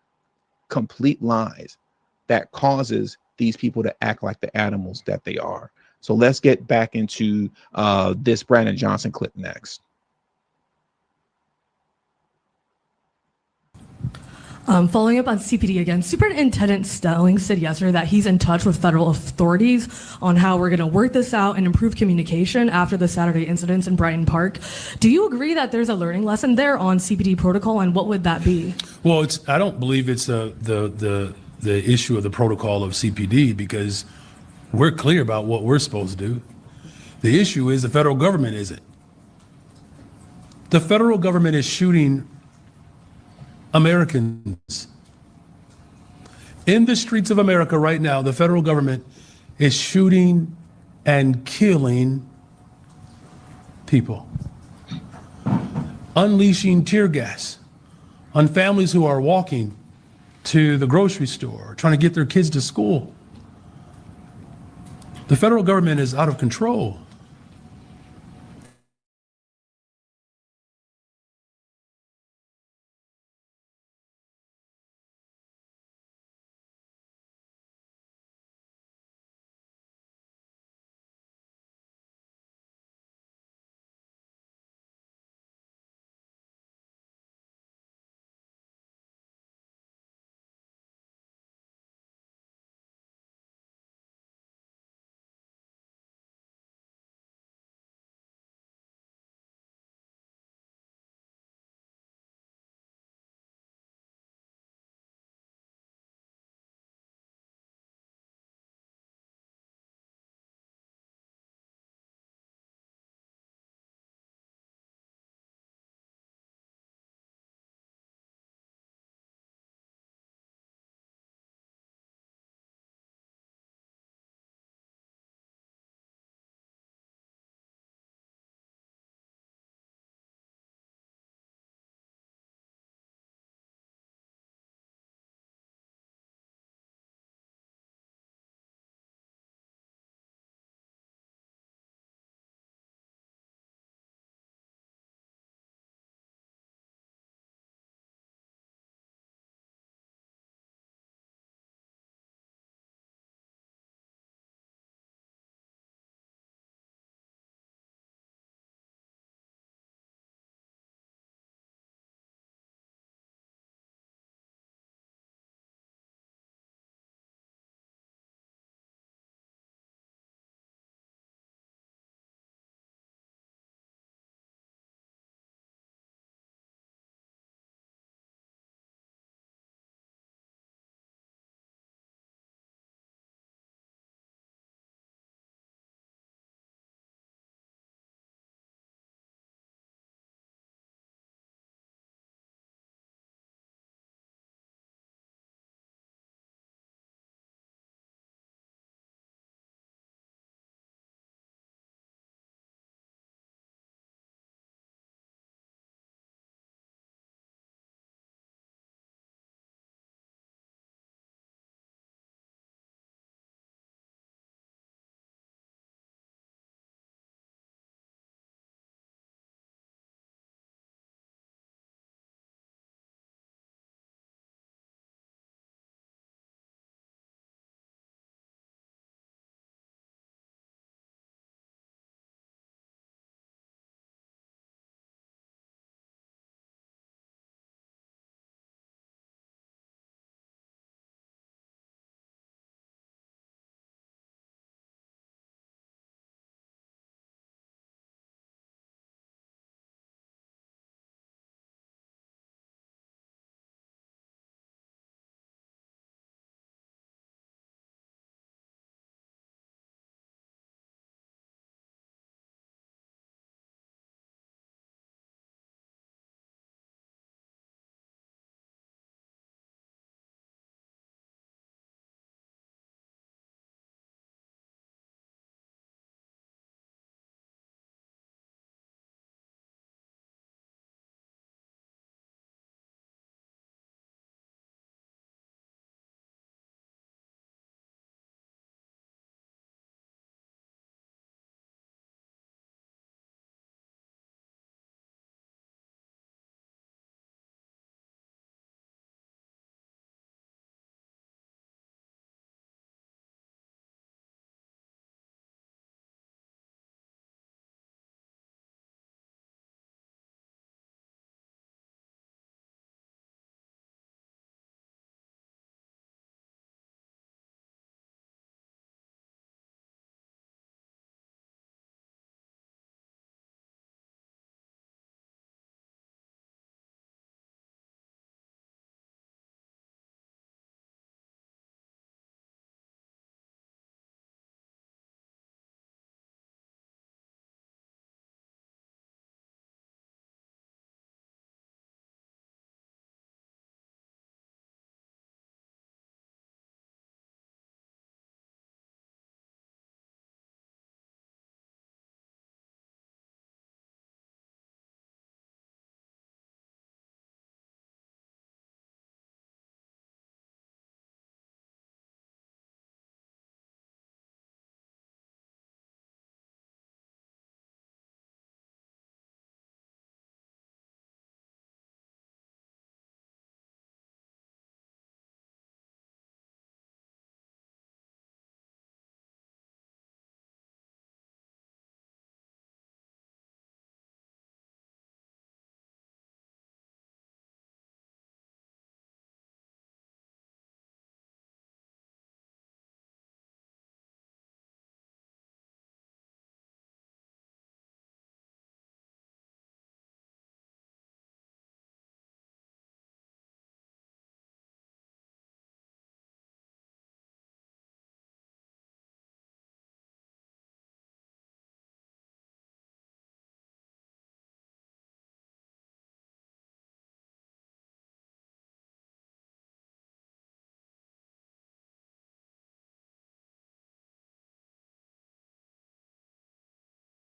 complete lies that causes these people to act like the animals that they are. So let's get back into this Brandon Johnson clip next. Following up on CPD again, Superintendent Stelling said yesterday that he's in touch with federal authorities on how we're going to work this out and improve communication after the Saturday incidents in Brighton Park. Do you agree that there's a learning lesson there on CPD protocol, and what would that be? Well, I don't believe it's the issue of the protocol of CPD, because we're clear about what we're supposed to do. The issue is the federal government isn't. The federal government is shooting Americans. In the streets of America right now, the federal government is shooting and killing people, unleashing tear gas on families who are walking to the grocery store, trying to get their kids to school. The federal government is out of control.